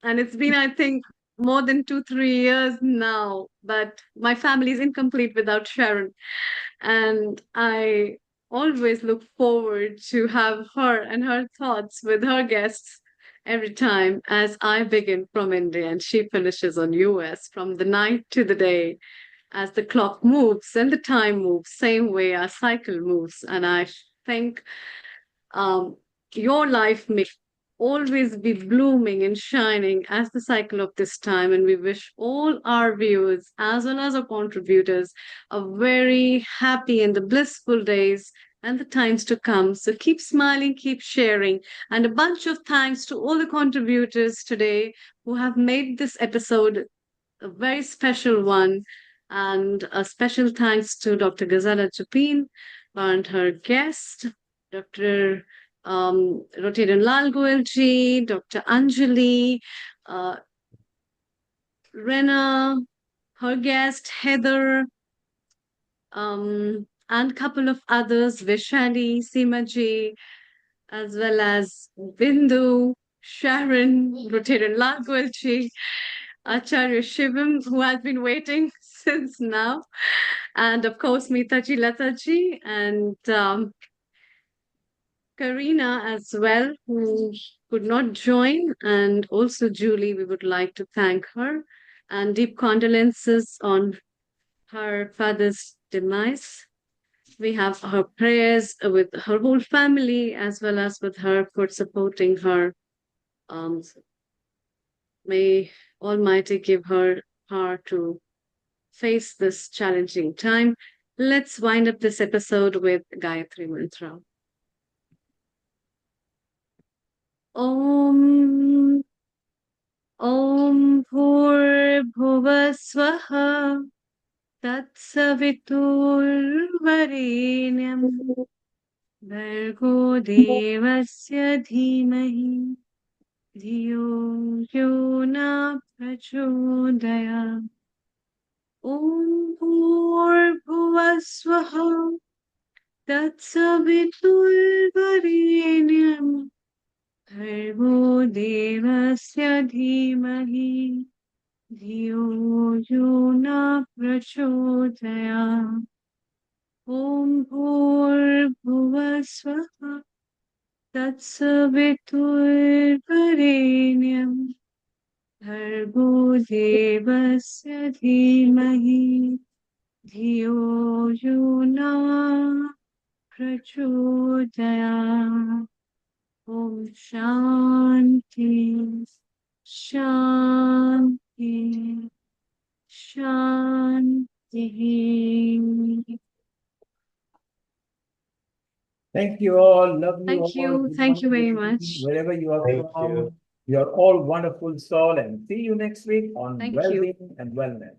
And it's been, I think, more than 2-3 years now, but my family is incomplete without Sharon. And I always look forward to have her and her thoughts with her guests every time, as I begin from India and she finishes on US, from the night to the day. as the clock moves and the time moves, same way our cycle moves. And I think your life may always be blooming and shining as the cycle of this time. And we wish all our viewers, as well as our contributors, a very happy and the blissful days and the times to come. So keep smiling, keep sharing. And a bunch of thanks to all the contributors today who have made this episode a very special one. And a special thanks to Dr. Ghazala Japin and her guest, Dr. Rotarian Lal Goelji, Dr. Anjali, Rena, her guest, Heather, and a couple of others, Vishali, Seemaji, as well as Bindu, Sharon, Rotarian Lal Goelji, Acharya Shivam, who has been waiting since now, and of course Mitaji Lataji and Karina as well, who could not join, and also Julie, we would like to thank her, and deep condolences on her father's demise. We have her prayers with her whole family as well as with her for supporting her. May Almighty give her power to face this challenging time. Let's wind up this episode with Gayatri Mantra. Om Om Bhuvaswaha Tatsaviturvarenyam Bhargo Devasya Dhimahi Dhiyo Yo Na Prachodaya Om Bhuvaswaha Tatsaviturvarenyam Bhargo Devasya Dhimahi Dhiyo Yo Na Prachodaya Om Bhuvaswaha Tatsaviturvarenyam Bhargo Devasya Dhimahi Dhiyo Yo Na Prachodaya Om Shanti Shanti Shanti. Thank you all. Love you Thank all. you. Good Thank you very morning, much. wherever you are Thank from. you. You are all wonderful soul, and see you next week on Thank you. Wellbeing and Wellness.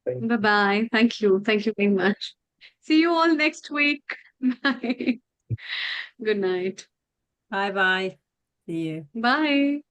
Bye-bye. Thank you. Thank you very much. See you all next week. Bye. Good night. Bye bye. See you. Bye.